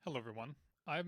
Hello, everyone. I'm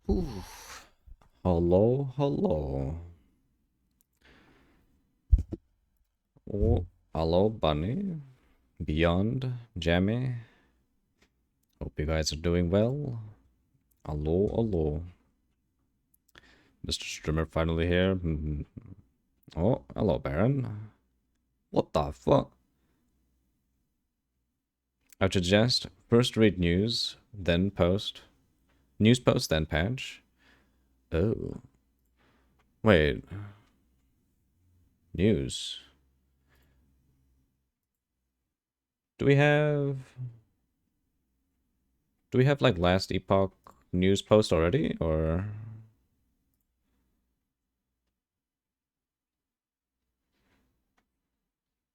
Ooh. Hello, hello. Oh, hello, Bunny. Beyond, Jammy. Hope you guys are doing well. Hello, hello. Mr. Streamer finally here. Oh, hello, Baron. What the fuck? I would suggest first read news, then post. News post, then patch. Oh. Wait. News. Do we have... Do we have, like, last epoch news post already? Or...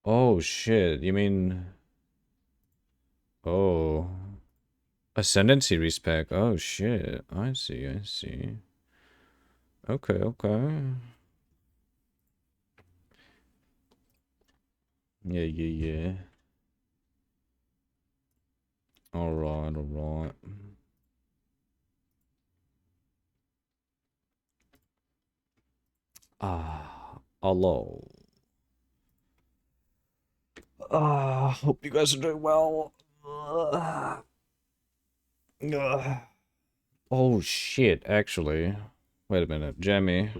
Oh, shit. You mean... Oh. Ascendancy respec. Oh shit. I see, I see. Okay, okay. Yeah, yeah, yeah. Alright, alright. Hello. Hope you guys are doing well. Oh shit, actually. Wait a minute, Jamie.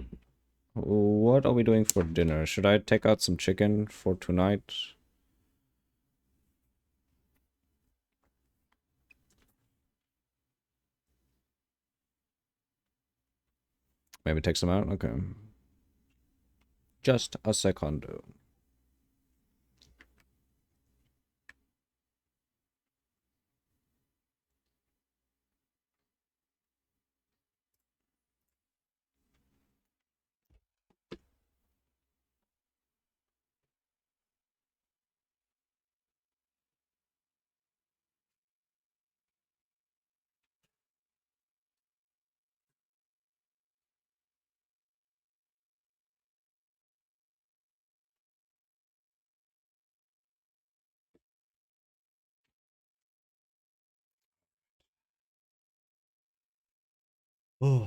What are we doing for dinner? Should I take out some chicken for tonight? Maybe take some out? Okay. Just a secondo. Oh.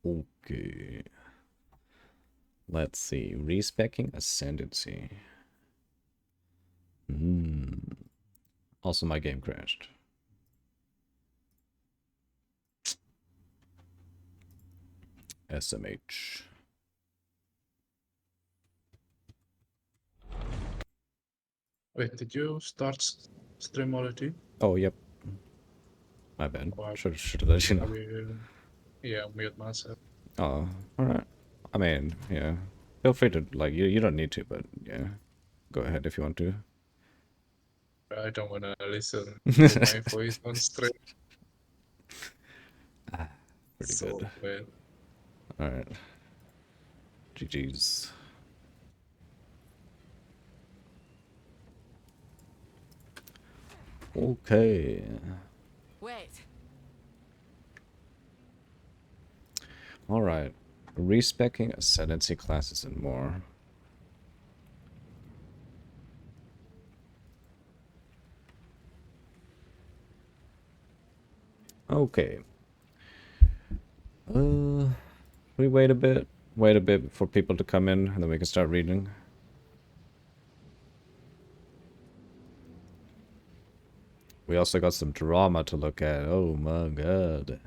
Okay. Let's see. Respecking Ascendancy. Also, my game crashed. SMH. Wait, did you start stream already? Oh, yep. My bad. Or Should have let you know. yeah, mute myself. Oh, alright. I mean, yeah. Feel free to, like, you don't need to, but yeah. Go ahead if you want to. I don't wanna listen to my voice on stream. Pretty So good. bad. Alright. GG's. Okay. Wait. Alright. Respecking Ascendancy classes and more. Okay. We wait a bit. Wait a bit for people to come in, and then we can start reading. We also got some drama to look at. Oh my god.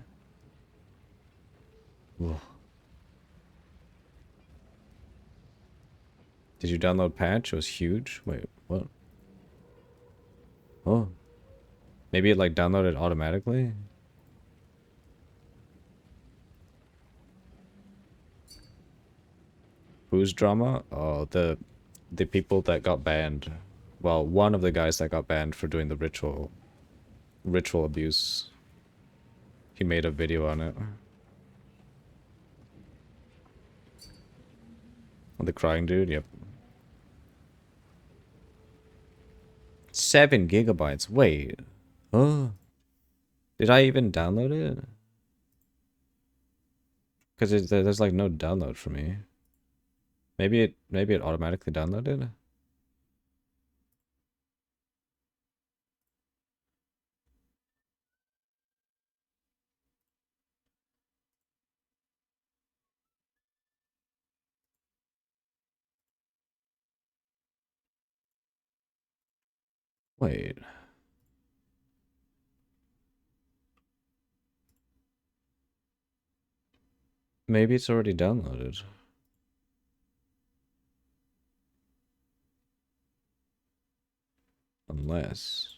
Whoa. Did you download patch? It was huge. Wait, what? Oh. Maybe it like downloaded automatically? Whose drama? Oh, the people that got banned. Well, one of the guys that got banned for doing the ritual abuse. He made a video on it. The crying dude, yep. 7 gigabytes. Wait. Oh. Did I even download it? Because there's like no download for me. Maybe it automatically downloaded? Wait. Maybe it's already downloaded. Unless...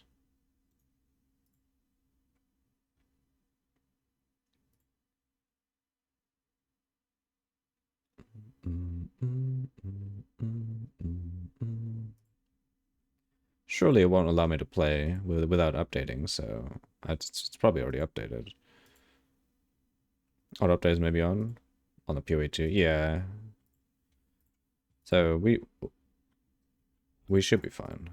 Surely it won't allow me to play without updating, so it's probably already updated. Auto update is maybe on the POE 2. Yeah. So we should be fine.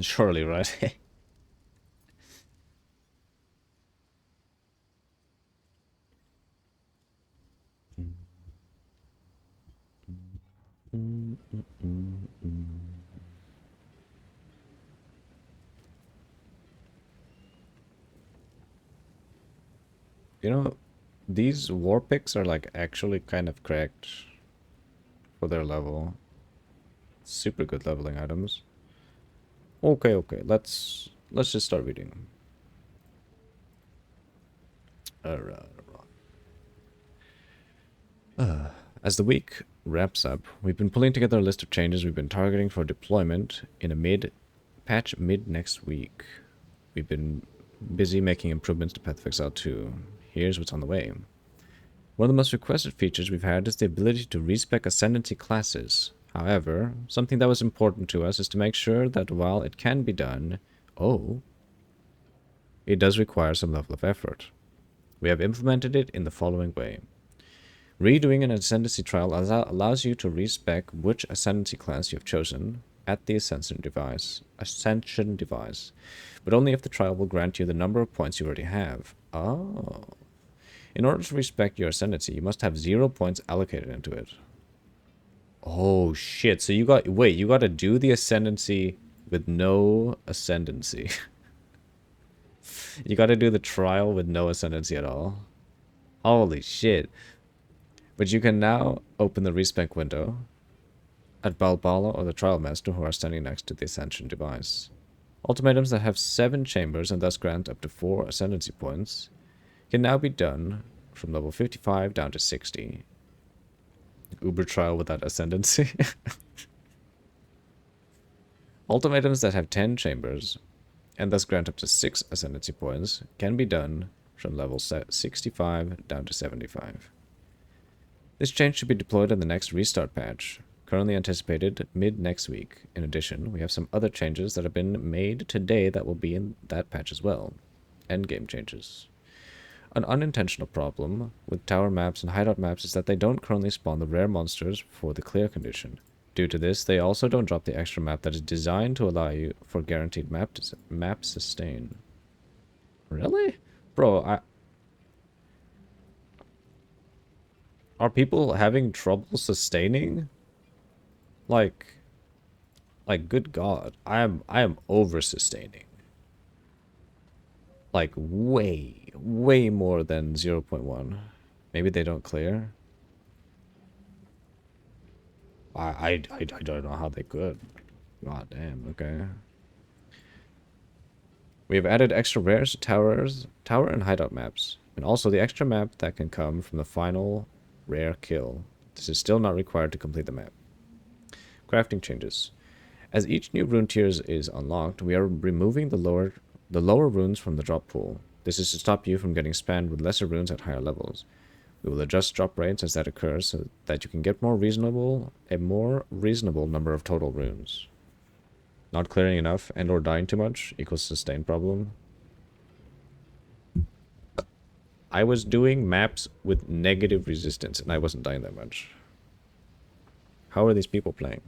Surely, right? You know, these war picks are like actually kind of cracked for their level. Super good leveling items. Okay, let's just start reading. Alright. As the week wraps up, we've been pulling together a list of changes we've been targeting for deployment in a patch mid next week. We've been busy making improvements to Path of Exile 2. Here's what's on the way. One of the most requested features we've had is the ability to respec Ascendancy classes. However, something that was important to us is to make sure that while it can be done, it does require some level of effort. We have implemented it in the following way. Redoing an Ascendancy trial allows you to respec which Ascendancy class you have chosen at the Ascension device, but only if the trial will grant you the number of points you already have. Oh. In order to respect your ascendancy, you must have 0 points allocated into it. Oh shit, so you got, wait, you gotta do the ascendancy with no ascendancy. You gotta do the trial with no ascendancy at all. Holy shit. But you can now open the respec window at Balbala or the trial master who are standing next to the ascension device. Ultimatums that have 7 chambers and thus grant up to 4 ascendancy points can now be done from level 55 down to 60. Uber trial without ascendancy. Ultimatums that have 10 chambers and thus grant up to 6 ascendancy points can be done from level 65 down to 75. This change should be deployed in the next restart patch, currently anticipated mid next week. In addition, we have some other changes that have been made today that will be in that patch as well. Endgame changes. An unintentional problem with tower maps and hideout maps is that they don't currently spawn the rare monsters for the clear condition. Due to this, they also don't drop the extra map that is designed to allow you for guaranteed map sustain. Really? Bro, are people having trouble sustaining? Like, good God, I am over sustaining. Like way more than 0.1. Maybe they don't clear. I don't know how they could. God damn, okay. We have added extra rares to tower and hideout maps, and also the extra map that can come from the final rare kill. This is still not required to complete the map. Crafting changes. As each new rune tier is unlocked, we are removing the lower runes from the drop pool. This is to stop you from getting spammed with lesser runes at higher levels. We will adjust drop rates as that occurs so that you can get a more reasonable number of total runes. Not clearing enough and or dying too much equals sustain problem. I was doing maps with negative resistance and I wasn't dying that much. How are these people playing?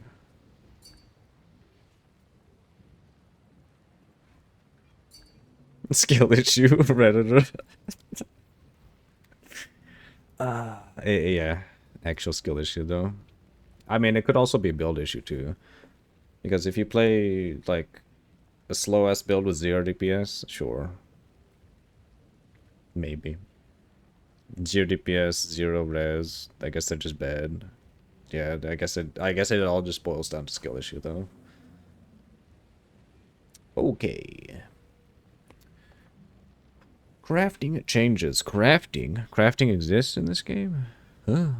Skill issue, Redditor. Yeah, actual skill issue though. I mean, it could also be a build issue too. Because if you play, like, a slow-ass build with 0 DPS, sure. Maybe. 0 DPS, 0 res, I guess they're just bad. Yeah, I guess it all just boils down to skill issue though. Okay. Crafting changes. Crafting exists in this game? Huh.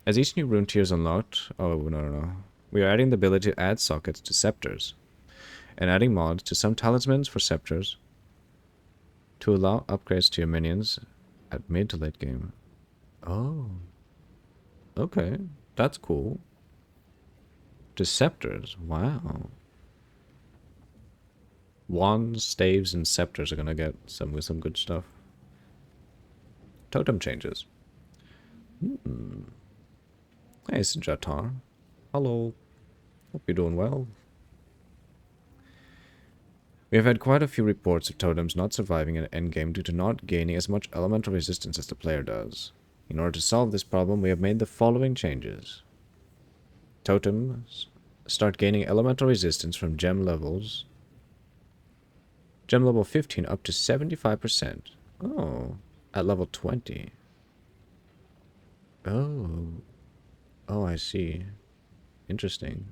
As each new rune tier is unlocked... Oh, no. We are adding the ability to add sockets to scepters. And adding mods to some talismans for scepters to allow upgrades to your minions at mid to late game. Oh. Okay. That's cool. To scepters. Wow. Wands, staves, and scepters are gonna get some good stuff. Totem changes. Hey, Sinjatar. Hello. Hope you're doing well. We have had quite a few reports of totems not surviving in endgame due to not gaining as much elemental resistance as the player does. In order to solve this problem, we have made the following changes. Totems start gaining elemental resistance from gem levels. Gem level 15 up to 75%. Oh, at level 20. Oh. Oh, I see. Interesting.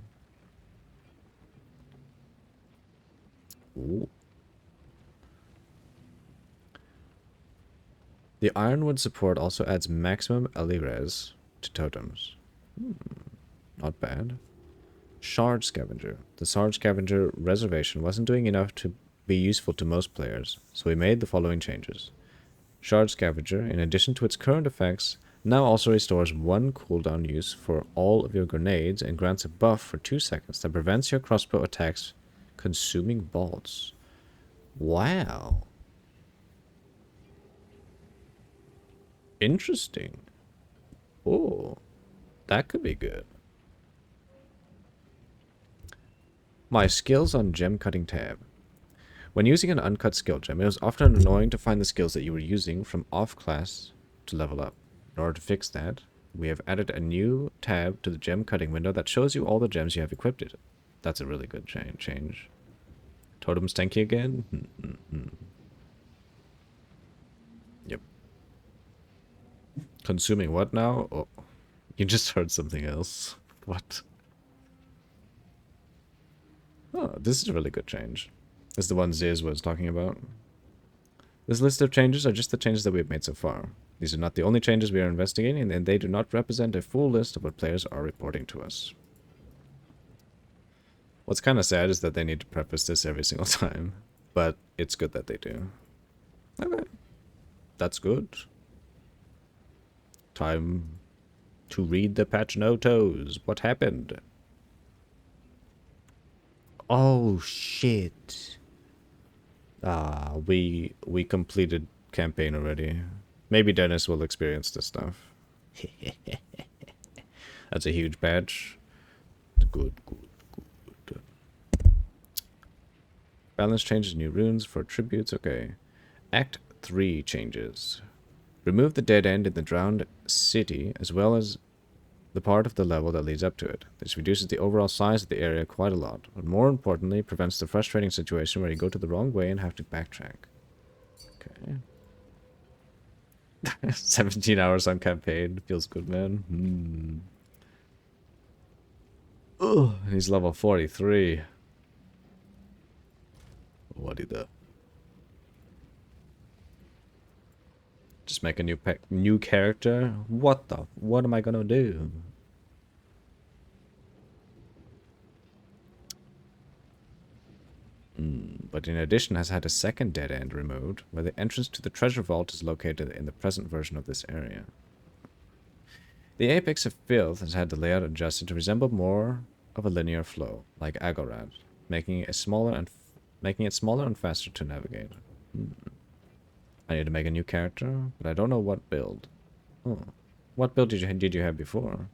Ooh. The Ironwood support also adds maximum Res to totems. Not bad. Shard Scavenger. The Shard Scavenger reservation wasn't doing enough to be useful to most players, so we made the following changes. Shard Scavenger, in addition to its current effects, now also restores 1 cooldown use for all of your grenades and grants a buff for 2 seconds that prevents your crossbow attacks consuming bolts. Wow. Interesting. Oh, that could be good. My skills on gem cutting tab. When using an uncut skill gem, it was often annoying to find the skills that you were using from off-class to level up. In order to fix that, we have added a new tab to the gem cutting window that shows you all the gems you have equipped. That's a really good change. Totem stanky again? Yep. Consuming what now? Oh, you just heard something else. What? Oh, this is a really good change. This is the one Ziz was talking about. This list of changes are just the changes that we've made so far. These are not the only changes we are investigating, and they do not represent a full list of what players are reporting to us. What's kind of sad is that they need to preface this every single time, but it's good that they do. Okay. That's good. Time to read the patch notos. What happened? Oh, shit. We completed campaign already. Maybe Dennis will experience this stuff. That's a huge patch. Good. Balance changes, new runes for tributes. Okay. Act 3 changes. Remove the dead end in the drowned city, as well as the part of the level that leads up to it. This reduces the overall size of the area quite a lot, but more importantly, prevents the frustrating situation where you go to the wrong way and have to backtrack. Okay. 17 hours on campaign. Feels good, man. Ugh, he's level 43. What did that? Just make a new character? What am I gonna do? But in addition has had a second dead end removed, where the entrance to the treasure vault is located in the present version of this area. The apex of filth has had the layout adjusted to resemble more of a linear flow, like Agorad, making it smaller and faster to navigate. I need to make a new character, but I don't know what build. Oh. What build did you have before?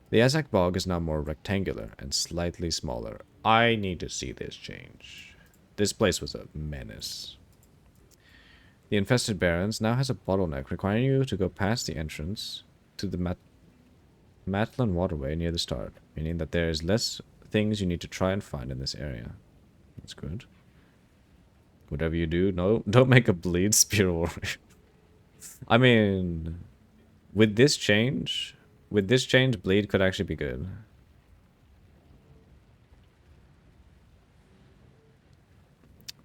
The Azak Bog is now more rectangular and slightly smaller. I need to see this change. This place was a menace. The Infested Barrens now has a bottleneck requiring you to go past the entrance to the Matlan waterway near the start, meaning that there is less things you need to try and find in this area. That's good. Whatever you do, no, don't make a bleed spear warrior. I mean, with this change, bleed could actually be good.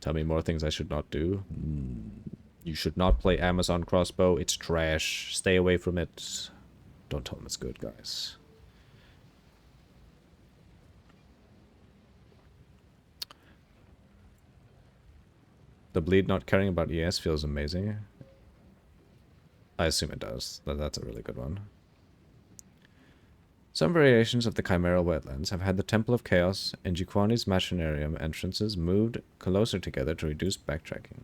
Tell me more things I should not do. You should not play Amazon crossbow. It's trash. Stay away from it. Don't tell them it's good, guys. The bleed not caring about ES feels amazing. I assume it does. That's a really good one. Some variations of the Chimeral Wetlands have had the Temple of Chaos and Jiquani's Machinarium entrances moved closer together to reduce backtracking.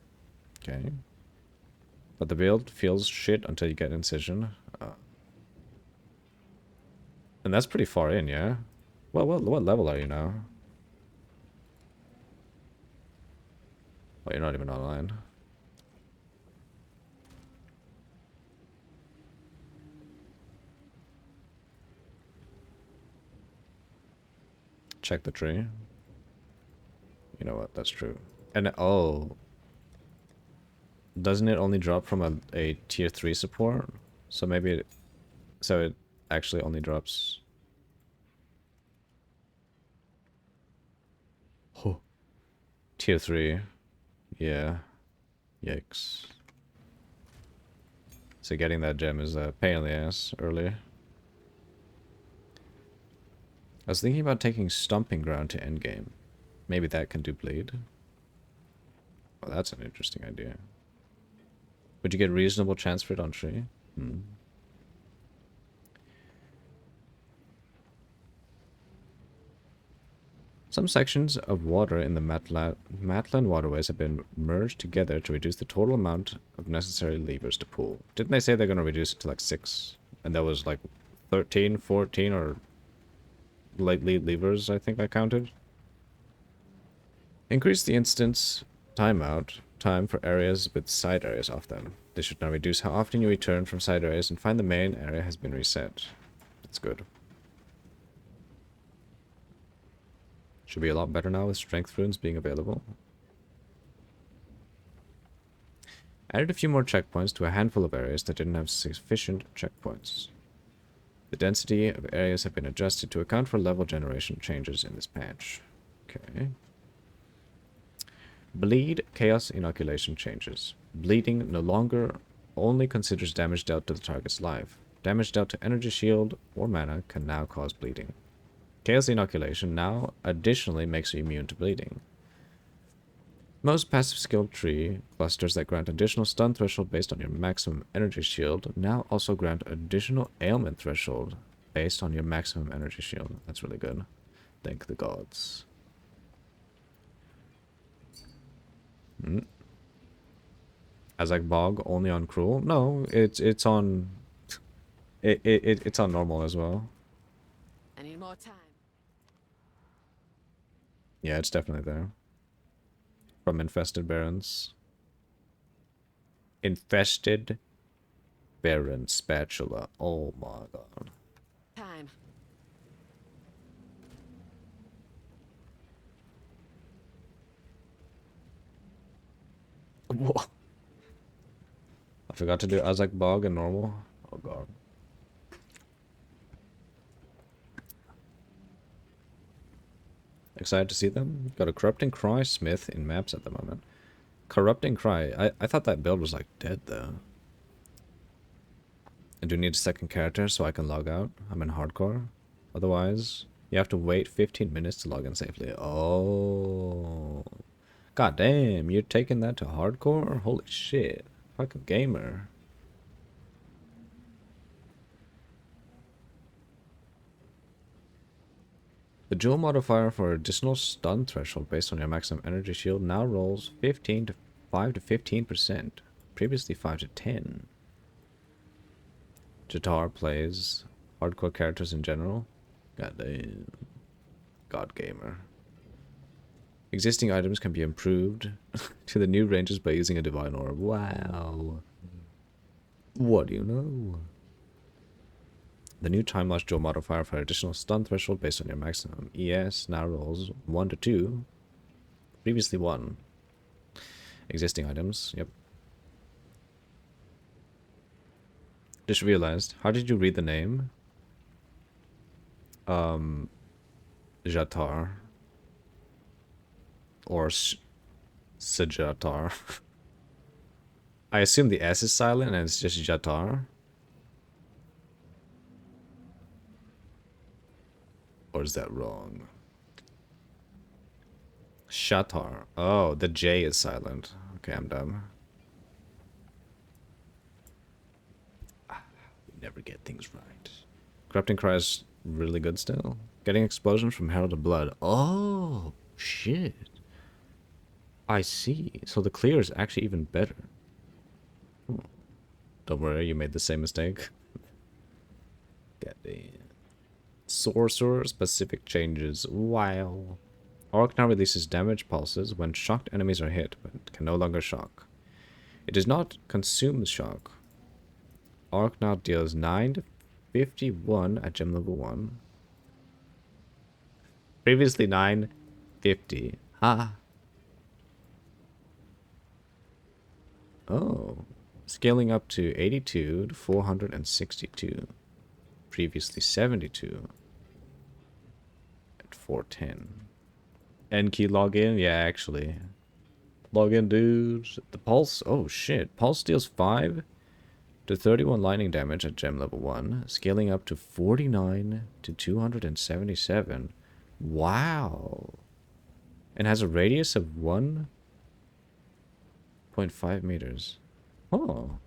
Okay. But the build feels shit until you get Incision. And that's pretty far in, yeah? Well, what level are you now? Oh, you're not even online. Check the tree. You know what? That's true. And oh, doesn't it only drop from a tier 3 support? So maybe it, so it actually only drops. Oh, tier 3. Yeah. Yikes. So getting that gem is a pain in the ass early. I was thinking about taking Stomping Ground to endgame. Maybe that can do bleed. Well, that's an interesting idea. Would you get reasonable chance for it on tree? Some sections of water in the Matlan waterways have been merged together to reduce the total amount of necessary levers to pull. Didn't they say they're going to reduce it to like 6? And that was like 13, 14, or light lead levers, I think I counted. Increase the instance timeout time for areas with side areas off them. This should now reduce how often you return from side areas and find the main area has been reset. That's good. Should be a lot better now with strength runes being available. Added a few more checkpoints to a handful of areas that didn't have sufficient checkpoints. The density of areas have been adjusted to account for level generation changes in this patch. Okay. Bleed Chaos Inoculation changes. Bleeding no longer only considers damage dealt to the target's life. Damage dealt to energy shield or mana can now cause bleeding. Chaos Inoculation now additionally makes you immune to bleeding. Most passive skill tree clusters that grant additional stun threshold based on your maximum energy shield now also grant additional ailment threshold based on your maximum energy shield. That's really good. Thank the gods. Azak Bog only on cruel? No, it's on it's on normal as well. I need more time. Yeah, it's definitely there. From infested barons. Infested baron spatula. Oh my god. Time. Whoa. I forgot to do Azak Bog and normal. Oh god. Excited to see them. Got a Corrupting Cry Smith in maps at the moment. Corrupting Cry. I thought that build was like dead though. I do need a second character so I can log out. I'm in hardcore. Otherwise, you have to wait 15 minutes to log in safely. Oh. God damn, you're taking that to hardcore? Holy shit. Fucking gamer. The dual modifier for additional stun threshold based on your maximum energy shield now rolls 5 to 15%. Previously 5 to 10. Jatar plays hardcore characters in general. God damn. God gamer. Existing items can be improved to the new ranges by using a divine orb. Wow. What do you know? The new time loss dual modifier for additional stun threshold based on your maximum ES now rolls 1 to 2. Previously 1. Existing items, yep. Just realized, how did you read the name? Jatar. Or Sajatar. I assume the S is silent and it's just Jatar. Or is that wrong? Shatar. Oh, the J is silent. Okay, I'm dumb. We never get things right. Corrupting Cry is really good still. Getting explosions from Herald of Blood. Oh, shit. I see. So the clear is actually even better. Don't worry, you made the same mistake. Goddamn. Sorcerer specific changes. Wow. Orc now releases damage pulses when shocked enemies are hit, but can no longer shock. It does not consume shock. Orc now deals 9 to 51 at gem level 1. Previously 950. Ah. Oh. Scaling up to 82 to 462. Previously 72 at 410. N key login? Yeah, actually. Login, dudes. The pulse. Oh shit. Pulse deals 5 to 31 lightning damage at gem level 1, scaling up to 49 to 277. Wow. And has a radius of 1.5 meters. Oh.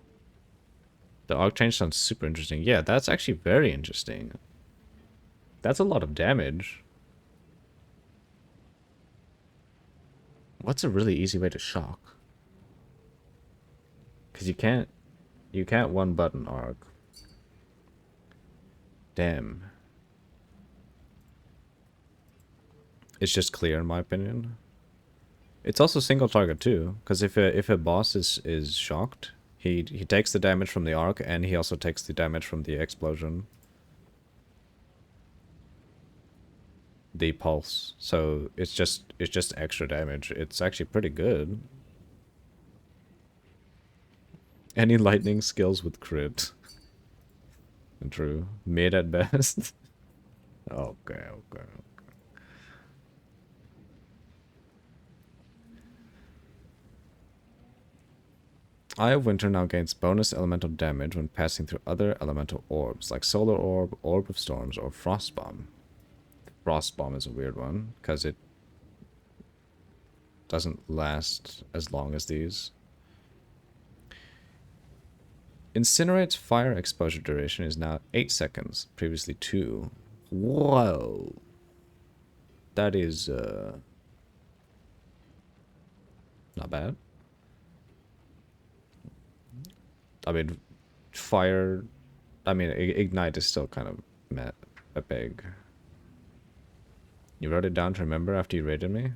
The arc change sounds super interesting. Yeah, that's actually very interesting. That's a lot of damage. What's a really easy way to shock? Because you can't one button arc. Damn. It's just clear in my opinion. It's also single target too, because if a boss is shocked, he takes the damage from the arc and he also takes the damage from the explosion. The pulse. So it's just extra damage. It's actually pretty good. Any lightning skills with crit. True. Mid at best. Okay. Eye of Winter now gains bonus elemental damage when passing through other elemental orbs, like Solar Orb, Orb of Storms, or Frost Bomb. Frost Bomb is a weird one, because it doesn't last as long as these. Incinerate's fire exposure duration is now 8 seconds, previously 2. Whoa. That is, not bad. I mean, fire... I mean, Ignite is still kind of a big... You wrote it down to remember after you rated me?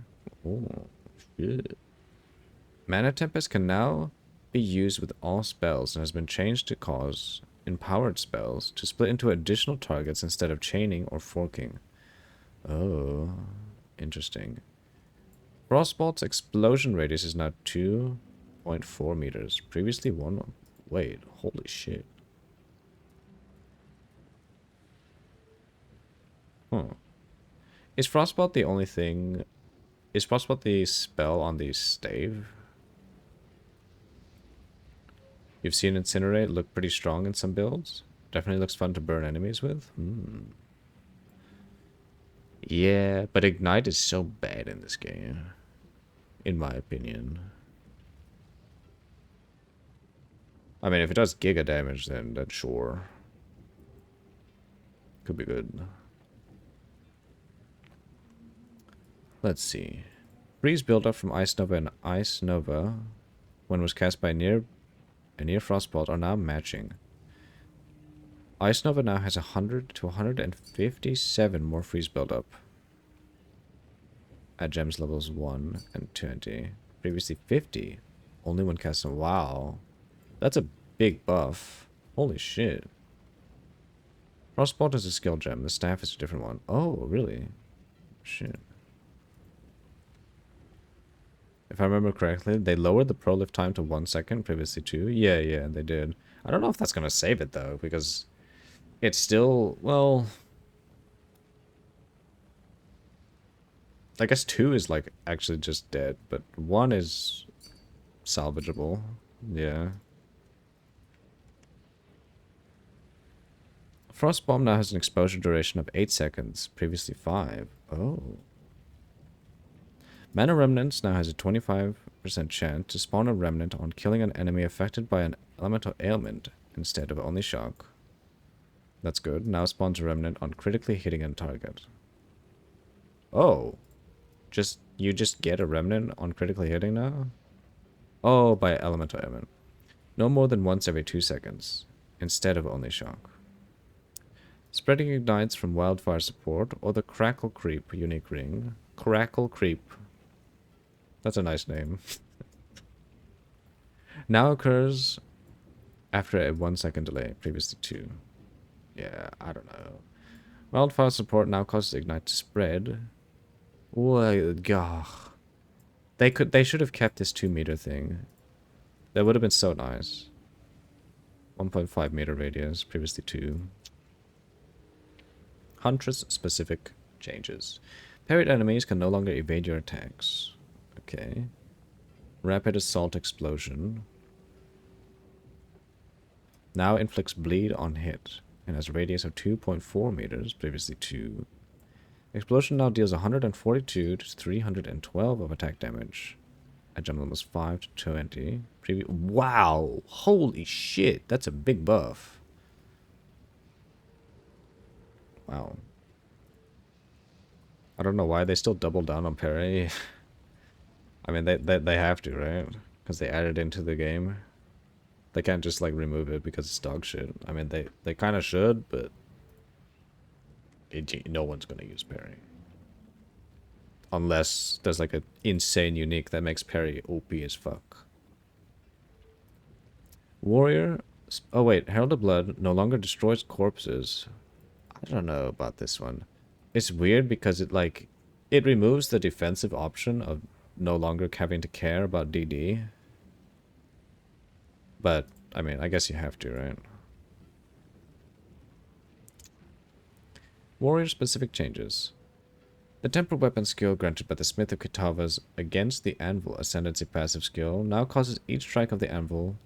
Oh, shit. Mana Tempest can now be used with all spells and has been changed to cause empowered spells to split into additional targets instead of chaining or forking. Oh, interesting. Frostbolt's explosion radius is now 2.4 meters. Previously 1. Wait, holy shit. Huh. Is Frostbolt the only thing... Is Frostbolt the spell on the stave? You've seen Incinerate look pretty strong in some builds. Definitely looks fun to burn enemies with. Yeah, but Ignite is so bad in this game. In my opinion. I mean, if it does giga damage, then that's sure. Could be good. Let's see. Freeze buildup from Ice Nova and Ice Nova, when was cast by a near Frostbolt, are now matching. Ice Nova now has 100 to 157 more freeze buildup at gems levels 1 and 20. Previously 50, only when cast. Wow, that's a big buff. Holy shit. Frostbolt is a skill gem. The staff is a different one. Oh, really? Shit. If I remember correctly, they lowered the pro lift time to 1 second, previously 2. Yeah, they did. I don't know if that's going to save it, though, because it's still, well... I guess 2 is, like, actually just dead, but 1 is salvageable. Yeah. Frost Bomb now has an exposure duration of 8 seconds, previously 5. Oh. Mana Remnants now has a 25% chance to spawn a remnant on killing an enemy affected by an elemental ailment instead of only shock. That's good. Now spawns a remnant on critically hitting a target. Oh. You just get a remnant on critically hitting now? Oh, by elemental ailment. No more than once every 2 seconds, instead of only shock. Spreading ignites from Wildfire support or the Crackle Creep unique ring. Crackle Creep. That's a nice name. Now occurs after a 1 second delay, previously 2. Yeah, I don't know. Wildfire support now causes ignite to spread. What? Gah. They should have kept this 2 meter thing. That would have been so nice. 1.5 meter radius, previously 2. Huntress specific changes. Parried enemies can no longer evade your attacks. Okay. Rapid Assault Explosion. Now inflicts bleed on hit and has a radius of 2.4 meters, previously 2. Explosion now deals 142 to 312 of attack damage at gem levels 5 to 20. Wow! Holy shit! That's a big buff. Wow. I don't know why they still double down on parry. I mean, they have to, right? Because they added into the game. They can't just, like, remove it because it's dog shit. I mean, they kind of should, but... no one's gonna use parry. Unless there's like an insane unique that makes parry OP as fuck. Warrior. Oh wait, Herald of Blood no longer destroys corpses. I don't know about this one. It's weird because it removes the defensive option of no longer having to care about DD. But I mean, I guess you have to, right? Warrior specific changes. The temporal weapon skill granted by the Smith of Kitavas against the Anvil Ascendancy passive skill now causes each strike of the Anvil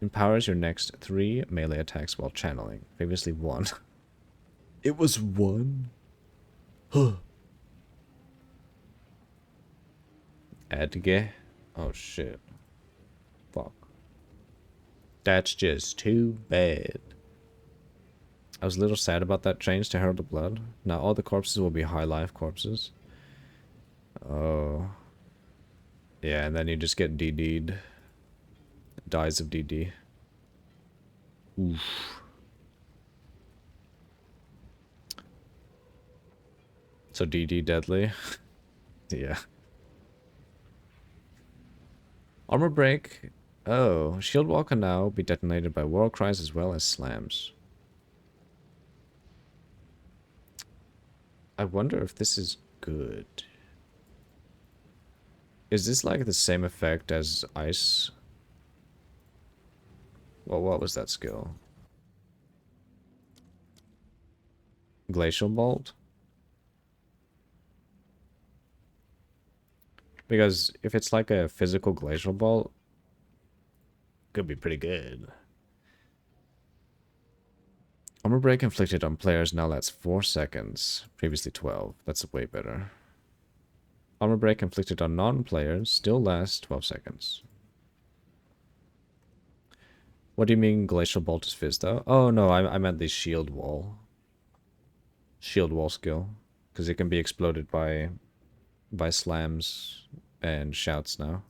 empowers your next 3 melee attacks while channeling. Previously 1. It was 1? Huh. Adge. Oh shit. Fuck. That's just too bad. I was a little sad about that change to Herald of Blood. Now all the corpses will be high life corpses. Oh. Yeah, and then you just get DD'd. Dies of DD. Oof. So DD deadly. Yeah. Armor break. Oh, shield wall can now be detonated by war cries as well as slams. I wonder if this is good. Is this like the same effect as ice? Well, what was that skill? Glacial Bolt? Because if it's like a physical Glacial Bolt, could be pretty good. Armor break inflicted on players now lasts 4 seconds. Previously 12. That's way better. Armor break inflicted on non-players still lasts 12 seconds. What do you mean Glacial Bolt is fizz though? Oh no, I meant the shield wall. Shield wall skill. Because it can be exploded by slams and shouts now.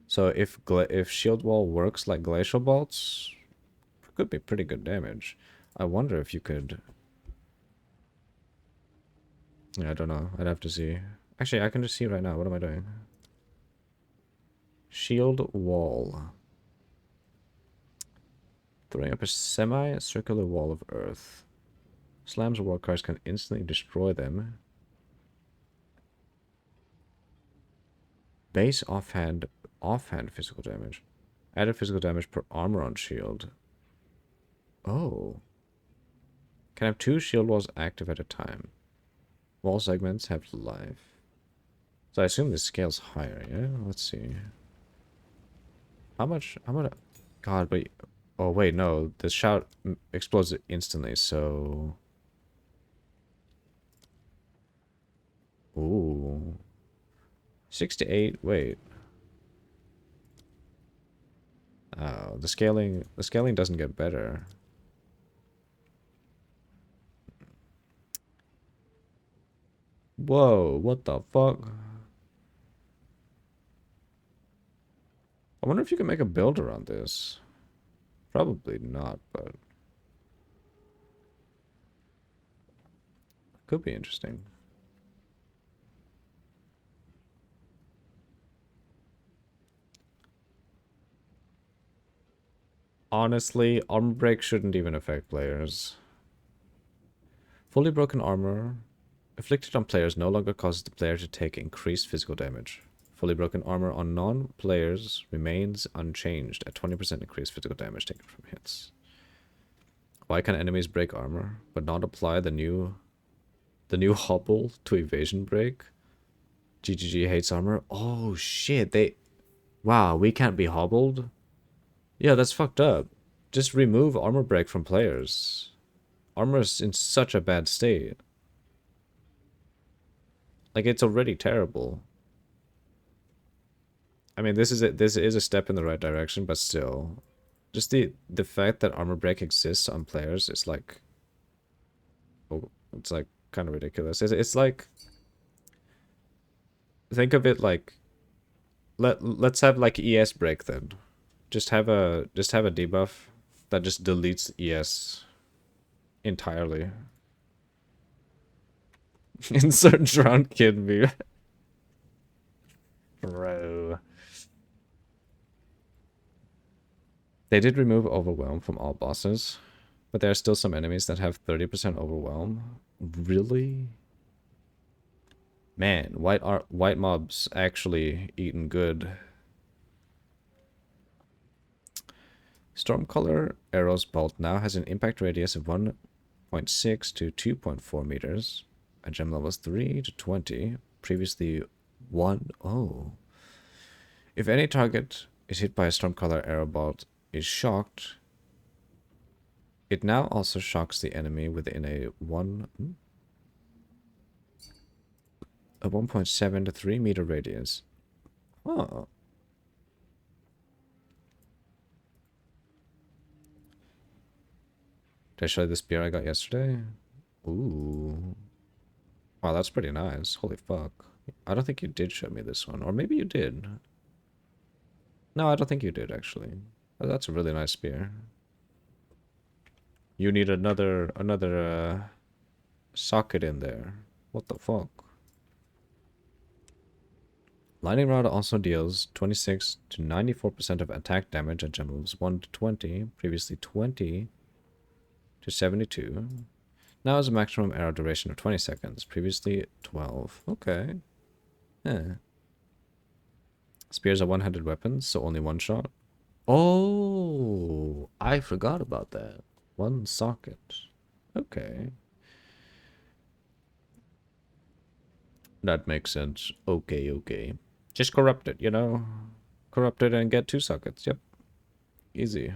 So if shield wall works like Glacial Bolts, it could be pretty good damage. I wonder if you could... Yeah, I don't know. I'd have to see. Actually, I can just see right now. What am I doing? Shield wall. Throwing up a semi-circular wall of earth. Slams or war cars can instantly destroy them. Base offhand physical damage. Added physical damage per armor on shield. Oh. Can have 2 shield walls active at a time. Wall segments have life. So I assume this scale's higher, yeah? Let's see. How much? God, wait. Oh, wait, no. The shout explodes instantly, so... Ooh. 68, wait. Oh, the scaling doesn't get better. Whoa, what the fuck? I wonder if you can make a build around this. Probably not, but... Could be interesting. Honestly, armor break shouldn't even affect players. Fully broken armor inflicted on players no longer causes the player to take increased physical damage. Fully broken armor on non-players remains unchanged at 20% increased physical damage taken from hits. Why can enemies break armor, but not apply the new hobble to evasion break? GGG hates armor. Oh shit, wow, we can't be hobbled? Yeah, that's fucked up. Just remove armor break from players. Armor's in such a bad state. Like, it's already terrible. I mean, this is a step in the right direction, but still. Just the fact that armor break exists on players is like... Oh, it's like kind of ridiculous. It's like... Think of it like... Let's have like ES break then. Just have a debuff that just deletes ES entirely. Insert drowned kid view. Bro. They did remove Overwhelm from all bosses, but there are still some enemies that have 30% Overwhelm. Really? Man, white mobs actually eating good. Stormcaller Arrow's bolt now has an impact radius of 1.6 to 2.4 meters. At gem levels 3 to 20. Previously 1. Oh. If any target is hit by a Stormcaller Arrow bolt is shocked, it now also shocks the enemy within a 1.7 to 3 meter radius. Huh. Did I show you the spear I got yesterday? Ooh. Wow, that's pretty nice. Holy fuck. I don't think you did show me this one. Or maybe you did. No, I don't think you did, actually. Oh, that's a really nice spear. You need another socket in there. What the fuck? Lightning Rod also deals 26 to 94% of attack damage at gem levels 1 to 20, previously 20 to 72. Now has a maximum arrow duration of 20 seconds, previously 12. Okay. Yeah. Spears are one-handed weapons, so only one shot. Oh, I forgot about that. One socket. Okay. That makes sense. Okay, okay. Just corrupt it, you know? Corrupt it and get 2 sockets. Yep. Easy.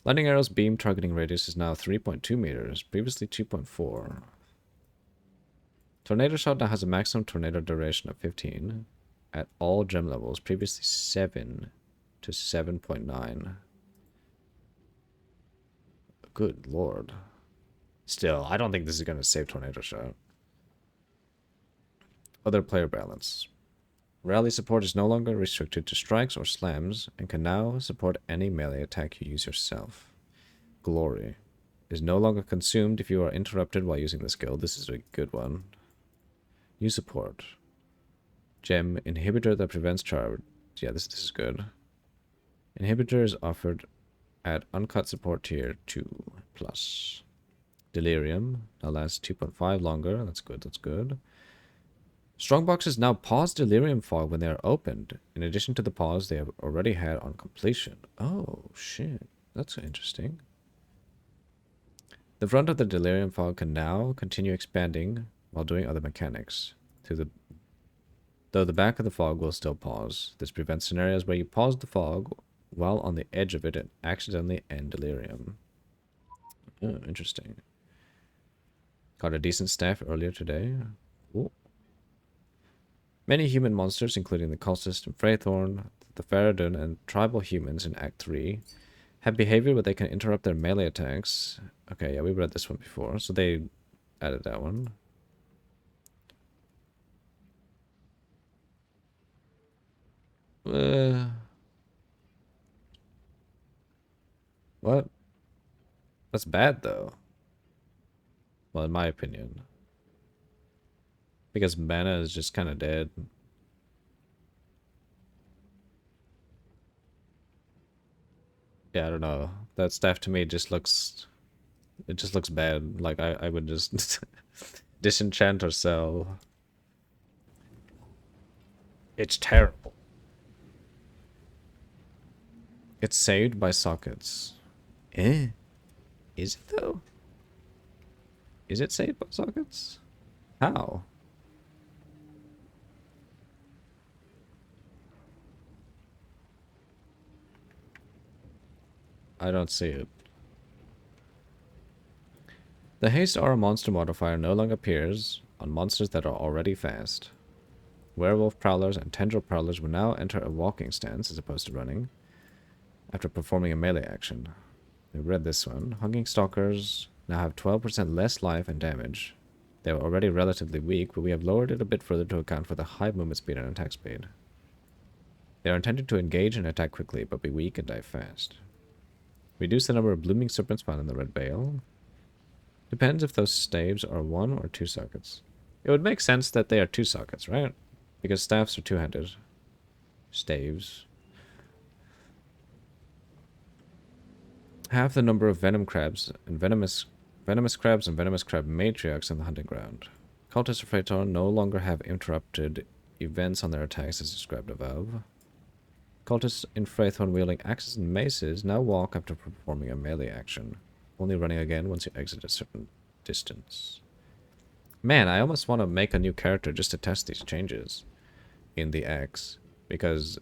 Lightning Arrow's beam targeting radius is now 3.2 meters, previously 2.4. Tornado Shot now has a maximum tornado duration of 15 at all gem levels, previously 7 to 7.9. Good lord. Still, I don't think this is going to save Tornado Shot. Other player balance. Rally support is no longer restricted to strikes or slams and can now support any melee attack you use yourself. Glory is no longer consumed if you are interrupted while using the skill. This is a good one. New support. Gem inhibitor that prevents charge. Yeah, this is good. Inhibitor is offered at uncut support tier 2 plus. Delirium now lasts 2.5 longer. That's good. That's good. Strongboxes now pause Delirium Fog when they are opened, in addition to the pause they have already had on completion. Oh, shit. That's interesting. The front of the Delirium Fog can now continue expanding while doing other mechanics, though the back of the fog will still pause. This prevents scenarios where you pause the fog while on the edge of it and accidentally end Delirium. Oh, interesting. Got a decent staff earlier today. Cool. Many human monsters, including the cultist and Freythorn, the Faradun, and tribal humans in Act 3, have behavior where they can interrupt their melee attacks. Okay, yeah, we read this one before, so they added that one. What? That's bad, though. Well, in my opinion. Because mana is just kind of dead. Yeah, I don't know. That staff to me just looks... It just looks bad. Like, I would just disenchant or sell. It's terrible. It's saved by sockets. Eh? Is it, though? Is it saved by sockets? How? I don't see it. The haste aura monster modifier no longer appears on monsters that are already fast. Werewolf prowlers and tendril prowlers will now enter a walking stance as opposed to running after performing a melee action. We read this one. Hunging stalkers now have 12% less life and damage. They were already relatively weak, but we have lowered it a bit further to account for the high movement speed and attack speed. They are intended to engage and attack quickly, but be weak and die fast. Reduce the number of blooming serpents found in the Red Veil. Depends if those staves are 1 or 2 sockets. It would make sense that they are 2 sockets, right? Because staffs are two-handed. Staves. Half the number of venom crabs and venomous crabs and venomous crab matriarchs in the hunting ground. Cultists of Praetor no longer have interrupted events on their attacks as described above. Cultists in Freythorn wielding axes and maces now walk after performing a melee action, only running again once you exit a certain distance. Man, I almost want to make a new character just to test these changes in the X, because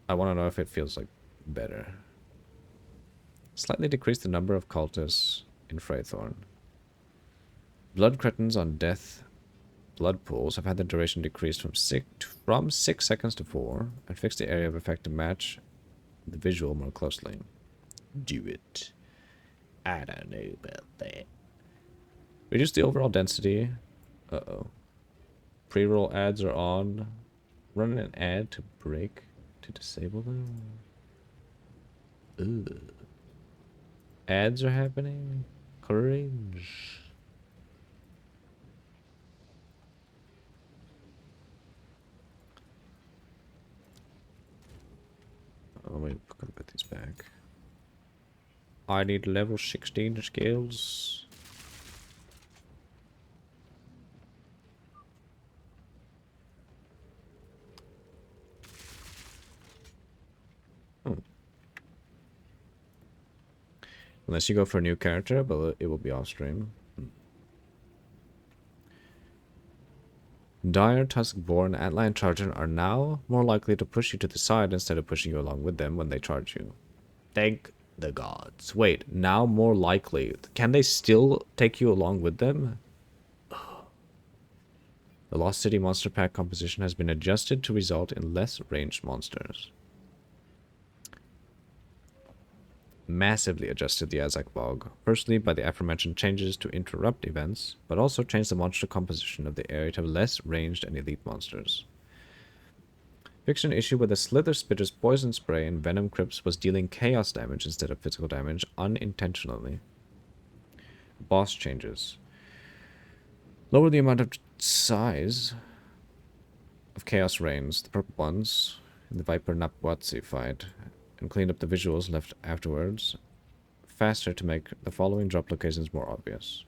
I want to know if it feels like better. Slightly decrease the number of cultists in Freythorn. Blood cretins on death blood pools have had the duration decreased from 6 seconds to 4, and fix the area of effect to match the visual more closely. Do it. I don't know about that. Reduce the overall density. Uh-oh. Pre-roll ads are on. Run an ad to break to disable them. Ugh. Ads are happening. Cringe. Oh, wait, gotta put these back. I need level 16 skills. Oh. Unless you go for a new character, but it will be off stream. Dire, Tuskborn, Antlion Charger are now more likely to push you to the side instead of pushing you along with them when they charge you. Thank the gods. Wait, now more likely. Can they still take you along with them? The Lost City monster pack composition has been adjusted to result in less ranged monsters. Massively adjusted the Azak Bog, firstly by the aforementioned changes to interrupt events, but also changed the monster composition of the area to have less ranged and elite monsters. Fixed an issue where the Slither Spitter's poison spray and venom crypts was dealing chaos damage instead of physical damage unintentionally. Boss changes. Lower the amount of size of chaos rains, the purple ones, in the Viper Napwatsi fight, and cleaned up the visuals left afterwards, faster to make the following drop locations more obvious.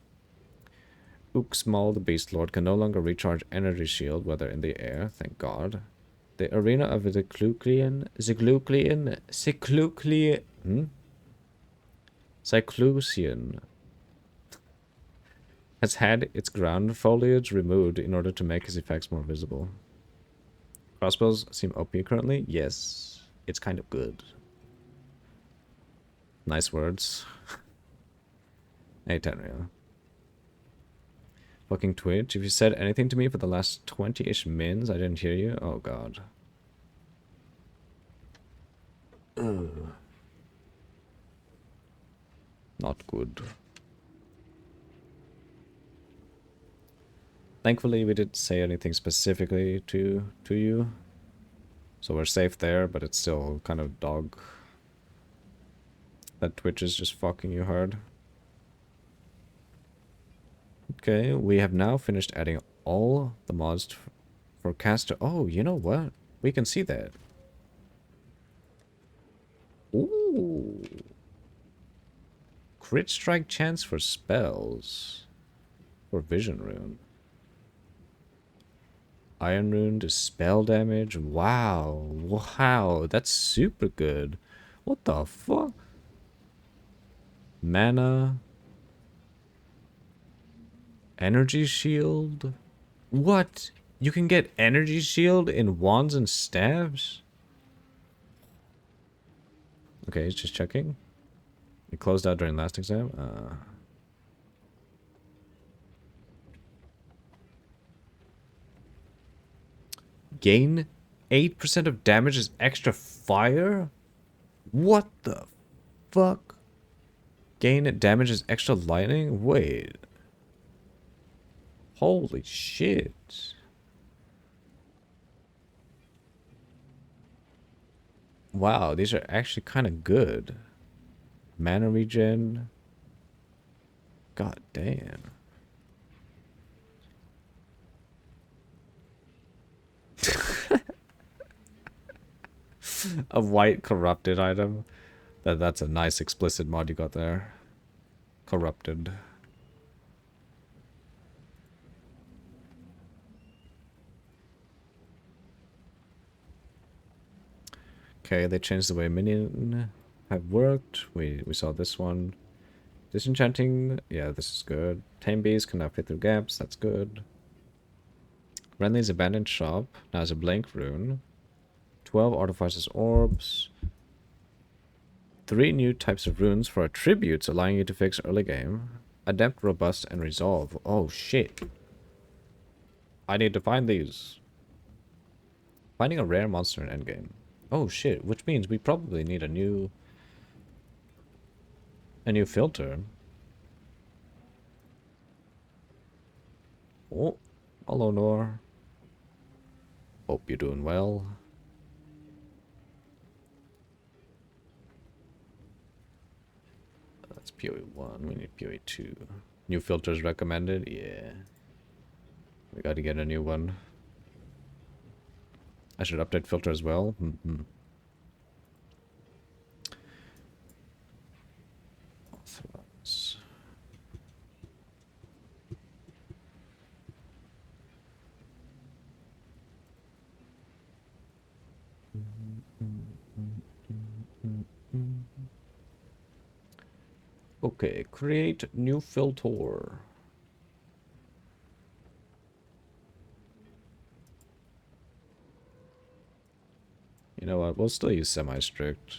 Uxmal, the Beast Lord, can no longer recharge energy shield, whether in the air, thank god. The arena of the Cyclusian has had its ground foliage removed in order to make his effects more visible. Crossbows seem OP currently? Yes. It's kind of good. Nice words. Hey, Tenrio. Fucking Twitch. If you said anything to me for the last 20-ish mins, I didn't hear you. Oh, God. Ugh. Not good. Thankfully, we didn't say anything specifically to you. So we're safe there, but it's still kind of dog. That Twitch is just fucking you hard. Okay, we have now finished adding all the mods for caster. Oh, you know what? We can see that. Ooh. Crit strike chance for spells. For vision rune. Iron rune to spell damage. Wow. Wow. That's super good. What the fuck? Mana. Energy shield? What? You can get energy shield in wands and staves? Okay, he's just checking. It closed out during last exam. Gain 8% of damage is extra fire? What the fuck? Gain damage is extra lightning? Wait. Holy shit. Wow, these are actually kind of good. Mana regen. God damn. A white corrupted item. That's a nice explicit mod you got there. Corrupted. Okay, they changed the way minion have worked. We saw this one. Disenchanting, yeah, this is good. Tame bees can now fit through gaps, that's good. Renly's abandoned shop now has a blank rune. 12 artificer's orbs. 3 new types of runes for attributes, allowing you to fix early game. Adept, robust, and resolve. Oh shit. I need to find these. Finding a rare monster in endgame. Oh shit, which means we probably need a new filter. Oh, hello Nor. Hope you're doing well. That's POE 1, we need POE 2. New filters recommended? Yeah. We gotta get a new one. I should update filter as well. Authorize. Okay, create new filter. You know what? We'll still use semi-strict.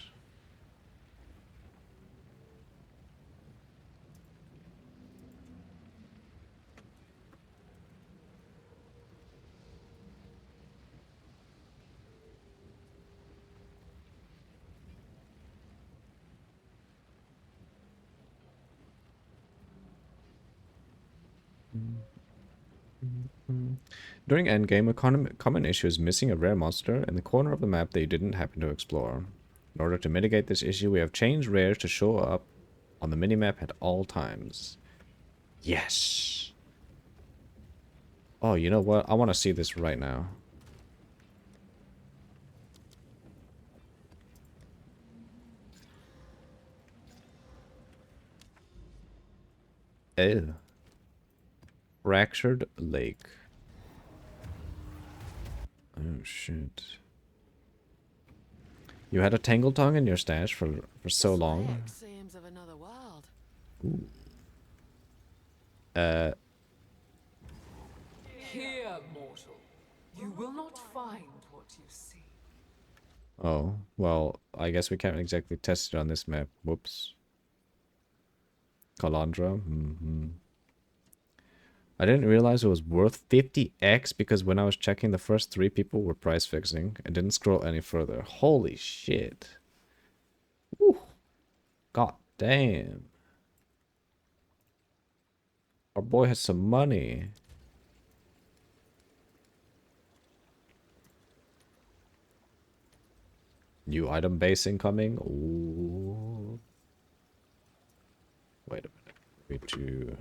During endgame, a common issue is missing a rare monster in the corner of the map that you didn't happen to explore. In order to mitigate this issue, we have changed rares to show up on the minimap at all times. Yes! Oh, you know what? I want to see this right now. Ew. Fractured Lake. Oh, shit. You had a Tangle Tongue in your stash for so long. Lake seems of another world. Ooh. Here, mortal, you will not find what you see. Oh, well, I guess we can't exactly test it on this map. Whoops. Calandra. I didn't realize it was worth 50x because when I was checking, the first 3 people were price fixing. I didn't scroll any further. Holy shit. Woo. God damn. Our boy has some money. New item base incoming. Ooh. Wait a minute. We do.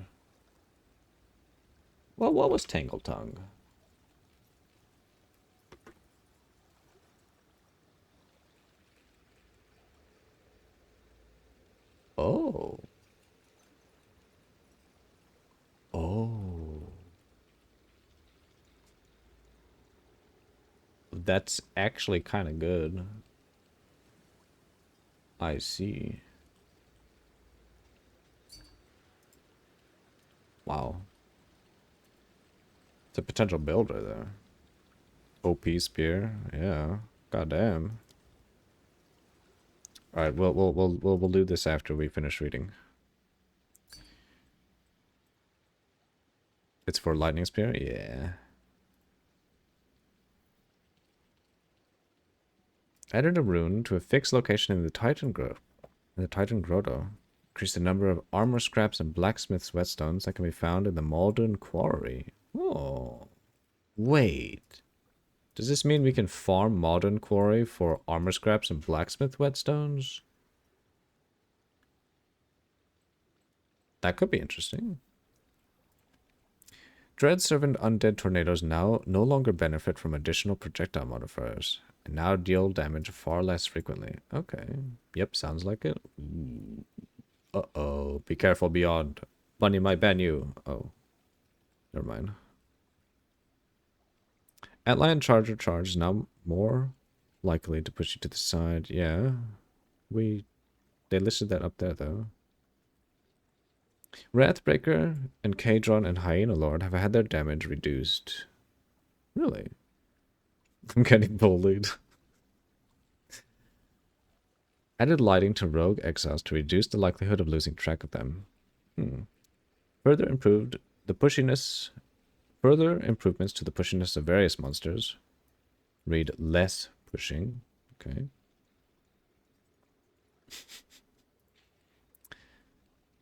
Well, what was Tangle Tongue? Oh. Oh. That's actually kind of good. I see. Wow. It's a potential builder there. OP spear, yeah. Goddamn. All right, we'll do this after we finish reading. It's for lightning spear, yeah. Added a rune to a fixed location in the Titan Grotto. Increase the number of armor scraps and blacksmith's whetstones that can be found in the Malden Quarry. Oh, wait. Does this mean we can farm Malden Quarry for armor scraps and blacksmith whetstones? That could be interesting. Dread Servant Undead Tornadoes now no longer benefit from additional projectile modifiers, and now deal damage far less frequently. Okay. Yep, sounds like it. Uh-oh. Be careful beyond. Bunny might ban you. Oh. Never mind. Antlion Charger Charge is now more likely to push you to the side. Yeah. They listed that up there, though. Wrathbreaker and Kadron and Hyena Lord have had their damage reduced. Really? I'm getting bullied. Added lighting to rogue exiles to reduce the likelihood of losing track of them. Further improved the pushiness. Further improvements to the pushiness of various monsters. Read less pushing. Okay.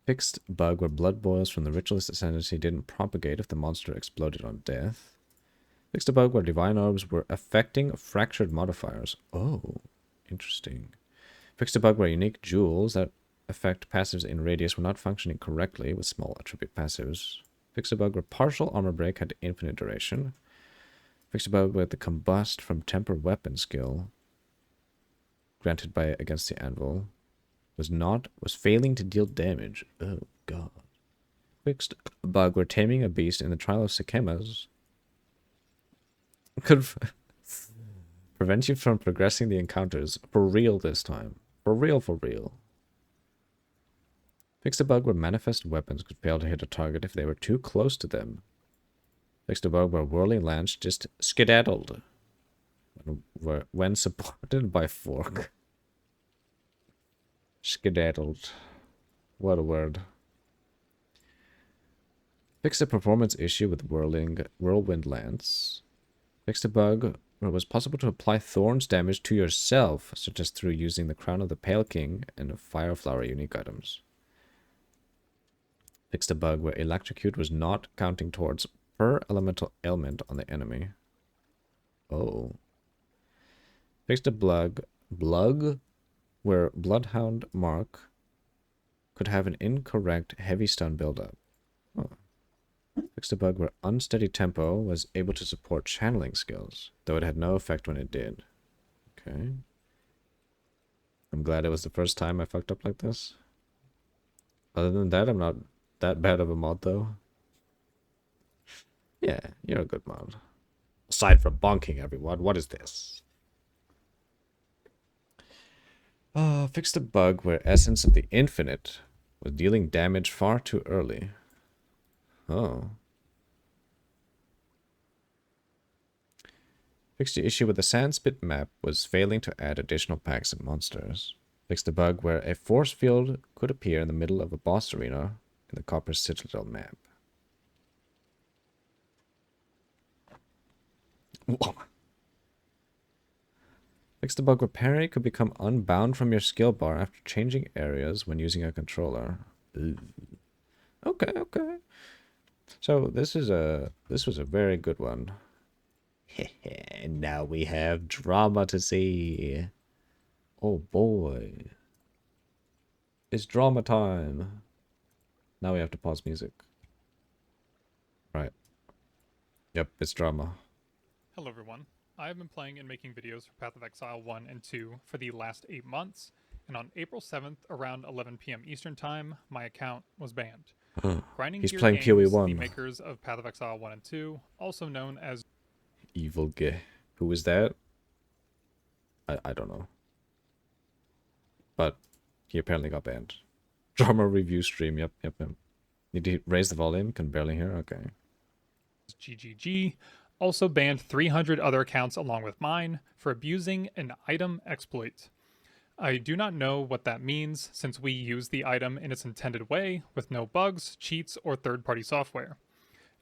Fixed bug where blood boils from the ritualist ascendancy didn't propagate if the monster exploded on death. Fixed a bug where divine orbs were affecting fractured modifiers. Oh, interesting. Fixed a bug where unique jewels that affect passives in radius were not functioning correctly with small attribute passives. Fixed a bug where partial armor break had infinite duration. Fixed a bug where the combust from temper weapon skill granted by against the anvil was failing to deal damage. Oh god. Fixed a bug where taming a beast in the trial of Sikemas could prevent you from progressing the encounters for real this time. For real, for real. Fixed a bug where manifest weapons could fail to hit a target if they were too close to them. Fixed a bug where whirling lance just skedaddled when supported by fork. Skedaddled. What a word. Fixed a performance issue with whirlwind lance. Fixed a bug where it was possible to apply thorns damage to yourself, such as through using the Crown of the Pale King and Fireflower unique items. Fixed a bug where electrocute was not counting towards per elemental ailment on the enemy. Oh. Fixed a bug where Bloodhound Mark could have an incorrect heavy stun buildup. Oh. Fixed a bug where unsteady tempo was able to support channeling skills, though it had no effect when it did. Okay. I'm glad it was the first time I fucked up like this. Other than that, I'm not that bad of a mod, though. Yeah, you're a good mod. Aside from bonking everyone, what is this? Fixed a bug where Essence of the Infinite was dealing damage far too early. Oh. Fixed the issue with the Sandspit map was failing to add additional packs of monsters. Fixed a bug where a force field could appear in the middle of a boss arena in the Copper Citadel map. Fixed a bug where parry could become unbound from your skill bar after changing areas when using a controller. Ooh. Okay, okay. So this was a very good one. And now we have drama to see. Oh boy. It's drama time. Now we have to pause music. Right. Yep, it's drama. Hello everyone. I have been playing and making videos for Path of Exile 1 and 2 for the last 8 months, and on April 7th around 11 PM Eastern Time, my account was banned. Grinding He's Gear playing Games, POE the 1. makers of Path of Exile 1 and 2, also known as Evil gay. Who is that? I don't know. But he apparently got banned. Drama review stream, yep. Need to raise the volume? Can barely hear? Okay. GGG, also banned 300 other accounts along with mine for abusing an item exploit. I do not know what that means since we use the item in its intended way with no bugs, cheats, or third-party software.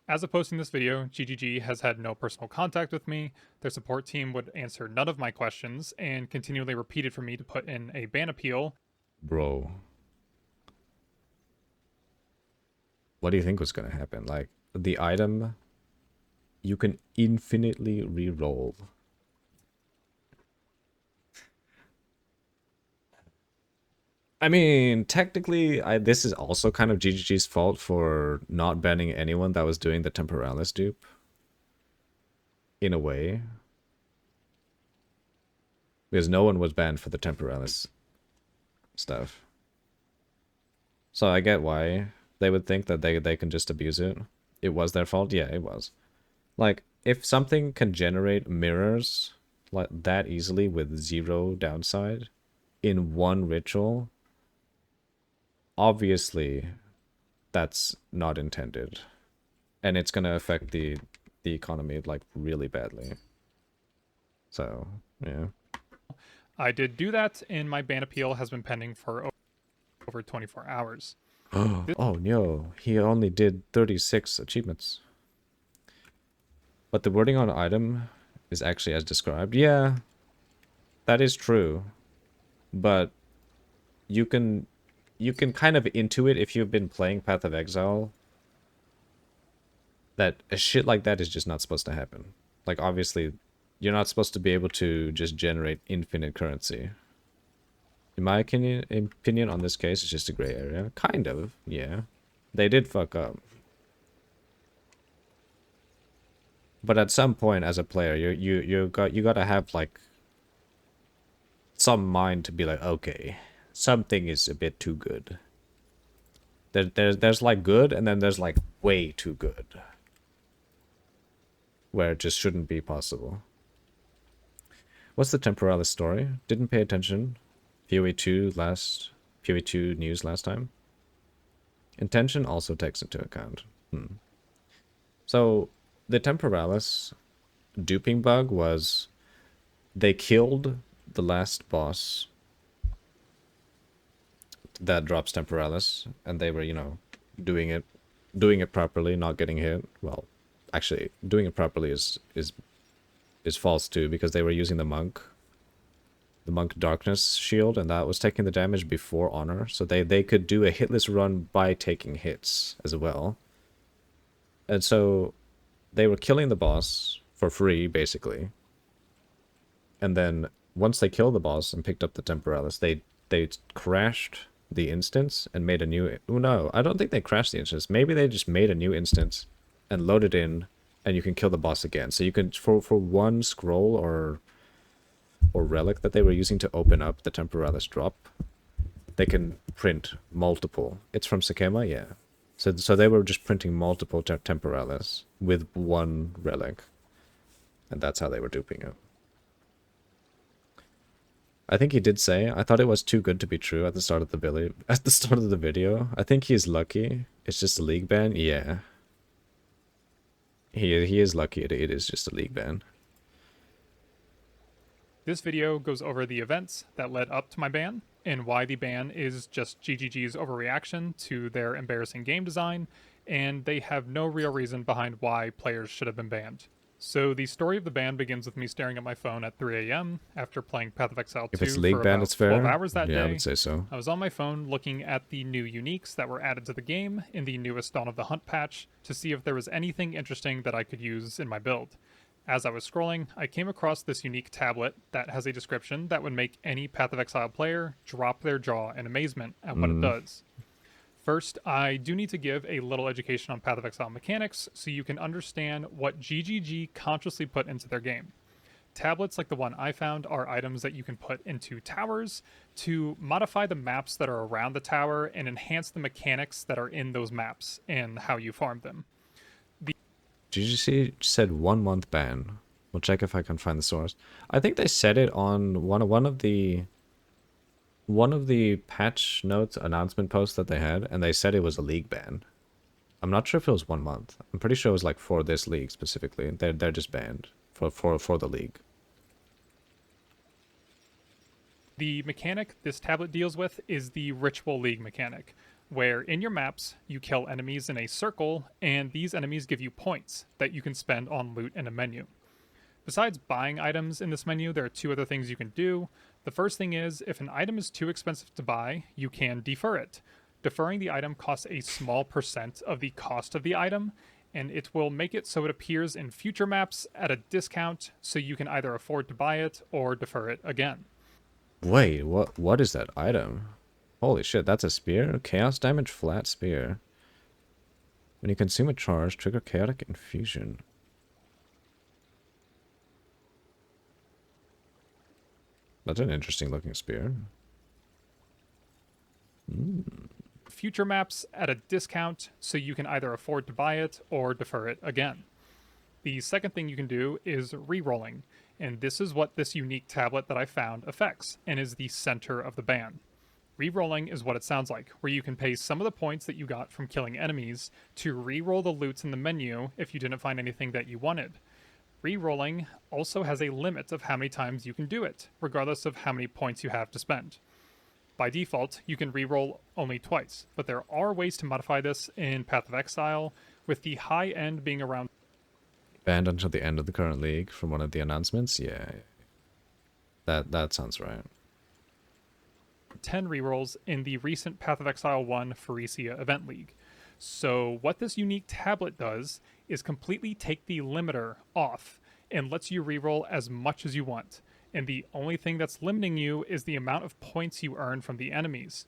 As of posting this video, GGG has had no personal contact with me, their support team would answer none of my questions, and continually repeated for me to put in a ban appeal. Bro. What do you think was gonna happen? Like, the item you can infinitely re-roll. I mean, technically, this is also kind of GGG's fault for not banning anyone that was doing the Temporalis dupe. In a way. Because no one was banned for the Temporalis stuff. So I get why they would think that they can just abuse it. It was their fault? Yeah, it was. Like, if something can generate mirrors like that easily with 0 downside in one ritual, obviously that's not intended. And it's gonna affect the economy like really badly. So, yeah. I did do that, and my ban appeal has been pending for over 24 hours. Oh no, he only did 36 achievements. But the wording on item is actually as described. Yeah, that is true. But you can kind of intuit if you've been playing Path of Exile that a shit like that is just not supposed to happen. Like, obviously, you're not supposed to be able to just generate infinite currency. In my opinion on this case, it's just a gray area. Kind of, yeah. They did fuck up. But at some point, as a player, you gotta have like some mind to be like, okay, something is a bit too good. There's like good, and then there's like way too good, where it just shouldn't be possible. What's the Temporalis story? Didn't pay attention. POE 2 news last time. Intention also takes into account. So the Temporalis duping bug was they killed the last boss that drops Temporalis, and they were, you know, doing it properly, not getting hit. Well, actually, doing it properly is false too, because they were using the monk darkness shield, and that was taking the damage before honor, so they could do a hitless run by taking hits as well. And so they were killing the boss for free, basically. And then once they killed the boss and picked up the Temporalis, they crashed the instance and made a new... Oh no, I don't think they crashed the instance. Maybe they just made a new instance and loaded in, and you can kill the boss again. So you can, for one scroll or relic that they were using to open up the Temporalis drop, they can print multiple. It's from Sakema, yeah. So they were just printing multiple Temporalis with one relic, and that's how they were duping it. I think he did say, I thought it was too good to be true at the start of the video. I think he's lucky. It's just a league ban. Yeah. He is lucky. It is just a league ban. This video goes over the events that led up to my ban, and why the ban is just GGG's overreaction to their embarrassing game design, and they have no real reason behind why players should have been banned. So the story of the ban begins with me staring at my phone at 3 a.m. after playing Path of Exile 2 if it's league for ban, about it's fair. 12 hours that day. Yeah, I would say so. I was on my phone looking at the new uniques that were added to the game in the newest Dawn of the Hunt patch to see if there was anything interesting that I could use in my build. As I was scrolling, I came across this unique tablet that has a description that would make any Path of Exile player drop their jaw in amazement at what it does. First, I do need to give a little education on Path of Exile mechanics so you can understand what GGG consciously put into their game. Tablets like the one I found are items that you can put into towers to modify the maps that are around the tower and enhance the mechanics that are in those maps and how you farm them. GGC said 1 month ban. We'll check if I can find the source. I think they said it on one of the patch notes announcement posts that they had, and they said it was a league ban. I'm not sure if it was 1 month. I'm pretty sure it was like for this league specifically. They're just banned for the league. The mechanic this tablet deals with is the Ritual League mechanic, where in your maps you kill enemies in a circle, and these enemies give you points that you can spend on loot in a menu. Besides buying items in this menu, there are 2 other things you can do. The first thing is, if an item is too expensive to buy, you can defer it. Deferring the item costs a small % of the cost of the item, and it will make it so it appears in future maps at a discount, so you can either afford to buy it or defer it again. Wait, what is that item? Holy shit, that's a spear? Chaos damage flat spear. When you consume a charge, trigger chaotic infusion. That's an interesting looking spear. future maps at a discount, so you can either afford to buy it or defer it again. The second thing you can do is re-rolling, and this is what this unique tablet that I found affects, and is the center of the ban. Re-rolling is what it sounds like, where you can pay some of the points that you got from killing enemies to re-roll the loots in the menu if you didn't find anything that you wanted. Re-rolling also has a limit of how many times you can do it, regardless of how many points you have to spend. By default, you can re-roll only twice, but there are ways to modify this in Path of Exile, with the high end being around Banned until the end of the current league from one of the announcements? Yeah. That sounds right. 10 rerolls in the recent Path of Exile 1 Pharesia Event League. So what this unique tablet does is completely take the limiter off and lets you reroll as much as you want. And the only thing that's limiting you is the amount of points you earn from the enemies.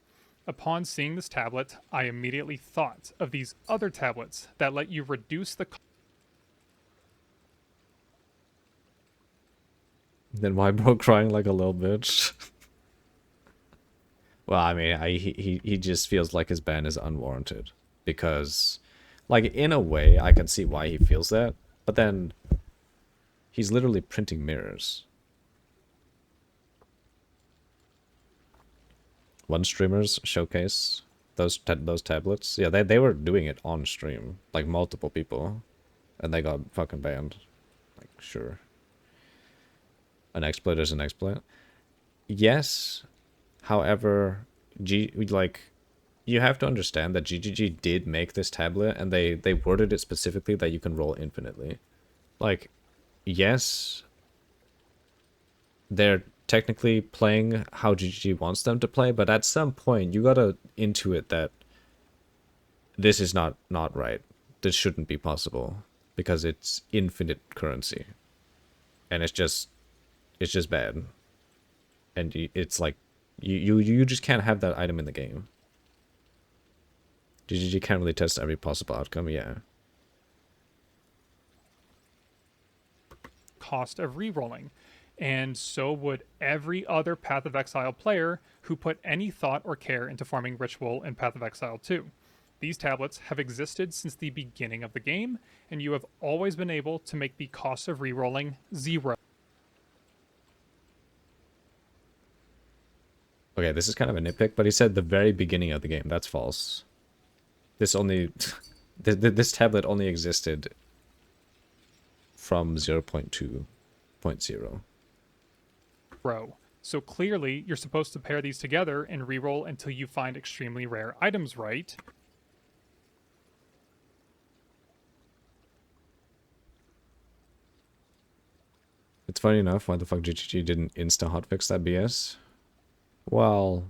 Upon seeing this tablet, I immediately thought of these other tablets that let you reduce the Then why bro crying like a little bitch? Well, I mean, he just feels like his ban is unwarranted. Because, like, in a way, I can see why he feels that. But then, he's literally printing mirrors. One streamers showcase those tablets. Yeah, they were doing it on stream. Like, multiple people. And they got fucking banned. Like, sure. An exploit is an exploit. Yes. However, you have to understand that GGG did make this tablet, and they worded it specifically that you can roll infinitely. Like, yes, they're technically playing how GGG wants them to play, but at some point, you gotta intuit that this is not right. This shouldn't be possible, because it's infinite currency. And it's just bad. And it's like, you just can't have that item in the game. GGG can't really test every possible outcome, yeah. cost of re-rolling, and so would every other Path of Exile player who put any thought or care into farming Ritual in Path of Exile 2. These tablets have existed since the beginning of the game, and you have always been able to make the cost of re-rolling 0. Okay, this is kind of a nitpick, but he said the very beginning of the game. That's false. This only... this tablet only existed from 0.2.0. So clearly, you're supposed to pair these together and reroll until you find extremely rare items, right? It's funny enough why the fuck GGG didn't insta-hotfix that BS. Well,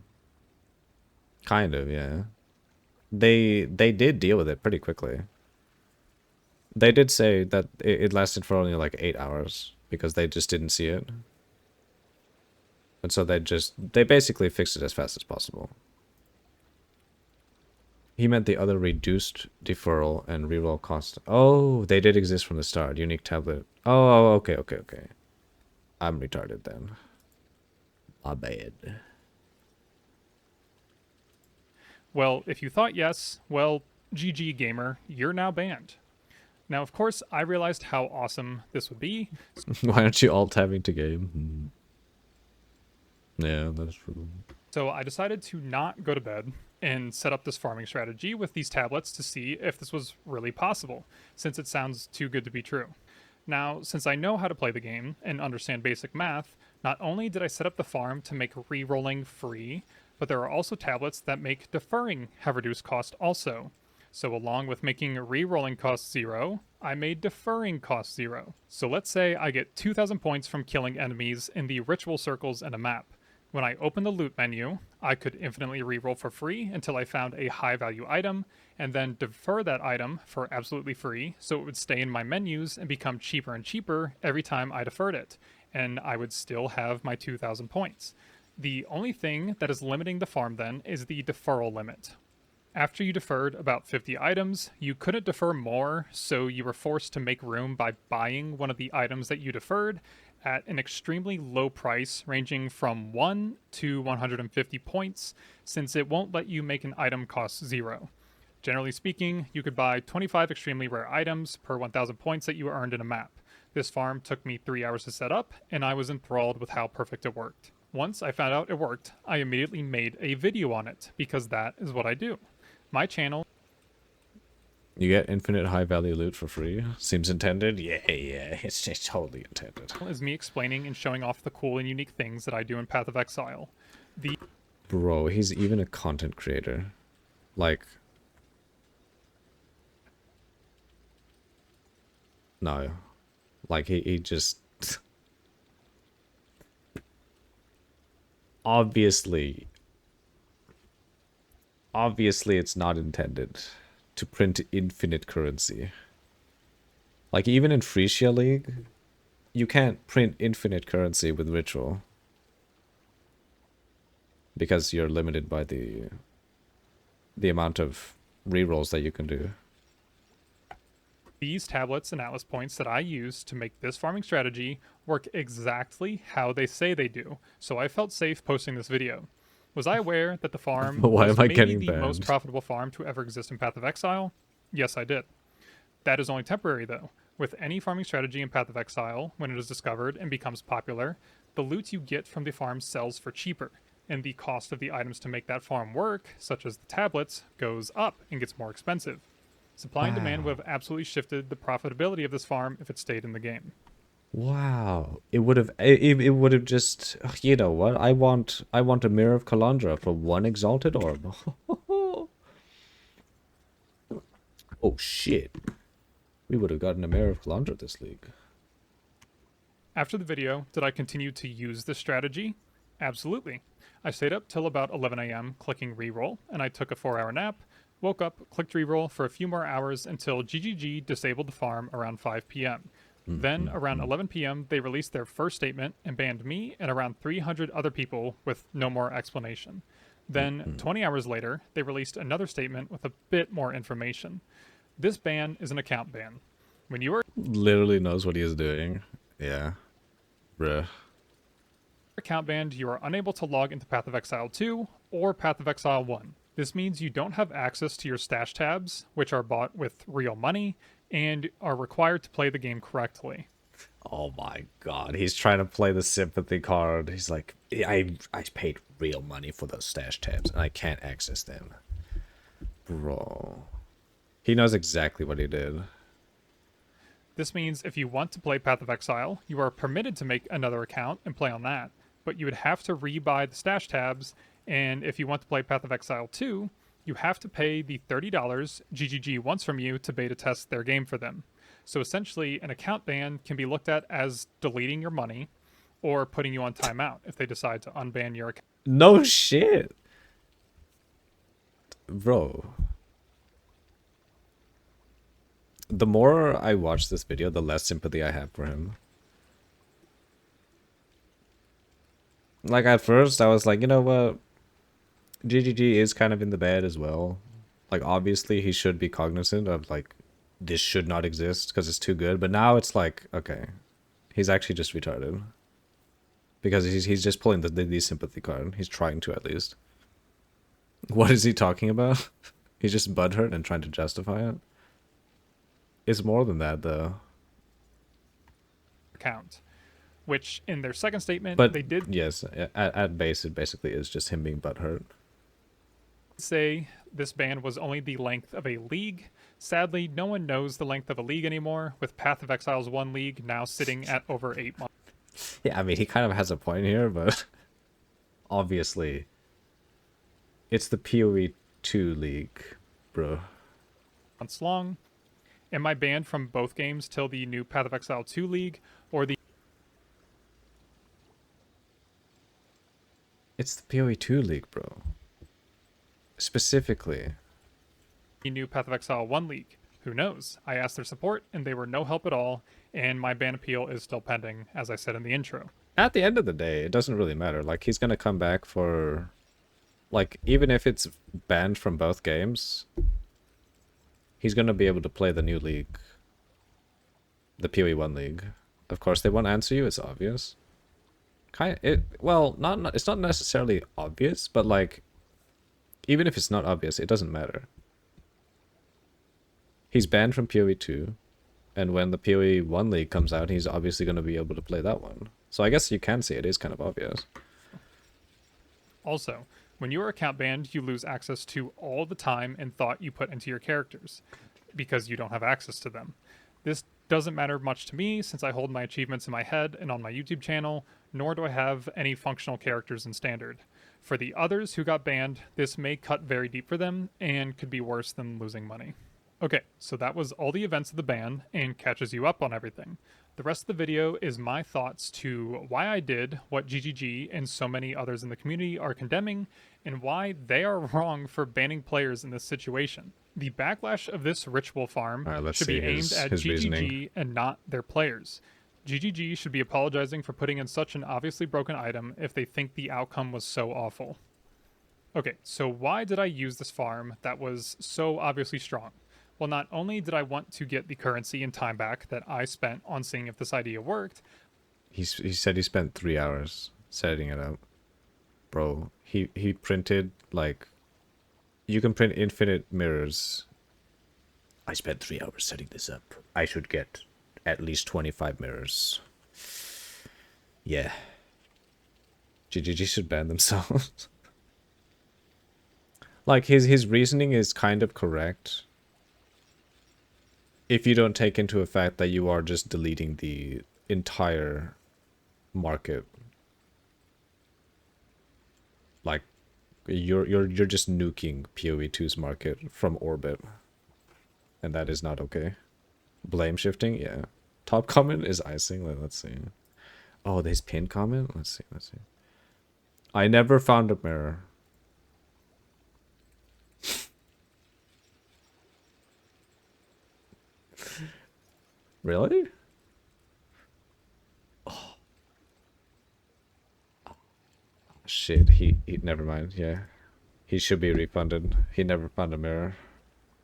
kind of, yeah. They did deal with it pretty quickly. They did say that it lasted for only like 8 hours because they just didn't see it. And so they basically fixed it as fast as possible. He meant the other reduced deferral and reroll cost. Oh, they did exist from the start. Unique tablet. Oh, okay. I'm retarded then. My bad. Well, if you thought yes, well, GG gamer, you're now banned. Now, of course, I realized how awesome this would be. Why aren't you alt-tabbing to game? Yeah, that's true. So I decided to not go to bed and set up this farming strategy with these tablets to see if this was really possible, since it sounds too good to be true. Now, since I know how to play the game and understand basic math, not only did I set up the farm to make re-rolling free, but there are also tablets that make deferring have reduced cost also. So along with making re-rolling cost 0, I made deferring cost 0. So let's say I get 2,000 points from killing enemies in the ritual circles in a map. When I open the loot menu, I could infinitely re-roll for free until I found a high value item, and then defer that item for absolutely free, so it would stay in my menus and become cheaper and cheaper every time I deferred it, and I would still have my 2,000 points. The only thing that is limiting the farm then is the deferral limit. After you deferred about 50 items, you couldn't defer more, so you were forced to make room by buying one of the items that you deferred at an extremely low price, ranging from 1 to 150 points, since it won't let you make an item cost 0. Generally speaking, you could buy 25 extremely rare items per 1,000 points that you earned in a map. This farm took me 3 hours to set up, and I was enthralled with how perfect it worked. Once I found out it worked, I immediately made a video on it, because that is what I do. My channel You get infinite high value loot for free. Seems intended. Yeah, it's totally intended. is me explaining and showing off the cool and unique things that I do in Path of Exile. The Bro, he's even a content creator. Like, no, like he just obviously it's not intended to print infinite currency. Like, even in Frisia League, you can't print infinite currency with ritual because you're limited by the amount of rerolls that you can do. These tablets and atlas points that I use to make this farming strategy work exactly how they say they do, so I felt safe posting this video. Was I aware that the farm Why was am I maybe getting the most banned? profitable farm to ever exist in Path of Exile? Yes, I did. That is only temporary, though. With any farming strategy in Path of Exile, when it is discovered and becomes popular, the loot you get from the farm sells for cheaper, and the cost of the items to make that farm work, such as the tablets, goes up and gets more expensive. Supply and demand would have absolutely shifted the profitability of this farm if it stayed in the game. Wow, it would have just, you know what? I want a mirror of Kalandra for 1 exalted orb. Oh shit. We would have gotten a mirror of Kalandra this league. After the video, did I continue to use this strategy? Absolutely. I stayed up till about 11 a.m. clicking reroll, and I took a 4-hour nap, woke up, clicked reroll for a few more hours until GGG disabled the farm around 5 p.m. Then, around 11 p.m., they released their first statement and banned me and around 300 other people with no more explanation. Then, 20 hours later, they released another statement with a bit more information. This ban is an account ban. When you are Literally knows what he is doing. Yeah. Bruh. account banned, you are unable to log into Path of Exile 2 or Path of Exile 1. This means you don't have access to your stash tabs, which are bought with real money, and are required to play the game correctly. Oh my god, he's trying to play the sympathy card. He's like, I paid real money for those stash tabs, and I can't access them. Bro. He knows exactly what he did. This means if you want to play Path of Exile, you are permitted to make another account and play on that, but you would have to rebuy the stash tabs, and if you want to play Path of Exile 2, you have to pay the $30 GGG wants from you to beta test their game for them. So essentially, an account ban can be looked at as deleting your money or putting you on timeout if they decide to unban your account. No shit. Bro. The more I watch this video, the less sympathy I have for him. Like, at first, I was like, you know what? GGG is kind of in the bad as well. Like, obviously, he should be cognizant of, like, this should not exist because it's too good. But now it's like, okay, he's actually just retarded. Because he's just pulling the sympathy card. He's trying to, at least. What is he talking about? He's just butthurt and trying to justify it. It's more than that, though. Account, which in their second statement, But they did yes, at base, it basically is just him being butthurt. say this ban was only the length of a league. Sadly, no one knows the length of a league anymore, with Path of Exile's 1 league now sitting at over 8 months. Yeah, I mean, he kind of has a point here, but obviously, it's the POE 2 league, bro. Long. Am I banned from both games till the new Path of Exile 2 league, or the It's the POE 2 league, bro. Specifically. new Path of Exile 1 league? Who knows? I asked their support, and they were no help at all, and my ban appeal is still pending, as I said in the intro. At the end of the day, it doesn't really matter. Like, he's gonna come back for... Like, even if it's banned from both games, he's gonna be able to play the new league. The POE 1 league. Of course, they won't answer you, it's obvious. Well, it's not necessarily obvious, but like, even if it's not obvious, it doesn't matter. He's banned from POE 2, and when the POE 1 league comes out, he's obviously going to be able to play that one. So I guess you can say it is kind of obvious. Also, when you are account banned, you lose access to all the time and thought you put into your characters, because you don't have access to them. This doesn't matter much to me since I hold my achievements in my head and on my YouTube channel, nor do I have any functional characters in Standard. For the others who got banned, this may cut very deep for them and could be worse than losing money. Okay, so that was all the events of the ban and catches you up on everything. The rest of the video is my thoughts to why I did what GGG and so many others in the community are condemning and why they are wrong for banning players in this situation. The backlash of this ritual farm should be aimed at GGG reasoning. and not their players. GGG should be apologizing for putting in such an obviously broken item if they think the outcome was so awful. Okay, so why did I use this farm that was so obviously strong? Well, not only did I want to get the currency and time back that I spent on seeing if this idea worked. He said he spent 3 hours setting it up. Bro, he printed, like... You can print infinite mirrors. I spent 3 hours setting this up. I should get at least 25 mirrors. Yeah. GGG should ban themselves. Like, his reasoning is kind of correct. If you don't take into effect that you are just deleting the entire market. Like, you're just nuking PoE 2's market from orbit. And that is not okay. Blame shifting, yeah. Top comment is icing. Let's see. Oh, there's pinned comment? Let's see. I never found a mirror. Really? Oh. Shit, he never mind, yeah. He should be refunded. He never found a mirror.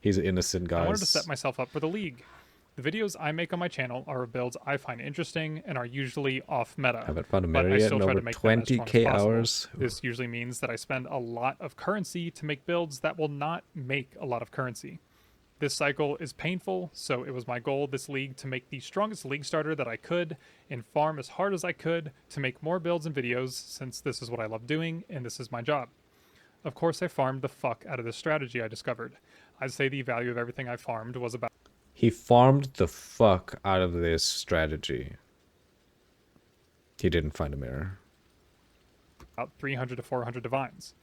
He's an innocent, guys. I wanted to set myself up for the league. The videos I make on my channel are builds I find interesting and are usually off meta. Haven't found a but mirror I yet still in try over to make them as strong as 20k possible. hours. This usually means that I spend a lot of currency to make builds that will not make a lot of currency. This cycle is painful, so it was my goal this league to make the strongest league starter that I could and farm as hard as I could to make more builds and videos since this is what I love doing and this is my job. Of course, I farmed the fuck out of this strategy I discovered. I'd say the value of everything I farmed was about... He farmed the fuck out of this strategy. He didn't find a mirror. about 300 to 400 divines.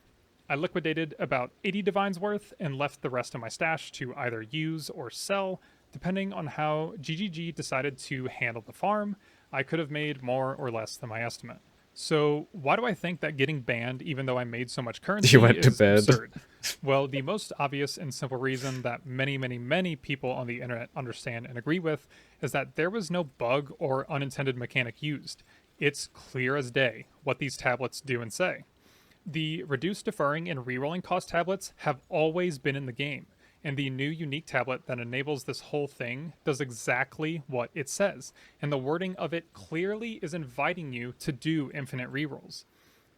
I liquidated about 80 divines worth and left the rest of my stash to either use or sell, depending on how GGG decided to handle the farm. I could have made more or less than my estimate. So why do I think that getting banned, even though I made so much currency, You went to is bed. absurd? Well, the most obvious and simple reason that many people on the internet understand and agree with is that there was no bug or unintended mechanic used. It's clear as day what these tablets do and say. The reduced deferring and rerolling cost tablets have always been in the game, and the new unique tablet that enables this whole thing does exactly what it says, and the wording of it clearly is inviting you to do infinite rerolls.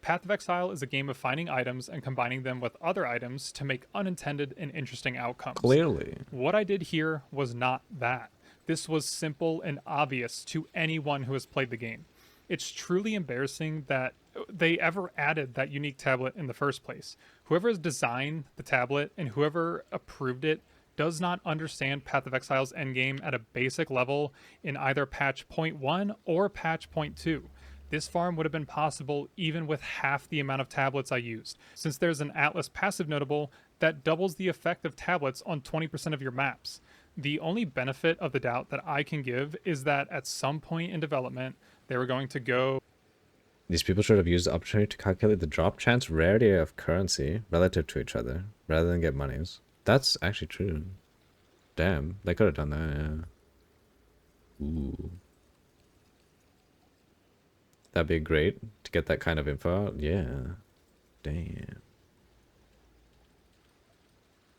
Path of Exile is a game of finding items and combining them with other items to make unintended and interesting outcomes. Clearly. What I did here was not that. This was simple and obvious to anyone who has played the game. It's truly embarrassing that they ever added that unique tablet in the first place. Whoever has designed the tablet and whoever approved it does not understand Path of Exile's endgame at a basic level in either patch 0.1 or patch 0.2. This farm would have been possible even with half the amount of tablets I used, since there's an Atlas passive notable that doubles the effect of tablets on 20% of your maps. The only benefit of the doubt that I can give is that at some point in development, they were going to go... These people should have used the opportunity to calculate the drop chance rarity of currency relative to each other, rather than get monies. That's actually true. Damn, they could have done that, yeah. Ooh. That'd be great to get that kind of info. Yeah. Damn.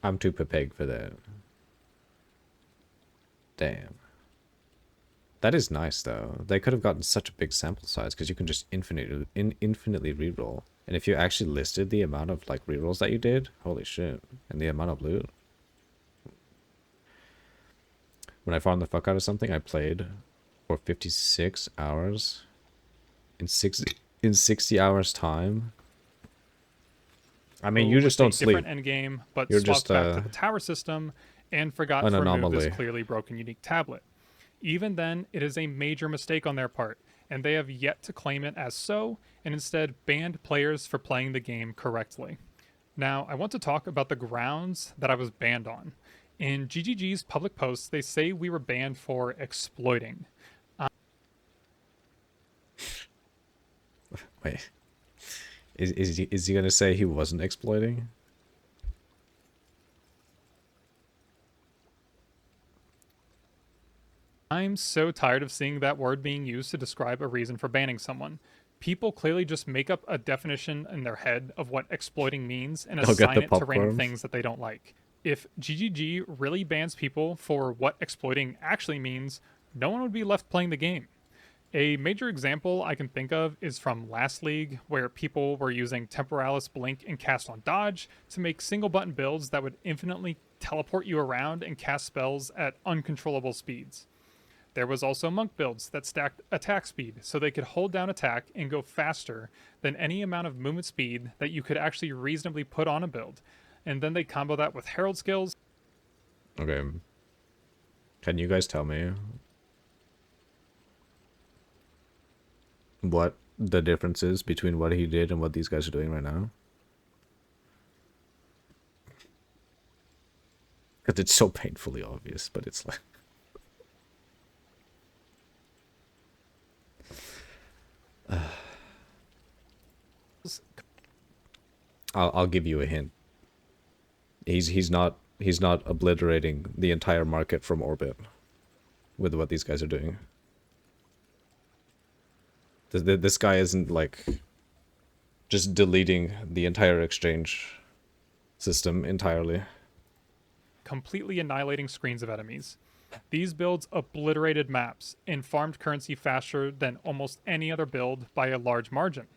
I'm too pepeg for that. Damn. That is nice though. They could have gotten such a big sample size because you can just infinitely reroll. And if you actually listed the amount of like rerolls that you did, holy shit, and the amount of loot. When I farmed the fuck out of something, I played for 56 hours in 60 hours time. I mean, you just don't sleep. Different end game, but You're swapped just back to the tower system and forgot an to remove anomaly. this clearly broken unique tablet. Even then, it is a major mistake on their part, and they have yet to claim it as so, and instead banned players for playing the game correctly. Now, I want to talk about the grounds that I was banned on. In GGG's public posts, they say we were banned for exploiting. Wait. Is he gonna say he wasn't exploiting? I'm so tired of seeing that word being used to describe a reason for banning someone. People clearly just make up a definition in their head of what exploiting means and They'll get assign the it to random popcorn. things that they don't like. If GGG really bans people for what exploiting actually means, no one would be left playing the game. A major example I can think of is from last league, where people were using Temporalis Blink and Cast on Dodge to make single button builds that would infinitely teleport you around and cast spells at uncontrollable speeds. There was also monk builds that stacked attack speed, so they could hold down attack and go faster than any amount of movement speed that you could actually reasonably put on a build. And then they combo that with herald skills. Okay. Can you guys tell me what the difference is between what he did and what these guys are doing right now? Because it's so painfully obvious, but it's like... I'll give you a hint. He's not obliterating the entire market from orbit with what these guys are doing. This guy isn't like just deleting the entire exchange system entirely. Completely annihilating screens of enemies. These builds obliterated maps and farmed currency faster than almost any other build by a large margin.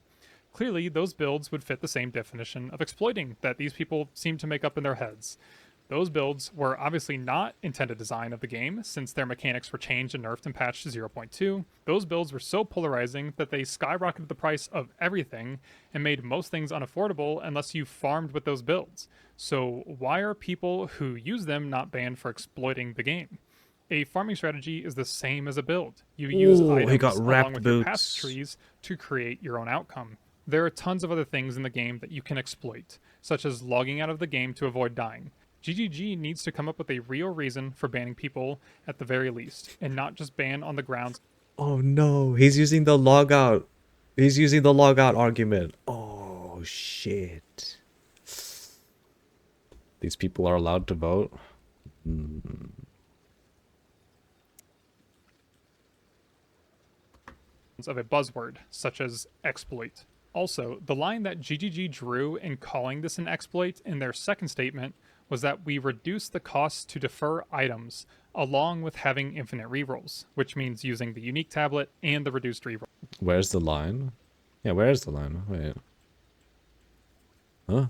Clearly, those builds would fit the same definition of exploiting that these people seem to make up in their heads. Those builds were obviously not intended design of the game, since their mechanics were changed and nerfed in patch to 0.2. Those builds were so polarizing that they skyrocketed the price of everything and made most things unaffordable unless you farmed with those builds. So why are people who use them not banned for exploiting the game? A farming strategy is the same as a build. You use items he got along wrapped with your boots. passive trees to create your own outcome. There are tons of other things in the game that you can exploit, such as logging out of the game to avoid dying. GGG needs to come up with a real reason for banning people at the very least, and not just ban on the grounds. Oh no, he's using the logout. He's using the logout argument. Oh shit. These people are allowed to vote? Of a buzzword, such as exploit. Also, the line that GGG drew in calling this an exploit in their second statement was that we reduce the cost to defer items along with having infinite rerolls, which means using the unique tablet and the reduced reroll. Where's the line? Yeah, where's the line? Wait. Huh?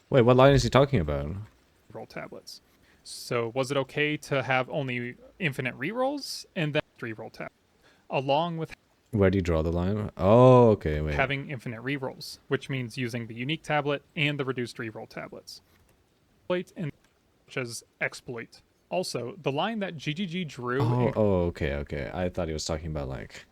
Wait, what line is he talking about? Roll tablets. So was it okay to have only infinite rerolls and then reroll tab, along with Where do you draw the line? Oh, okay, wait. having infinite rerolls, which means using the unique tablet and the reduced reroll tablets. Exploit and such as exploit. Also, the line that GGG drew in Okay. I thought he was talking about like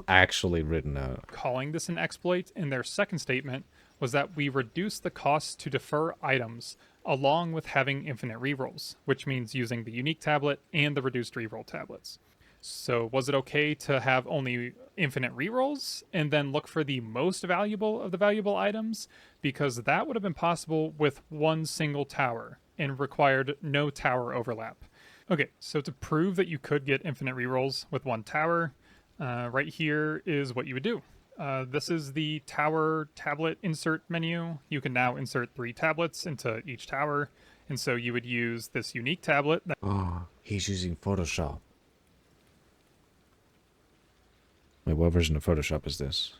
actually written out. calling this an exploit in their second statement was that we reduce the cost to defer items along with having infinite rerolls, which means using the unique tablet and the reduced reroll tablets. So was it okay to have only infinite rerolls and then look for the most valuable of the valuable items? Because that would have been possible with one single tower and required no tower overlap. Okay, so to prove that you could get infinite rerolls with one tower, right here is what you would do. This is the tower tablet insert menu. You can now insert 3 tablets into each tower. And so you would use this unique tablet that Oh, he's using Photoshop. Wait, what version of Photoshop is this?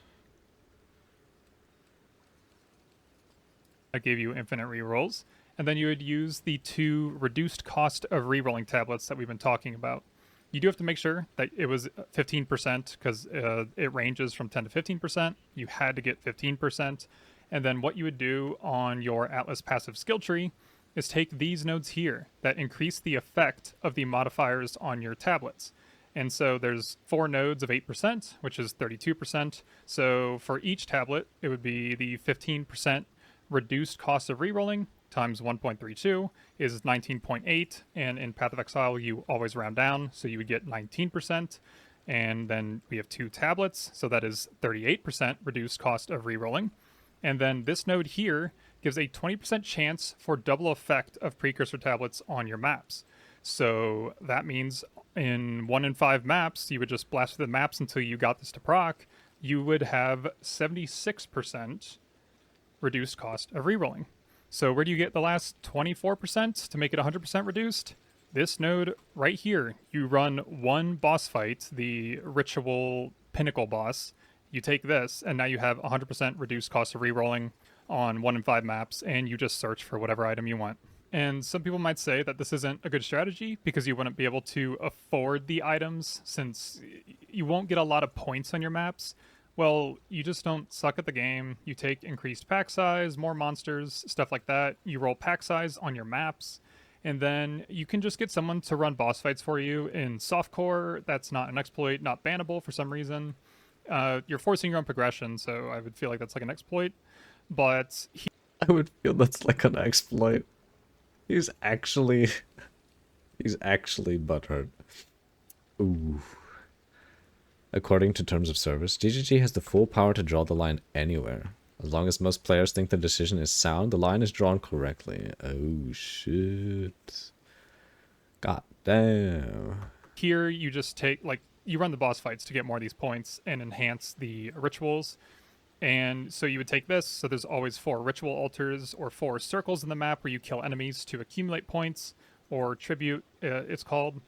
gave you infinite rerolls. And then you would use the 2 reduced cost of rerolling tablets that we've been talking about. You do have to make sure that it was 15% because it ranges from 10 to 15%. You had to get 15%. And then what you would do on your Atlas passive skill tree is take these nodes here that increase the effect of the modifiers on your tablets. And so there's 4 nodes of 8%, which is 32%. So for each tablet, it would be the 15% reduced cost of rerolling times 1.32 is 19.8, and in Path of Exile you always round down, so you would get 19%. And then we have 2 tablets, so that is 38% reduced cost of rerolling. And then this node here gives a 20% chance for double effect of precursor tablets on your maps. So that means in 1 in 5 maps, you would just blast through the maps until you got this to proc. You would have 76% reduced cost of rerolling. So where do you get the last 24% to make it 100% reduced? This node right here. You run 1 boss fight, the Ritual Pinnacle boss. You take this, and now you have 100% reduced cost of rerolling on 1 in 5 maps, and you just search for whatever item you want. And some people might say that this isn't a good strategy because you wouldn't be able to afford the items since you won't get a lot of points on your maps. Well, you just don't suck at the game. You take increased pack size, more monsters, stuff like that. You roll pack size on your maps, and then you can just get someone to run boss fights for you in softcore. That's not an exploit, not bannable for some reason. You're forcing your own progression, so I would feel like that's like an exploit. But I would feel that's like an exploit. He's actually butthurt. Ooh. According to terms of service, GGG has the full power to draw the line anywhere. As long as most players think the decision is sound, the line is drawn correctly. Oh shit. God damn. here you just take, like, you run the boss fights to get more of these points and enhance the rituals. And so you would take this, so there's always 4 ritual altars or 4 circles in the map where you kill enemies to accumulate points, or tribute, it's called.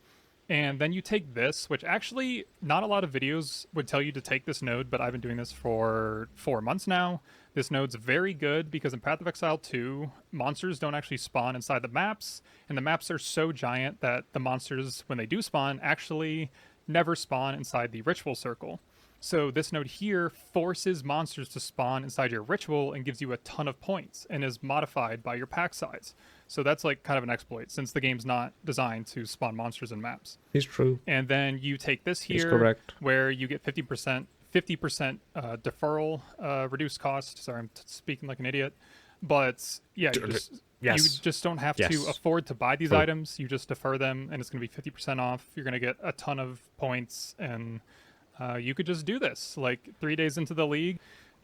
And then you take this, which actually not a lot of videos would tell you to take this node, but I've been doing this for 4 months now. This node's very good because in Path of Exile 2, monsters don't actually spawn inside the maps, and the maps are so giant that the monsters, when they do spawn, actually never spawn inside the ritual circle. So this node here forces monsters to spawn inside your ritual and gives you a ton of points and is modified by your pack size. So that's like kind of an exploit since the game's not designed to spawn monsters in maps. He's true. And then you take this He's here correct. where you get 50% deferral, reduced cost. Sorry, I'm speaking like an idiot. But yeah, you just don't have to afford to buy these items. You just defer them and it's going to be 50% off. You're going to get a ton of points, and you could just do this. Like 3 days into the league,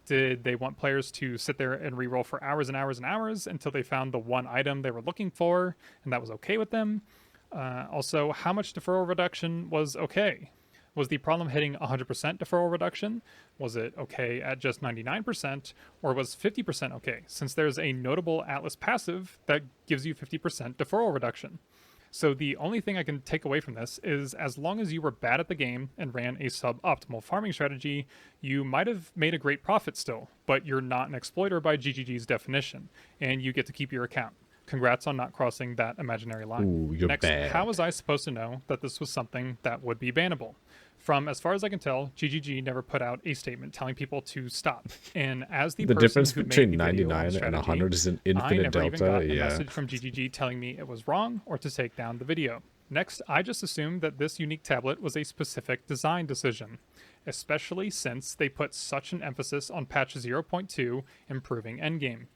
did they want players to sit there and reroll for hours and hours and hours until they found the one item they were looking for, and that was okay with them? Also, how much deferral reduction was okay? Was the problem hitting 100% deferral reduction? Was it okay at just 99%? Or was 50% okay, since there's a notable Atlas passive that gives you 50% deferral reduction? So the only thing I can take away from this is as long as you were bad at the game and ran a suboptimal farming strategy, you might have made a great profit still, but you're not an exploiter by GGG's definition, and you get to keep your account. Congrats on not crossing that imaginary line. Ooh, you're Next, bad. how was I supposed to know that this was something that would be bannable? From as far as I can tell, GGG never put out a statement telling people to stop. And as the The person difference who between made the video on 99 and strategy, 100 is an I infinite never even got delta. a Yeah. message from GGG telling me it was wrong or to take down the video. Next, I just assumed that this unique tablet was a specific design decision, especially since they put such an emphasis on patch 0.2 improving endgame.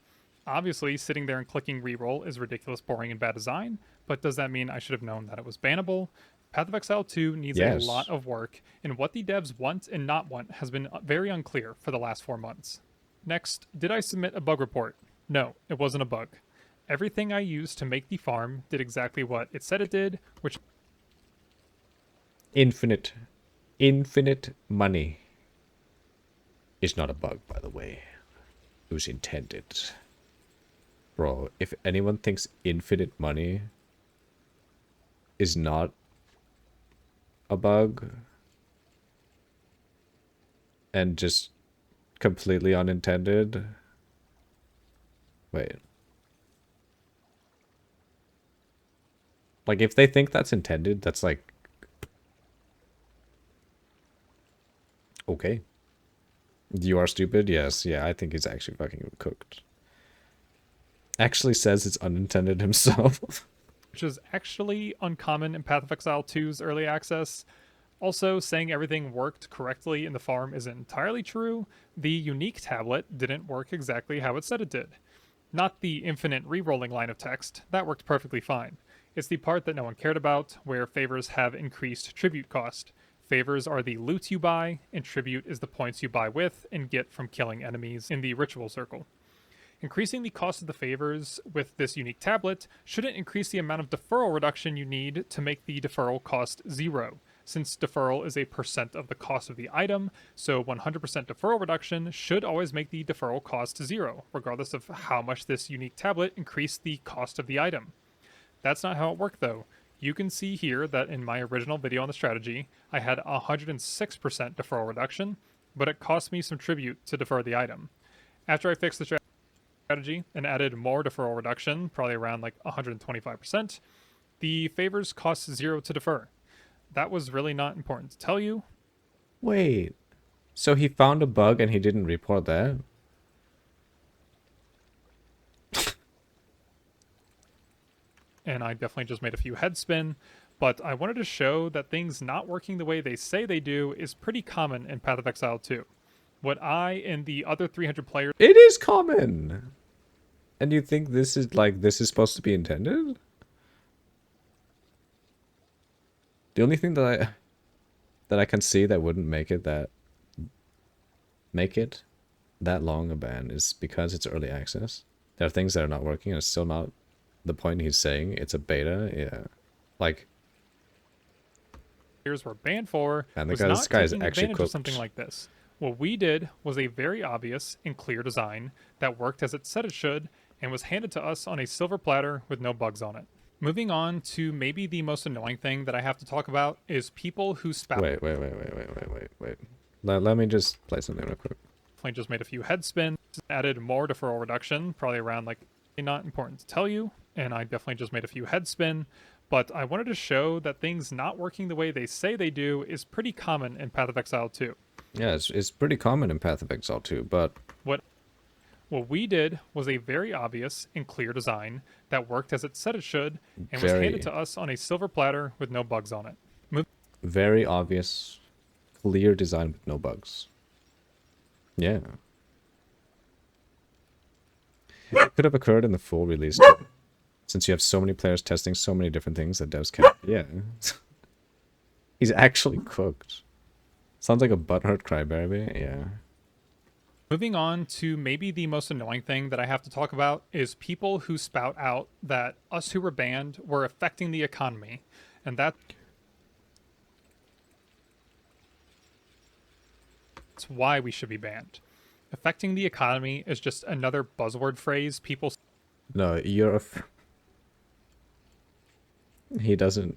Obviously, sitting there and clicking reroll is ridiculous, boring, and bad design, but does that mean I should have known that it was bannable? Path of Exile 2 needs Yes. a lot of work, and what the devs want and not want has been very unclear for the last 4 months. Next, did I submit a bug report? No, it wasn't a bug. Everything I used to make the farm did exactly what it said it did, which Infinite money is not a bug, by the way. It was intended. Bro, if anyone thinks infinite money is not a bug and just completely unintended, wait. Like, if they think that's intended, that's like, okay. You are stupid? Yes. Yeah, I think he's actually fucking cooked. Actually says it's unintended himself. which is actually uncommon in Path of Exile 2's early access. Also, saying everything worked correctly in the farm isn't entirely true. The unique tablet didn't work exactly how it said it did. Not the infinite re-rolling line of text, that worked perfectly fine. It's the part that no one cared about, where favors have increased tribute cost. Favors are the loot you buy, and tribute is the points you buy with and get from killing enemies in the ritual circle. Increasing the cost of the favors with this unique tablet shouldn't increase the amount of deferral reduction you need to make the deferral cost 0, since deferral is a percent of the cost of the item, so 100% deferral reduction should always make the deferral cost 0, regardless of how much this unique tablet increased the cost of the item. That's not how it worked though. You can see here that in my original video on the strategy, I had 106% deferral reduction, but it cost me some tribute to defer the item. After I fixed the strategy and added more deferral reduction, probably around like 125%, the favors cost 0 to defer. That was really not important to tell you. Wait. So he found a bug and he didn't report that? And I definitely just made a few head spin, but I wanted to show that things not working the way they say they do is pretty common in Path of Exile 2. What I and the other 300 players It is common. And you think this is like, this is supposed to be intended? The only thing that I can see that wouldn't make it that long a ban is because it's early access. There are things that are not working and it's still not the point he's saying. It's a beta, yeah. Like, were banned for and was this not guy is taking actually advantage of cooked. something like this. What we did was a very obvious and clear design that worked as it said it should and was handed to us on a silver platter with no bugs on it. Moving on to maybe the most annoying thing that I have to talk about is people who spout. Wait. Let me just play something real quick. I just made a few head spins, added more deferral reduction, probably around like not important to tell you, and I definitely just made a few head spin, but I wanted to show that things not working the way they say they do is pretty common in Path of Exile 2. Yeah, it's pretty common in Path of Exile 2, but What we did was a very obvious and clear design that worked as it said it should and was handed to us on a silver platter with no bugs on it. Very obvious, clear design with no bugs. Yeah. It could have occurred in the full release, since you have so many players testing so many different things that devs can't. Yeah. He's actually cooked. Sounds like a butthurt crybaby. Yeah. Moving on to maybe the most annoying thing that I have to talk about is people who spout out that us who were banned were affecting the economy, and that's why we should be banned. Affecting the economy is just another buzzword phrase people. No, he doesn't.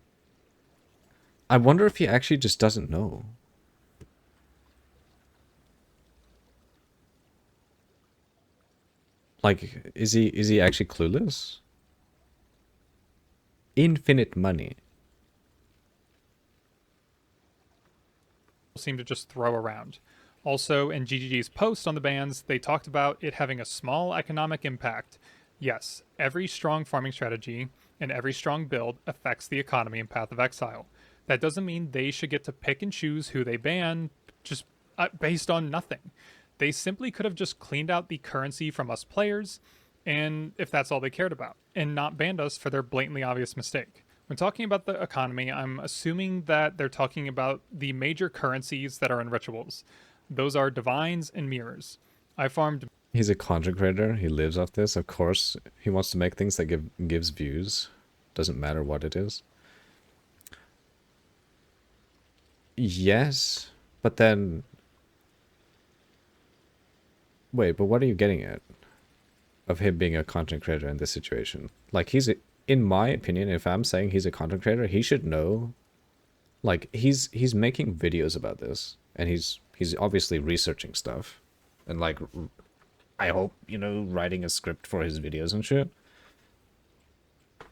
I wonder if he actually just doesn't know. Like, is he actually clueless? Infinite money. Seem to just throw around. Also, in GGG's post on the bans, they talked about it having a small economic impact. Yes, every strong farming strategy and every strong build affects the economy in Path of Exile. That doesn't mean they should get to pick and choose who they ban just based on nothing. They simply could have just cleaned out the currency from us players, and if that's all they cared about, and not banned us for their blatantly obvious mistake. When talking about the economy, I'm assuming that they're talking about the major currencies that are in rituals. Those are divines and mirrors. I farmed He's a content creator. He lives off this. Of course, he wants to make things that gives views. Doesn't matter what it is. Yes, but then... Wait, but what are you getting at? Of him being a content creator in this situation? Like, in my opinion, if I'm saying he's a content creator, he should know. Like, he's making videos about this, and he's obviously researching stuff, and like, I hope, you know, writing a script for his videos and shit.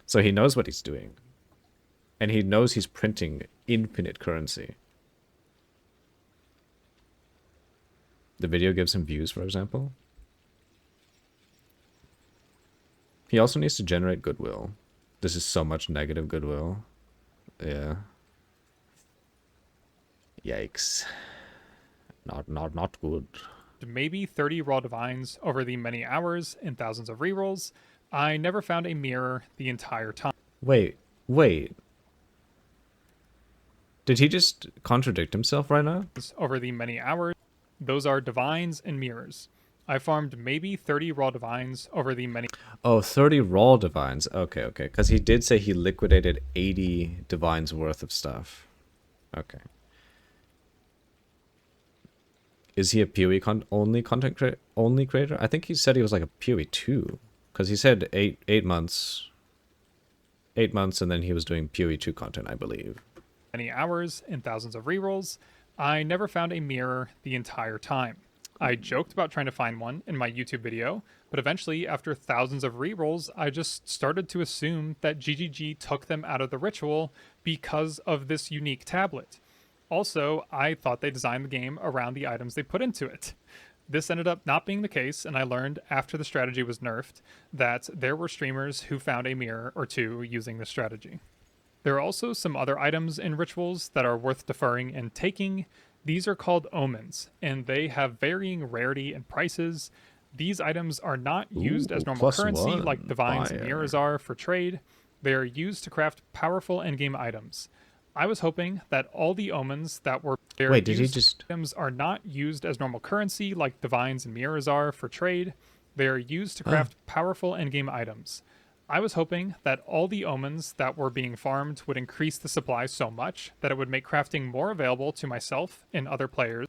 So he knows what he's doing, and he knows he's printing infinite currency. The video gives him views, for example. He also needs to generate goodwill. This is so much negative goodwill. Yeah. Yikes. Not good. maybe 30 raw divines over the many hours and thousands of rerolls. I never found a mirror the entire time. Wait. Did he just contradict himself right now? Over the many hours, those are divines and mirrors. I farmed maybe 30 raw divines over the many... Oh, 30 raw divines. Okay. Because he did say he liquidated 80 divines worth of stuff. Okay. Is he a POE only content creator? I think he said he was like a POE 2. Because he said 8 months. 8 months, and then he was doing POE 2 content, I believe. Many hours and thousands of rerolls. I never found a mirror the entire time. I joked about trying to find one in my YouTube video, but eventually, after thousands of rerolls, I just started to assume that GGG took them out of the ritual because of this unique tablet. Also, I thought they designed the game around the items they put into it. This ended up not being the case, and I learned after the strategy was nerfed that there were streamers who found a mirror or two using this strategy. There are also some other items in rituals that are worth deferring and taking. These are called omens, and they have varying rarity and prices. These items are not used as normal currency like divines and mirrors are for trade. They are used to craft powerful endgame items. I was hoping that all the omens that were items are not used as normal currency like divines and mirrors are for trade. They are used to craft powerful endgame items. I was hoping that all the omens that were being farmed would increase the supply so much that it would make crafting more available to myself and other players.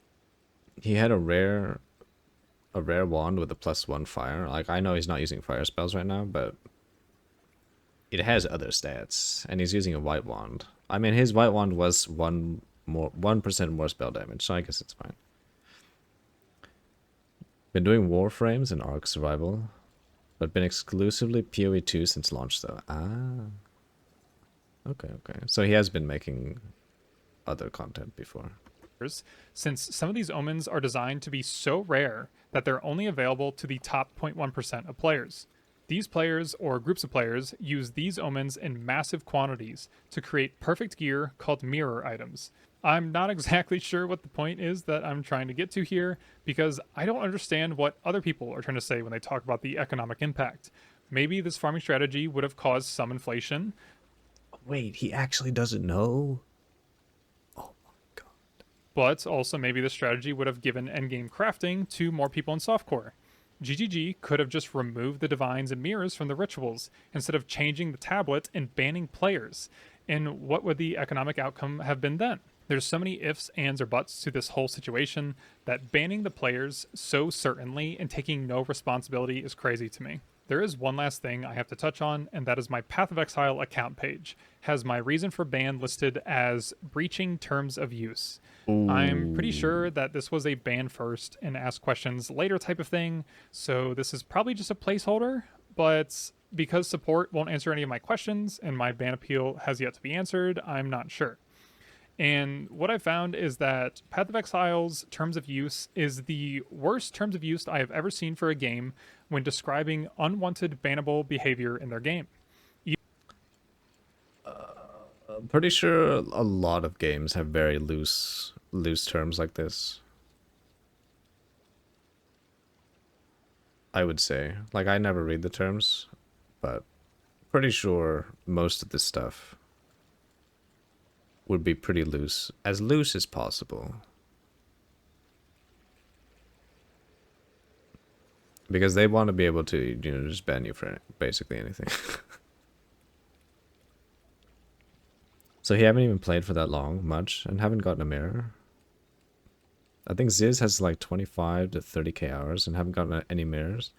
He had a rare wand with a +1 fire. Like, I know he's not using fire spells right now, but it has other stats, and he's using a white wand. I mean, his white wand was 1% more spell damage, so I guess it's fine. Been doing Warframes and Ark Survival, but been exclusively PoE 2 since launch, though. Okay. So he has been making other content before. Since some of these omens are designed to be so rare that they're only available to the top 0.1% of players. These players, or groups of players, use these omens in massive quantities to create perfect gear called mirror items. I'm not exactly sure what the point is that I'm trying to get to here, because I don't understand what other people are trying to say when they talk about the economic impact. Maybe this farming strategy would have caused some inflation. Wait, he actually doesn't know? Oh my god. But also maybe this strategy would have given endgame crafting to more people in softcore. GGG could have just removed the divines and mirrors from the rituals instead of changing the tablet and banning players. And what would the economic outcome have been then? There's so many ifs, ands, or buts to this whole situation that banning the players so certainly and taking no responsibility is crazy to me. There is one last thing I have to touch on, and that is my Path of Exile account page. Has my reason for ban listed as breaching terms of use. I'm pretty sure that this was a ban first and ask questions later type of thing, so this is probably just a placeholder, but because support won't answer any of my questions and my ban appeal has yet to be answered, I'm not sure. And what I found is that Path of Exile's terms of use is the worst terms of use I have ever seen for a game when describing unwanted bannable behavior in their game. I'm pretty sure a lot of games have very loose terms like this. I would say. Like, I never read the terms, but pretty sure most of this stuff would be pretty loose as possible. Because they want to be able to, you know, just ban you for basically anything. So he haven't even played for that much, and haven't gotten a mirror. I think Ziz has like 25 to 30k hours and haven't gotten any mirrors.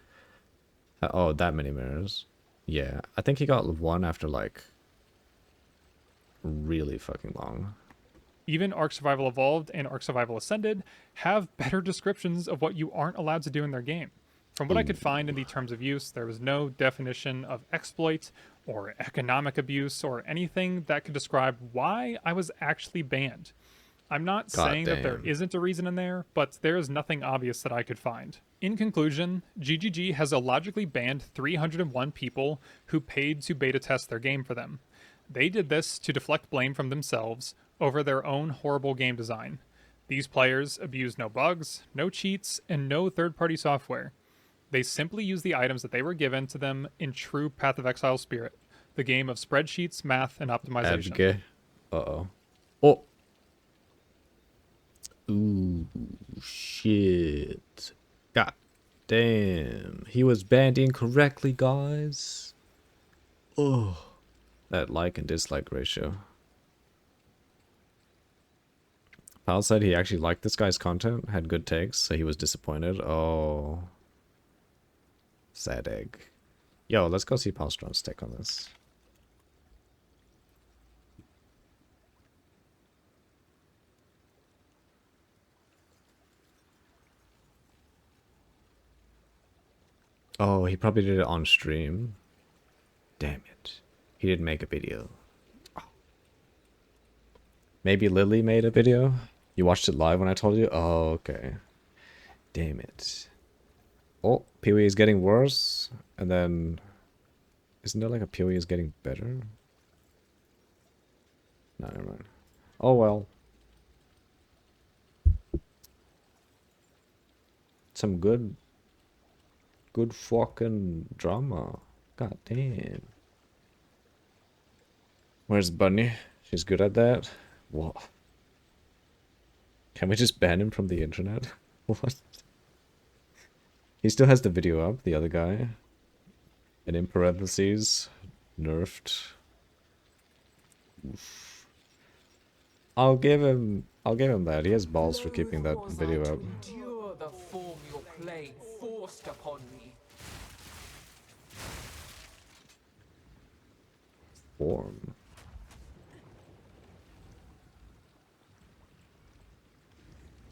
Oh, that many mirrors. Yeah, I think he got one after like really fucking long. Even Ark Survival Evolved and Ark Survival Ascended have better descriptions of what you aren't allowed to do in their game. From what I could find in the terms of use, there was no definition of exploit or economic abuse or anything that could describe why I was actually banned. I'm not saying that there isn't a reason in there, but there is nothing obvious that I could find. In conclusion, GGG has illogically banned 301 people who paid to beta test their game for them. They did this to deflect blame from themselves over their own horrible game design. These players abused no bugs, no cheats, and no third-party software. They simply used the items that they were given to them in true Path of Exile spirit, the game of spreadsheets, math, and optimization. Abge. Uh-oh. Oh! Ooh, shit. God damn. He was banned incorrectly, guys. Oh. That like and dislike ratio. Pal said he actually liked this guy's content, had good takes, so he was disappointed. Oh. Sad egg. Yo, let's go see Palstron's take on this. Oh, he probably did it on stream. Damn it. He didn't make a video. Oh. Maybe Lily made a video? You watched it live when I told you? Oh, okay. Damn it. Oh, POE is getting worse. And then... Isn't there like a POE is getting better? No, never mind. Oh well. Some good fucking drama. God damn. Where's Bunny? She's good at that? What? Can we just ban him from the internet? What? He still has the video up, the other guy. And in parentheses, nerfed. Oof. I'll give him that. He has balls for keeping that video up. Endure the form your play forced upon me. Form.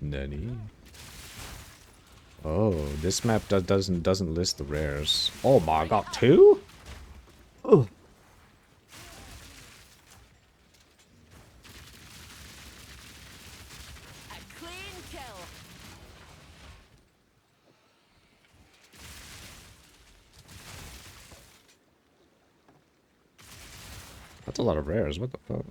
Nani? Oh, this map doesn't list the rares. Oh my god, 2? Oh. A clean kill. That's a lot of rares. What the fuck?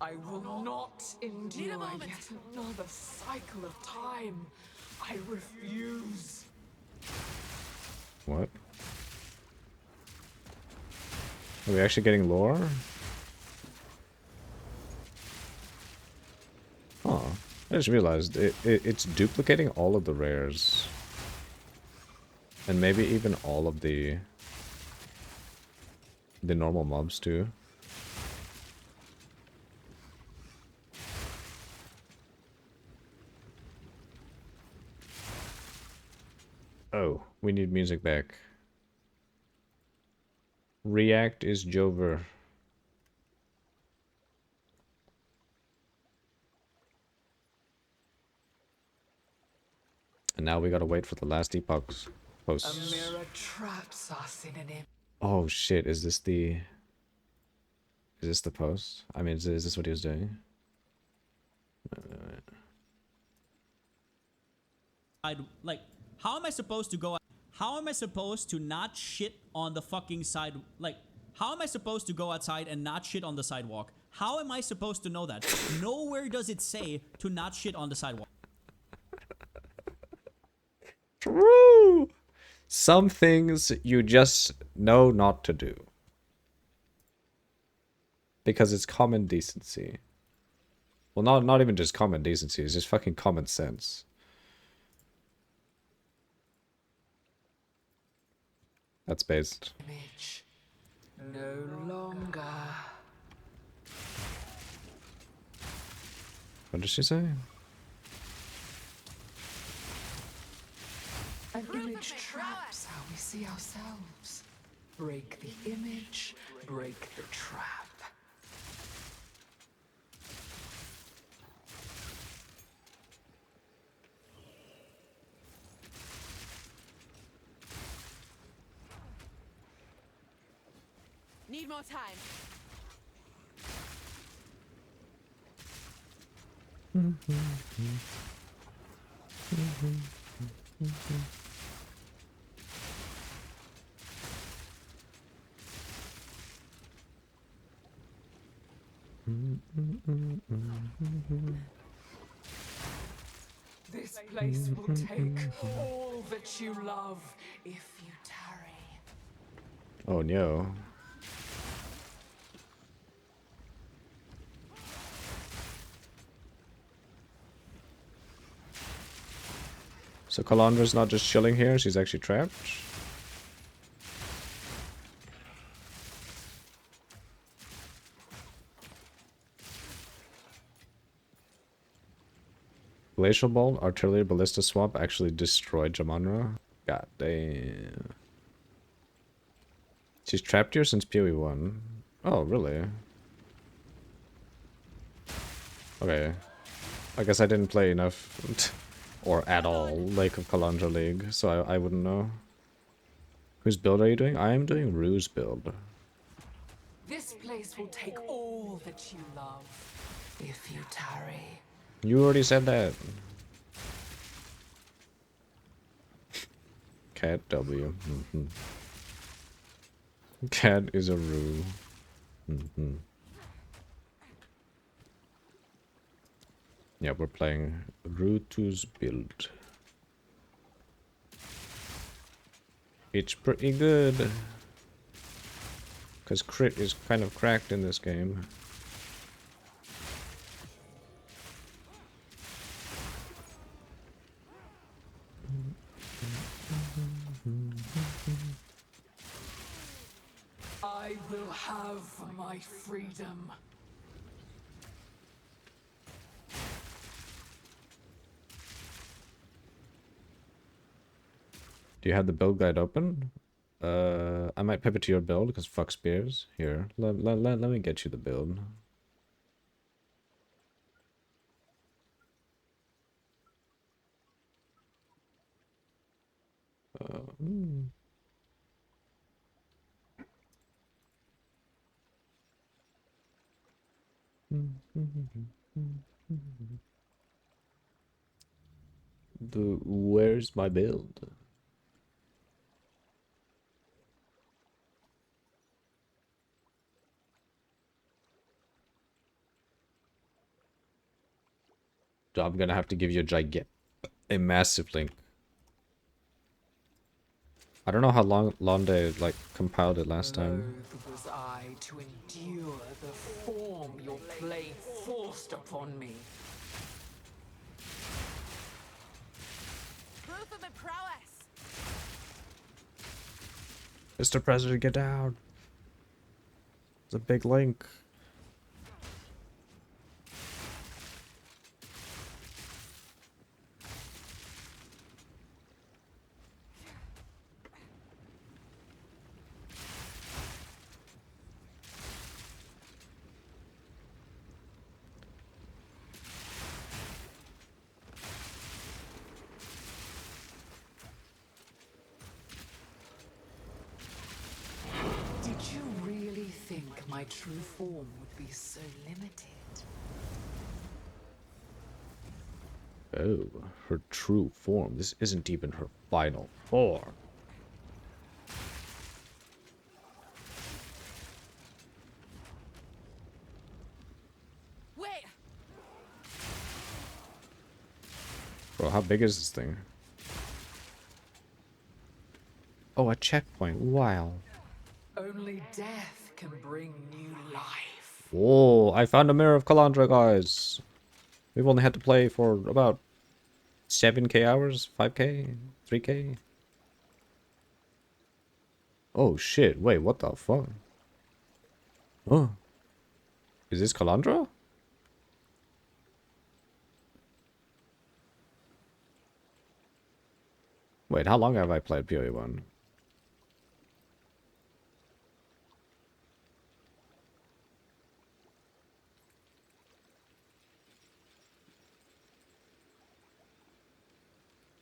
I will not endure yet another cycle of time. I refuse. What? Are we actually getting lore? Oh, I just realized it's duplicating all of the rares. And maybe even all of the normal mobs too. Oh, we need music back. React is Jover. And now we gotta wait for the last epoch's posts. A mirror traps us in an Oh shit, is this the post? I mean, is this what he was doing? Like, how am I supposed to go? How am I supposed to not shit on the fucking side? Like, how am I supposed to go outside and not shit on the sidewalk? How am I supposed to know that? Nowhere does it say to not shit on the sidewalk. True. Some things you just know not to do. Because it's common decency. Well, not even just common decency, it's just fucking common sense. That's based. Image. No longer. What did she say? An image traps how we see ourselves. Break the image, break the trap. Need more time. This place will take all that you love if you tarry. Oh no. So Calandra's not just chilling here, she's actually trapped? Glacial Bolt, Artillery, Ballista Swamp actually destroyed Jamanra? God damn. She's trapped here since POE 1. Oh, really? Okay. I guess I didn't play enough, or at all, Lake of Calandra League, so I wouldn't know. Whose build are you doing? I am doing Rue's build. This place will take all that you love if you tarry. You already said that. Cat W. Cat is a Rue. Yeah, we're playing Rutu's build. It's pretty good. Because crit is kind of cracked in this game. I will have my freedom. Do you have the build guide open? I might pivot to your build because fuck spears. Here, let me get you the build. Where's my build? So I'm gonna have to give you a massive link. I don't know how long they like compiled it last time. Loath was I to endure the form your play forced upon me. Proof of my prowess. Mr. President, get down. It's a big link. Did you really think my true form would be so limited? Oh, her true form. This isn't even her final form. Wait! Bro, how big is this thing? Oh, a checkpoint. Wow. Only death can bring new life. Whoa, I found a mirror of Kalandra, guys. We've only had to play for about 7k hours, 5k, 3k. Oh shit, wait, what the fuck? Oh. Is this Kalandra? Wait, how long have I played POE 1?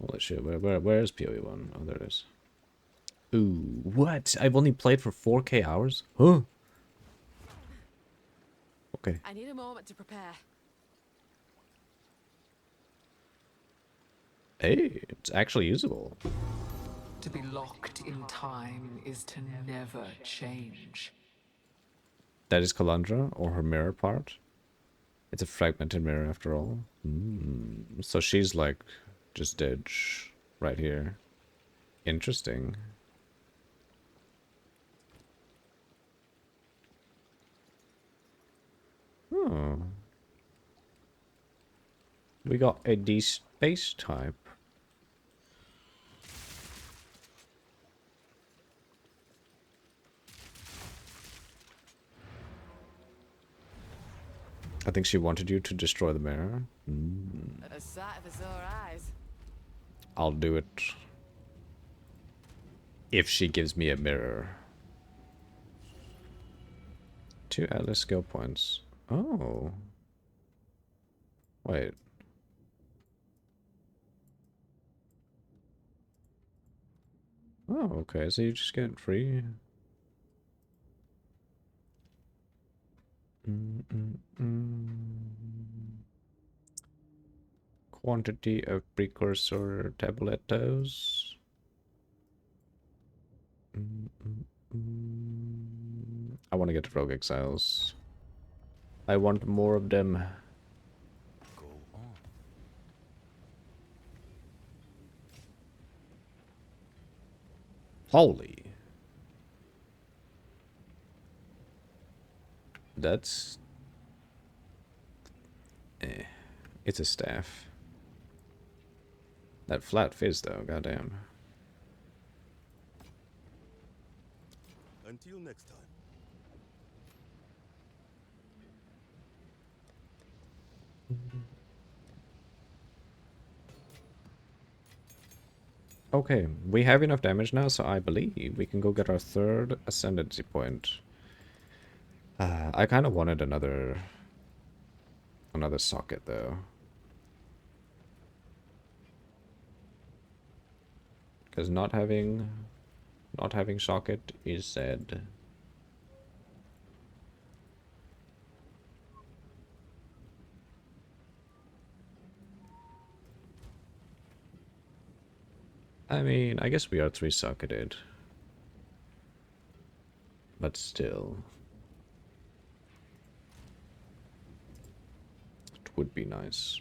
Holy shit, where is POE 1? Oh, there it is. Ooh, what? I've only played for 4k hours? Huh? Okay. I need a moment to prepare. Hey, it's actually usable. To be locked in time is to never change. That is Kalandra, or her mirror part. It's a fragmented mirror after all. So she's like just dead right here. Interesting. Oh. We got a D-space type. I think she wanted you to destroy the mirror. A sight of sore eyes. I'll do it. If she gives me a mirror. 2 Atlas skill points. Oh. Wait. Oh, okay. So you just get free. Quantity of precursor tabletos. I want to get Rogue Exiles. I want more of them. Go on. Holy. That's... It's a staff. That flat fizz though, goddamn. Until next time. Okay, we have enough damage now, so I believe we can go get our 3rd ascendancy point. I kind of wanted another socket though. Because not having socket is sad. I mean, I guess we are 3-socketed. But still. It would be nice.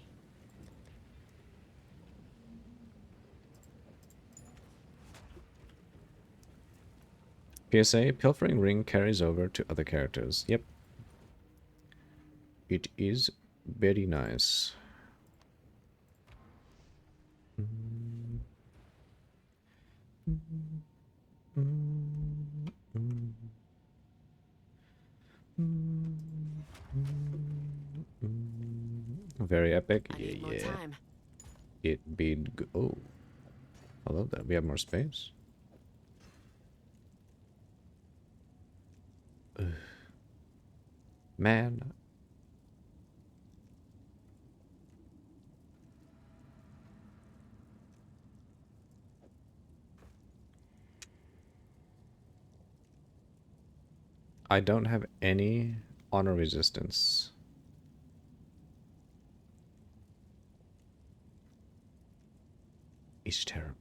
PSA, pilfering ring carries over to other characters. Yep. It is very nice. Very epic. I need more time. It be oh. I love that. We have more space. Ugh. Man. I don't have any honor resistance. It's terrible.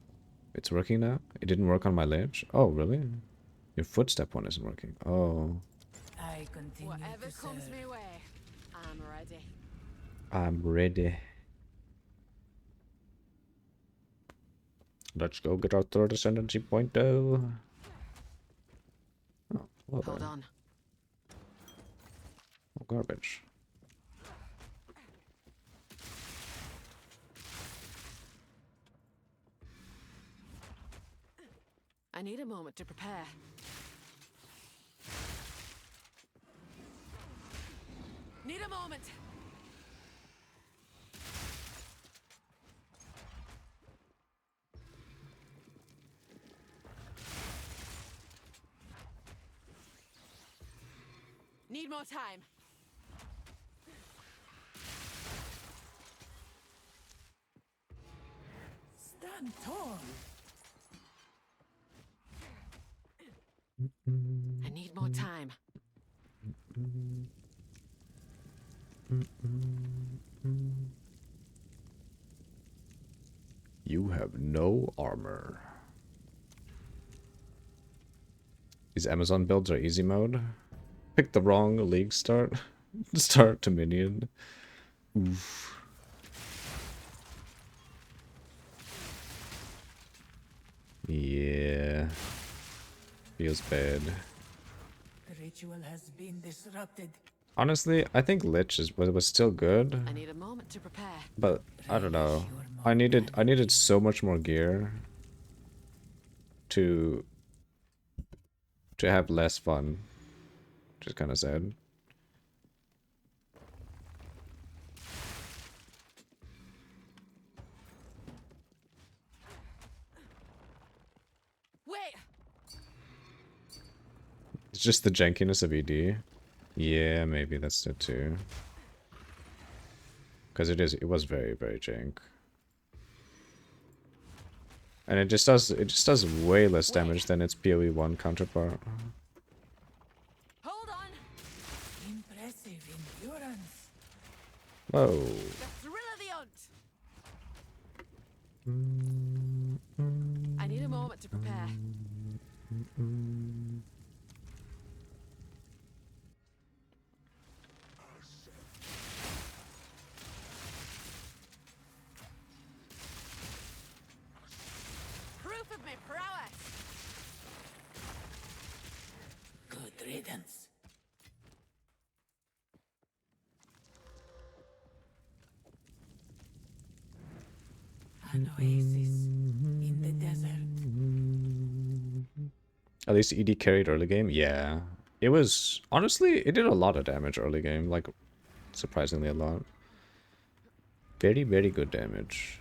It's working now? It didn't work on my ledge? Oh, really? Your footstep one isn't working. Oh. I continue Whatever to comes serve. my way, I'm ready. I'm ready. Let's go get our 3rd ascendancy point though. Oh, well Hold done. on. Garbage. I need a moment to prepare. Need a moment. Need more time. Stand tall. I need more time. You have no armor. These Amazon builds are easy mode. Pick the wrong league start. Start to minion. Oof. Yeah. Feels bad. The ritual has been disrupted. Honestly, I think Lich was still good, I need a moment to prepare. but I don't know. I needed so much more gear to have less fun. Which is kind of sad. Wait! It's just the jankiness of ED. Yeah, maybe that's it too. Because it was very, very jank. And it just does way less damage than its POE 1 counterpart. Hold on! Impressive endurance. Whoa. The thrill of the hunt! I need a moment to prepare. Proof of my prowess! Good riddance. An oasis in the desert. At least ED carried early game? Yeah. It was... Honestly, it did a lot of damage early game. Like, surprisingly a lot. Very, very good damage.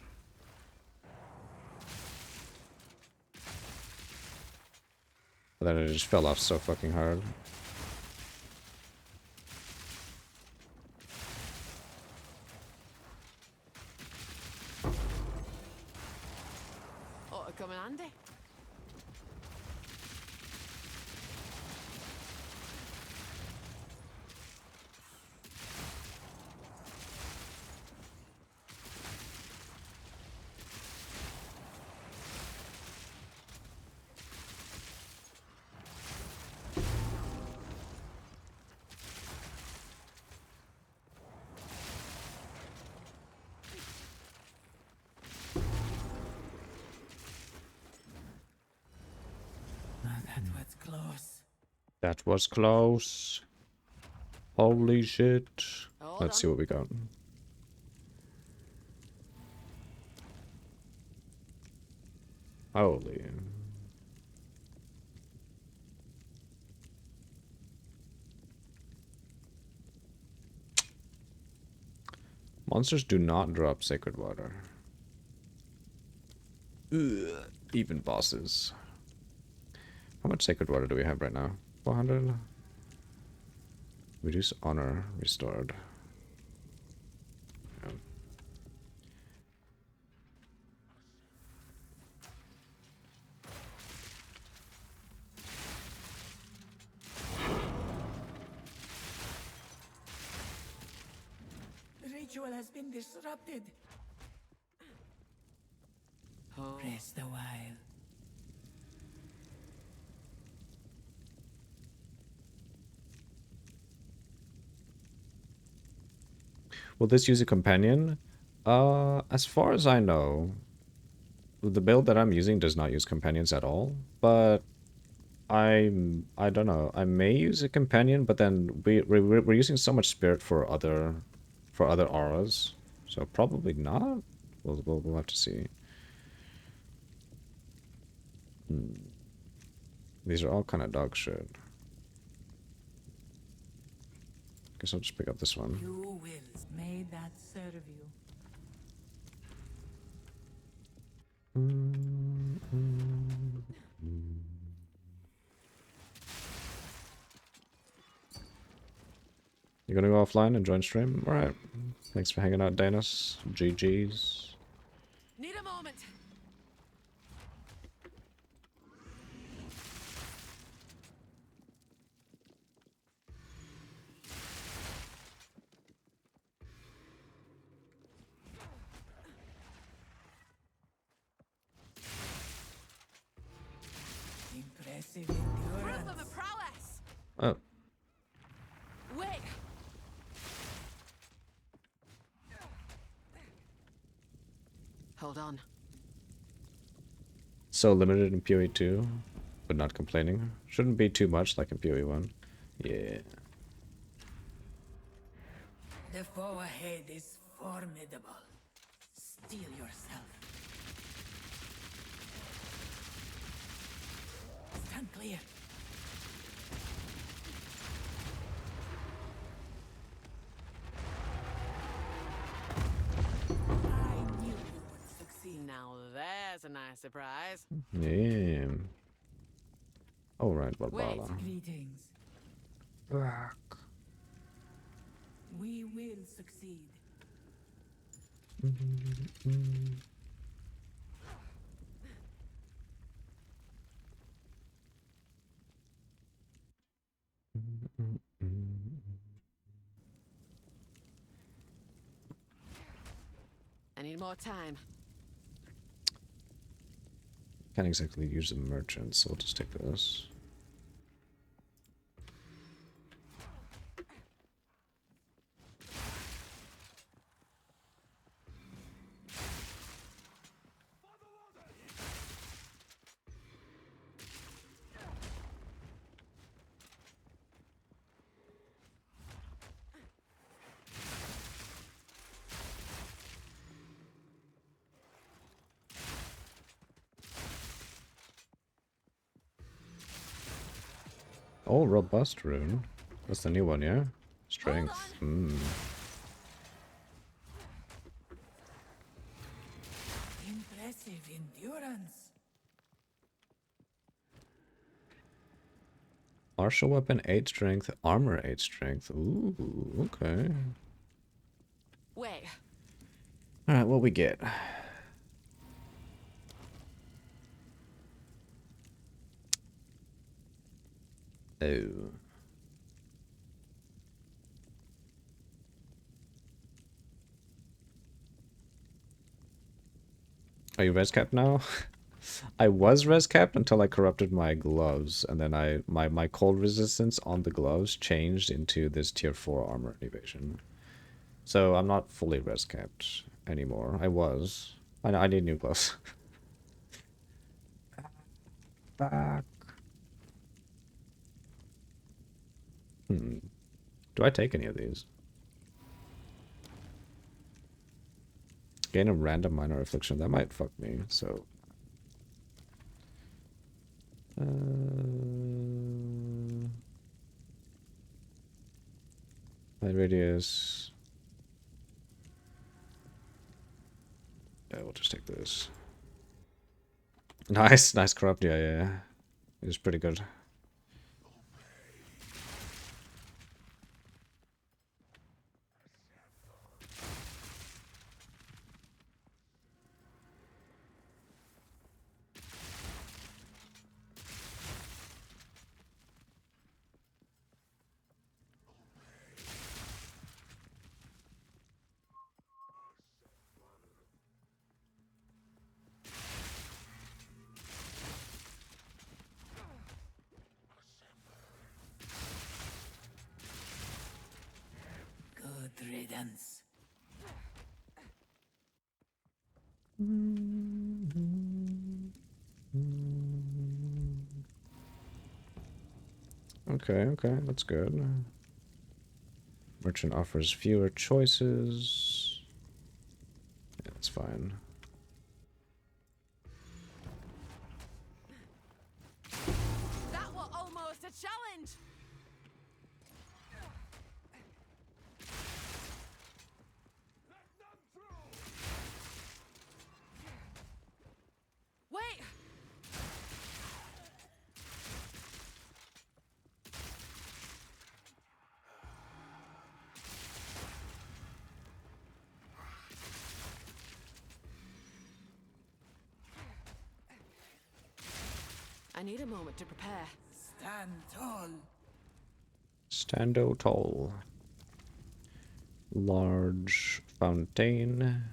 But then it just fell off so fucking hard. Ought to come in handy. That was close. That was close. Holy shit. Hold Let's on. see what we got. Holy. Monsters do not drop sacred water. Ugh. Even bosses. How much sacred water do we have right now? 400? Reduce honor restored. Yeah. The ritual has been disrupted. Oh. Rest a while. Will this use a companion? As far as I know, the build that I'm using does not use companions at all, but I don't know. I may use a companion, but then we're using so much spirit for other auras, so probably not. We'll have to see. These are all kind of dog shit. Guess I'll just pick up this one. You will. May that serve you. You gonna go offline and join stream? Alright. Thanks for hanging out, Danis. GG's. Need a moment. Impressive Proof endurance. of a prowess. Oh. Wait. Hold on. So limited in PoE 2, but not complaining. Shouldn't be too much like in PoE 1. Yeah. The foe ahead is formidable. Steel yourself. Stand clear. I knew you would succeed. Now there's a nice surprise. Yeah. Alright, Barbara. Greetings. We will succeed. I need more time. Can't exactly use a merchant, so we'll just take this. Oh, robust rune. That's the new one, yeah? Strength. Impressive endurance. Martial weapon 8 strength, armor 8 strength. Ooh, okay. Wait. Alright, what we get? Oh. Are you res capped now? I was res capped until I corrupted my gloves, and then my cold resistance on the gloves changed into this tier 4 armor and evasion. So I'm not fully res capped anymore. I was. I need new gloves. Back. Do I take any of these? Gain a random minor affliction. That might fuck me, so... Light radius... Yeah, we'll just take this. Nice, nice corrupt, yeah. It was pretty good. Okay, that's good. Merchant offers fewer choices. Yeah, that's fine. That was almost a challenge. Wait. I need a moment to prepare. Stand tall. Stando tall. Large fountain.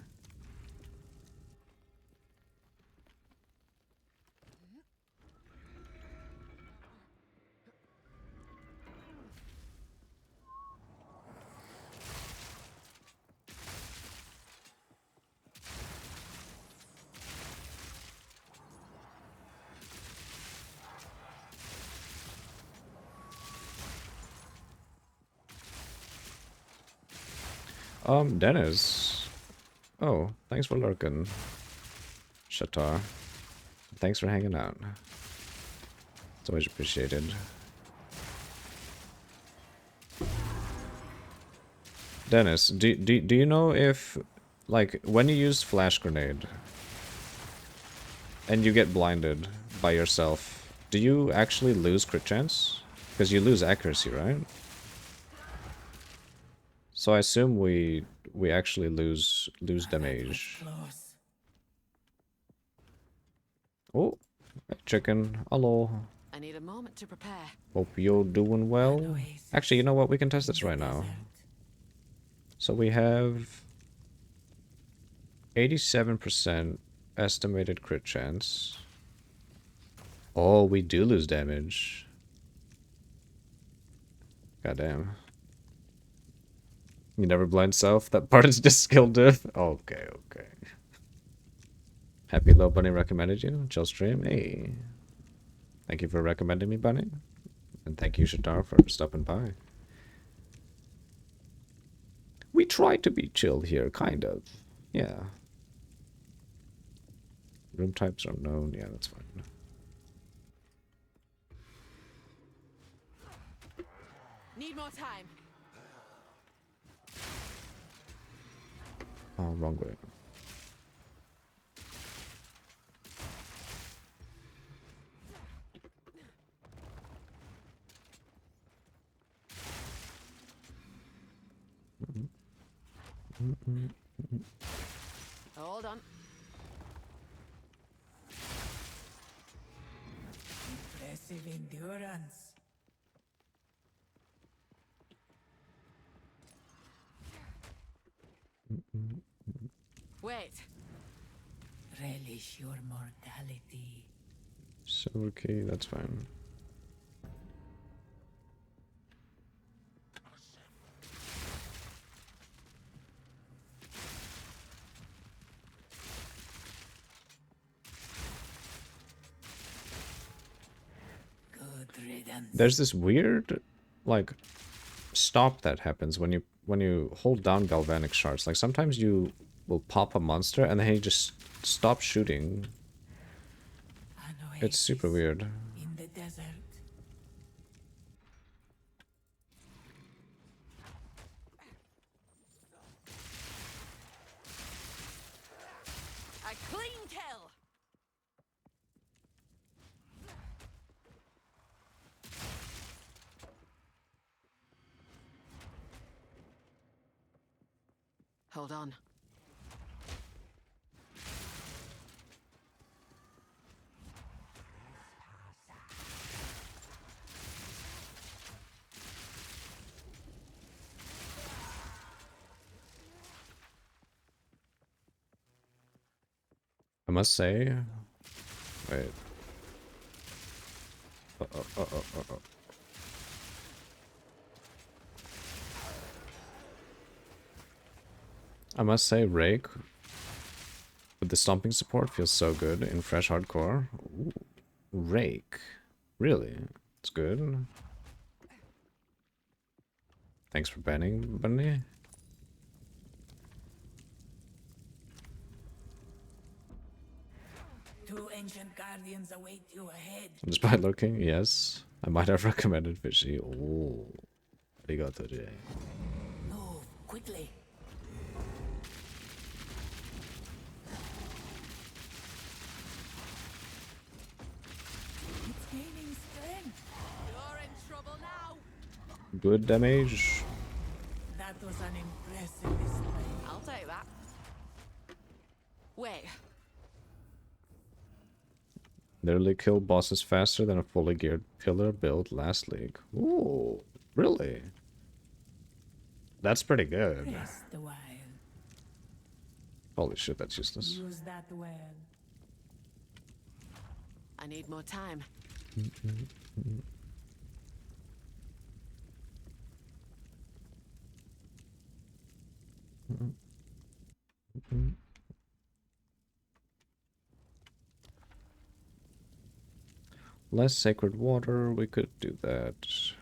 Dennis. Oh, thanks for lurking. Shatar. Thanks for hanging out. It's always appreciated. Dennis, do you know if, like, when you use flash grenade and you get blinded by yourself, do you actually lose crit chance? Because you lose accuracy, right? So I assume we actually lose damage. Close. Oh, chicken. Hello. I need a moment to prepare. Hope you're doing well. Actually, you know what? We can test this right now. So we have 87% estimated crit chance. Oh, we do lose damage. Goddamn. You never blind self? That part is just skill diff? Okay. Happy Low Bunny recommended you. Chill stream. Hey. Thank you for recommending me, Bunny. And thank you, Shatar, for stopping by. We try to be chill here, kind of. Yeah. Room types are unknown. Yeah, that's fine. Need more time. Oh, wrong way. Hold on. Impressive endurance. Wait. Relish your mortality. Silver key, that's fine. Good riddance. There's this weird, like, stop that happens when you hold down Galvanic Shards. Like, sometimes you will pop a monster and then he just stops shooting. An It's super oasis weird. in the desert. A clean kill. Hold on. I must say, wait. Uh-oh. I must say, Rake with the stomping support feels so good in fresh hardcore. Ooh, Rake, really, it's good. Thanks for banning, Bunny. Two ancient guardians await you ahead. Despite looking, yes. I might have recommended fishy. Oh. Arigato. Move quickly. It's gaining strength. You're in trouble now. Good damage. That was an impressive display. I'll take that. Wait. Literally kill bosses faster than a fully geared pillar build last league. Ooh, really? That's pretty good. Rest a while. Holy shit, that's useless. Use that well. I need more time. Less sacred water, we could do that. It's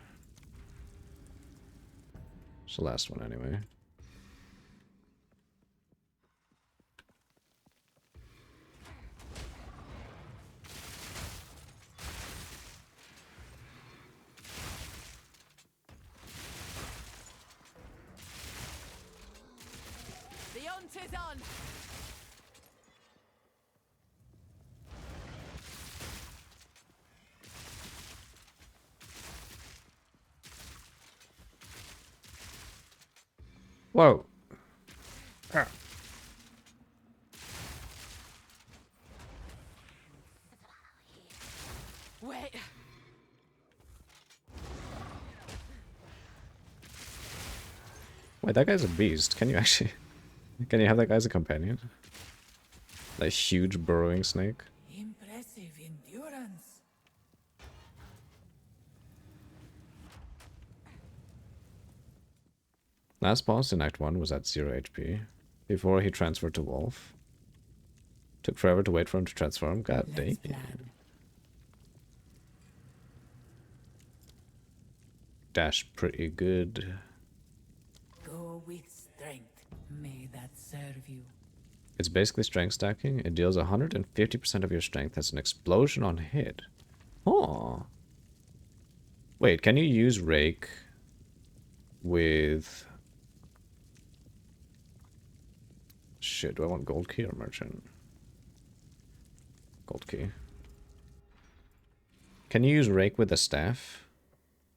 the last one anyway. The hunt is on. Whoa. Ah. Wait. Wait, that guy's a beast. Can you actually... Can you have that guy as a companion? That huge burrowing snake? Impressive endurance. Last boss in Act 1 was at 0 HP. Before he transferred to Wolf. Took forever to wait for him to transform. God dang. Let's plan. Dash pretty good. Go with strength. May that serve you. It's basically strength stacking. It deals 150% of your strength as an explosion on hit. Oh. Wait, can you use Rake with... Shit, do I want gold key or merchant? Gold key. Can you use Rake with a staff?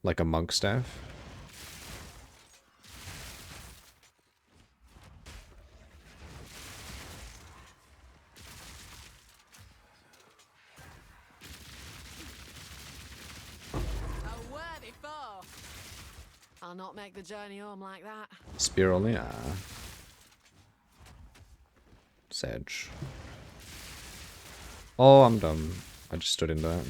Like a monk staff? A worthy foe. I'll not make the journey home like that. Spear only? Ah. Sedge. Oh, I'm dumb. I just stood in that.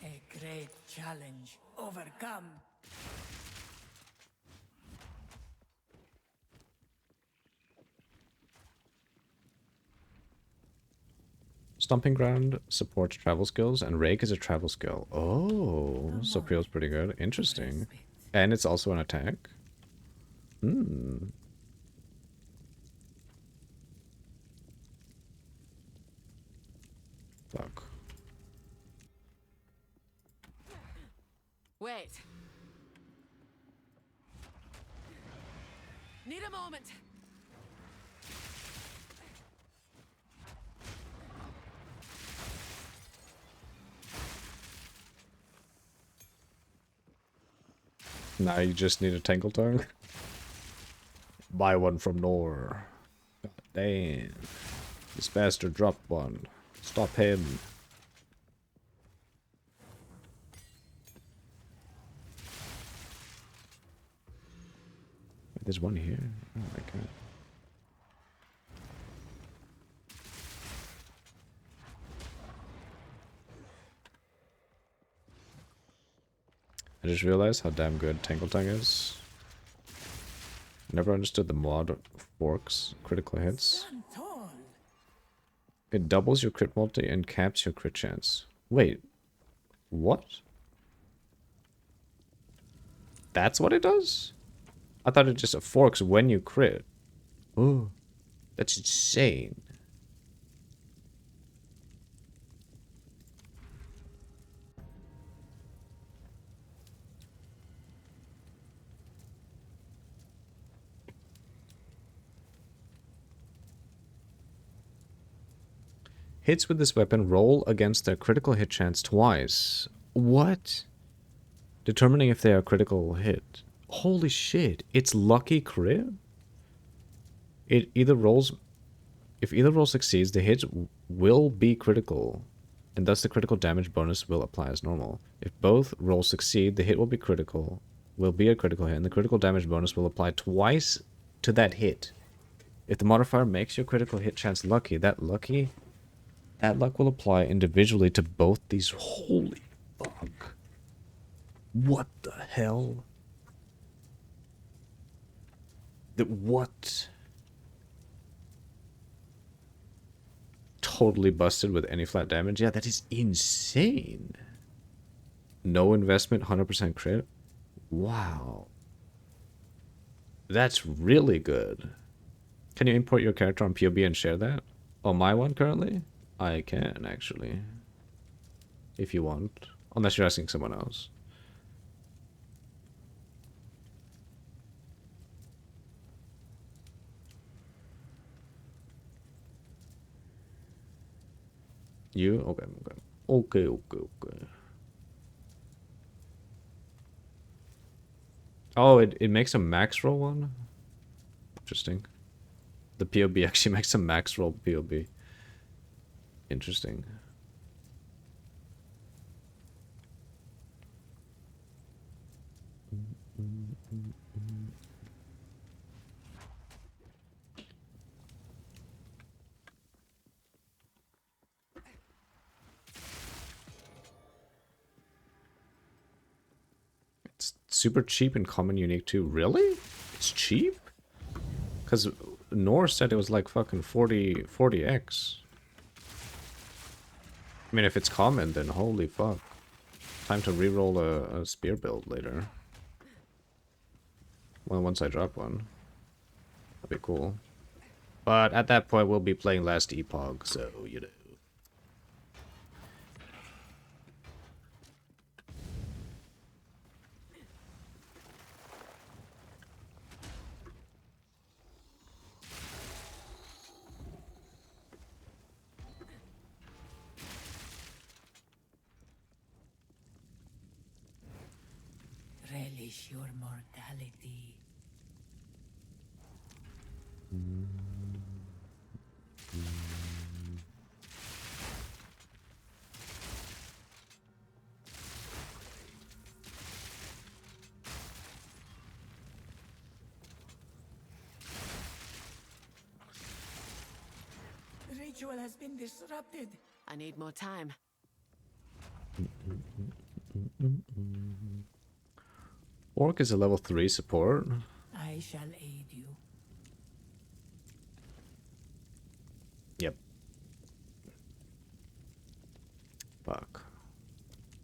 A great challenge overcome. Stomping Ground supports travel skills, and Rake is a travel skill. Oh, so Prio's pretty good. Interesting. And it's also an attack. Hmm. Fuck. Wait. Need a moment. Now you just need a Tangle Tongue. Buy one from Nor. God damn. This bastard dropped one. Stop him. There's one here. Oh my god. I just realized how damn good Tangle Tongue is. Never understood the mod of Fork's critical hits. It doubles your crit multi and caps your crit chance. Wait, what? That's what it does? I thought it just forks when you crit. Oh, that's insane. Hits with this weapon roll against their critical hit chance twice. What? Determining if they are critical hit. Holy shit, it's lucky crit? It either rolls... If either roll succeeds, the hit will be critical, and thus the critical damage bonus will apply as normal. If both rolls succeed, the hit will be critical, will be a critical hit, and the critical damage bonus will apply twice to that hit. If the modifier makes your critical hit chance lucky, that luck will apply individually to both these. Holy fuck. What the hell? What? Totally busted with any flat damage? Yeah, that is insane. No investment, 100% crit? Wow. That's really good. Can you import your character on POB and share that? Oh, my one currently? I can, actually. If you want. Unless you're asking someone else. You? Okay, okay. Okay, okay, okay. Oh, it makes a max roll one? Interesting. The POB actually makes a max roll POB. Interesting. It's super cheap and common unique too. Really? It's cheap? Because Norse said it was like fucking 40x. I mean, if it's common, then holy fuck. Time to reroll a spear build later. Well, once I drop one. That'd be cool. But at that point, we'll be playing Last Epoch, so, you know. Relish your mortality. The ritual has been disrupted. I need more time. Orc is a level 3 support. I shall aid you. Yep. Fuck.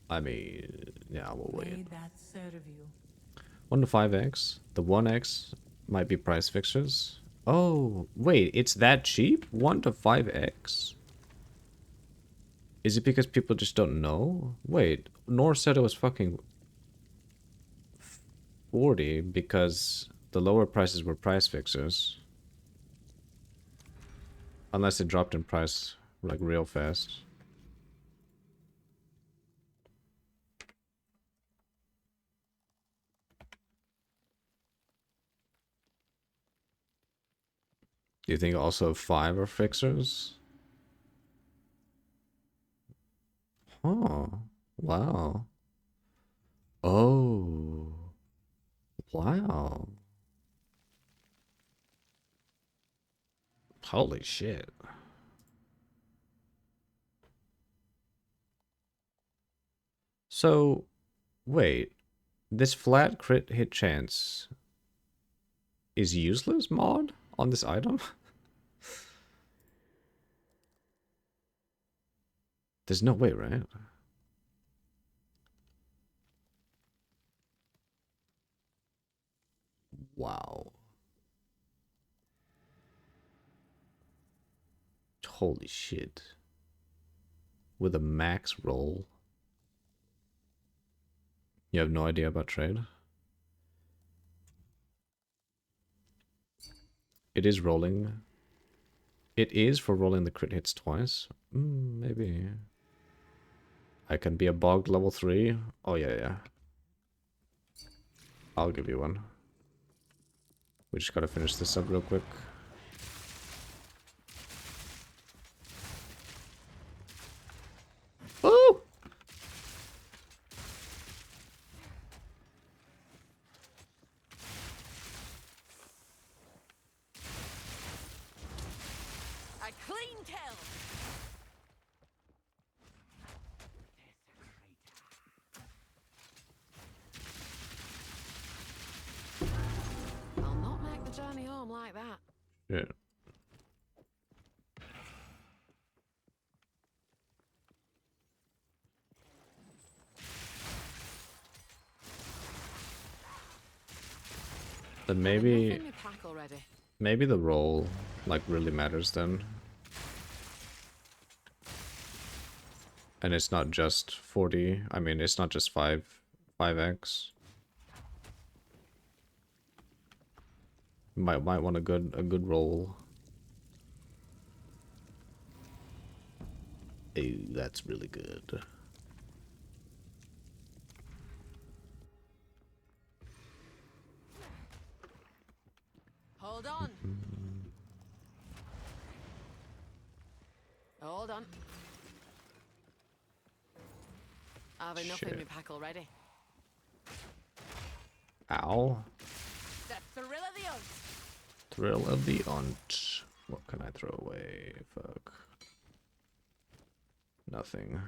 I mean, yeah, we'll wait. May that serve you. 1 to 5x. The 1x might be price fixtures. Oh, wait, it's that cheap? 1 to 5x? Is it because people just don't know? Wait, Nor said it was fucking 40 because the lower prices were price fixers. Unless it dropped in price like real fast. Do you think also 5 are fixers? Oh, wow. Oh, wow. Holy shit. So, wait. This flat crit hit chance is useless mod on this item? There's no way, right? Wow. Holy shit. With a max roll. You have no idea about trade? It is rolling. It is for rolling the crit hits twice. Maybe. I can be a bogged level 3. Oh, yeah. I'll give you one. We just gotta finish this up real quick. Oh! A clean kill. I'll not make the journey home like that. Yeah. Then maybe Nothing in my pack already. maybe the roll like really matters then. And it's not just 40. I mean, it's not just 5x. Might want a good roll. Ooh, that's really good. Hold on. Hold on. I've enough in my Shit. pack already. Ow. The thrill of the hunt. Thrill of the hunt. What can I throw away? Fuck. Nothing.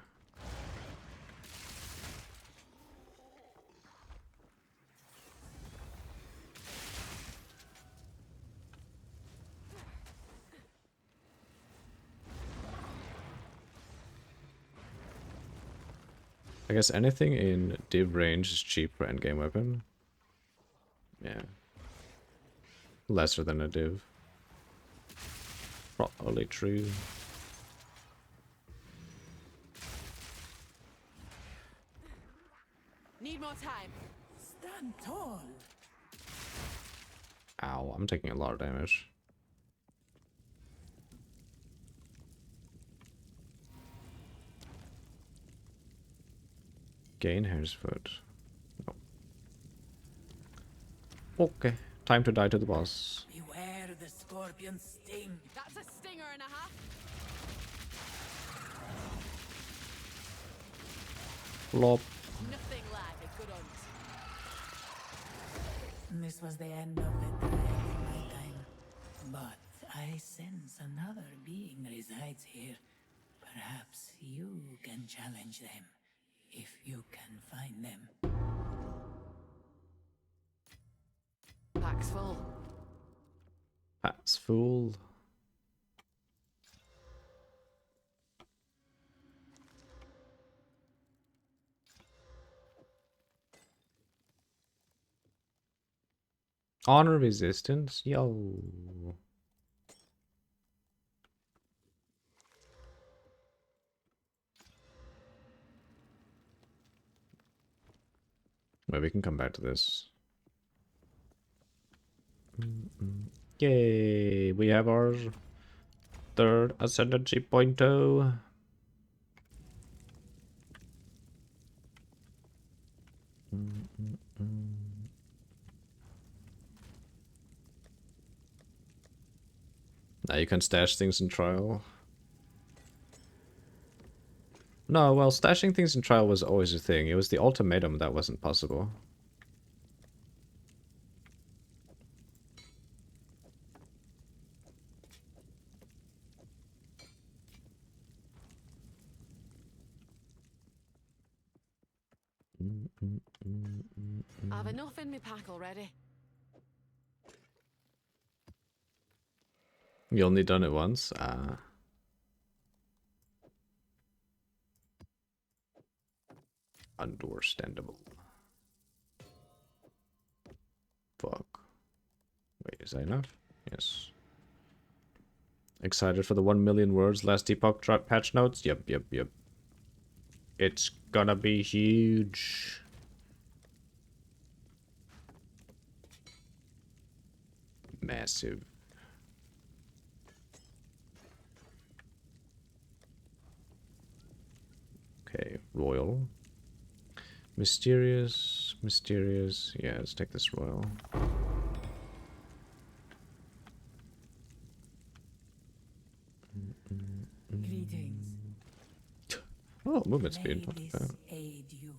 I guess anything in div range is cheap for endgame weapon. Yeah. Lesser than a div. Probably true. Need more time. Stand tall. Ow, I'm taking a lot of damage. Gain hair's foot. No. Okay, time to die to the boss. Beware the scorpion sting. That's a stinger and a half. Flop. Nothing like a good hunt. This was the end of the trail in my time. But I sense another being resides here. Perhaps you can challenge them, if you can find them. Pack's full. That's full. Honor resistance? Yo. Well, we can come back to this. Yay! We have our third ascendancy pointo. Now you can stash things in trial. No, well, stashing things in trial was always a thing. It was the ultimatum that wasn't possible. I've enough in my pack already. You only done it once? Ah. Understandable. Fuck. Wait, is that enough? Yes. Excited for the 1 million words last epoch drop patch notes? Yep. It's gonna be huge. Massive. Okay, royal. Mysterious. Yeah, let's take this royal. Greetings. Oh, movement speed. May Not this bad. aid you.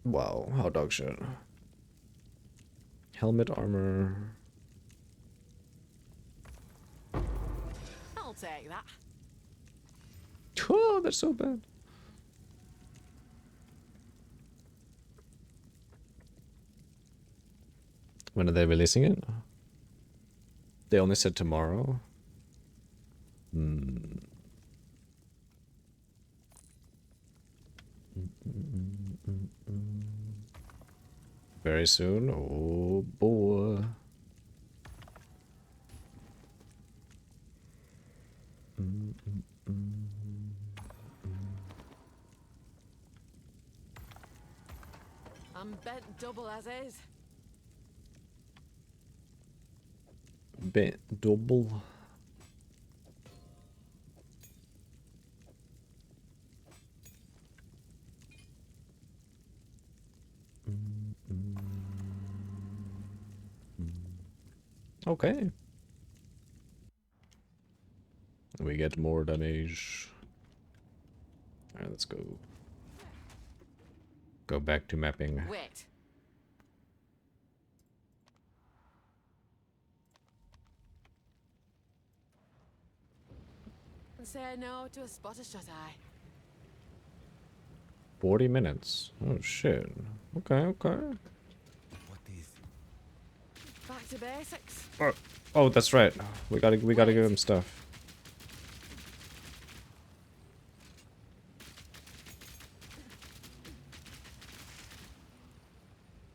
Wow, how dog shit. Helmet armor. I'll take that. Oh, that's so bad. When are they releasing it? They only said tomorrow. Very soon. Oh boy. I'm bent double as is. Bit double. Okay. We get more damage. Alright, let's go. Go back to mapping. Wait. And say no to a spot of shut eye. 40 minutes. Oh shit. Okay. What is Back to basics. Oh, that's right. We gotta give him stuff.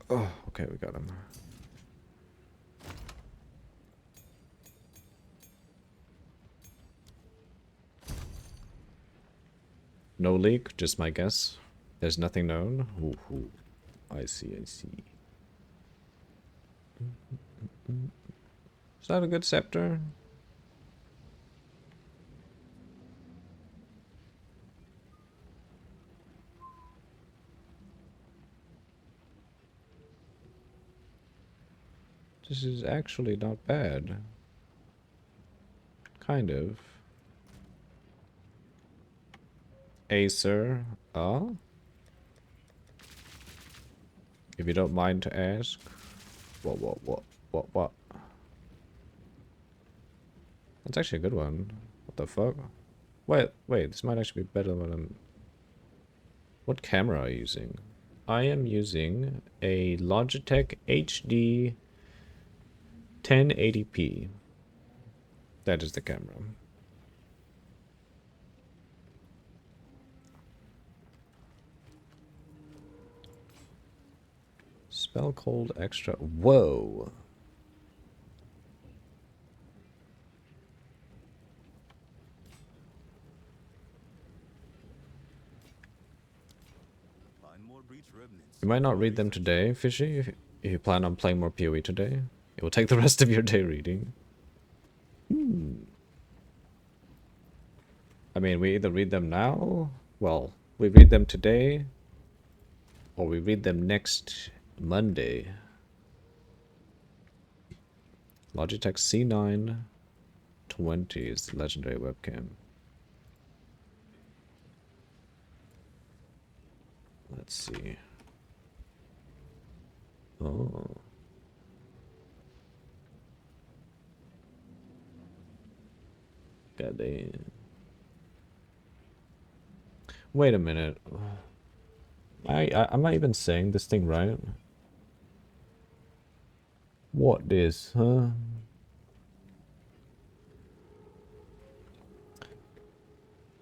Oh, okay, we got him. No leak, just my guess. There's nothing known. Ooh. I see. Is that a good scepter? This is actually not bad. Kind of. Acer. If you don't mind to ask. What? That's actually a good one. What the fuck? Wait, this might actually be better than what I'm... What camera are you using? I am using a Logitech HD 1080p. That is the camera. Spell cold extra. Whoa. find more breach remnants? You might not read them today, Fishy, if you plan on playing more POE today. It will take the rest of your day reading. I mean, we either read them now, well, we read them today, or we read them next Monday. Logitech C9 20 is the legendary webcam. Let's see. Oh. God damn. Wait a minute. Am I even saying this thing right? What this, huh?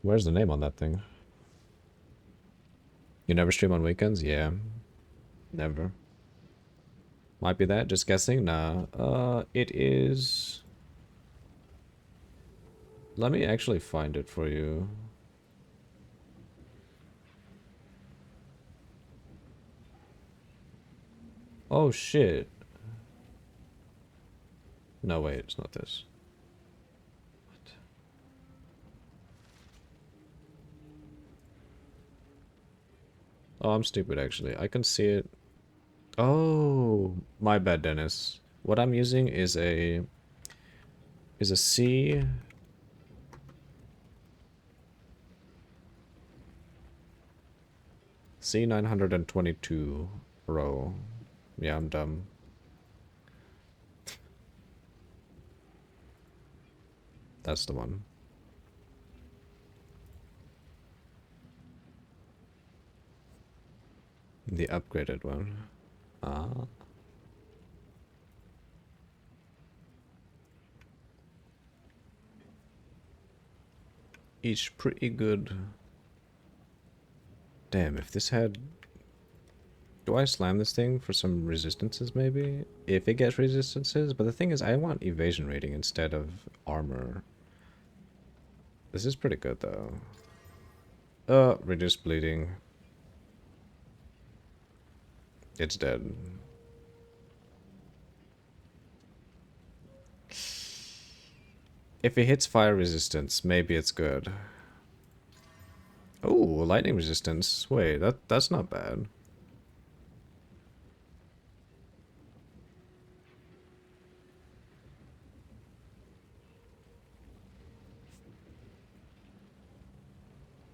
Where's the name on that thing? You never stream on weekends? Yeah. Never. Might be that, just guessing? Nah. It is... Let me actually find it for you. Oh shit. No, wait, it's not this. What? Oh, I'm stupid actually. I can see it. Oh, my bad, Dennis. What I'm using is a C C922 row. Yeah, I'm dumb. That's the one. The upgraded one. Ah. Each pretty good. Damn, if this had... Do I slam this thing for some resistances, maybe? If it gets resistances? But the thing is, I want evasion rating instead of armor. This is pretty good, though. Reduce bleeding. It's dead. If it hits fire resistance, maybe it's good. Oh, lightning resistance. Wait, that's not bad.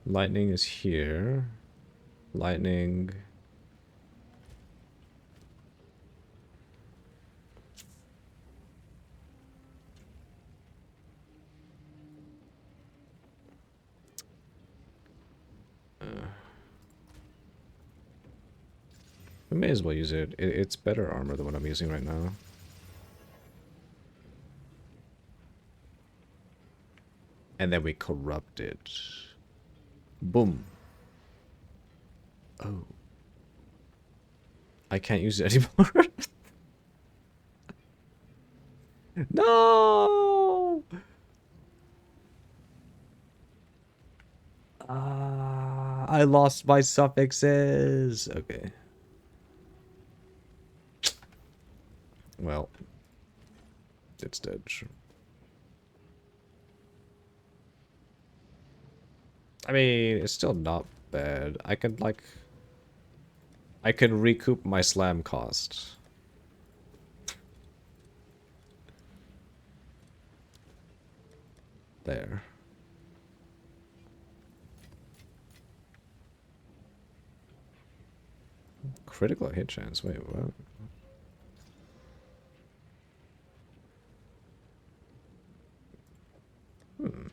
Lightning is here. Lightning. We may as well use it. It's better armor than what I'm using right now. And then we corrupt it. Boom. Oh. I can't use it anymore. No! I lost my suffixes. Okay. Well, it's dead. I mean, it's still not bad. I could recoup my slam cost. There. Critical hit chance. Wait, what? Hmm.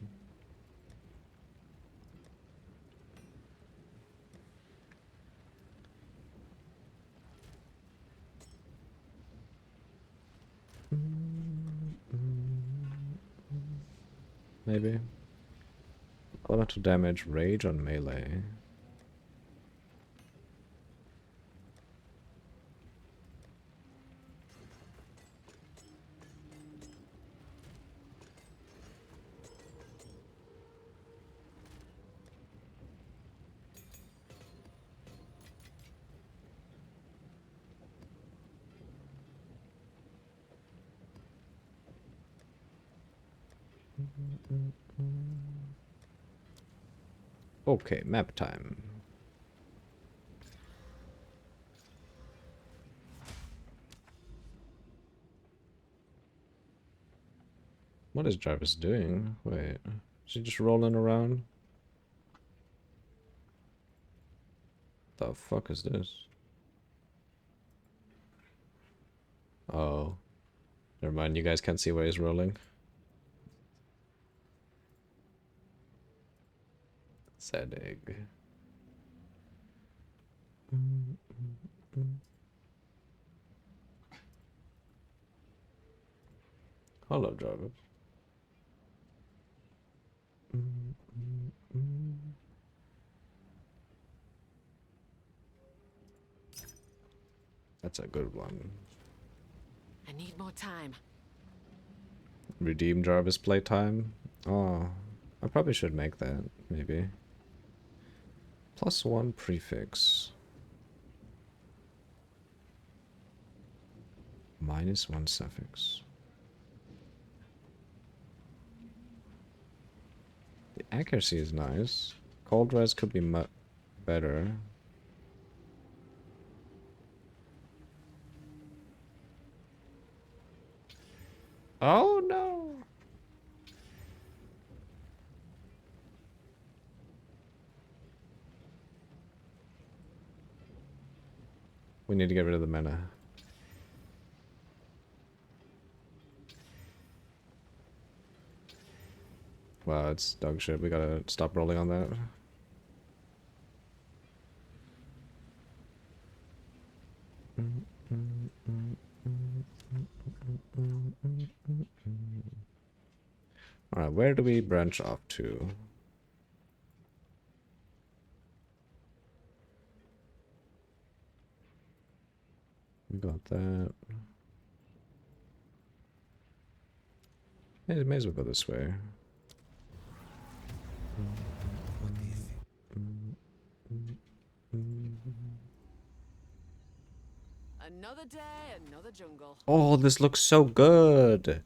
Maybe. Elemental damage, rage on melee. Okay, map time. What is Jarvis doing? Wait, is she just rolling around? The fuck is this? Oh. Never mind, you guys can't see where he's rolling. Sad egg. Hello, Jarvis. That's a good one. I need more time. Redeem Jarvis playtime. Oh, I probably should make that, maybe. +1 prefix. -1 suffix. The accuracy is nice. Cold res could be better. Oh no! We need to get rid of the mana. Wow, it's dog shit. We gotta stop rolling on that. Alright, where do we branch off to? We got that. May as well go this way. What is it? Another day, another jungle. Oh, this looks so good.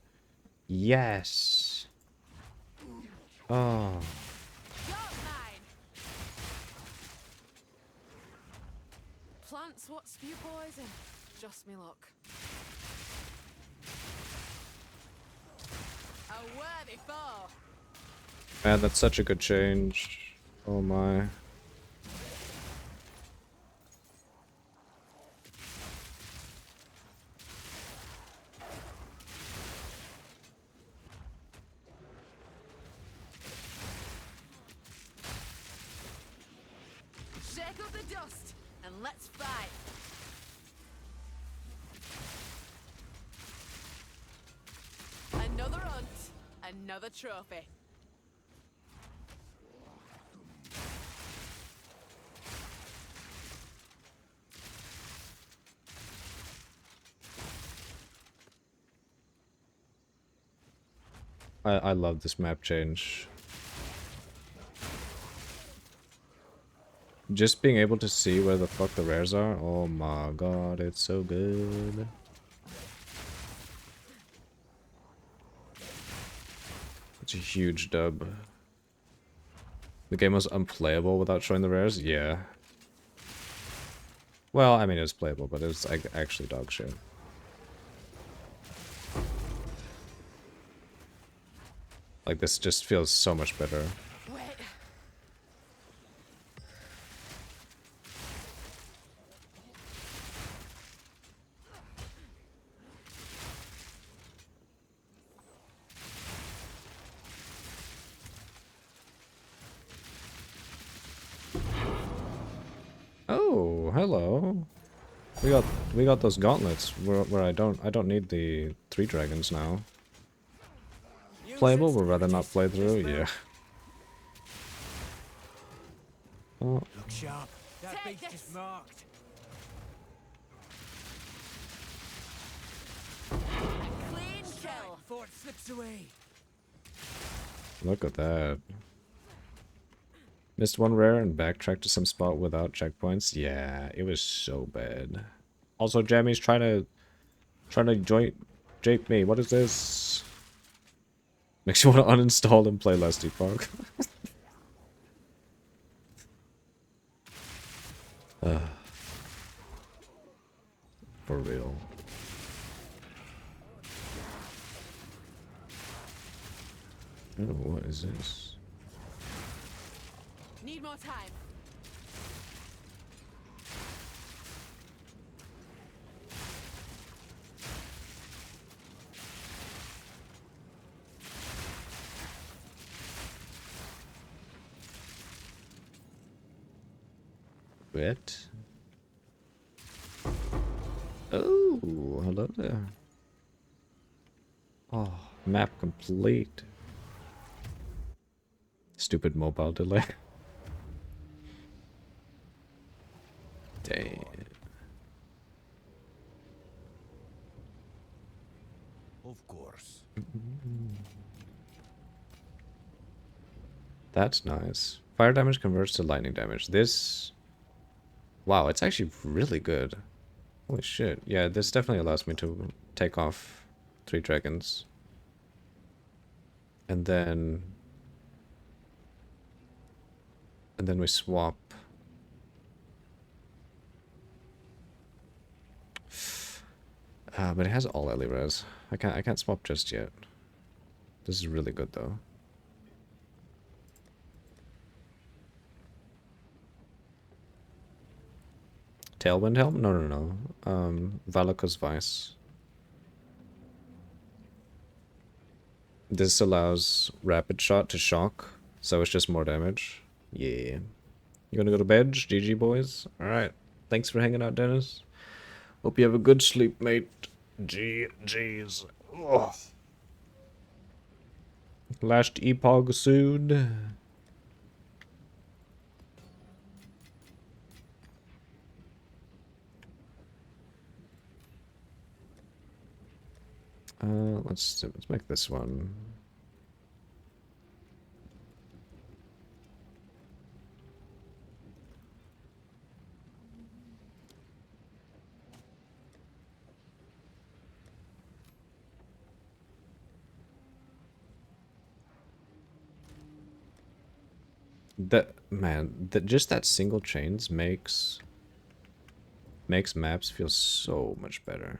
Yes. Oh. You're mine. Plants what spew poison. Just me luck. A worthy foe. Man, that's such a good change. Oh my. Shake up the dust and let's fight. Another hunt, another trophy. I love this map change. Just being able to see where the fuck the rares are, oh my god, it's so good. It's a huge dub. The game was unplayable without showing the rares? Yeah. Well, I mean, it was playable, but it was actually dog shit. Like, this just feels so much better. Wait. Oh, hello. We got those gauntlets where I don't need the 3 dragons now. Playable, would rather not play through, yeah. Oh, Look sharp. That Take beast this. is marked. Clean kill. Before it slips away. look at that. Missed 1 rare and backtracked to some spot without checkpoints. Yeah, it was so bad. Also, Jammy's trying to jape me. What is this? Makes you want to uninstall and play Lusty Park. For real. Oh, what is this? Need more time. it. Oh, hello there. Oh, map complete. Stupid mobile delay. Dang. Of course. That's nice. Fire damage converts to lightning damage. This... Wow, it's actually really good. Holy shit. Yeah, this definitely allows me to take off 3 dragons. And then we swap. But it has all Ellie res. I can't swap just yet. This is really good though. Tailwind helm? No. Valakos Vice. This allows rapid shot to shock, so it's just more damage. Yeah. You gonna go to bed? GG boys. Alright. Thanks for hanging out, Dennis. Hope you have a good sleep, mate. GG's. Ugh. Last epoch soon. Let's make this one. Just that single chains makes maps feel so much better.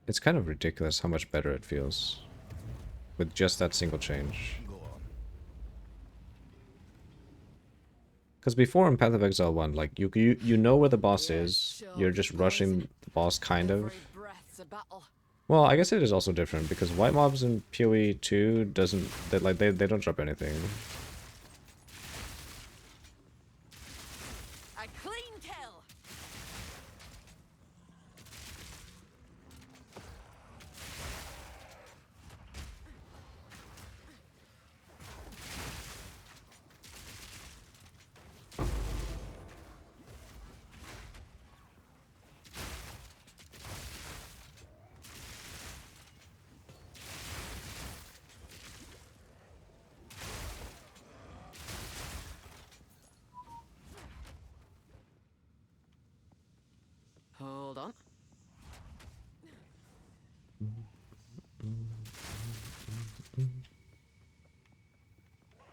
It's kind of ridiculous how much better it feels with just that single change. Go on. Because before in Path of Exile 1, like you know where the boss Yeah, is, sure, you're just rushing the boss kind of. Every breath's a battle. Well, I guess it is also different because white mobs in POE 2 doesn't they don't drop anything. A clean kill. Hold on.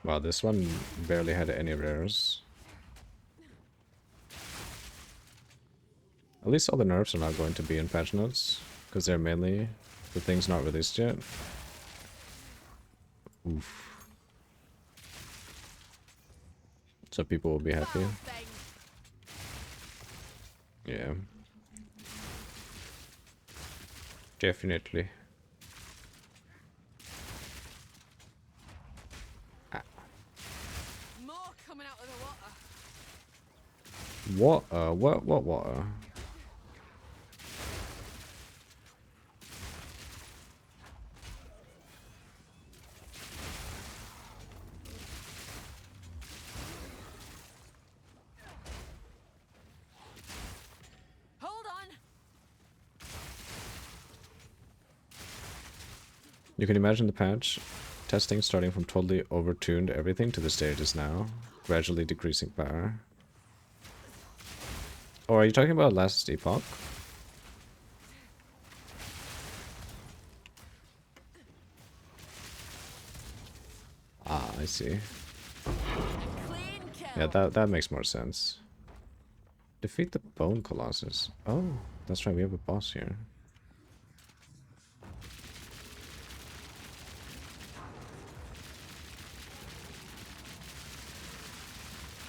Wow, this one barely had any rares. At least all the nerfs are not going to be in patch notes, because they're mainly the things not released yet. Oof. So people will be happy. Bang. Yeah. Definitely. More coming out of the water. What water? Hold on. You can imagine the patch testing starting from totally overtuned everything to the stage it is now, gradually decreasing power. Or are you talking about last epoch? Ah, I see. Clean kill. Yeah, that makes more sense. Defeat the Bone Colossus. Oh, that's right, we have a boss here.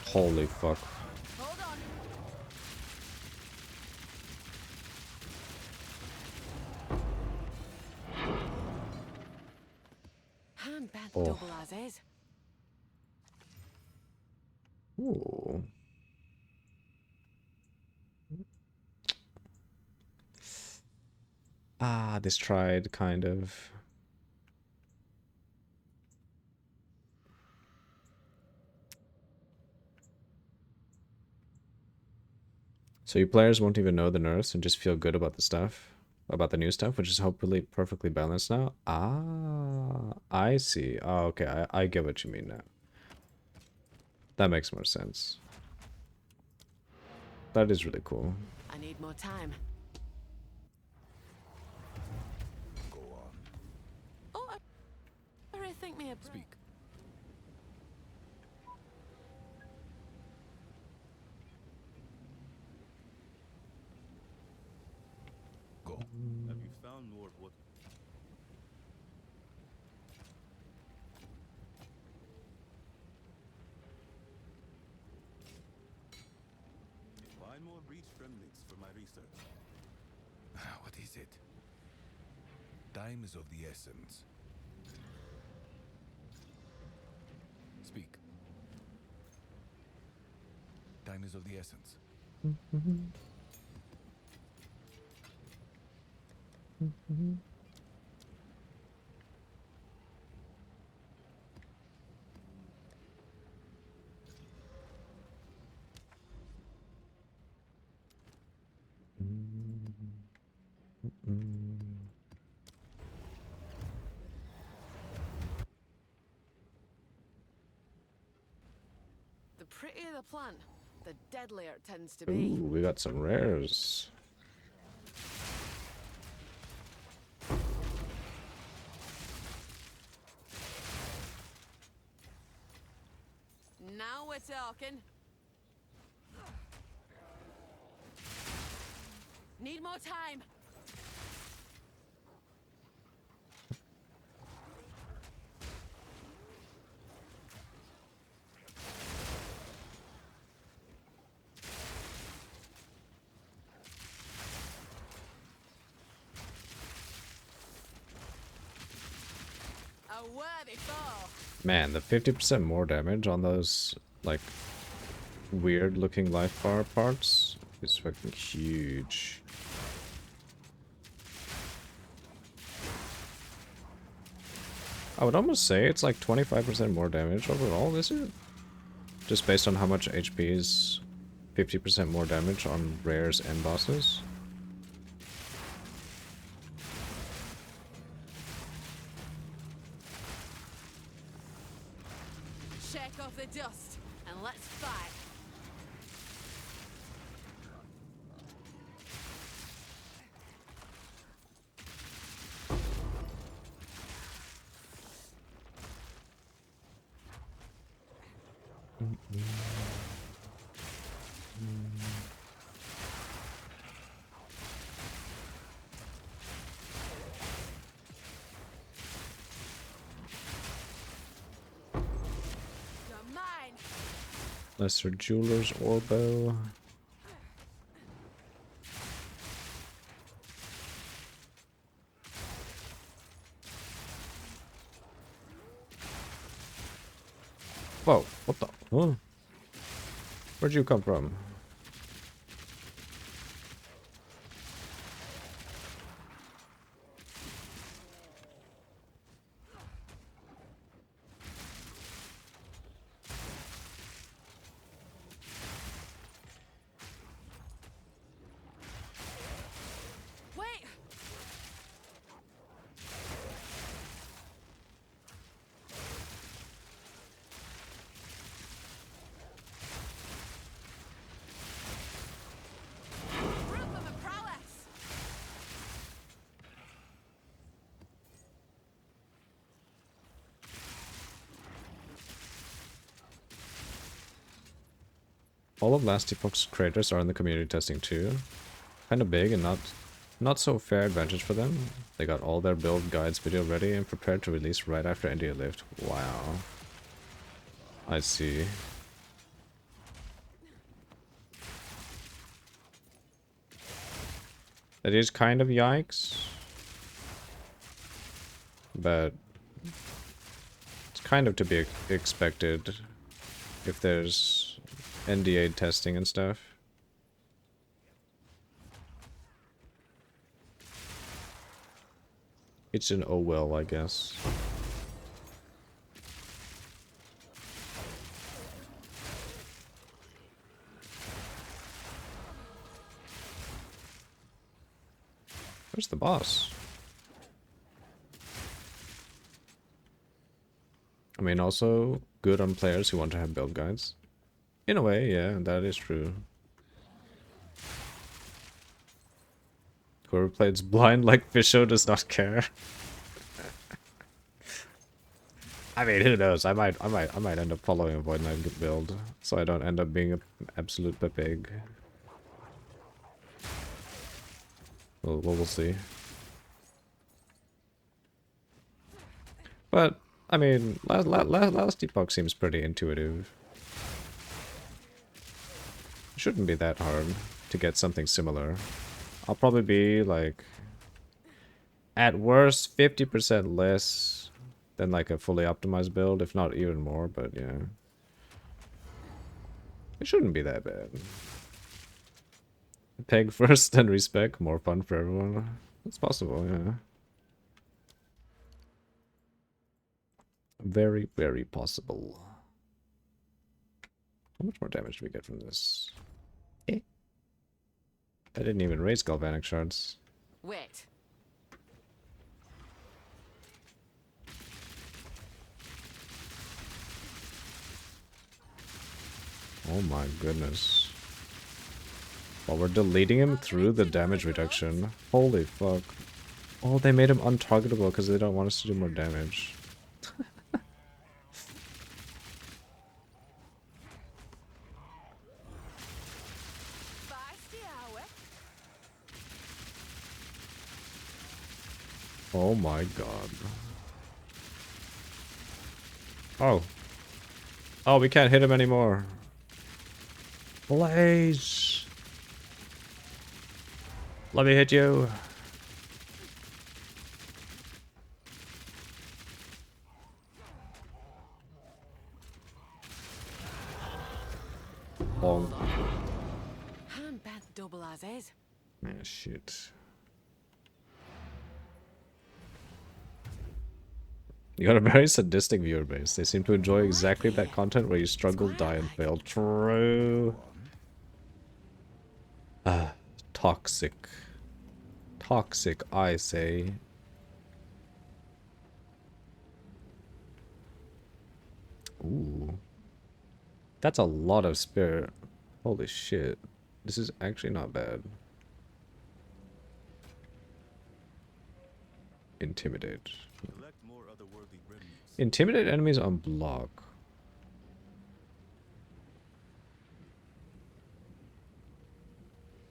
Holy fuck. Hold on. Hand bent Oh. double as is. Ooh. Ah, this tried, kind of. So you players won't even know the nerfs and just feel good about the stuff, about the new stuff, which is hopefully perfectly balanced now. Ah, I see. Oh, okay, I get what you mean now. That makes more sense. That is really cool. I need more time. Go on. Oh, I rethink me a bit. Speak. Go. Have you found more of what? Find more breach remnants for my research. What is it? Time is of the essence. Speak. Time is of the essence. The prettier the plant, the deadlier it tends to be. Ooh, we got some rares. Now we're talking. Need more time. A worthy foe. Man, the 50% more damage on those, like, weird looking life bar parts is fucking huge. I would almost say it's like 25% more damage overall, is it? Just based on how much HP is 50% more damage on rares and bosses. Shake off the dust and let's fight. You're mine. Lesser Jeweler's Orbo. Whoa, what the? Huh? Where'd you come from? Wait. Proof of a prowess. All of Last Epoch's creators are in the community testing too. Kinda big and not so fair advantage for them. They got all their build guides video ready and prepared to release right after NDA lift. Wow. I see. That is kind of yikes. But it's kind of to be expected if there's NDA testing and stuff. It's an oh well, I guess. Where's the boss? I mean, also good on players who want to have build guides. In a way, yeah, that is true. Whoever plays blind like Fisho does not care. I mean, who knows? I might end up following a Void Knight build, so I don't end up being an absolute pig. Well, we'll see. But I mean, last epoch seems pretty intuitive. It shouldn't be that hard to get something similar. I'll probably be like, at worst, 50% less than like a fully optimized build, if not even more, but yeah. It shouldn't be that bad. Peg first, then respec, more fun for everyone. It's possible, yeah. Very, very possible. How much more damage do we get from this? Eh. I didn't even raise Galvanic Shards. Wait. Oh my goodness. Well, we're deleting him through the damage reduction. Holy fuck. Oh, they made him untargetable because they don't want us to do more damage. Oh my god. Oh. Oh, we can't hit him anymore. Blaze. Let me hit you. Bonk. I'm bad double as is. Ah, shit. You got a very sadistic viewer base. They seem to enjoy exactly that content where you struggle, die, and fail. True. Toxic. Toxic, I say. Ooh. That's a lot of spirit. Holy shit. This is actually not bad. Intimidate. Collect more otherworldly remnants. Intimidate enemies on block.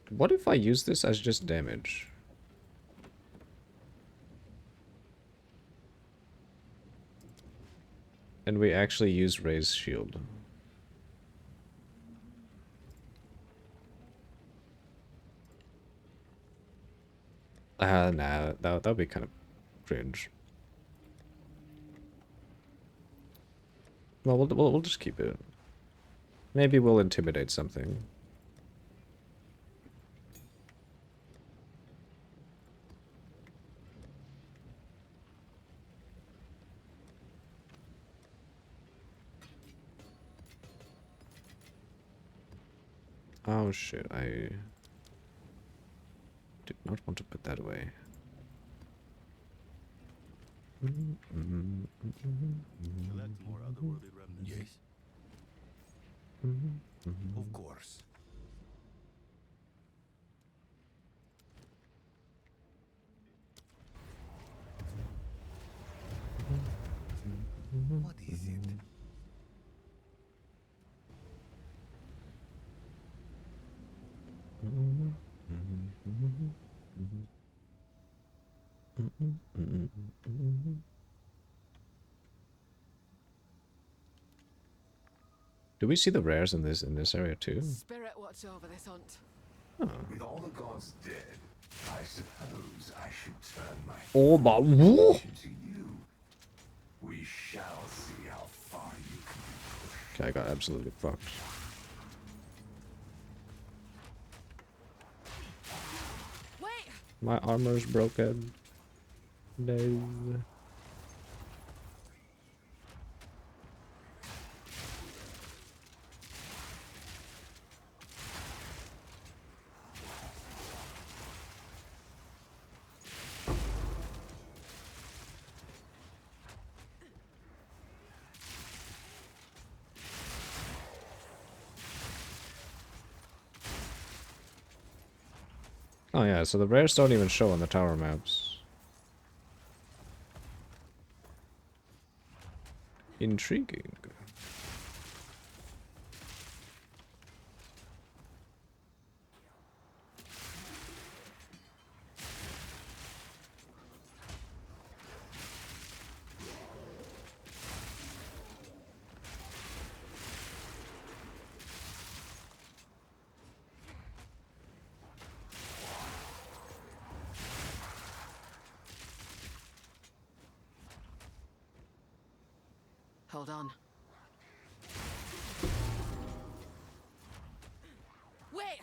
What if I use this as just damage? And we actually use Raise Shield. Nah, that'll be kind of cringe. Well, we'll just keep it. Maybe we'll intimidate something. Oh shit, I did not want to put that away. Collect more otherworldly remnants. Yes. Of course. What is it? Do we see the rares in this area too? Spirit watch over this hunt. With all the gods dead, I suppose I should turn my Oh my! attention to you. We shall see how far you can push. Okay, I got absolutely fucked. Wait! My armor's broken. No. Oh yeah, so the rares don't even show on the tower maps. Intriguing. Hold on. Wait!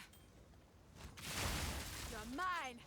You're mine!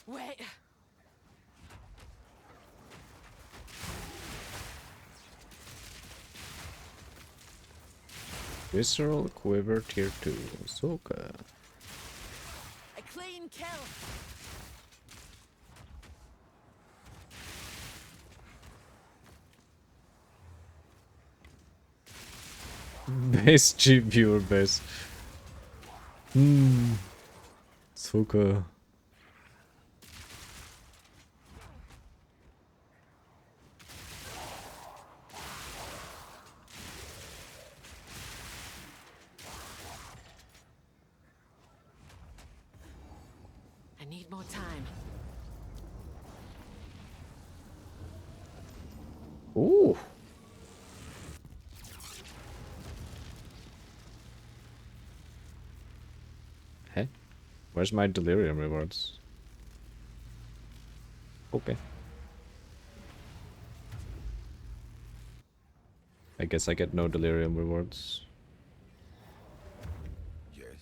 Wait! Visceral Quiver Tier 2. Soka. A clean kill! Base cheap viewer base. Soka. I need more time. Ooh. Hey, where's my delirium rewards? Okay. I guess I get no delirium rewards. Yes.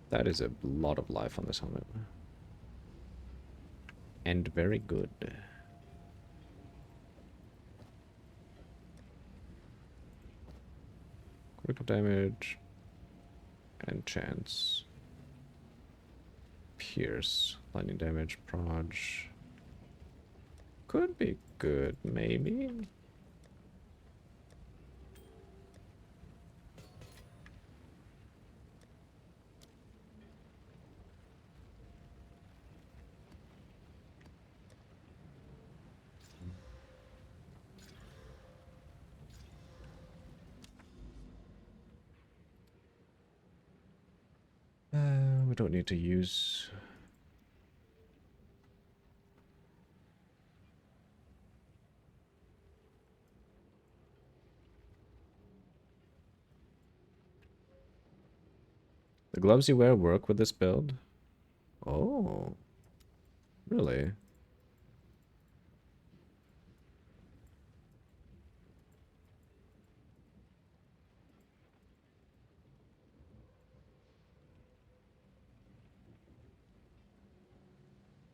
That is a lot of life on this helmet. And very good. Critical damage. And chance. Pierce. Lightning damage. Proj. Could be good, maybe. We don't need to use... The gloves you wear work with this build? Oh. Really?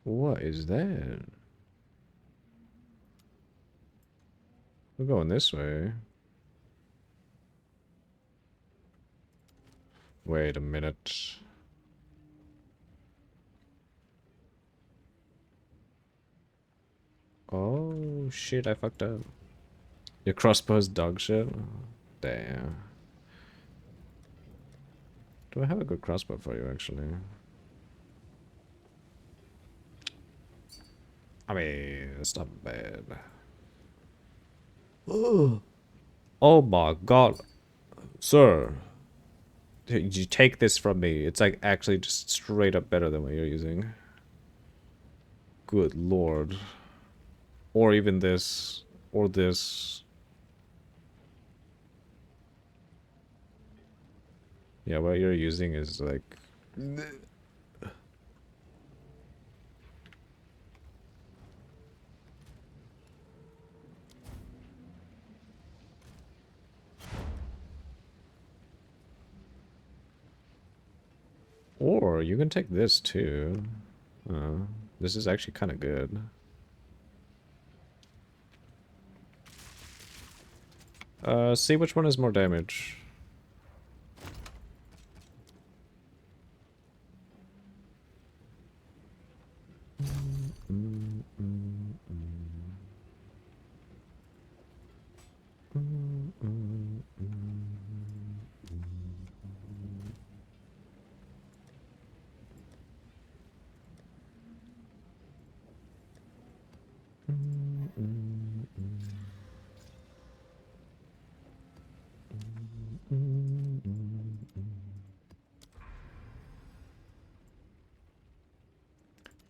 What is that? We're going this way. Wait a minute. Oh shit, I fucked up. Your crossbow's dog shit? Damn. Do I have a good crossbow for you, actually? I mean, it's not bad. Oh my god. Sir. You take this from me. It's like actually just straight up better than what you're using. Good lord. Or even this. Or this. Yeah, what you're using is like... Or you can take this too. This is actually kind of good. See which one has more damage.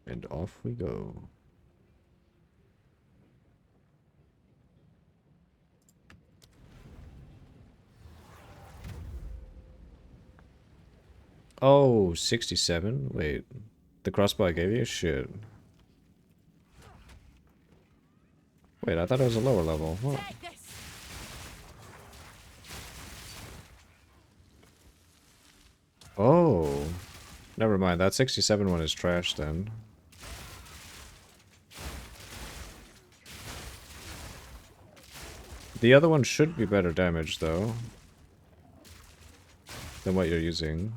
And off we go. Oh, 67? Wait. The crossbow I gave you? Shit. Wait, I thought it was a lower level. What? Oh. Never mind. That 67 one is trash then. The other one should be better damage though than what you're using.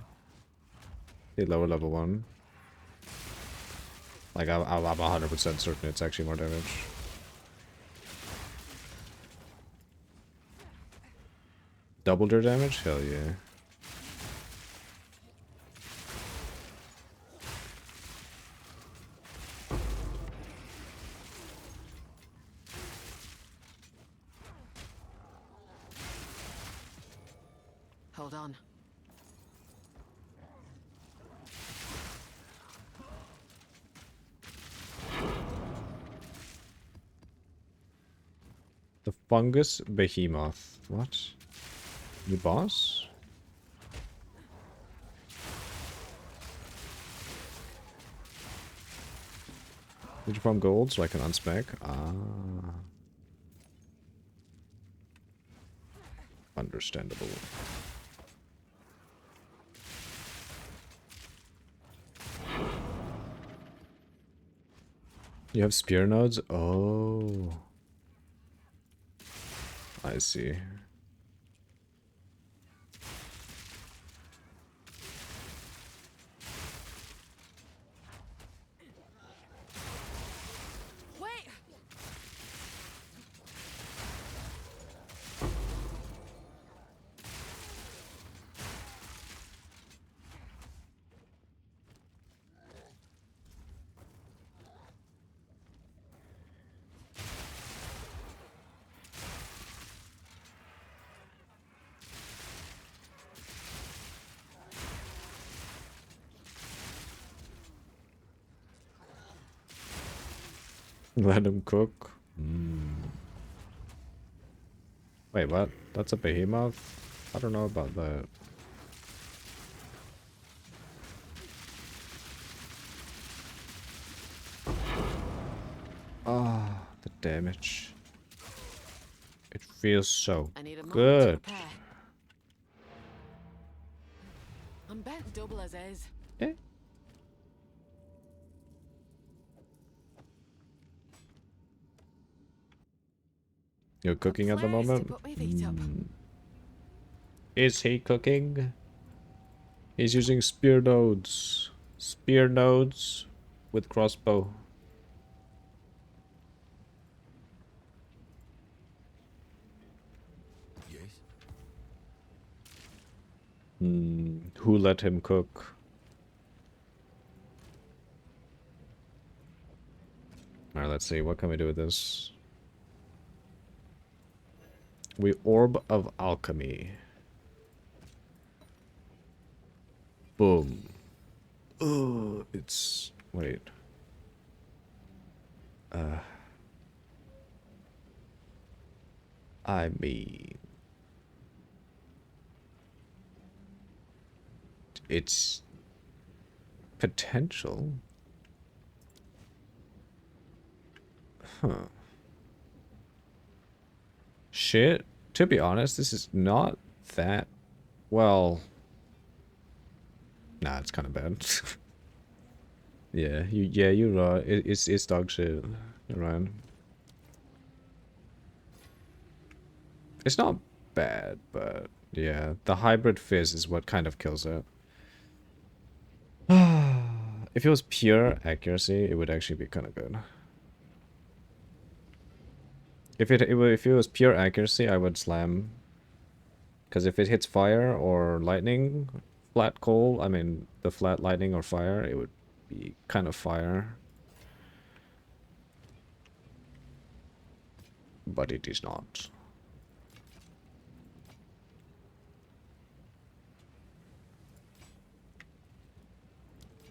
The lower level one. Like, I'm 100% certain it's actually more damage. Doubled your damage? Hell yeah. Hold on. The fungus behemoth. What? New boss? Did you farm gold so I can unspec? Ah. Understandable. You have spear nodes? Oh. I see. Wait! Let him cook. Wait, what? That's a behemoth? I don't know about that. Ah, the damage. It feels so I need a moment to good. prepare. I'm bent double as is. Eh? You're cooking at the Place to moment? put my feet up. Is he cooking? He's using spear nodes. Spear nodes with crossbow. Yes. Who let him cook? Alright, let's see. What can we do with this? We Orb of Alchemy. Boom. Oh, it's... Wait. I mean... It's... potential. Huh. Shit. To be honest, this is not that... Well... Nah, it's kind of bad. Yeah, you're right. It's dog shit. You're right. It's not bad, but yeah, the hybrid fizz is what kind of kills it. If it was pure accuracy, it would actually be kind of good. If it was pure accuracy, I would slam. Because if it hits fire or lightning, flat cold, I mean the flat lightning or fire, it would be kind of fire. But it is not.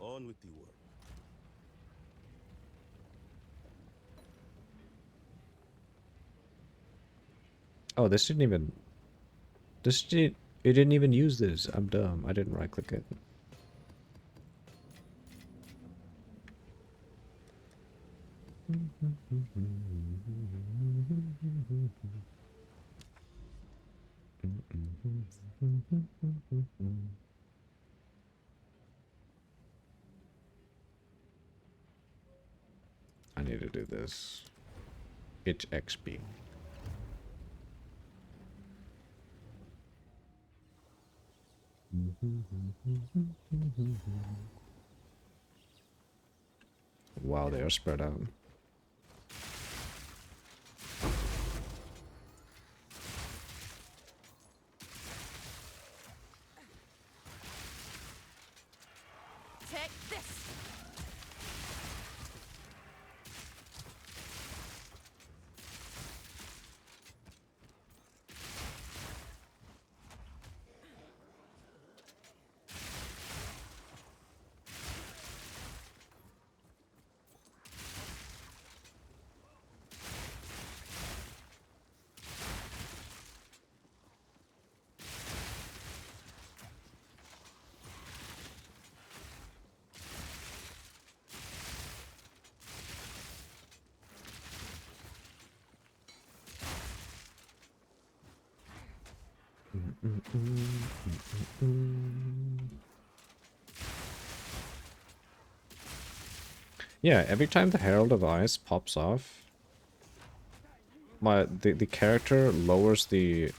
On with the work. Oh, this didn't even... It didn't even use this. I'm dumb. I didn't right click it. I need to do this. It's XP. Wow, they are spread out. Take this. Yeah, every time the Herald of Ice pops off, the character lowers the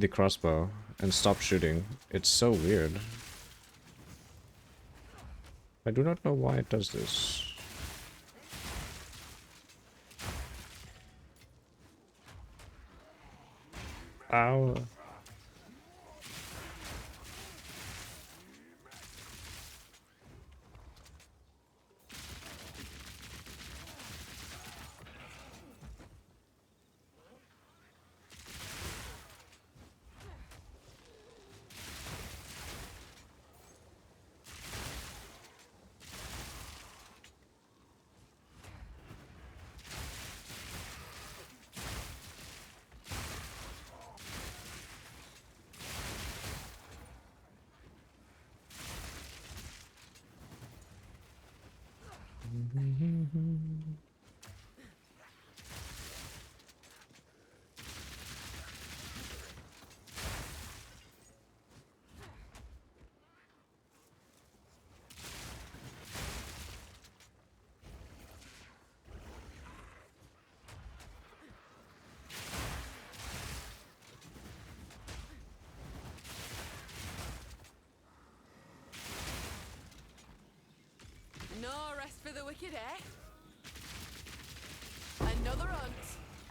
crossbow and stops shooting. It's so weird. I do not know why it does this. Ow. No rest for the wicked, eh? Another hunt,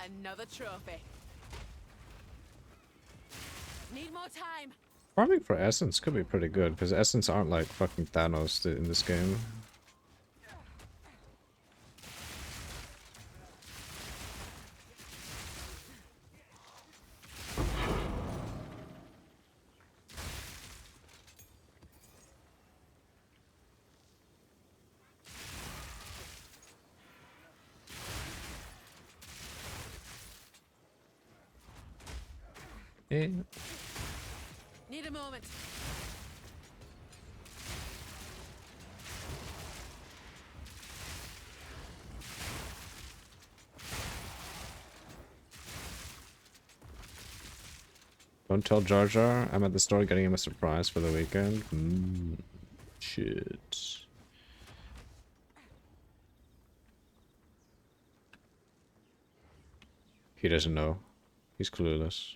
another trophy. Need more time. Farming for Essence could be pretty good, because Essence aren't like fucking Thanos in this game. Need a moment. Don't tell Jar Jar. I'm at the store getting him a surprise for the weekend. Shit. He doesn't know. He's clueless.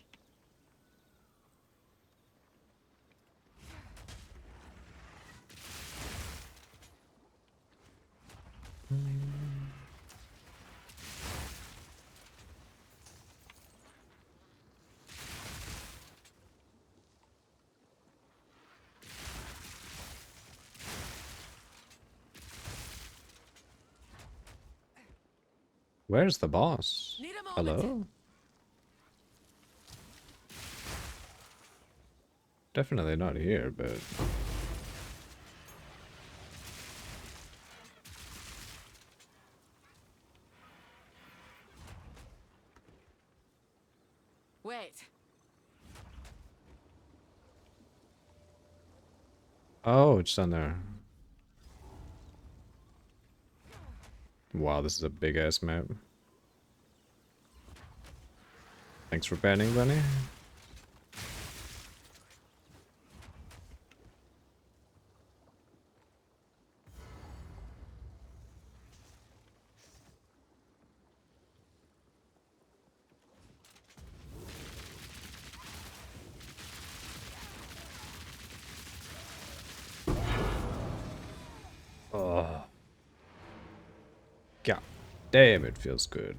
Where's the boss? Need a moment. Hello? Definitely not here, but... Wait. Oh, it's down there. Wow, this is a big-ass map. Thanks for banning, Bunny. Oh. God damn, it feels good.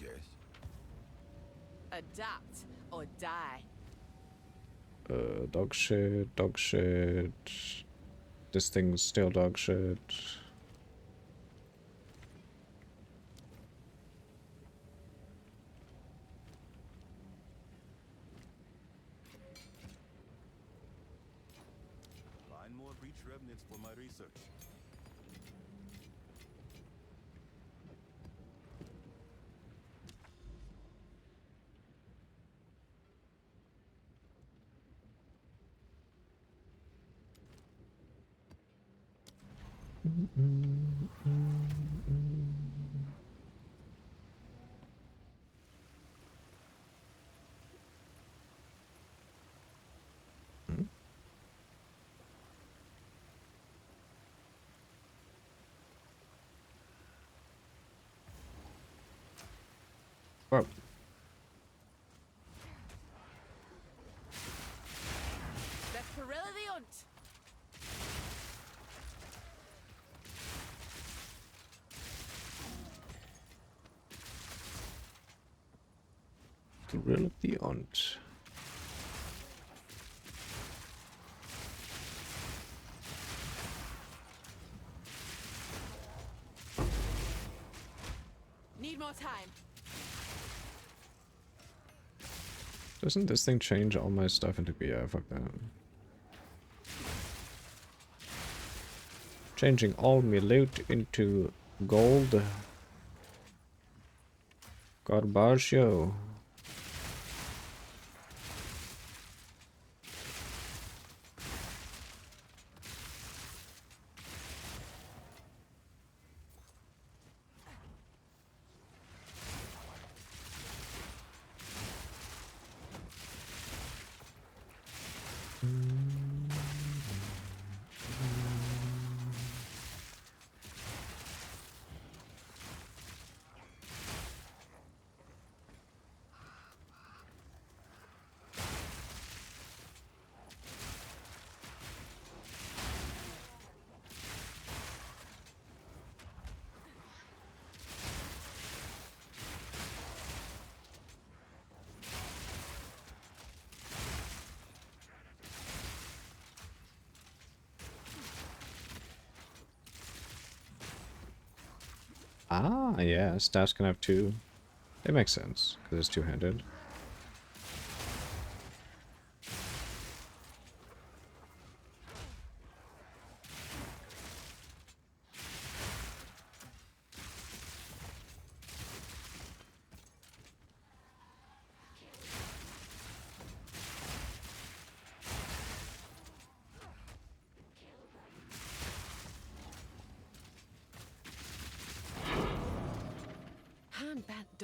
Yes. Adapt or die. Dog shit, dog shit. This thing's still dog shit. Find more breach remnants for my research. Whoa. Desperility unt. Thrill of the Aunt. Need more time. Doesn't this thing change all my stuff into... Yeah, fuck that. Changing all my loot into gold. Garbaggio. Ah, yeah, staffs can have two. It makes sense, because it's two-handed.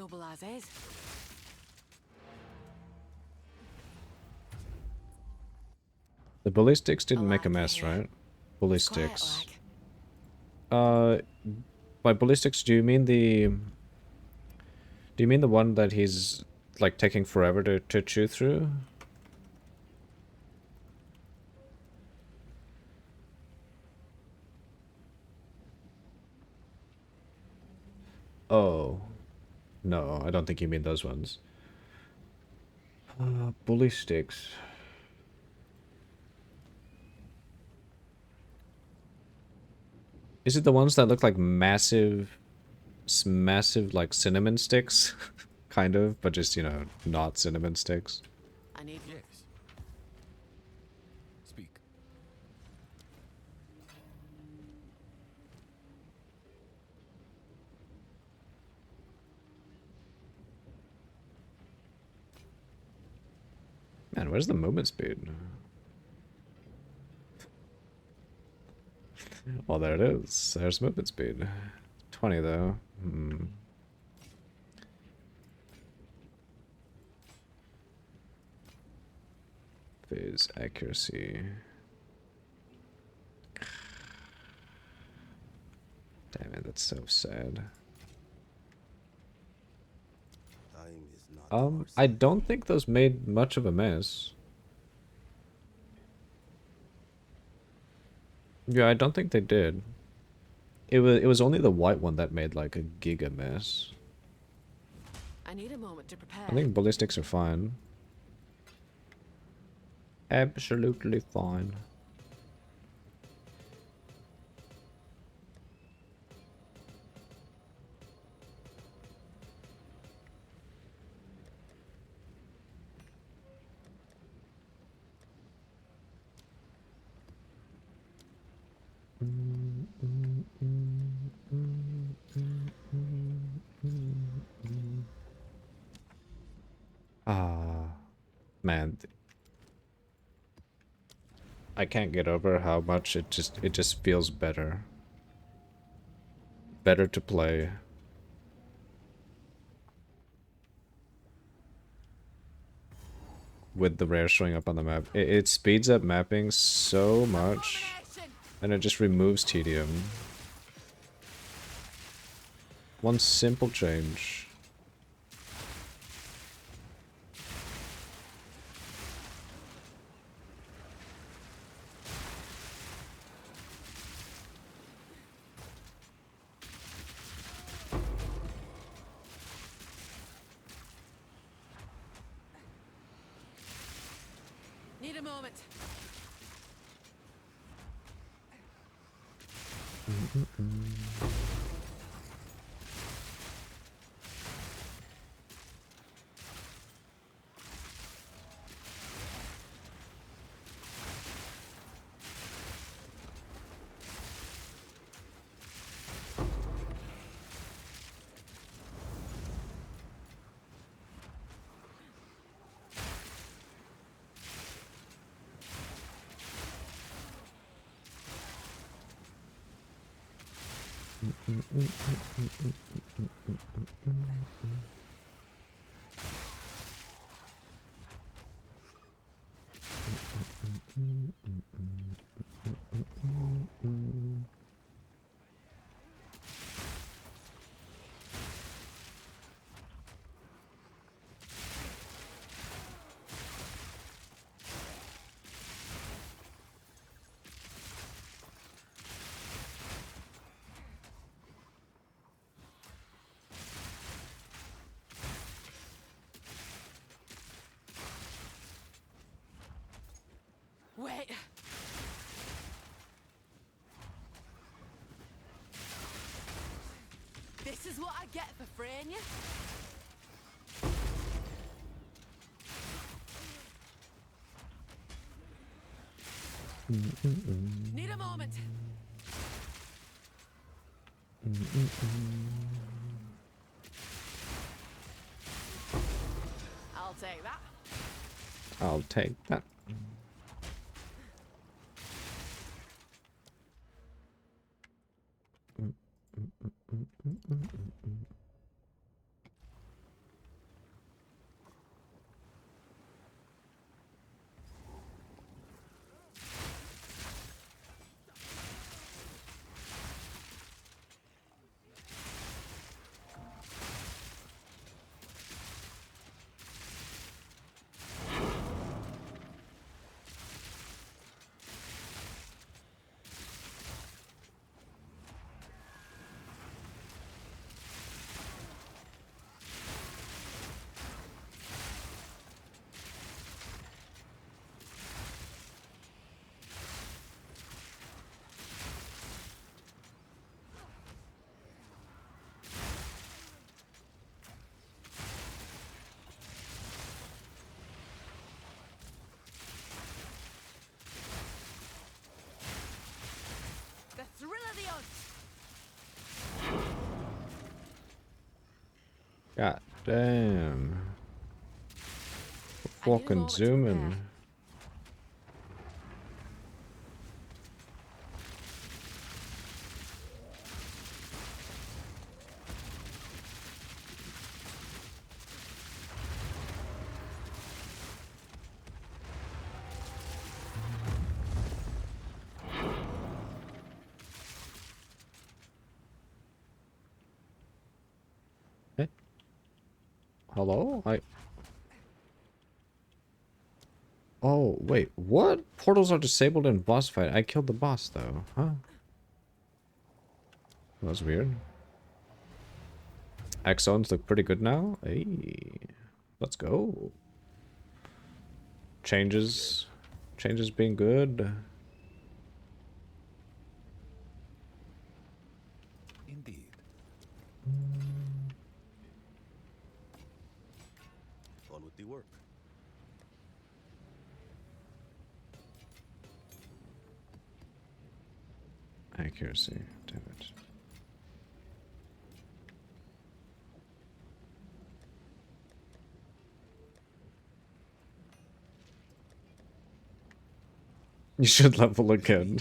double as is. The ballistics didn't A make a land mess, here. right? It's quiet Ballistics. like. By ballistics, do you mean the one that he's like taking forever to chew through? Oh. No, I don't think you mean those ones. Ballistics. Is it the ones that look like massive like cinnamon sticks? Kind of, but just, you know, not cinnamon sticks. I need. Yes. Speak. Man, where's the movement speed? Well, there it is. There's movement speed. 20 though. Phase accuracy. Damn it, that's so sad. Time is not on our I side. don't think those made much of a mess. Yeah, I don't think they did. It was only the white one that made like a giga mess. I need a moment to prepare. I think ballistics are fine. Absolutely fine. Ah, man. I can't get over how much it just feels better. Better to play. With the rare showing up on the map. It speeds up mapping so much. And it just removes tedium. One simple change. Need a moment. Wait. This is what I get for freeing you? Need a moment. I'll take that. I'll take that. God damn. I need a Fucking moment to zooming. prepare. Eh? Hello? Oh, wait, what? Portals are disabled in boss fight. I killed the boss, though. Huh? That was weird. Axons look pretty good now. Hey, let's go. Changes. Changes being good. Indeed. On with the work. Accuracy. Damn it. You should level again.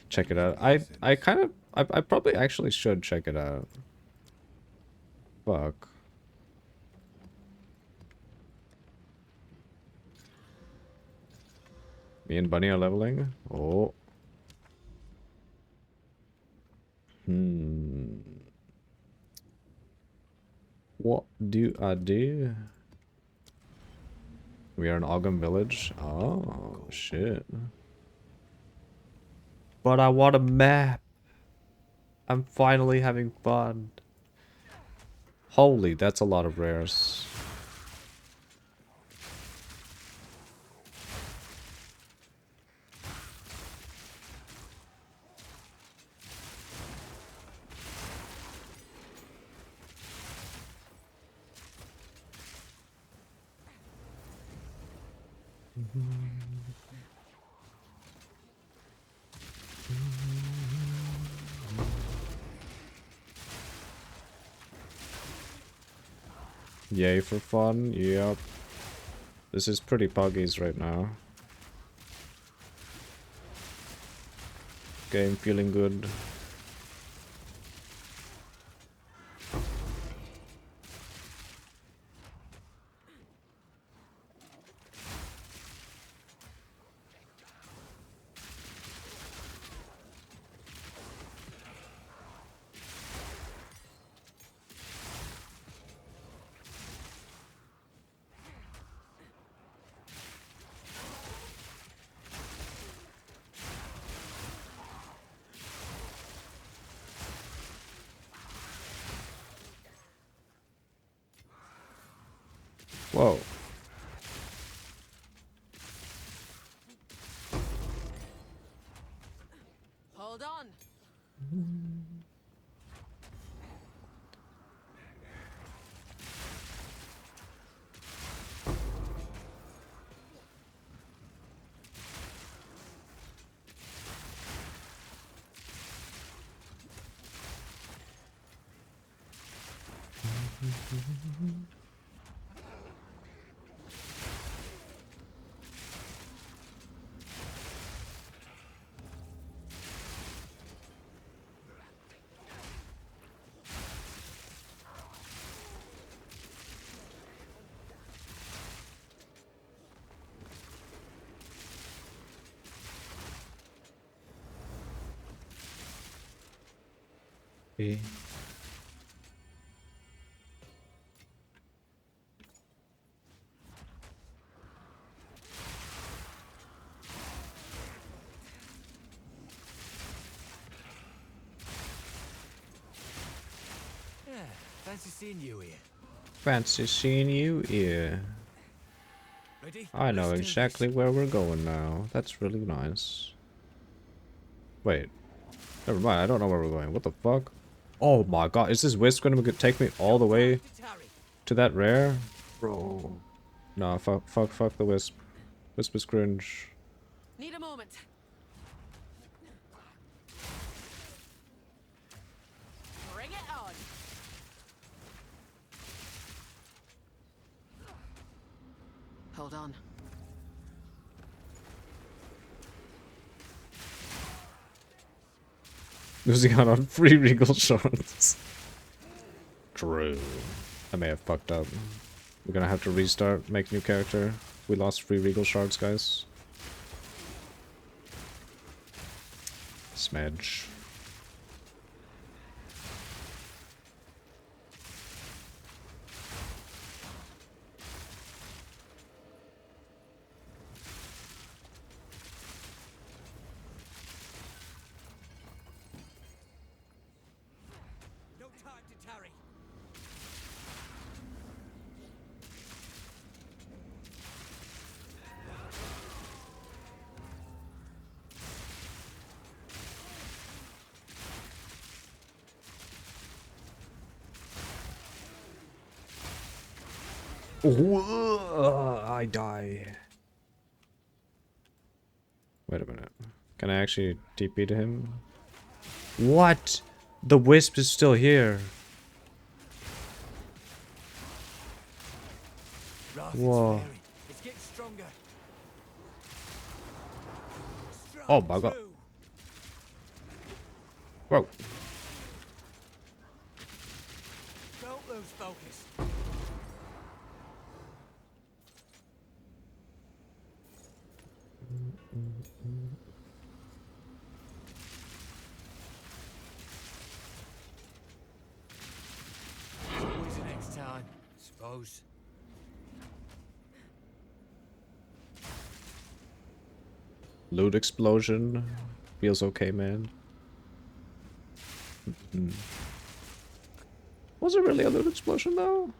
Check it out. I kind of I probably actually should check it out. Fuck. Me and Bunny are leveling. Oh. What do I do? We are in Ogum Village. Oh, shit. But I want a map. I'm finally having fun. Holy, that's a lot of rares. Yay for fun, yep. This is pretty buggies right now. Game feeling good. Whoa. Hold on. Okay. Yeah, fancy seeing you here. Fancy seeing you here. Ready? I know Let's do exactly this. where we're going now. That's really nice. Wait. Never mind, I don't know where we're going. What the fuck? Oh my god, is this Wisp gonna take me all the way to that rare? Bro. Nah, fuck the Wisp. Wisp is cringe. Need a moment. Bring it on. Hold on. Losing out on free regal shards. True. I may have fucked up. We're gonna have to restart, make new character. We lost free regal shards, guys. Smedge. No time to tarry. I die. Wait a minute. Can I actually TP to him? What? The wisp is still here. Wrath Whoa. is fairy. It's getting stronger. Oh my god. True. Whoa. Don't lose focus. Always the next time, suppose. Loot explosion. Feels okay, man. Was it really a loot explosion though?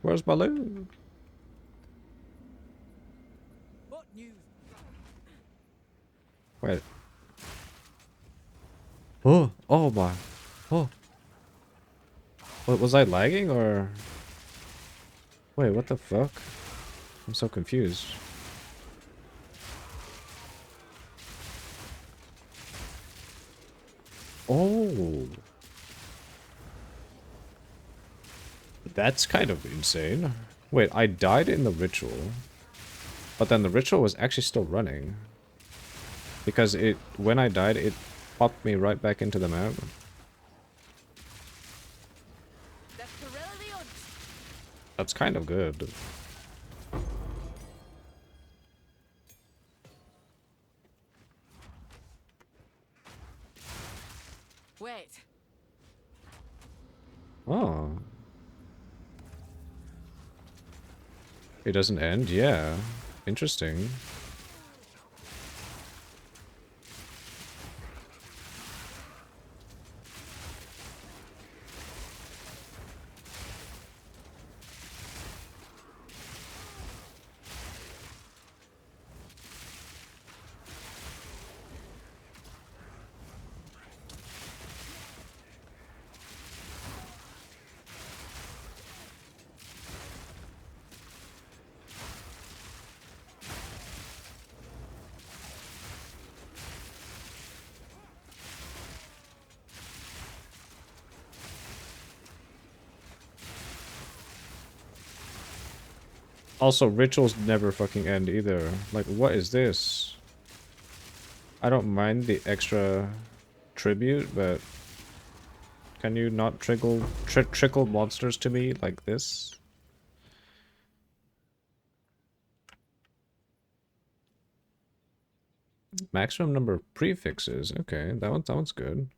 Where's my loot? What news? Wait. Oh, oh my. Oh. What, was I lagging or? Wait, what the fuck? I'm so confused. Oh. That's kind of insane. Wait, I died in the ritual. But then the ritual was actually still running. Because it, when I died, it popped me right back into the map. That's kind of good. Wait. Oh. It doesn't end? Yeah. Interesting. Also, rituals never fucking end either. Like, what is this? I don't mind the extra tribute, but can you not trickle monsters to me like this? Maximum number of prefixes. Okay, that one's good.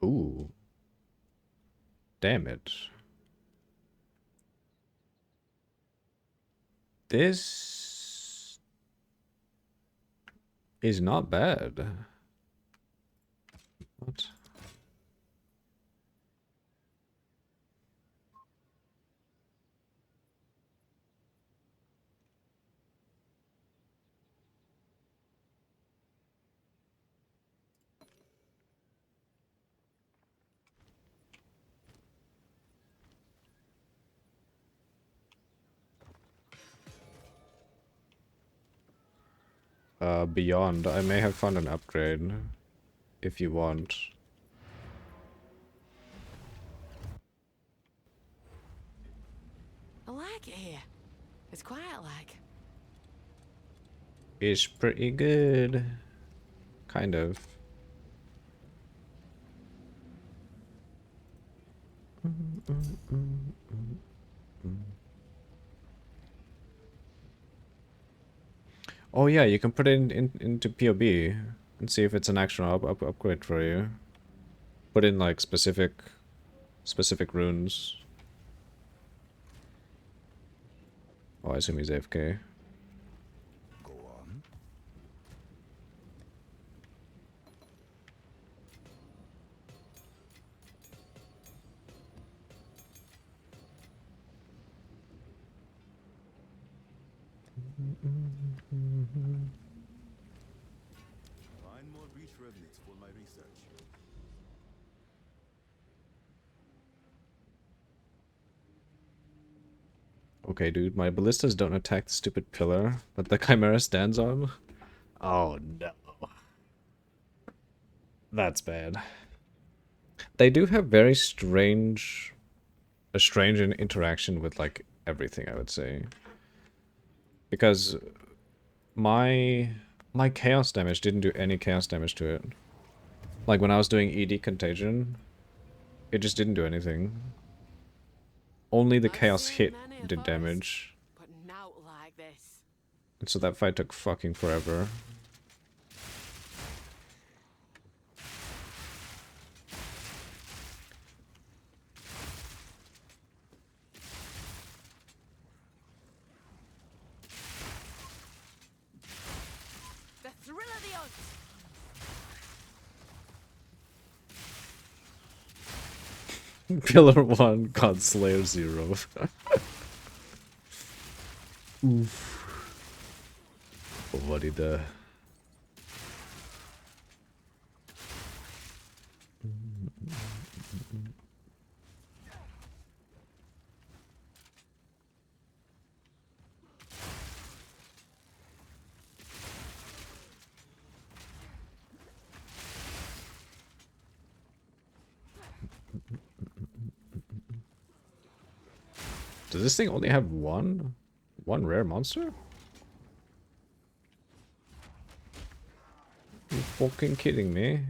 Ooh. Damn it. This is not bad. What? beyond. I may have found an upgrade if you want. I like it here. It's quiet like. It's pretty good. Kind of. Oh yeah, you can put it into POB and see if it's an actual upgrade for you. Put in like specific runes. Oh, I assume he's AFK. Go on. Find more breach remnants for my research. Okay, dude, my ballistas don't attack the stupid pillar that the Chimera stands on. Oh no. That's bad. They do have very strange... a strange interaction with, like, everything, I would say. Because my chaos damage didn't do any chaos damage to it. Like, when I was doing ED Contagion, it just didn't do anything. Only the I've chaos seen hit many a did forest, damage. but not like this. And so that fight took fucking forever. The thrill of the hunt. Pillar 1, Godslayer 0. Oof. What did Does this thing only have one rare monster? You fucking kidding me?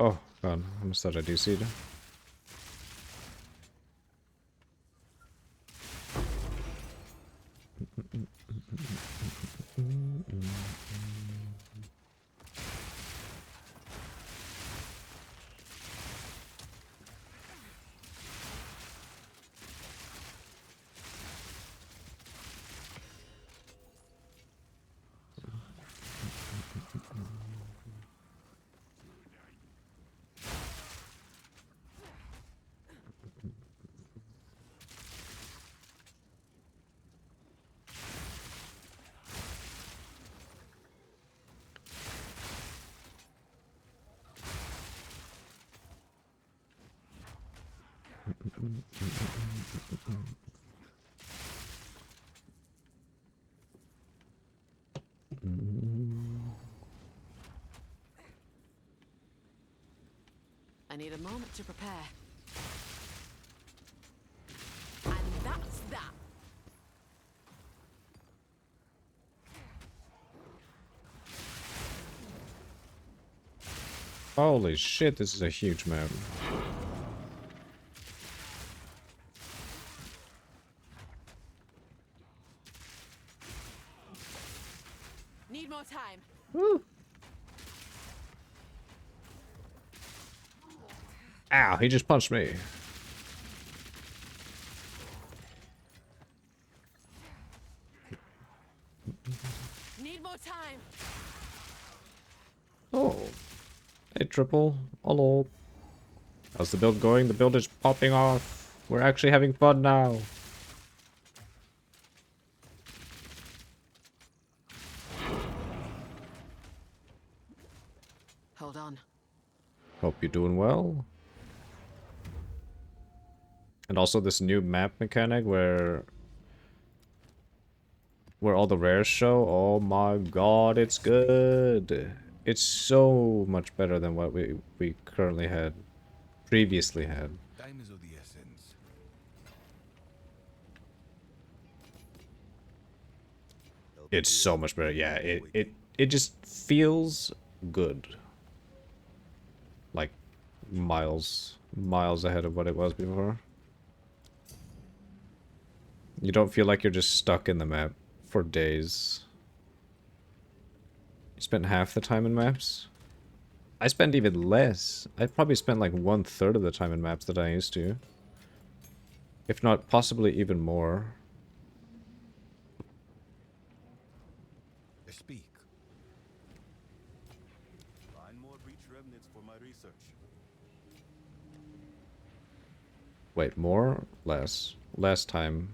Oh, God. I almost thought I DC'd. I need a moment to prepare. And that's that. Holy shit, this is a huge map. Need more time. Woo. Ow, he just punched me. Need more time. Oh. Hey, Triple. Hello. How's the build going? The build is popping off. We're actually having fun now. Hold on. Hope you're doing well. And also this new map mechanic where all the rares show. Oh my god, it's good. It's so much better than what we currently had, previously had. Time is of the essence. It's so much better. Yeah, it just feels good. Like miles ahead of what it was before. You don't feel like you're just stuck in the map for days. You spent half the time in maps? I spent even less. I probably spent like 1/3 of the time in maps that I used to. If not, possibly even more. Speak. Find more breach remnants for my research. Wait, more? Less. Less time.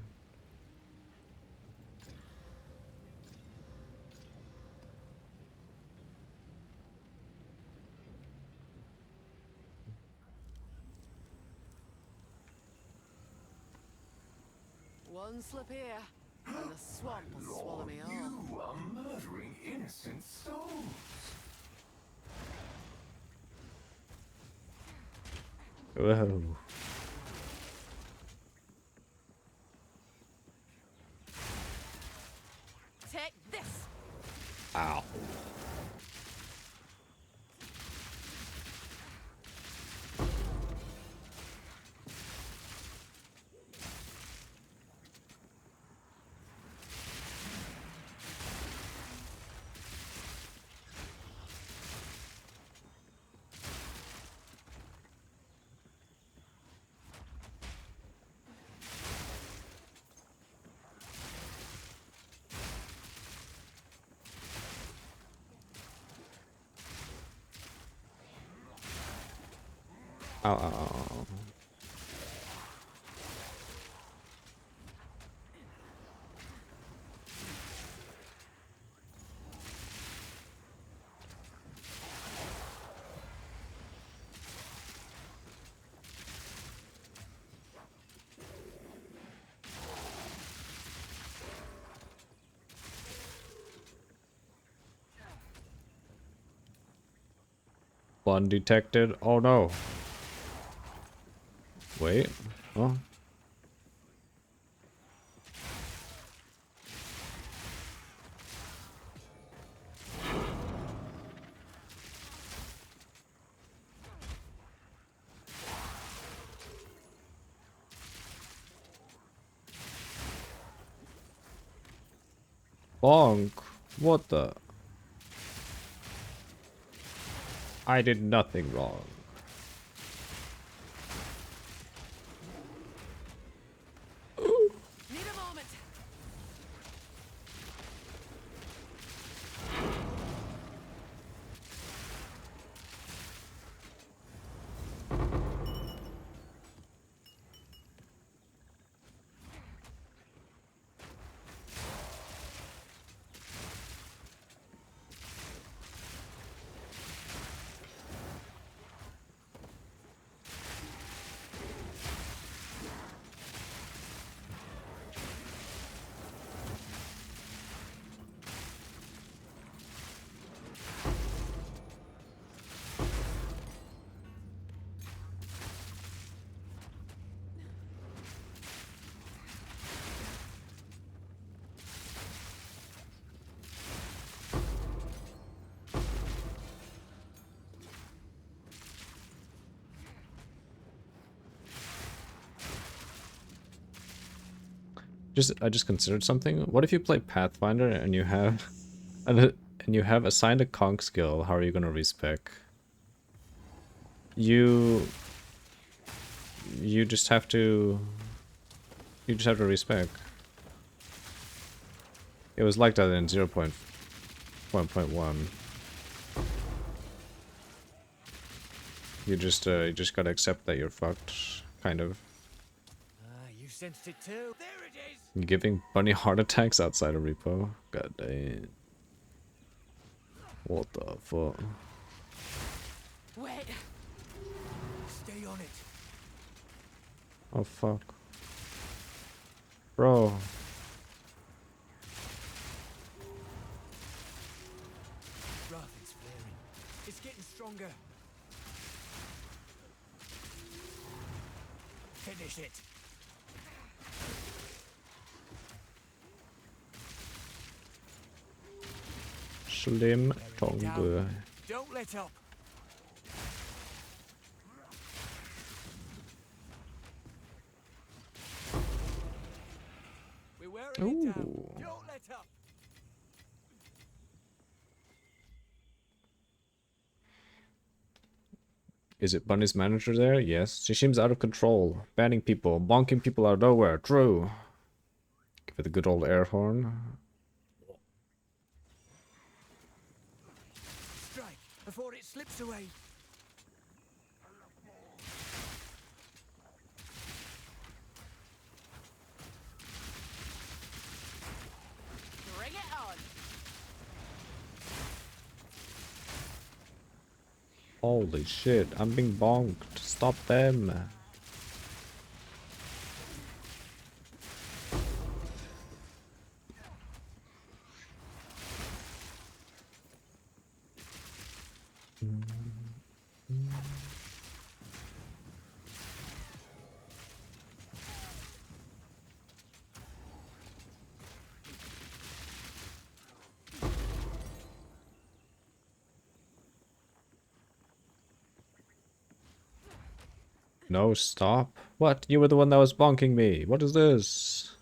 One slip here, and the swamp will swallow me whole. You are murdering innocent souls. Whoa. Take this! Ow. Ow, ow, ow. One detected. Oh no. Wait. Oh. Bonk. What the? I did nothing wrong. Need a moment. I just considered something. What if you play Pathfinder and you have and you have assigned a conk skill? How are you gonna respec? You just have to respec. It was like that in 0.1.1. You just gotta accept that you're fucked, kind of. You sensed it too. There it is. Giving bunny heart attacks outside of repo. God damn. What the fuck? Wait. Stay on it. Oh fuck. Bro. Rathen's flaring. It's getting stronger. Finish it. Slim tongue. Don't let up. We're wearing it down. Ooh. Don't let up. Is it Bunny's manager there? Yes. She seems out of control. Banning people, bonking people out of nowhere. True. Give it a good old air horn. Strike before it slips away. Bring it on. Holy shit, I'm being bonked. Stop them. No, stop. What? You were the one that was bonking me. What is this?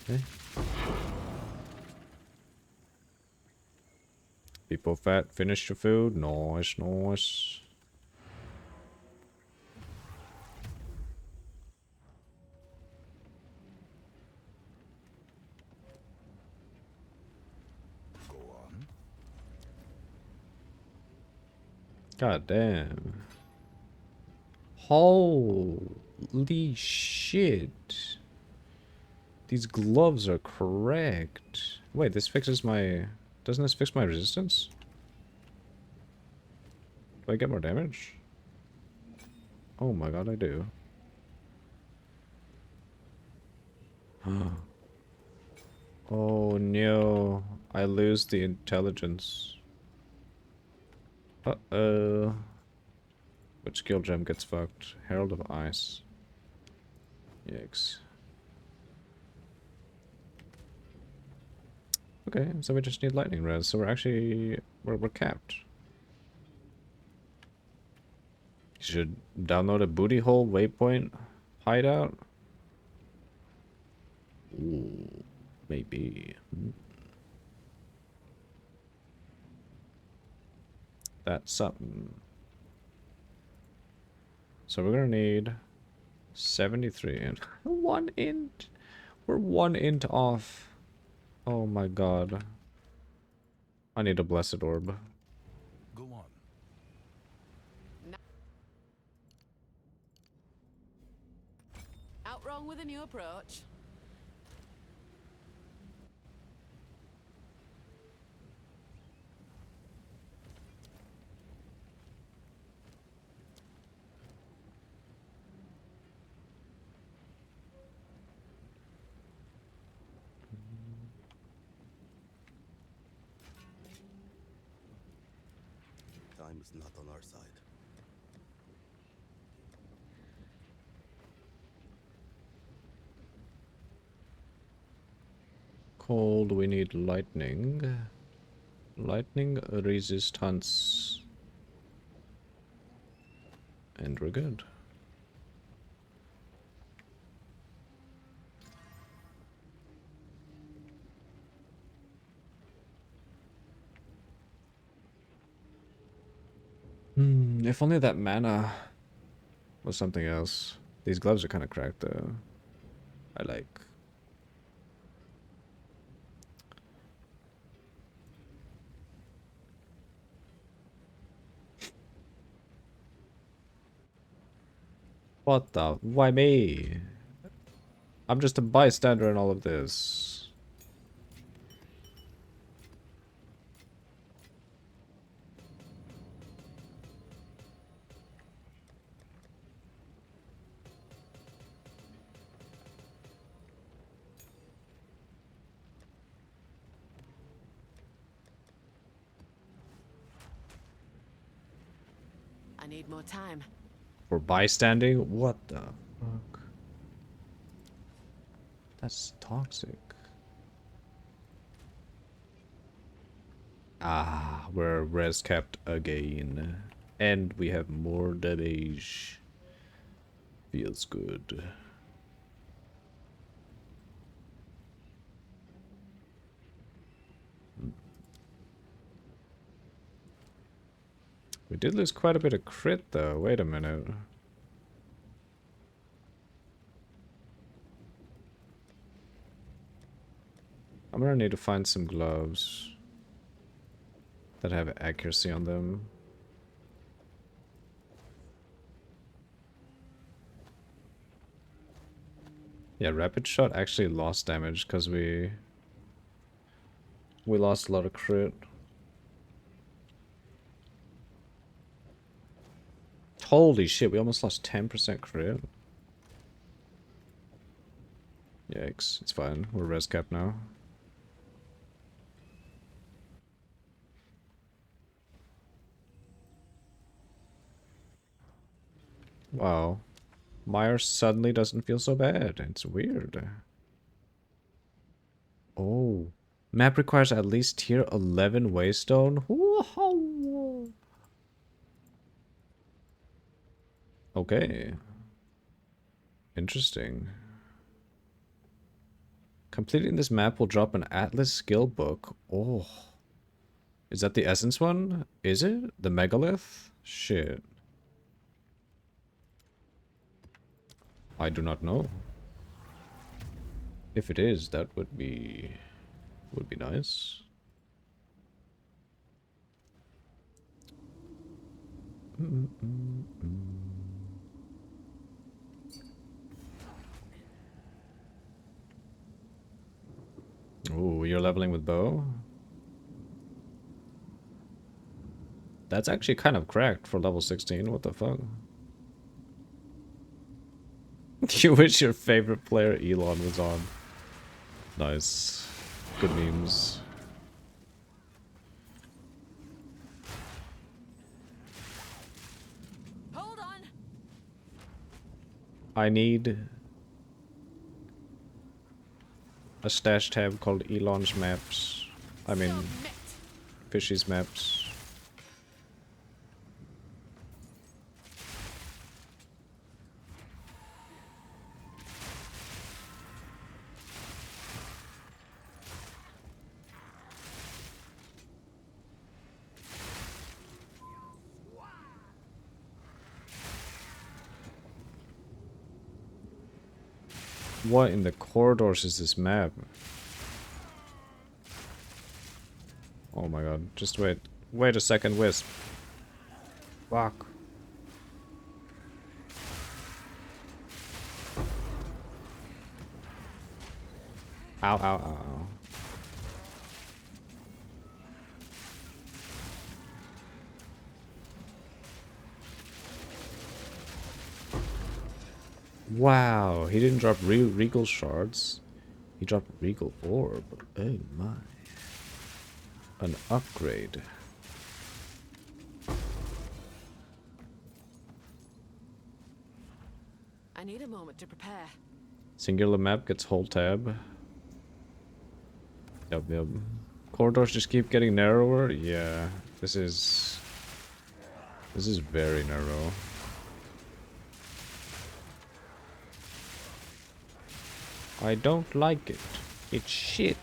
Eh? People fat, finish your food. Nice, nice. Go on. God damn. Holy shit. These gloves are correct. Wait, this fixes my... Doesn't this fix my resistance? Do I get more damage? Oh my god, I do. Oh no. I lose the intelligence. Uh-oh. Which skill gem gets fucked? Herald of Ice. Yikes. Okay, so we just need lightning res, so we're actually... We're capped. You should download a booty hole waypoint hideout? Ooh, maybe. That's something. So we're gonna need 73 and 1 int. We're 1 int off. Oh my god. I need a blessed orb. Go on. Out wrong with a new approach. Time is not on our side. Cold, we need lightning. Lightning resistance. And we're good. If only that mana was something else. These gloves are kind of cracked though. I like. What the? Why me? I'm just a bystander in all of this. I need more time. For bystanding? What the fuck? That's toxic. Ah, we're res capped again. And we have more damage. Feels good. We did lose quite a bit of crit though. Wait a minute. I'm gonna need to find some gloves that have accuracy on them. Yeah, rapid shot actually lost damage because we lost a lot of crit. Holy shit, we almost lost 10% crit. Yikes, it's fine. We're res cap now. Wow. Meyer suddenly doesn't feel so bad. It's weird. Oh. Map requires at least tier 11 waystone. Whoa. Okay. Interesting. Completing this map will drop an Atlas skill book. Oh. Is that the essence one? Is it? The megalith? Shit. I do not know. If it is, that would be nice. Oh, you're leveling with bow? That's actually kind of cracked for level 16. What the fuck? You wish your favorite player Elon was on. Nice. Good memes. Hold on. I need a stash tab called Elon's Maps. I mean, Fishy's Maps. What in the corridors is this map? Oh my god, just wait. Wait a second, Wisp. Fuck. Ow, ow, ow, ow. Wow, he didn't drop Regal Shards. He dropped Regal Orb. Oh my. An upgrade. I need a moment to prepare. Singular map gets whole tab. Yep. Corridors just keep getting narrower. Yeah, this is very narrow. I don't like it. It's shit.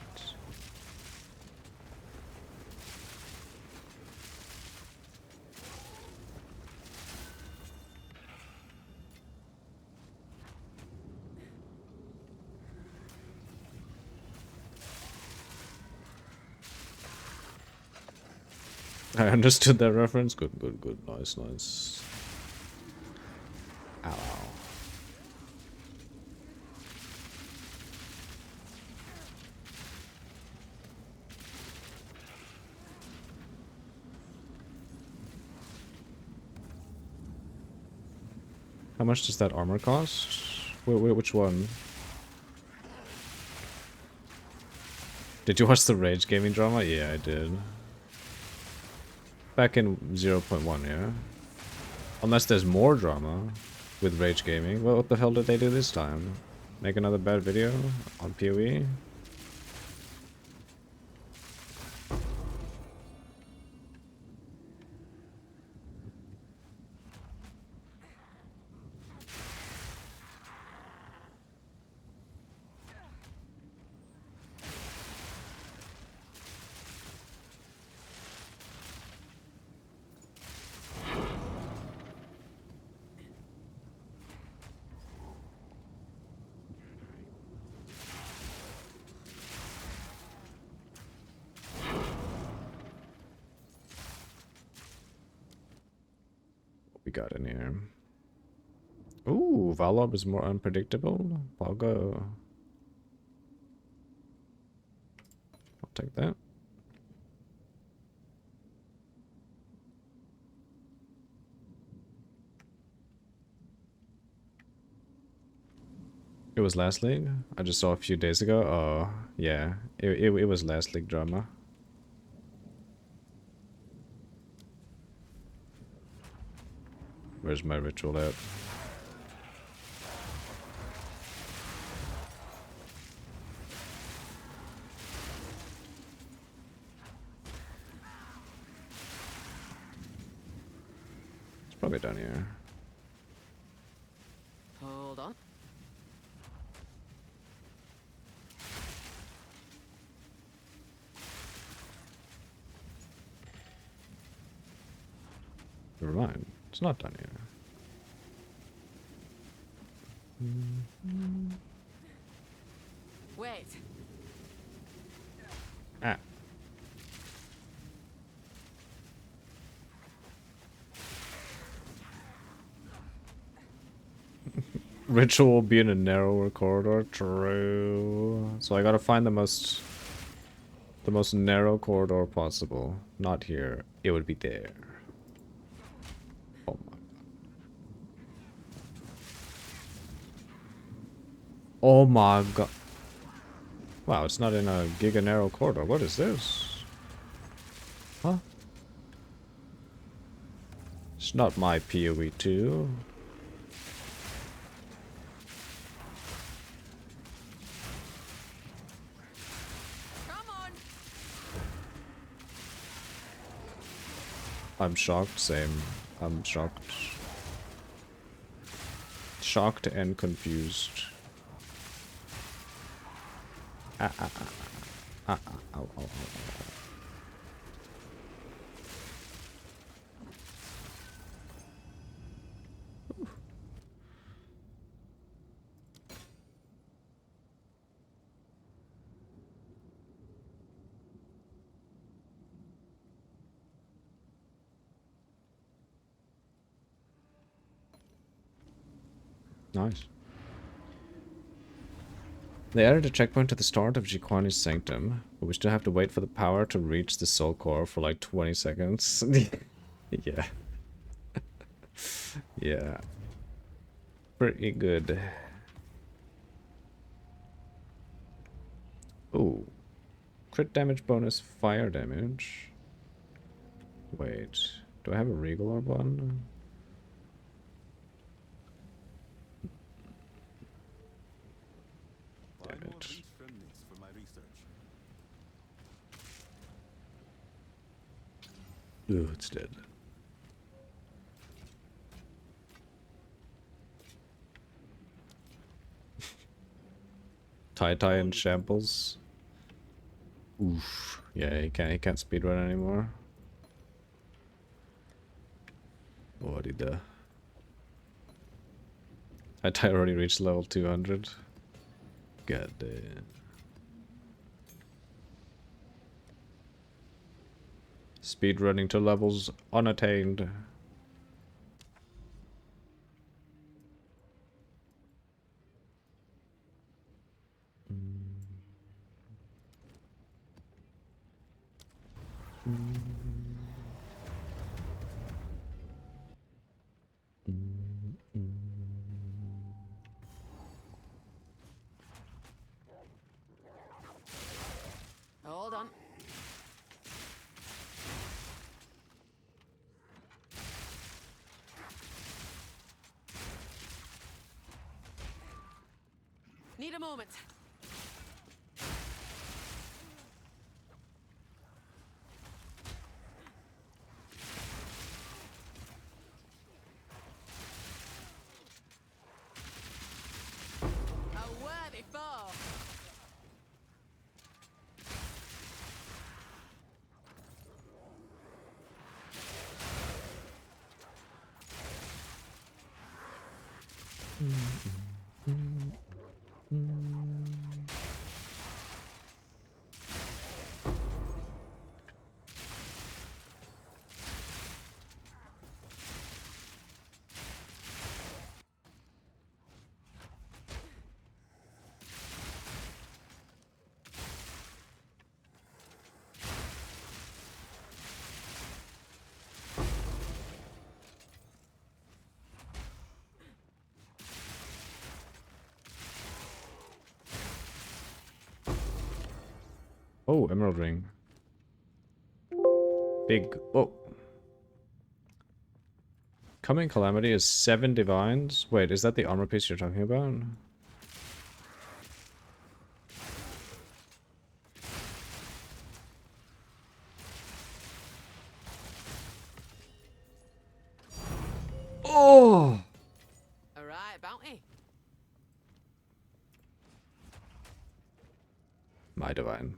I understood that reference. Good. Nice. Ow. How much does that armor cost? Which one? Did you watch the Rage Gaming drama? Yeah, I did. Back in 0.1, yeah? Unless there's more drama with Rage Gaming. Well, what the hell did they do this time? Make another bad video on POE? We got in here. Ooh, Valor is more unpredictable. I'll go. I'll take that. It was last league? I just saw a few days ago. Oh, yeah. It was last league drama. Where's my ritual at? It's probably down here. Hold on. Never mind. It's not down here. Wait. Ah. Ritual will be in a narrower corridor. True. So I gotta find the most narrow corridor possible. Not here. It would be there. Oh my. Oh my god. Wow, it's not in a giga narrow corridor. What is this? Huh? It's not my POE 2. I'm shocked, same. I'm shocked. Shocked and confused. Ow, ow, ow, ow. Nice. They added a checkpoint to the start of Jiquani's Sanctum, but we still have to wait for the power to reach the soul core for like 20 seconds. Yeah. Yeah. Pretty good. Ooh. Crit damage bonus, fire damage. Wait. Do I have a Regal Orb on? Damn it. For my research. Ooh, it's dead. Tai in shambles. Oof. Yeah, he can't speedrun anymore. What did the Tai already reached level 200. God damn. Speedrunning to levels unattained. Need a moment. A worthy foe. Oh, emerald ring. Big. Oh. Coming Calamity is 7 divines. Wait, is that the armor piece you're talking about? Oh! Alright, bounty. My divine.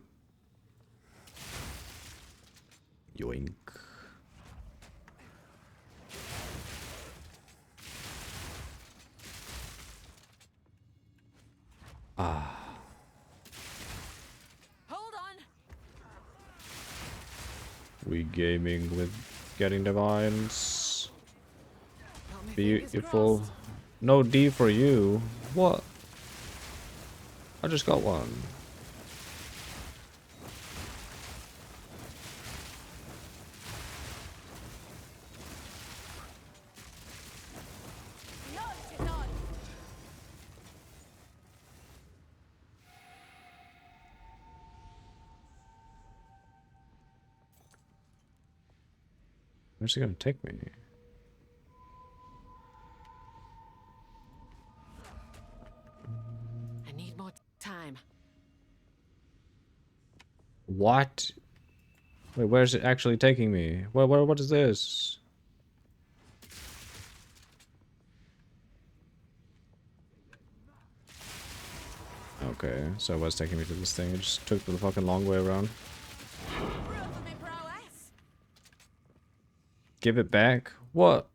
Yoink. Ah. Hold on. We gaming with getting divines. Got my fingers Beautiful. crossed. No D for you. What? I just got one. Nudge it on. Where's he gonna take me? I need more time. What? Wait, where's it actually taking me? What is this? Okay, so it was taking me to this thing. It just took the fucking long way around. Proof of my prowess. Give it back? What?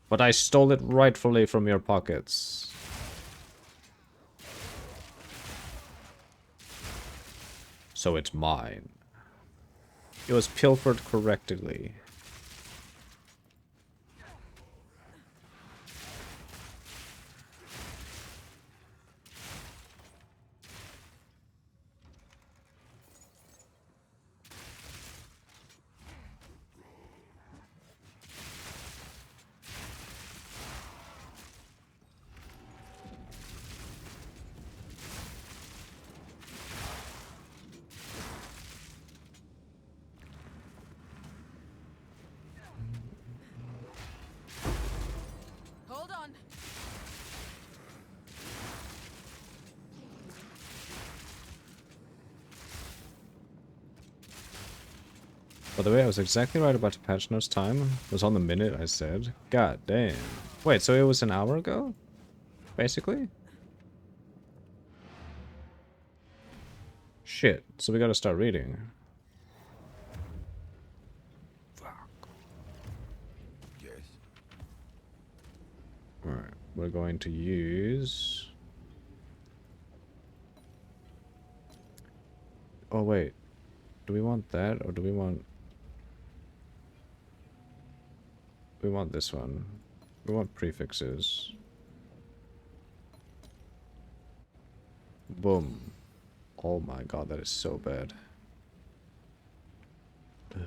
But I stole it rightfully from your pockets. So it's mine. It was pilfered correctly. Hold on. By the way, I was exactly right about the patch notes time. It was on the minute, I said. God damn. Wait, so it was an hour ago? Basically? Shit, so we gotta start reading. Fuck. Yes. Alright, we're going to use... Oh wait, do we want that or do we want... We want this one. We want prefixes. Boom. Oh my god, that is so bad. Ugh.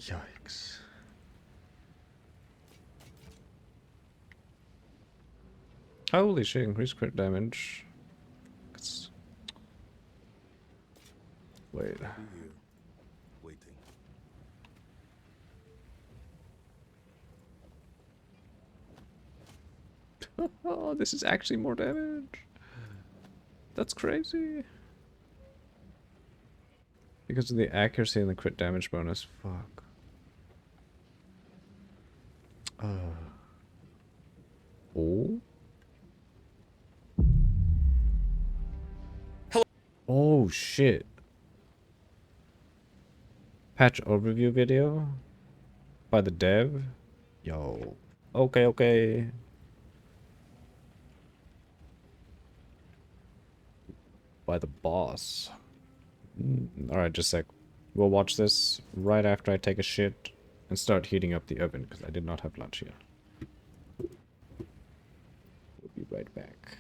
Yikes. Holy shit, increased crit damage. It's... Wait. Be here, waiting. Oh, this is actually more damage. That's crazy. Because of the accuracy and the crit damage bonus. Fuck. Oh. Oh shit. Patch overview video by the dev. Yo. Okay, okay. By the boss. Alright, just a sec. We'll watch this right after I take a shit and start heating up the oven because I did not have lunch yet. We'll be right back.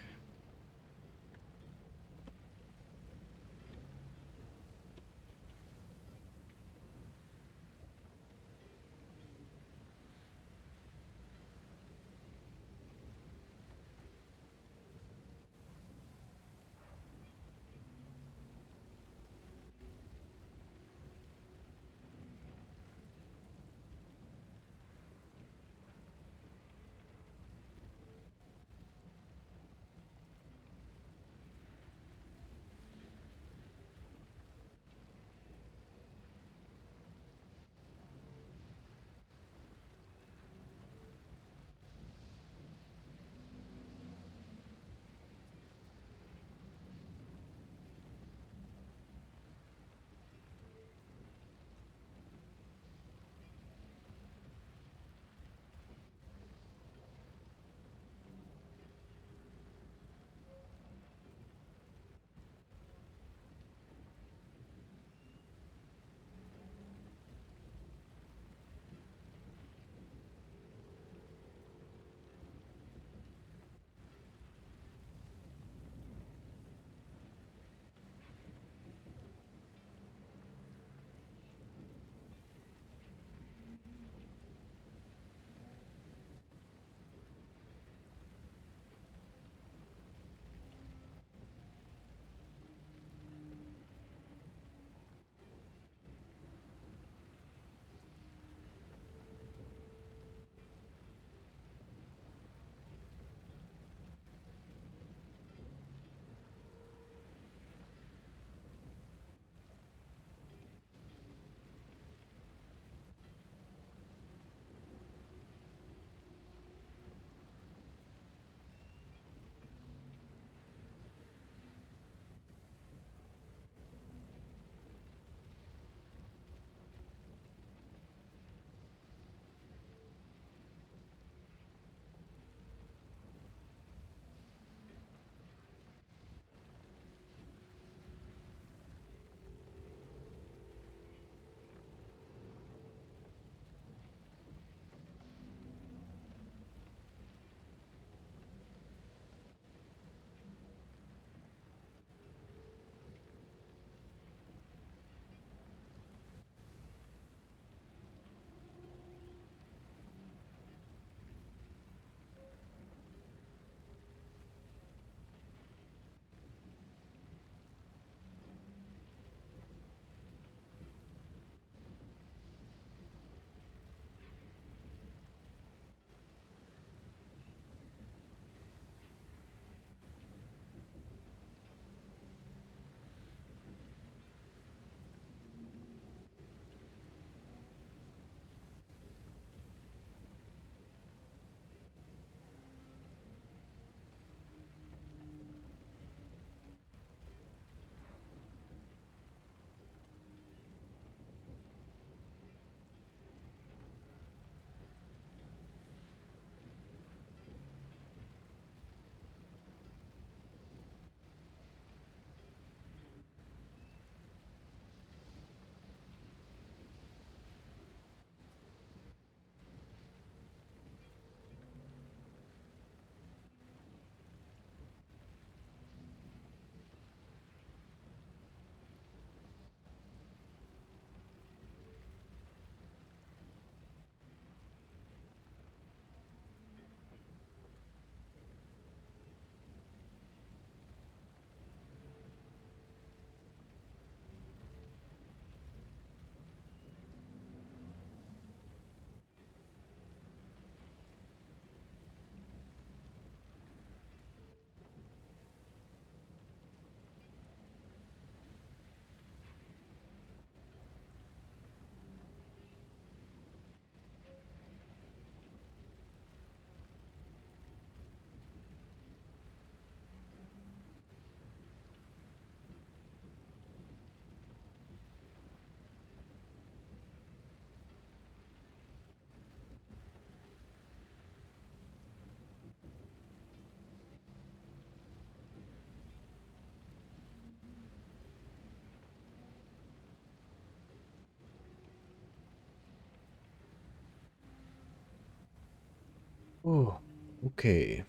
Oh, okay.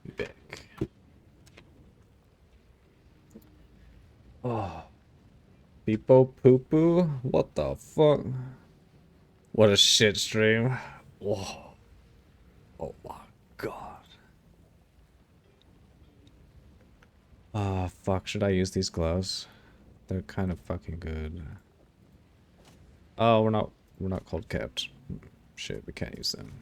Be back. Oh. People poo poo? What the fuck? What a shit stream. Oh, oh my god. Ah, fuck. Should I use these gloves? They're kind of fucking good. Oh, we're not cold capped. Shit, we can't use them.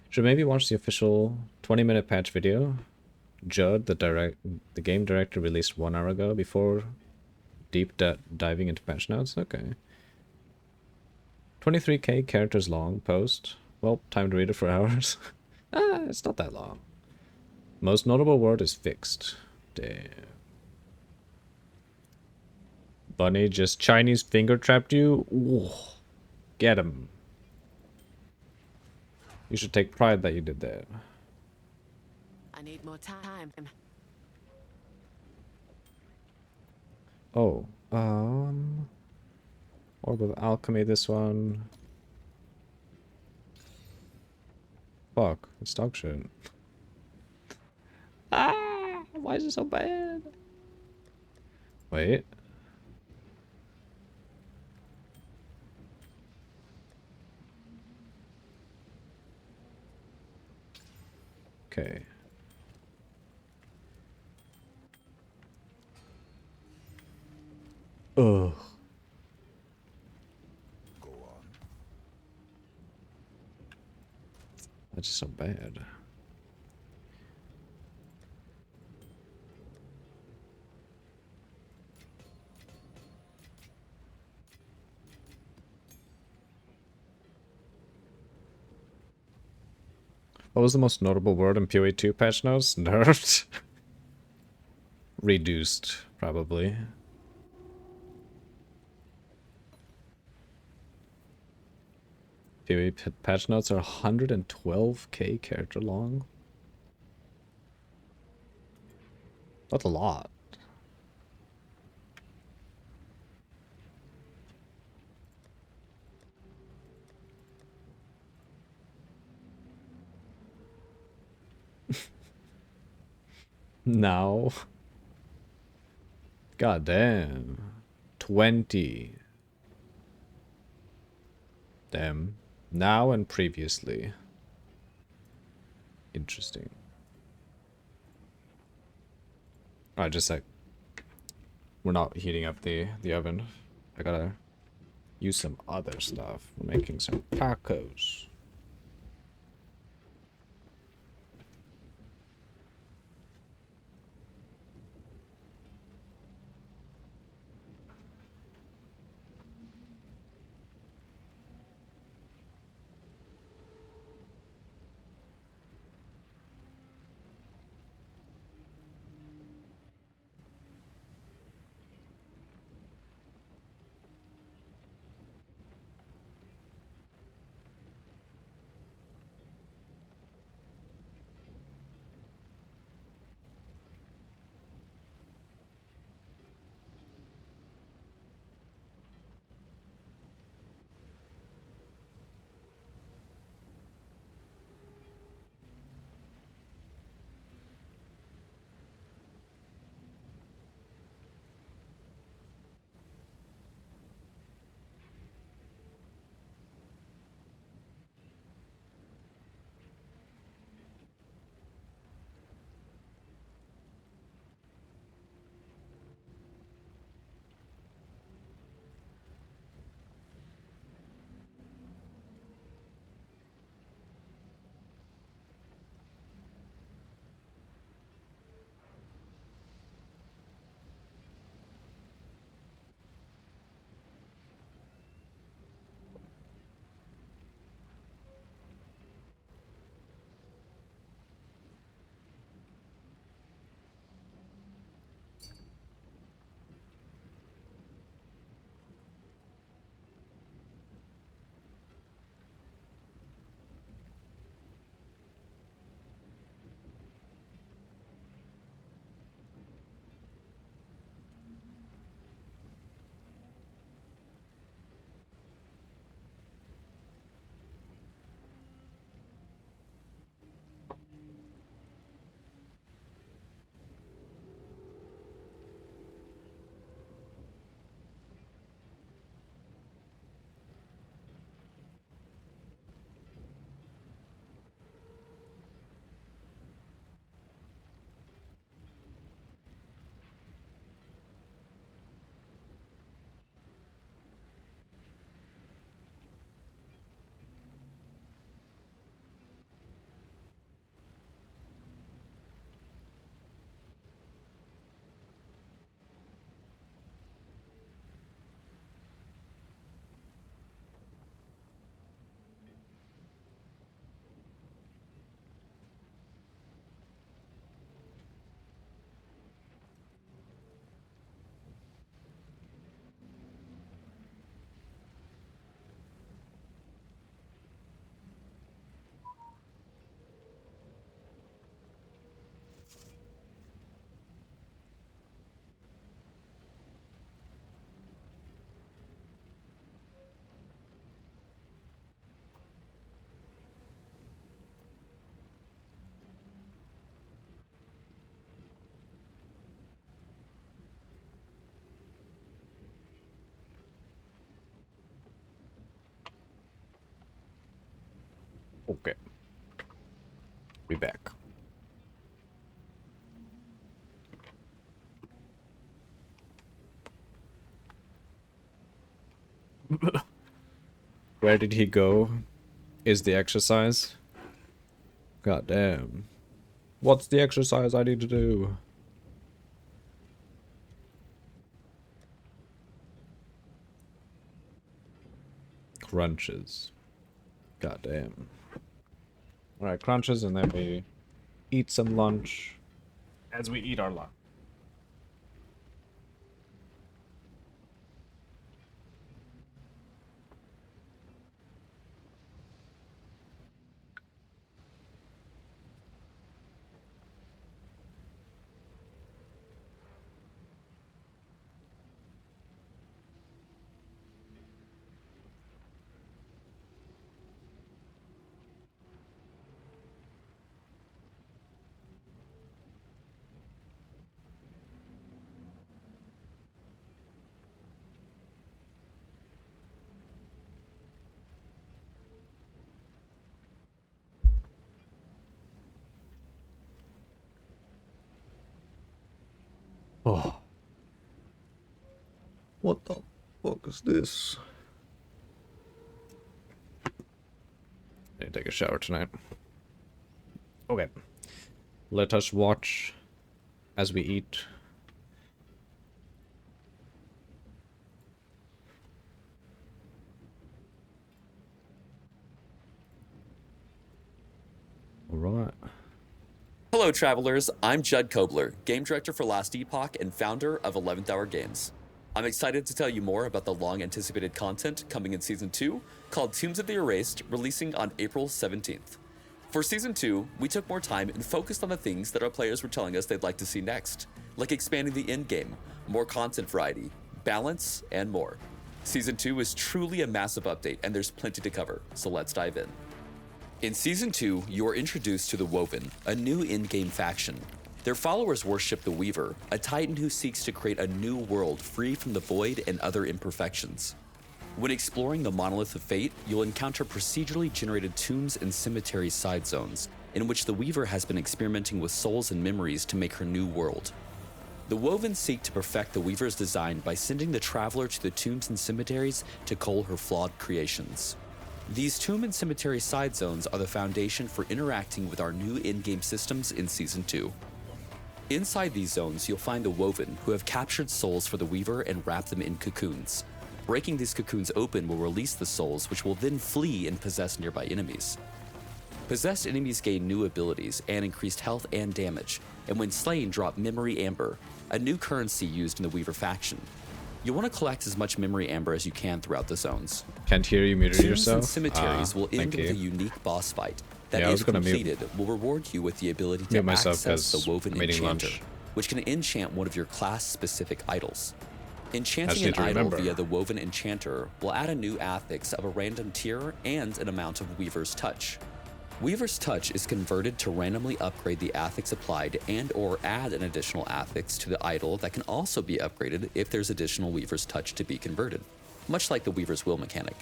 Should maybe watch the official 20-minute patch video. Judd, the game director, released 1 hour ago before diving into patch notes. Okay. 23k characters long post. Well, time to read it for hours. It's not that long. Most notable word is fixed. Damn. Bunny just Chinese finger trapped you? Ooh. Get him. You should take pride that you did that. I need more time. Oh, Orb of Alchemy, this one. Fuck, it's dog shit. Ah, why is it so bad? Wait. Okay. Ugh. Go on. That's just so bad. What was the most notable word in POE 2 patch notes? Nerfed? Reduced, probably. POE patch notes are 112k character long. That's a lot. Now. God damn. 20. Damn. Now and previously. Interesting. Alright, just like we're not heating up the oven. I gotta use some other stuff. We're making some tacos. Okay. Be back. Where did he go? Is the exercise? God damn. What's the exercise I need to do? Crunches. God damn. Alright, crunches, and then we eat some lunch as we eat our lunch. Oh. What the fuck is this? I need to take a shower tonight. Okay. Let us watch as we eat. Alright. Hello, travelers. I'm Judd Kobler, game director for Last Epoch and founder of 11th Hour Games. I'm excited to tell you more about the long-anticipated content coming in Season 2, called Tombs of the Erased, releasing on April 17th. For Season 2, we took more time and focused on the things that our players were telling us they'd like to see next, like expanding the endgame, more content variety, balance, and more. Season 2 is truly a massive update, and there's plenty to cover, so let's dive in. In Season 2, you are introduced to the Woven, a new in-game faction. Their followers worship the Weaver, a titan who seeks to create a new world free from the void and other imperfections. When exploring the Monolith of Fate, you'll encounter procedurally generated tombs and cemetery side zones, in which the Weaver has been experimenting with souls and memories to make her new world. The Woven seek to perfect the Weaver's design by sending the traveler to the tombs and cemeteries to cull her flawed creations. These tomb and cemetery side zones are the foundation for interacting with our new in-game systems in Season 2. Inside these zones, you'll find the Woven, who have captured souls for the Weaver and wrapped them in cocoons. Breaking these cocoons open will release the souls, which will then flee and possess nearby enemies. Possessed enemies gain new abilities and increased health and damage, and when slain drop Memory Amber, a new currency used in the Weaver faction. You'll want to collect as much Memory Amber as you can throughout the zones. Can't hear you, muted Tombs yourself. and cemeteries will end thank with a you. unique boss fight that, Yeah, I was if gonna completed, will reward you with the ability to mute myself access 'cause the Woven I'm eating Enchanter, lunch. which can enchant one of your class-specific idols. I Enchanting just an need to idol remember. via the Woven Enchanter will add a new affix of a random tier and an amount of Weaver's Touch. Weaver's Touch is converted to randomly upgrade the affix applied and or add an additional affix to the idol that can also be upgraded if there's additional Weaver's Touch to be converted, much like the Weaver's Will mechanic.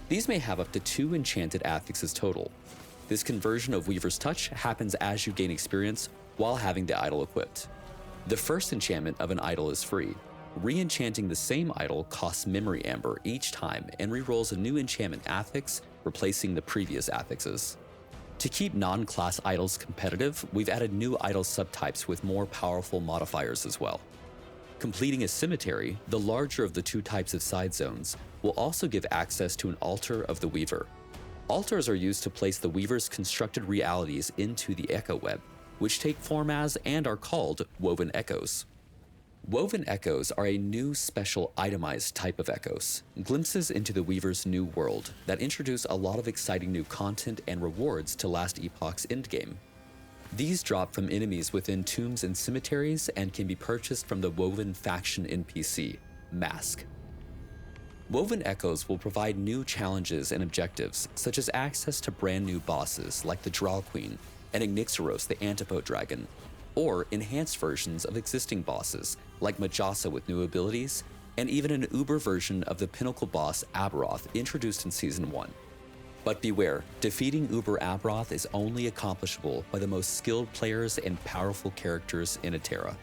These may have up to 2 enchanted affixes total. This conversion of Weaver's Touch happens as you gain experience while having the idol equipped. The first enchantment of an idol is free. Re-enchanting the same idol costs Memory Amber each time and re-rolls a new enchantment affix, replacing the previous affixes. To keep non-class idols competitive, we've added new idol subtypes with more powerful modifiers as well. Completing a cemetery, the larger of the 2 types of side zones, will also give access to an altar of the Weaver. Altars are used to place the Weaver's constructed realities into the Echo Web, which take form as and are called Woven Echoes. Woven Echoes are a new special itemized type of echoes, glimpses into the Weaver's new world that introduce a lot of exciting new content and rewards to Last Epoch's endgame. These drop from enemies within tombs and cemeteries and can be purchased from the Woven faction NPC, Mask. Woven Echoes will provide new challenges and objectives, such as access to brand new bosses like the Draw Queen and Ignixoros the Antipode Dragon, or enhanced versions of existing bosses like Majasa with new abilities, and even an Uber version of the pinnacle boss Aberoth introduced in Season 1. But beware, defeating Uber Abroth is only accomplishable by the most skilled players and powerful characters in Eterra.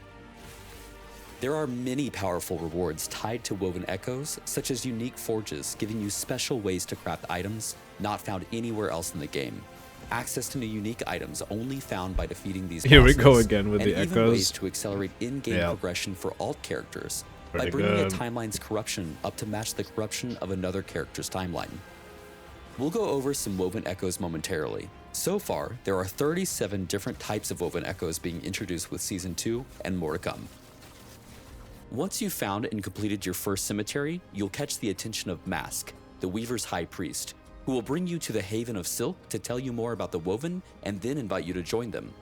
There are many powerful rewards tied to Woven Echoes, such as unique forges giving you special ways to craft items not found anywhere else in the game, access to new unique items only found by defeating these Here we bosses, go again with and the even echoes. ways to accelerate in-game progression for alt characters by Pretty bringing good. a timeline's corruption up to match the corruption of another character's timeline. We'll go over some Woven Echoes momentarily. So far, there are 37 different types of Woven Echoes being introduced with Season 2 and more to come. Once you've found and completed your first cemetery, you'll catch the attention of Mask, the Weaver's High Priest, who will bring you to the Haven of Silk to tell you more about the Woven and then invite you to join them.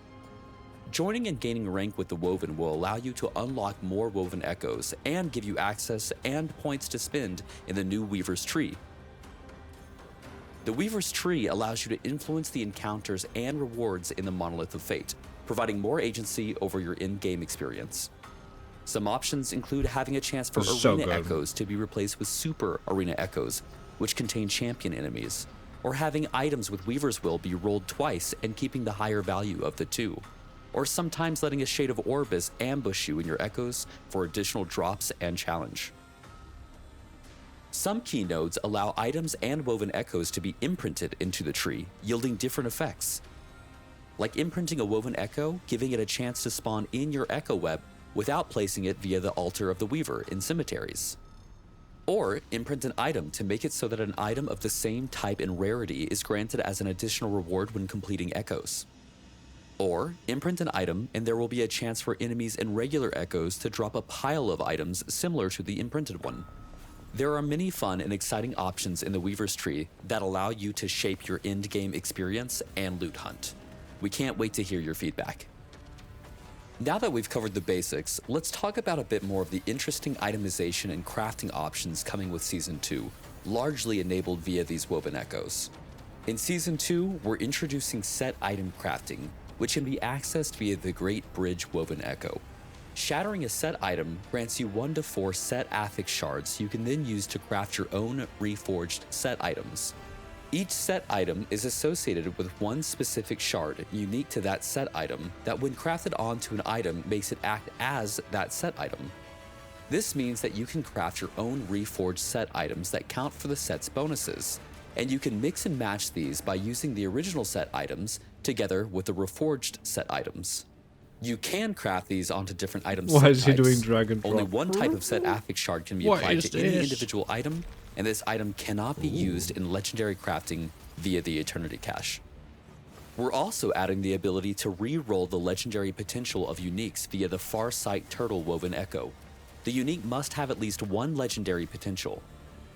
Joining and gaining rank with the Woven will allow you to unlock more Woven Echoes and give you access and points to spend in the new Weaver's Tree. The Weaver's Tree allows you to influence the encounters and rewards in the Monolith of Fate, providing more agency over your in-game experience. Some options include having a chance for This is so Arena good. Echoes to be replaced with Super Arena Echoes, which contain champion enemies, or having items with Weaver's Will be rolled twice and keeping the higher value of the two, or sometimes letting a Shade of Orbis ambush you in your Echoes for additional drops and challenge. Some key nodes allow items and Woven Echoes to be imprinted into the tree, yielding different effects. Like imprinting a Woven Echo, giving it a chance to spawn in your Echo Web without placing it via the altar of the Weaver in cemeteries. Or imprint an item to make it so that an item of the same type and rarity is granted as an additional reward when completing Echoes. Or imprint an item and there will be a chance for enemies in regular Echoes to drop a pile of items similar to the imprinted one. There are many fun and exciting options in the Weaver's Tree that allow you to shape your end-game experience and loot hunt. We can't wait to hear your feedback. Now that we've covered the basics, let's talk about a bit more of the interesting itemization and crafting options coming with Season 2, largely enabled via these Woven Echoes. In Season 2, we're introducing set item crafting, which can be accessed via the Great Bridge Woven Echo. Shattering a set item grants you 1 to 4 set Affix shards you can then use to craft your own reforged set items. Each set item is associated with one specific shard unique to that set item that when crafted onto an item makes it act as that set item. This means that you can craft your own reforged set items that count for the set's bonuses, and you can mix and match these by using the original set items together with the reforged set items. You can craft these onto different items. Why is he doing drag and Only drop? one type of set affix shard can be What applied is to any this? individual item, and this item cannot be used in legendary crafting via the Eternity Cache. We're also adding the ability to re-roll the legendary potential of uniques via the Farsight Turtle Woven Echo. The unique must have at least one legendary potential.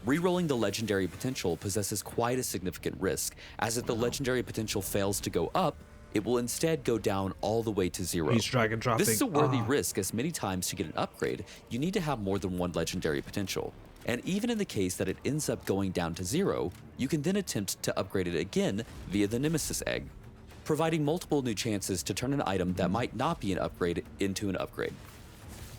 Rerolling the legendary potential possesses quite a significant risk, as if the legendary potential fails to go up, it will instead go down all the way to 0. He's drag and dropping. This is a worthy risk, as many times to get an upgrade, you need to have more than one legendary potential. And even in the case that it ends up going down to 0, you can then attempt to upgrade it again via the Nemesis Egg, providing multiple new chances to turn an item that might not be an upgrade into an upgrade.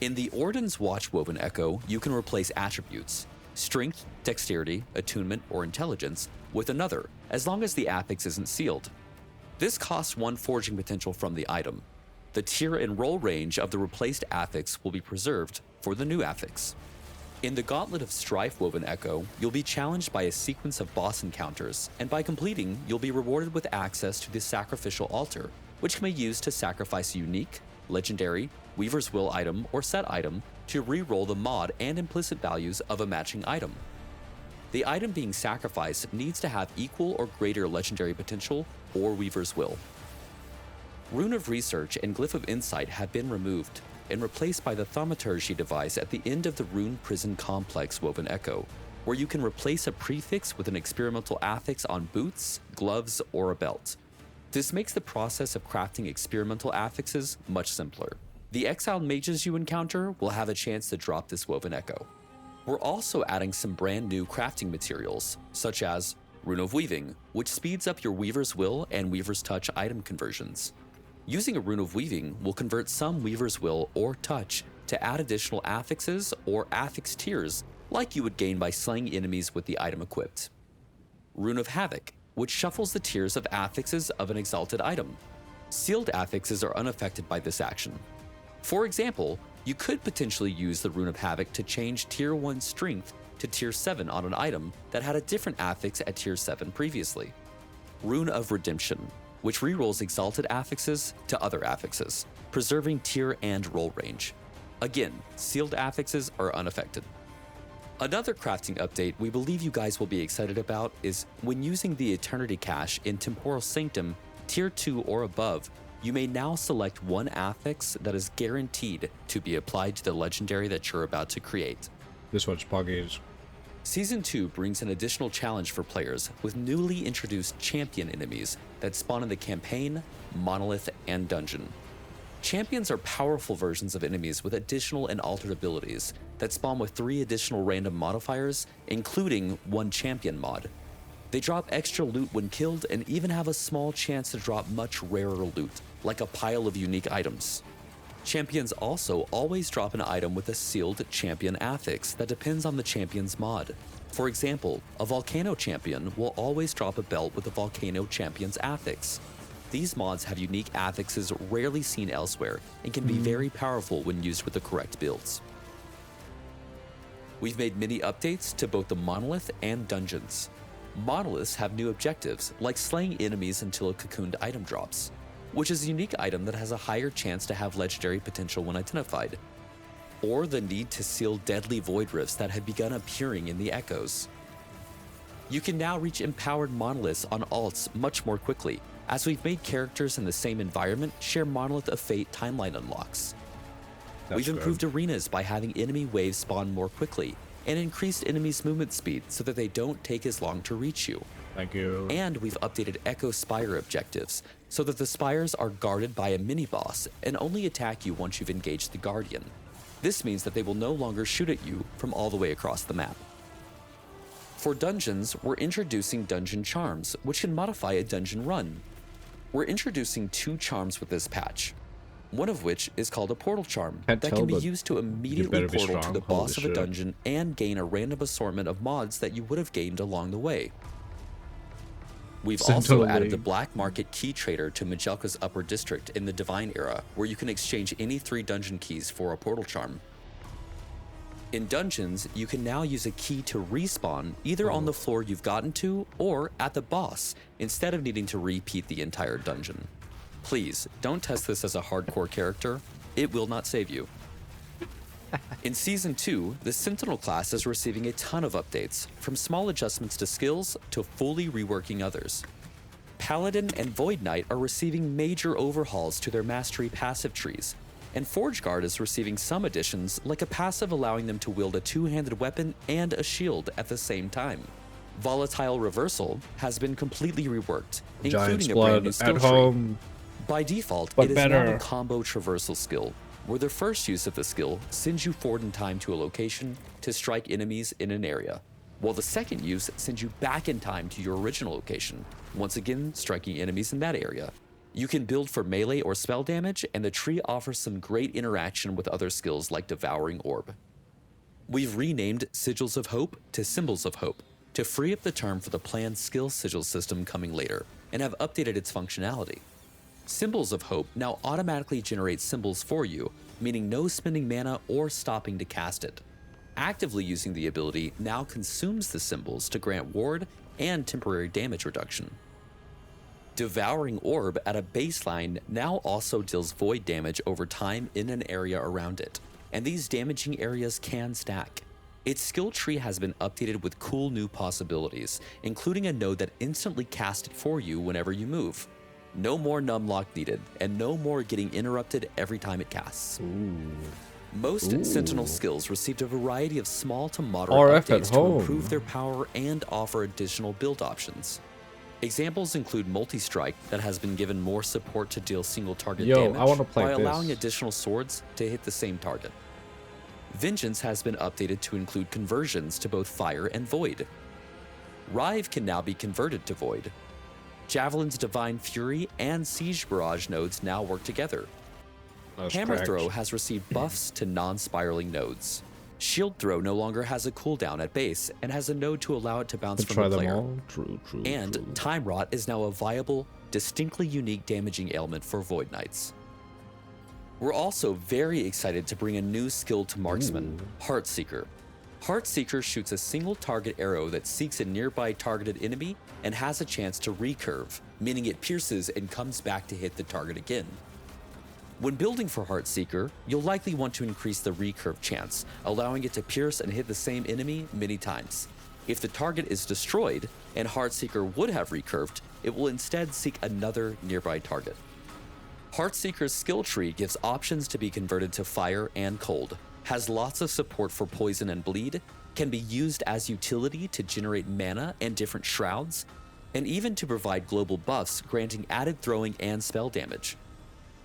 In the Orden's Watch Woven Echo, you can replace attributes, strength, dexterity, attunement, or intelligence, with another, as long as the affix isn't sealed. This costs 1 forging potential from the item. The tier and roll range of the replaced affix will be preserved for the new affix. In the Gauntlet of Strife Woven Echo, you'll be challenged by a sequence of boss encounters, and by completing, you'll be rewarded with access to the Sacrificial Altar, which can be used to sacrifice a unique, legendary, Weaver's Will item or set item to re-roll the mod and implicit values of a matching item. The item being sacrificed needs to have equal or greater legendary potential or Weaver's Will. Rune of Research and Glyph of Insight have been removed and replaced by the Thaumaturgy device at the end of the Rune Prison Complex Woven Echo, where you can replace a prefix with an experimental affix on boots, gloves, or a belt. This makes the process of crafting experimental affixes much simpler. The exiled mages you encounter will have a chance to drop this Woven Echo. We're also adding some brand new crafting materials, such as Rune of Weaving, which speeds up your Weaver's Will and Weaver's Touch item conversions. Using a Rune of Weaving will convert some Weaver's Will or Touch to add additional affixes or affix tiers like you would gain by slaying enemies with the item equipped. Rune of Havoc which shuffles the tiers of affixes of an exalted item. Sealed affixes are unaffected by this action. For example, you could potentially use the Rune of Havoc to change Tier 1 Strength to Tier 7 on an item that had a different affix at Tier 7 previously. Rune of Redemption, which rerolls exalted affixes to other affixes, preserving tier and roll range. Again, sealed affixes are unaffected. Another crafting update we believe you guys will be excited about is when using the Eternity Cache in Temporal Sanctum Tier 2 or above, you may now select one affix that is guaranteed to be applied to the legendary that you're about to create. This one's Poggies. Season 2 brings an additional challenge for players with newly introduced champion enemies that spawn in the campaign, monolith, and dungeon. Champions are powerful versions of enemies with additional and altered abilities that spawn with 3 additional random modifiers, including 1 champion mod. They drop extra loot when killed and even have a small chance to drop much rarer loot, like a pile of unique items. Champions also always drop an item with a sealed champion affix that depends on the champion's mod. For example, a Volcano champion will always drop a belt with a Volcano champion's affix. These mods have unique affixes rarely seen elsewhere and can be very powerful when used with the correct builds. We've made many updates to both the monolith and dungeons. Monoliths have new objectives, like slaying enemies until a cocooned item drops, which is a unique item that has a higher chance to have legendary potential when identified, or the need to seal deadly void rifts that have begun appearing in the echoes. You can now reach empowered monoliths on alts much more quickly, as we've made characters in the same environment share Monolith of Fate timeline unlocks. We've improved arenas by having enemy waves spawn more quickly, and increased enemies' movement speed so that they don't take as long to reach you. Thank you. And we've updated Echo Spire objectives, so that the spires are guarded by a mini-boss and only attack you once you've engaged the Guardian. This means that they will no longer shoot at you from all the way across the map. For dungeons, we're introducing Dungeon Charms, which can modify a dungeon run. We're introducing 2 charms with this patch, one of which is called a Portal Charm that can be used to immediately portal to the boss of a dungeon and gain a random assortment of mods that you would have gained along the way. We've also added the Black Market Key Trader to Majelka's Upper District in the Divine Era, where you can exchange any 3 dungeon keys for a Portal Charm. In dungeons, you can now use a key to respawn either on the floor you've gotten to or at the boss, instead of needing to repeat the entire dungeon. Please, don't test this as a hardcore character. It will not save you. In Season 2, the Sentinel class is receiving a ton of updates, from small adjustments to skills to fully reworking others. Paladin and Void Knight are receiving major overhauls to their mastery passive trees, and Forge Guard is receiving some additions, like a passive allowing them to wield a 2-handed weapon and a shield at the same time. Volatile Reversal has been completely reworked, including a brand new skill tree. By default, it is now a combo traversal skill, where the first use of the skill sends you forward in time to a location to strike enemies in an area, while the second use sends you back in time to your original location, once again striking enemies in that area. You can build for melee or spell damage, and the tree offers some great interaction with other skills like Devouring Orb. We've renamed Sigils of Hope to Symbols of Hope to free up the term for the planned skill sigil system coming later, and have updated its functionality. Symbols of Hope now automatically generate symbols for you, meaning no spending mana or stopping to cast it. Actively using the ability now consumes the symbols to grant ward and temporary damage reduction. Devouring Orb at a baseline now also deals void damage over time in an area around it, and these damaging areas can stack. Its skill tree has been updated with cool new possibilities, including a node that instantly casts it for you whenever you move. No more numlock needed, and no more getting interrupted every time it casts. Most Sentinel skills received a variety of small to moderate updates to improve their power and offer additional build options. Examples include Multi-Strike that has been given more support to deal single target damage while allowing additional swords to hit the same target. Vengeance has been updated to include conversions to both Fire and Void. Rive can now be converted to Void. Javelin's Divine Fury and Siege Barrage nodes now work together. Hammer Throw has received buffs to non-spiraling nodes. Shield Throw no longer has a cooldown at base and has a node to allow it to bounce We'll from try the them player. all. True. And Time Rot is now a viable, distinctly unique damaging ailment for Void Knights. We're also very excited to bring a new skill to Marksman, Heartseeker. Heartseeker shoots a single target arrow that seeks a nearby targeted enemy and has a chance to recurve, meaning it pierces and comes back to hit the target again. When building for Heartseeker, you'll likely want to increase the recurve chance, allowing it to pierce and hit the same enemy many times. If the target is destroyed, and Heartseeker would have recurved, it will instead seek another nearby target. Heartseeker's skill tree gives options to be converted to fire and cold, has lots of support for poison and bleed, can be used as utility to generate mana and different shrouds, and even to provide global buffs granting added throwing and spell damage.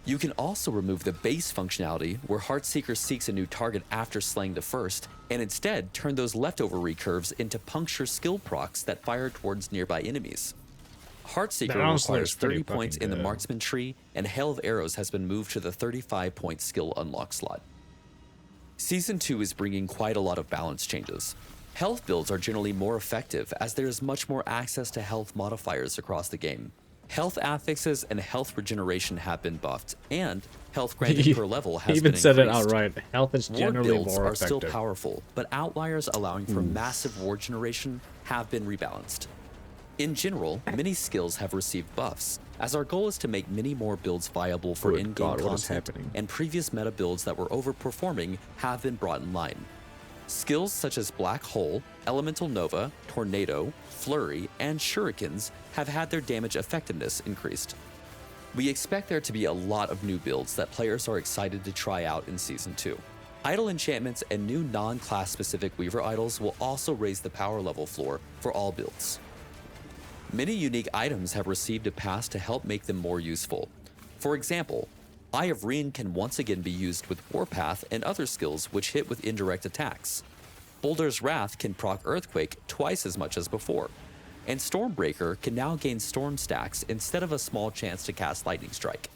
You can also remove the base functionality where Heartseeker seeks a new target after slaying the first, and instead turn those leftover recurves into puncture skill procs that fire towards nearby enemies. Heartseeker requires 30 points in the marksman tree, and Hail of Arrows has been moved to the 35-point skill unlock slot. Season 2 is bringing quite a lot of balance changes. Health builds are generally more effective as there is much more access to health modifiers across the game. Health affixes and health regeneration have been buffed, and health granted per level has been increased. He even said it outright. Health is Ward generally builds more are effective. still powerful, but outliers allowing for massive ward generation have been rebalanced. In general, many skills have received buffs, as our goal is to make many more builds viable for Good in-game God, what is content, happening? and previous meta builds that were overperforming have been brought in line. Skills such as Black Hole, Elemental Nova, Tornado, Flurry, and Shurikens have had their damage effectiveness increased. We expect there to be a lot of new builds that players are excited to try out in Season 2. Idle enchantments and new non-class specific Weaver idols will also raise the power level floor for all builds. Many unique items have received a pass to help make them more useful. For example, Eye of Reen can once again be used with Warpath and other skills which hit with indirect attacks. Boulder's Wrath can proc Earthquake twice as much as before, and Stormbreaker can now gain Storm stacks instead of a small chance to cast Lightning Strike.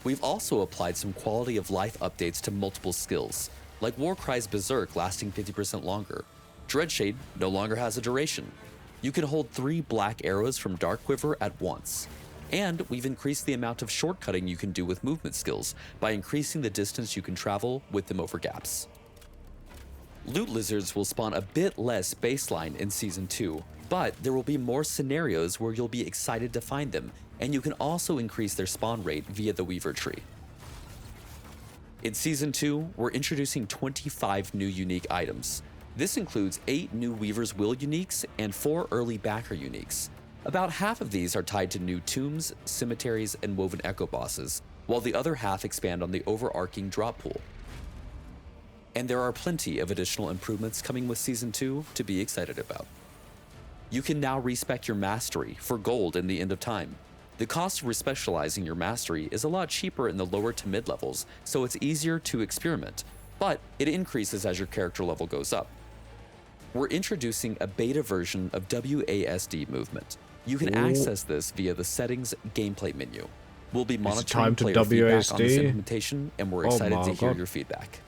We've also applied some quality of life updates to multiple skills, like Warcry's Berserk lasting 50% longer. Dreadshade no longer has a duration. You can hold 3 black arrows from Dark Quiver at once. And we've increased the amount of shortcutting you can do with movement skills by increasing the distance you can travel with them over gaps. Loot lizards will spawn a bit less baseline in Season 2, but there will be more scenarios where you'll be excited to find them, and you can also increase their spawn rate via the Weaver tree. In Season 2, we're introducing 25 new unique items. This includes 8 new Weaver's Will uniques and 4 early backer uniques. About half of these are tied to new tombs, cemeteries, and Woven Echo bosses, while the other half expand on the overarching drop pool. And there are plenty of additional improvements coming with Season 2 to be excited about. You can now respec your mastery for gold in the End of Time. The cost of respecializing your mastery is a lot cheaper in the lower to mid levels, so it's easier to experiment, but it increases as your character level goes up. We're introducing a beta version of WASD movement. You can access this via the settings gameplay menu. We'll be monitoring player feedback on this implementation, and we're excited to hear your feedback.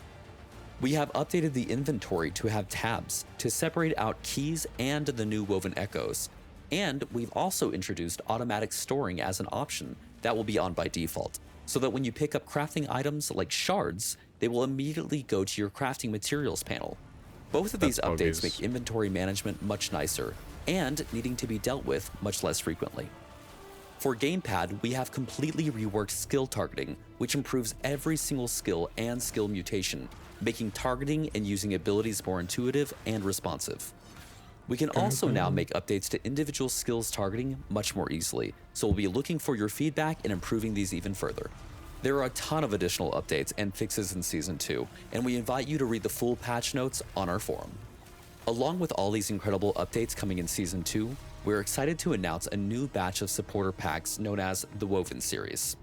We have updated the inventory to have tabs to separate out keys and the new Woven Echoes. And we've also introduced automatic storing as an option that will be on by default, so that when you pick up crafting items like shards, they will immediately go to your crafting materials panel. Both of these updates make inventory management much nicer, and needing to be dealt with much less frequently. For Gamepad, we have completely reworked skill targeting, which improves every single skill and skill mutation, making targeting and using abilities more intuitive and responsive. We can also now make updates to individual skills targeting much more easily, so we'll be looking for your feedback and improving these even further. There are a ton of additional updates and fixes in Season 2, and we invite you to read the full patch notes on our forum. Along with all these incredible updates coming in Season 2, we're excited to announce a new batch of supporter packs known as the Woven series.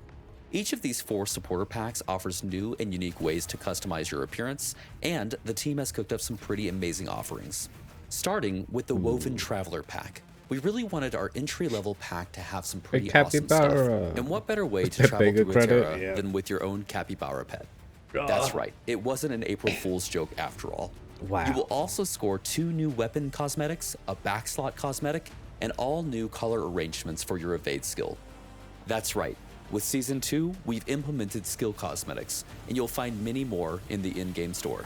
Each of these 4 supporter packs offers new and unique ways to customize your appearance, and the team has cooked up some pretty amazing offerings. Starting with the Woven Traveler pack. We really wanted our entry-level pack to have some pretty awesome stuff. And what better way to travel through a Terra than with your own capybara pet? That's right, it wasn't an April Fool's joke after all. Wow. You will also score 2 new weapon cosmetics, a backslot cosmetic, and all new color arrangements for your evade skill. That's right, with Season 2, we've implemented skill cosmetics, and you'll find many more in the in-game store.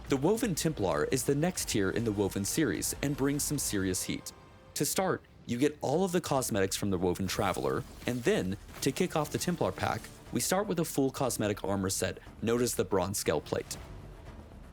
The Woven Templar is the next tier in the Woven series and brings some serious heat. To start, you get all of the cosmetics from the Woven Traveler, and then, to kick off the Templar pack, we start with a full cosmetic armor set known as the Bronze Scale Plate.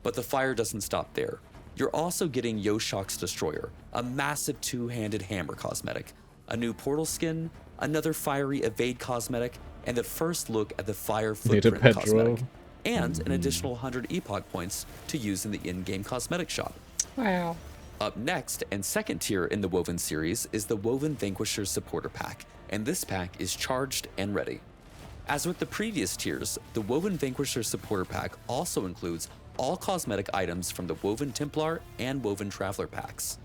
But the fire doesn't stop there. You're also getting Yoshok's Destroyer, a massive 2-handed hammer cosmetic, a new portal skin, another fiery evade cosmetic, and the first look at the fire footprint cosmetic, and an additional 100 epoch points to use in the in-game cosmetic shop. Wow. Up next, and second tier in the Woven series, is the Woven Vanquisher Supporter Pack, and this pack is charged and ready. As with the previous tiers, the Woven Vanquisher Supporter Pack also includes all cosmetic items from the Woven Templar and Woven Traveler packs.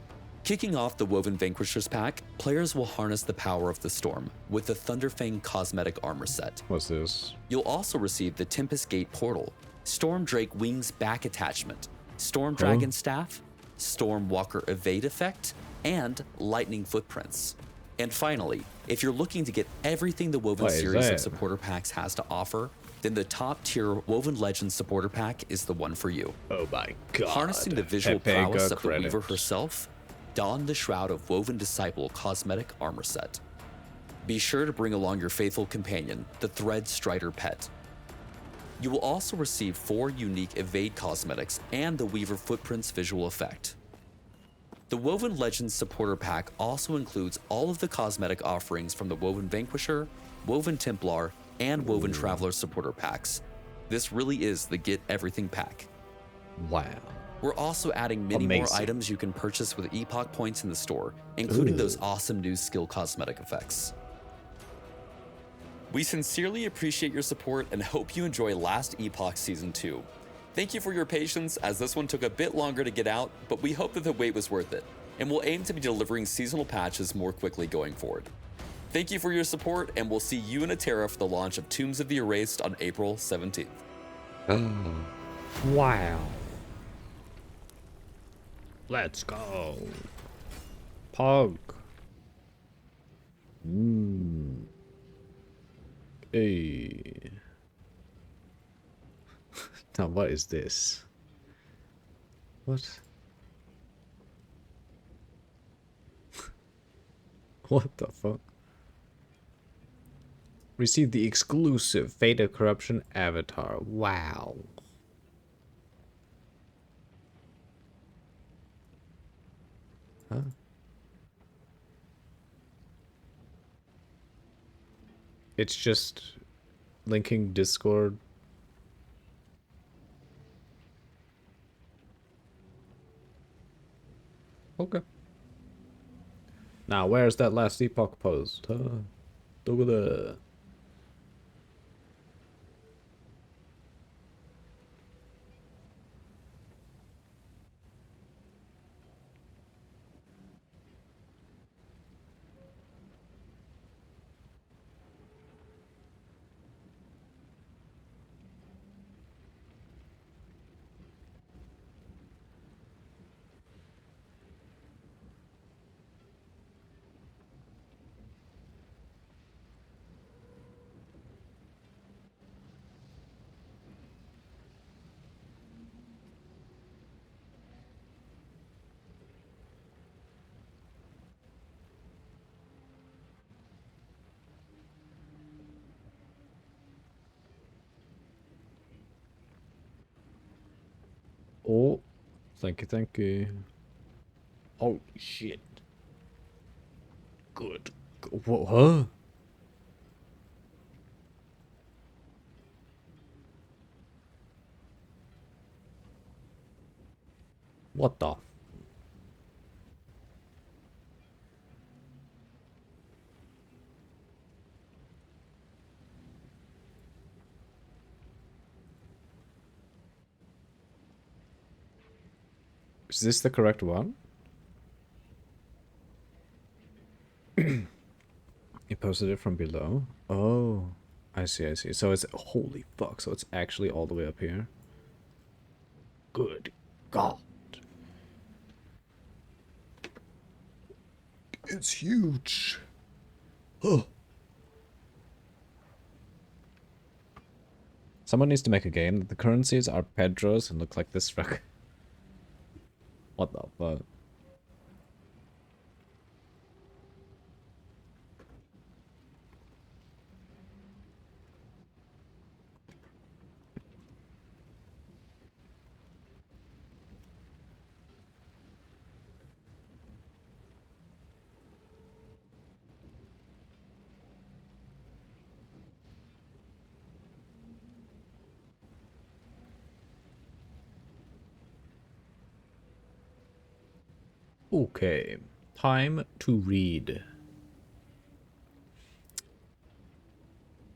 Kicking off the Woven Vanquishers pack, players will harness the power of the storm with the Thunderfang cosmetic armor set. What's this? You'll also receive the Tempest Gate portal, Storm Drake Wings back attachment, Storm Dragon staff, Storm Walker evade effect, and Lightning footprints. And finally, if you're looking to get everything the Woven series of supporter packs has to offer, then the top tier Woven Legends supporter pack is the one for you. Oh my god. Harnessing the visual Epic prowess of the credit. Weaver herself, don the Shroud of Woven Disciple cosmetic armor set. Be sure to bring along your faithful companion, the Thread Strider pet. You will also receive 4 unique evade cosmetics and the Weaver Footprints visual effect. The Woven Legends supporter pack also includes all of the cosmetic offerings from the Woven Vanquisher, Woven Templar, and Woven Traveler supporter packs. This really is the Get Everything pack. Wow. We're also adding many more items you can purchase with epoch points in the store, including those awesome new skill cosmetic effects. We sincerely appreciate your support and hope you enjoy Last Epoch Season 2. Thank you for your patience, as this one took a bit longer to get out, but we hope that the wait was worth it, and we'll aim to be delivering seasonal patches more quickly going forward. Thank you for your support, and we'll see you in Atera for the launch of Tombs of the Erased on April 17th. Wow. Let's go. Pog. Hey. Now what is this? What? What the fuck? Receive the exclusive Fate of Corruption avatar. Wow. Huh? It's just linking Discord. Okay. Now, where's that last epoch post? Huh? Over there. Oh, thank you, thank you. Oh, shit. Good. What, huh? What the? Is this the correct one? You posted it from below? Oh, I see, I see. So it's, holy fuck, so it's actually all the way up here. Good God. It's huge. Oh. Someone needs to make a game that the currencies are Pedros and look like this fuck. What the fuck? Okay, time to read.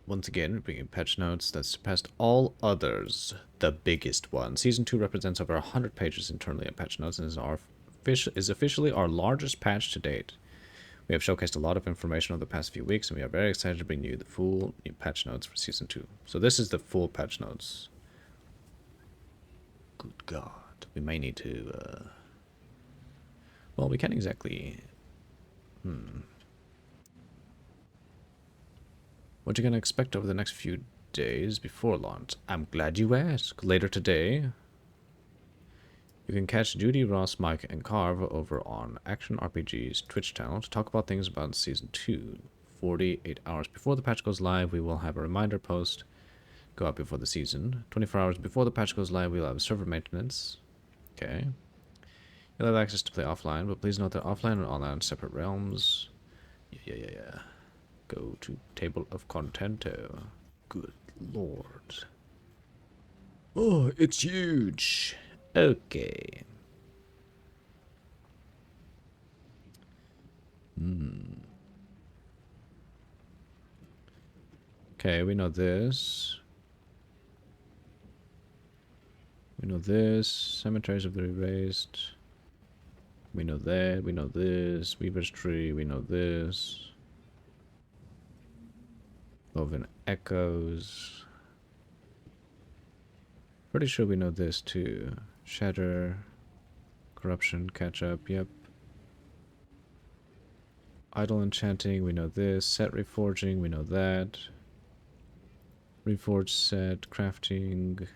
Once again, bringing patch notes that surpassed all others. The biggest one. Season 2 represents over 100 pages internally in patch notes and is officially our largest patch to date. We have showcased a lot of information over the past few weeks, and we are very excited to bring you the full new patch notes for Season 2. So this is the full patch notes. Good God. We may need to, well, we can't exactly... What you gonna expect over the next few days before launch? I'm glad you asked. Later today, you can catch Judy, Ross, Mike, and Carve over on Action RPG's Twitch channel to talk about things about Season 2. 48 hours before the patch goes live, we will have a reminder post go up before the season. 24 hours before the patch goes live, we'll have server maintenance. Okay. You'll have access to play offline, but please note that offline and online are separate realms. Yeah. Go to table of contento. Good lord. Oh, it's huge. Okay. Okay, we know this. We know this. Cemeteries of the Erased. We know that. We know this. Weaver's Tree. We know this. Woven Echoes. Pretty sure we know this too. Shatter. Corruption. Catch up. Yep. Idle Enchanting. We know this. Set Reforging. We know that. Reforged set. Crafting.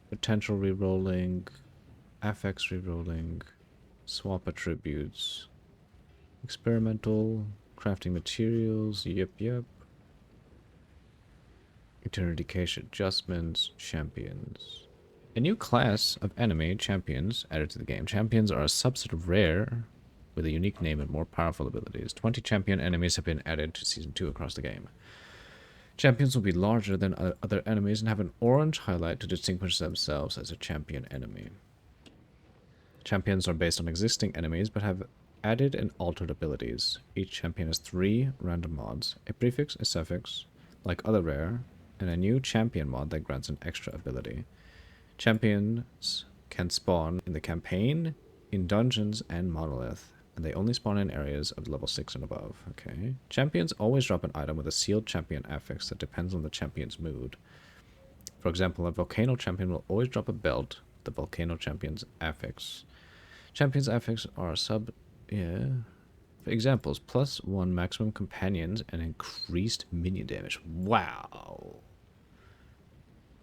Potential rerolling. Affix rerolling. Swap attributes. Experimental. Crafting materials. Yep. Eternity Cache adjustments. Champions. A new class of enemy champions added to the game. Champions are a subset of rare with a unique name and more powerful abilities. 20 champion enemies have been added to Season 2 across the game. Champions will be larger than other enemies and have an orange highlight to distinguish themselves as a champion enemy. Champions are based on existing enemies but have added and altered abilities. Each champion has 3 random mods, a prefix, a suffix, like other rare, and a new champion mod that grants an extra ability. Champions can spawn in the campaign, in dungeons, and monolith, and they only spawn in areas of level 6 and above. Okay. Champions always drop an item with a sealed champion affix that depends on the champion's mood. For example, a volcano champion will always drop a belt, the volcano champion's affix. Champions affix are For examples, +1 maximum companions and increased minion damage. Wow.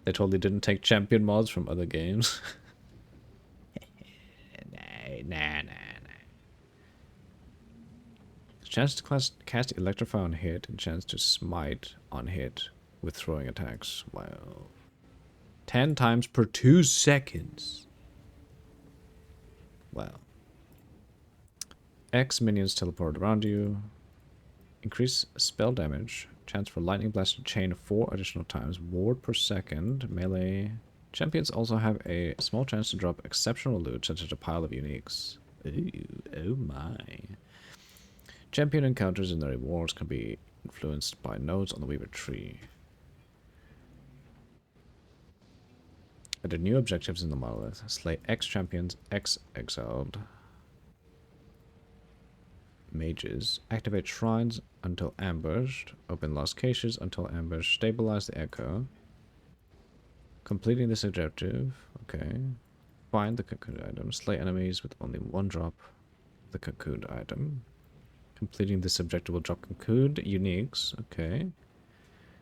They totally didn't take champion mods from other games. Nah. Chance to cast Electrify on hit and chance to smite on hit with throwing attacks. Wow. 10 times per 2 seconds. Wow. X minions teleport around you. Increase spell damage. Chance for Lightning Blast to chain 4 additional times. Ward per second. Melee. Champions also have a small chance to drop exceptional loot, such as a pile of uniques. Ooh, oh my. Champion encounters and their rewards can be influenced by nodes on the Weaver tree. Added new objectives in the monolith. Slay X champions, X exiled. mages. Activate shrines until ambushed. Open lost caches until ambushed. Stabilize the echo. Completing this objective. Okay. Find the cocoon item. Slay enemies with only one drop of the cocoon item. Completing this objective will drop cocooned uniques. Okay.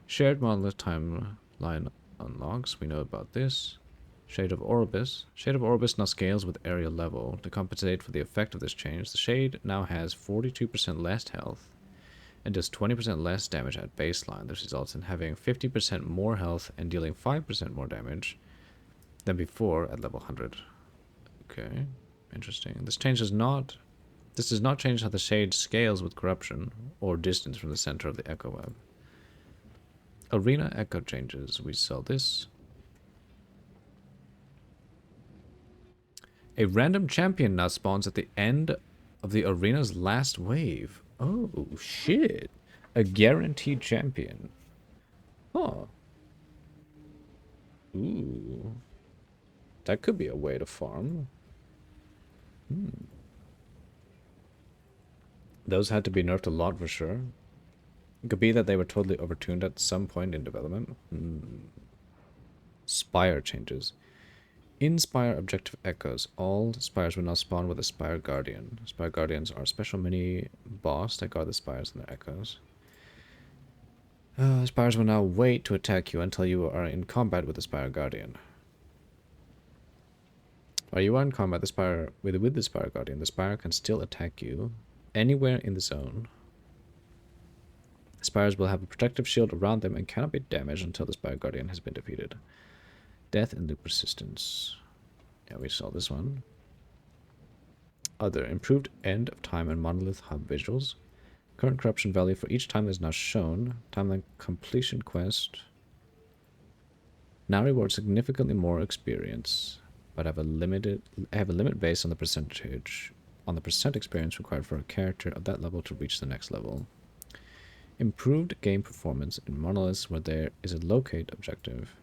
Shared monolith timeline unlocks. We know about this. Shade of Orbis. Shade of Orbis now scales with area level. To compensate for the effect of this change, the shade now has 42% less health and does 20% less damage at baseline. This results in having 50% more health and dealing 5% more damage than before at level 100. Okay, interesting. This does not change how the shade scales with corruption or distance from the center of the echo web. Arena echo changes. We saw this. A random champion now spawns at the end of the arena's last wave. Oh, shit. A guaranteed champion. Huh. Ooh. That could be a way to farm. Those had to be nerfed a lot for sure. It could be that they were totally overtuned at some point in development. Spire changes. In Spire objective echoes, all spires will now spawn with a Spire Guardian. Spire Guardians are a special mini boss that guard the spires and their echoes. Spires will now wait to attack you until you are in combat with the Spire Guardian. While you are in combat with the Spire Guardian, the Spire can still attack you anywhere in the zone. Spires will have a protective shield around them and cannot be damaged until the Spire Guardian has been defeated. Death and loop resistance. Yeah, we saw this one. Other. Improved end of time and monolith hub visuals. Current corruption value for each timeline is now shown. Timeline completion quest. Now rewards significantly more experience, but have a limit based on the percentage. On the percent experience required for a character of that level to reach the next level. Improved game performance in monoliths where there is a locate objective.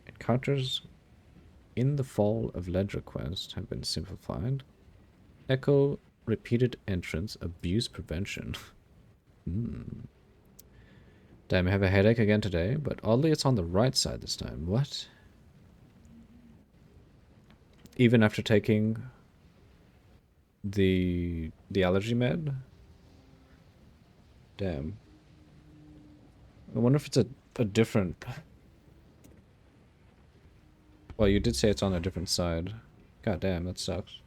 Encounters in the Fall of Ledger quest have been simplified. Echo repeated entrance abuse prevention. Damn, I have a headache again today, but oddly it's on the right side this time. What? Even after taking the allergy med? Damn. I wonder if it's a different... Well, you did say it's on a different side. God damn, that sucks.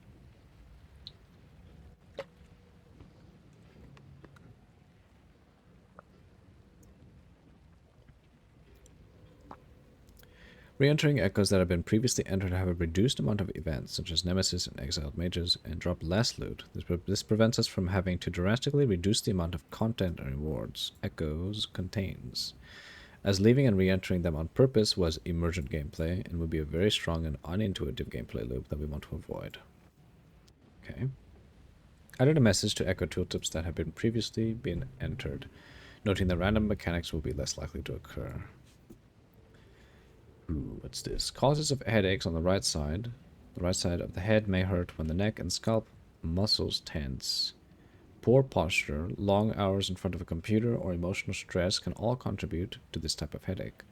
Re-entering echoes that have been previously entered have a reduced amount of events, such as Nemesis and Exiled Mages, and drop less loot. This prevents us from having to drastically reduce the amount of content and rewards echoes contains, as leaving and re-entering them on purpose was emergent gameplay and would be a very strong and unintuitive gameplay loop that we want to avoid. Okay. Added a message to echo tooltips that have previously been entered, noting that random mechanics will be less likely to occur. Ooh, what's this? Causes of headaches on the right side. The right side of the head may hurt when the neck and scalp muscles tense. Poor posture, long hours in front of a computer, or emotional stress can all contribute to this type of headache.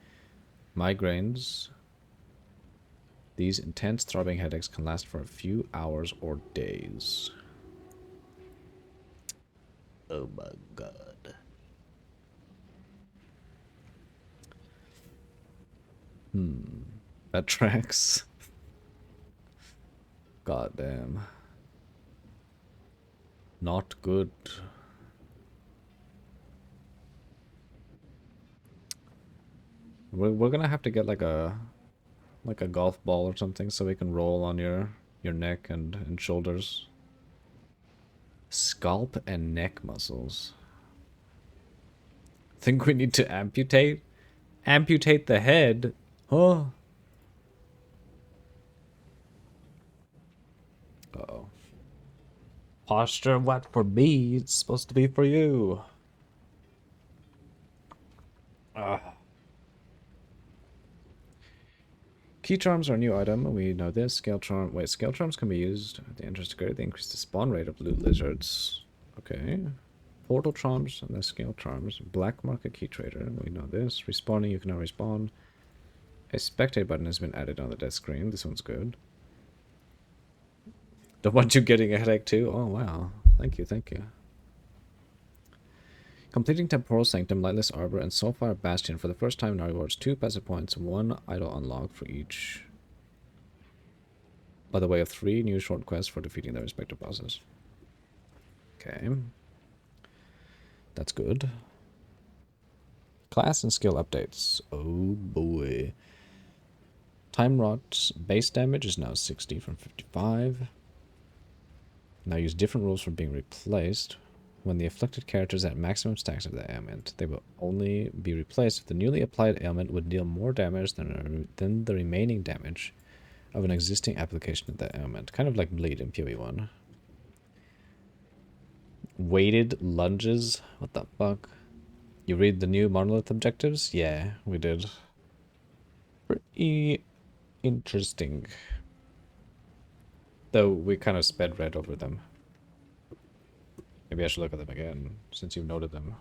Migraines. These intense throbbing headaches can last for a few hours or days. Oh my god. That tracks. God damn. Not good. We're gonna have to get like a golf ball or something so we can roll on your neck and shoulders. Scalp and neck muscles. Think we need to amputate? Amputate the head? Huh? Uh-oh. Posture, what for me? It's supposed to be for you. Key charms are a new item. We know this. Scale charms can be used at the entrance to greatly increase the spawn rate of loot lizards. Okay. Portal charms and the scale charms. Black market key trader. We know this. Respawning, you can now respawn. A spectate button has been added on the death screen. This one's good. Don't want you getting a headache too? Oh, wow. Thank you, thank you. Completing Temporal Sanctum, Lightless Arbor, and Soulfire Bastion for the first time now rewards 2 passive points, 1 idle unlock for each. By the way of 3 new short quests for defeating their respective bosses. Okay. That's good. Class and skill updates. Oh boy. Time Rot's base damage is now 60 from 55. Now use different rules for being replaced. When the afflicted character is at maximum stacks of the ailment, they will only be replaced if the newly applied ailment would deal more damage than the remaining damage of an existing application of that ailment. Kind of like Bleed in POE 1. Weighted lunges? What the fuck? You read the new Monolith objectives? Yeah, we did. Pretty interesting. Though we kind of sped right over them. Maybe I should look at them again, since you've noted them.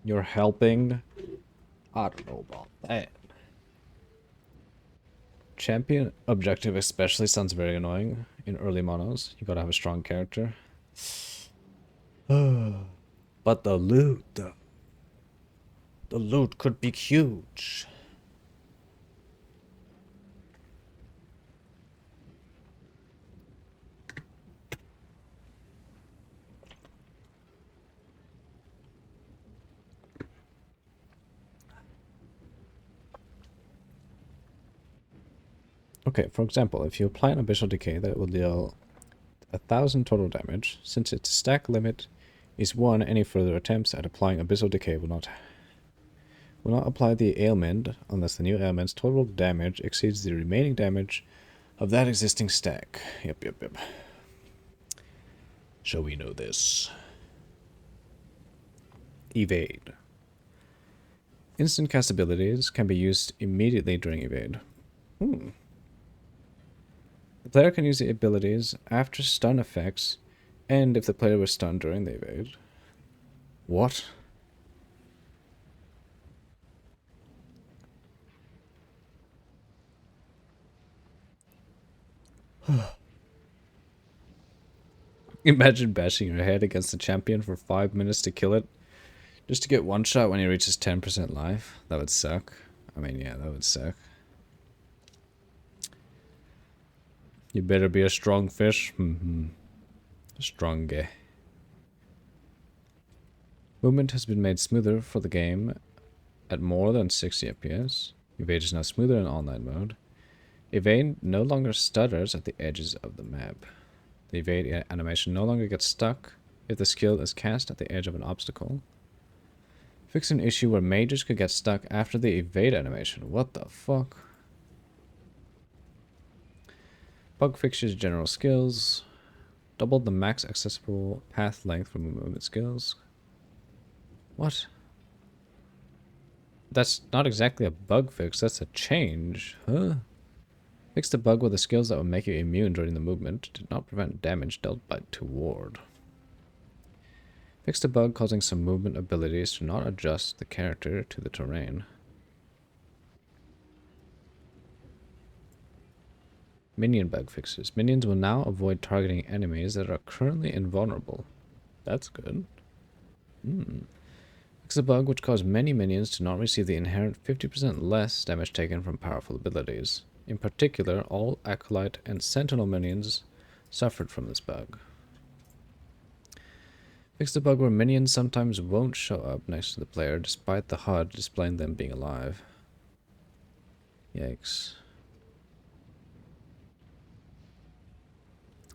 You're helping? I don't know about that. Champion objective especially sounds very annoying in early monos. You gotta have a strong character. But the loot, though. The loot could be huge. Okay, for example, if you apply an Abyssal Decay, that will deal 1,000 total damage. Since its stack limit is 1, any further attempts at applying Abyssal Decay will not apply the ailment unless the new ailment's total damage exceeds the remaining damage of that existing stack. Yep. So we know this. Evade. Instant cast abilities can be used immediately during evade. The player can use the abilities after stun effects and if the player was stunned during the evade. What? Imagine bashing your head against the champion for 5 minutes to kill it, just to get one shot when he reaches 10% life. That would suck. I mean, yeah, that would suck. You better be a strong fish. Strong guy. Movement has been made smoother for the game at more than 60 FPS. Evade is now smoother in online mode. Evade no longer stutters at the edges of the map. The evade animation no longer gets stuck if the skill is cast at the edge of an obstacle. Fix an issue where mages could get stuck after the evade animation. What the fuck? Bug fixes general skills. Doubled the max accessible path length for movement skills. What? That's not exactly a bug fix, that's a change. Huh? Fix the bug with the skills that will make you immune during the movement. Did not prevent damage dealt by toward. Fix the bug causing some movement abilities to not adjust the character to the terrain. Minion bug fixes. Minions will now avoid targeting enemies that are currently invulnerable. That's good. Fix a bug which caused many minions to not receive the inherent 50% less damage taken from powerful abilities. In particular, all Acolyte and Sentinel minions suffered from this bug. Fix the bug where minions sometimes won't show up next to the player despite the HUD displaying them being alive. Yikes.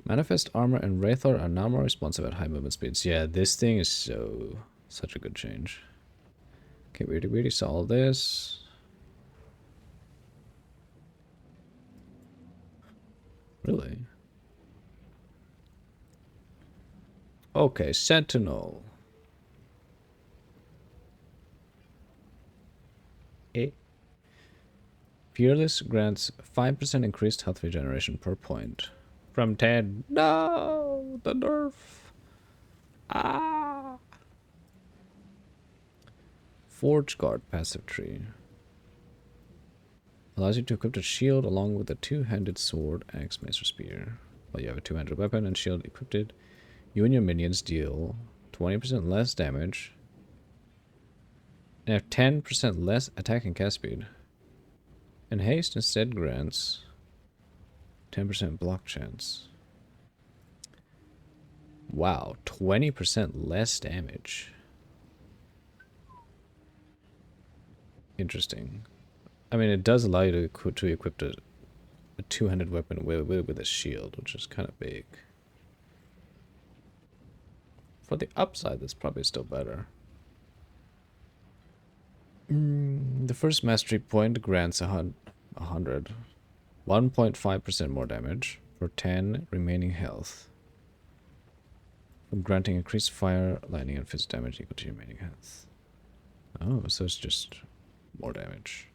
Manifest Armor and Wraithor are now more responsive at high movement speeds. Yeah, this thing is such a good change. Okay, we already saw all this. Really? Okay, Sentinel. Fearless grants 5% increased health regeneration per point. From 10. No! The nerf! Ah! Forge Guard passive tree. Allows you to equip a shield along with a two-handed sword, axe, mace, or spear. While you have a two-handed weapon and shield equipped, you and your minions deal 20% less damage and have 10% less attack and cast speed. And haste instead grants 10% block chance. Wow, 20% less damage. Interesting. I mean, it does allow you to equip a two-handed weapon with a shield, which is kind of big. For the upside, that's probably still better. The first mastery point grants 100. 1.5% more damage for 10 remaining health. From granting increased fire, lightning, and fist damage equal to your remaining health. Oh, so it's just more damage.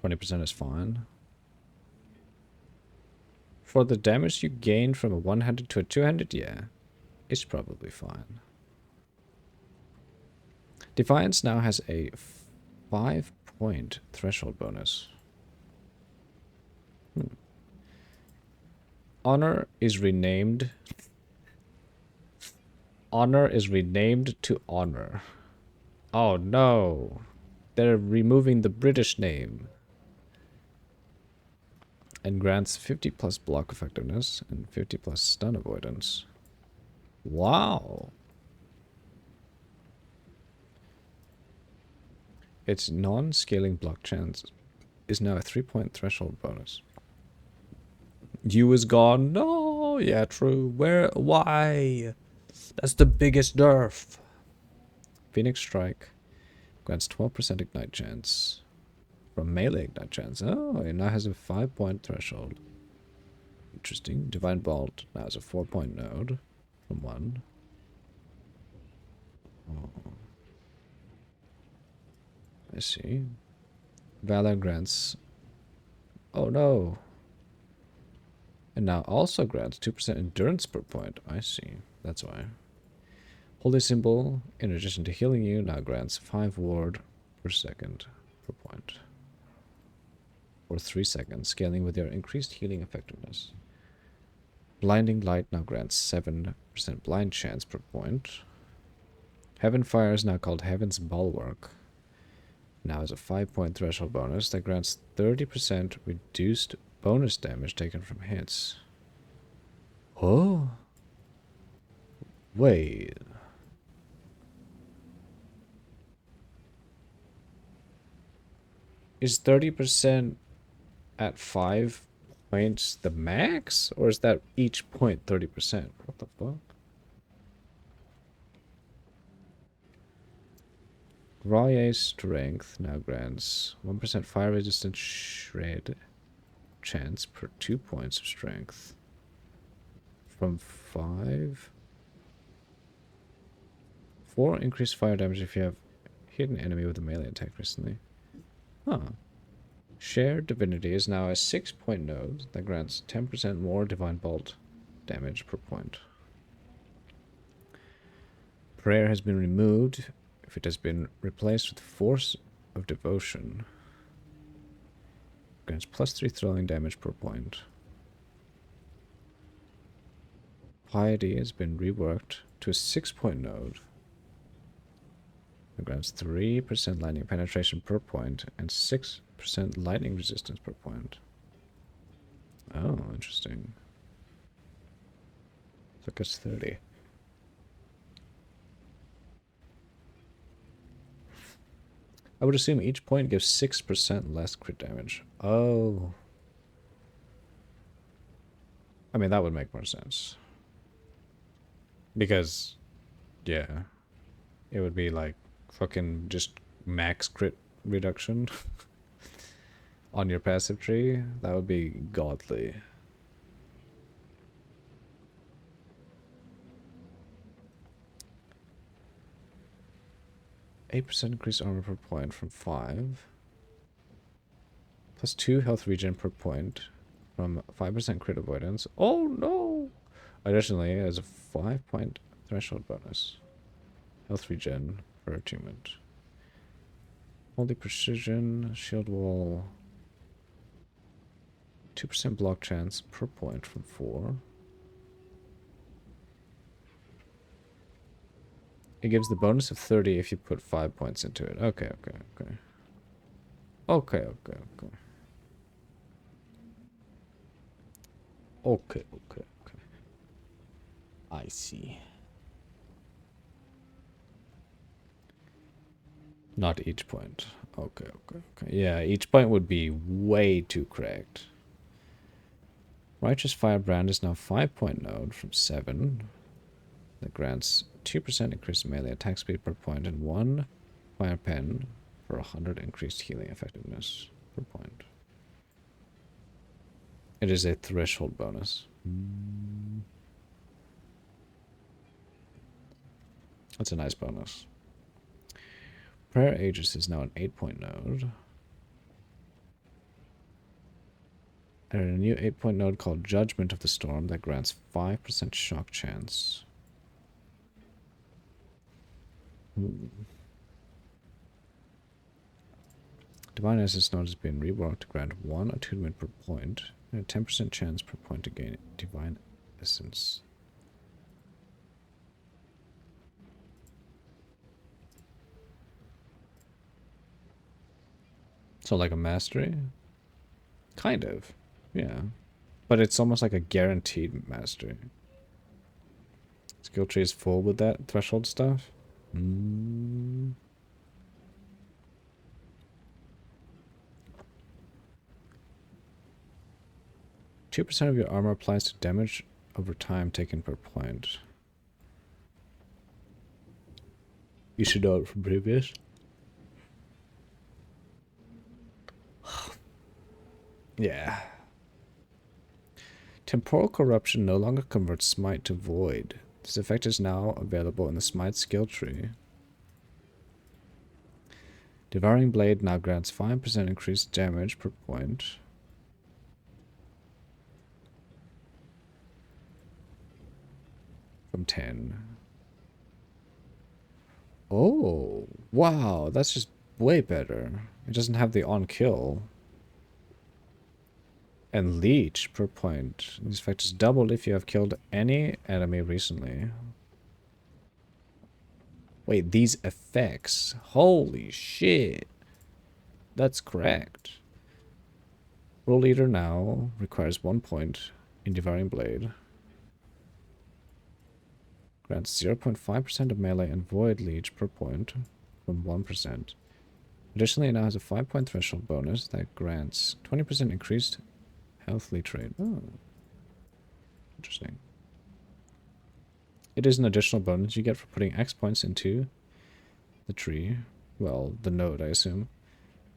20% is fine. For the damage you gain from a one-handed to a two-handed, yeah, it's probably fine. Defiance now has a 5-point threshold bonus. Honor is renamed. Honor is renamed to Honor. Oh no. They're removing the British name. And grants 50 plus block effectiveness and 50 plus stun avoidance. Wow. Its non-scaling block chance is now a 3-point threshold bonus. You is gone. No, yeah, true. Where? Why? That's the biggest nerf. Phoenix Strike grants 12% ignite chance from melee ignite chance. Oh, it now has a 5-point threshold. Interesting. Divine Bolt now has a 4-point node from 1. Oh. I see. Valor grants. Oh no. And now also grants 2% endurance per point. I see. That's why. Holy Symbol, in addition to healing you, now grants 5 ward per second per point. For 3 seconds, scaling with your increased healing effectiveness. Blinding Light now grants 7% blind chance per point. Heaven Fire is now called Heaven's Bulwark. Now has a 5-point threshold bonus that grants 30% reduced bonus damage taken from hits. Oh? Wait. Is 30% at 5 points the max? Or is that each point 30%? What the fuck? Raw Strength now grants 1% fire resistant shred chance per 2 points of strength. From 5. 4 increased fire damage if you have hit an enemy with a melee attack recently. Huh. Shared Divinity is now a 6-point node that grants 10% more Divine Bolt damage per point. Prayer has been removed if it has been replaced with Force of Devotion. Grants +3 throwing damage per point. Piety has been reworked to a 6-point node. It grants 3% lightning penetration per point and 6 8% lightning resistance per point. Oh, interesting. So it gets 30. I would assume each point gives 6% less crit damage. Oh. I mean, that would make more sense. Because, yeah, it would be like fucking just max crit reduction on your passive tree. That would be godly. %8 increased armor per point from 5. Plus 2 health regen per point from 5% crit avoidance. Oh no! Additionally, as a 5-point threshold bonus. Health regen per attunement. Holy precision, shield wall. 2% block chance per point from 4. It gives the bonus of 30 if you put 5 points into it. Okay, okay, okay. Okay, okay, okay. Okay, okay, okay. I see. Not each point. Okay, okay, okay. Yeah, each point would be way too cracked. Righteous Firebrand is now 5-point node from 7. That grants 2% increased melee attack speed per point and 1 fire pen for 100 increased healing effectiveness per point. It is a threshold bonus. That's a nice bonus. Prayer Aegis is now an 8-point node. And a new 8-point node called Judgment of the Storm that grants 5% shock chance. Divine Essence node has been reworked to grant 1 attunement per point and a 10% chance per point to gain Divine Essence. So like a mastery? Kind of, yeah. But it's almost like a guaranteed mastery. Skill tree is full with that threshold stuff. 2% of your armor applies to damage over time taken per point. You should know it from previous. Yeah. Temporal Corruption no longer converts Smite to Void. This effect is now available in the Smite skill tree. Devouring Blade now grants 5% increased damage per point. From 10. Oh, wow, that's just way better. It doesn't have the on-kill. And Leech per point. This effect is doubled if you have killed any enemy recently. Wait, these effects. Holy shit. That's correct. Rule Leader now requires 1 point in Devouring Blade. Grants 0.5% of melee and Void Leech per point from 1%. Additionally, it now has a 5-point threshold bonus that grants 20% increased health leech rate. Oh. Interesting. It is an additional bonus you get for putting X points into the tree. Well, the node, I assume.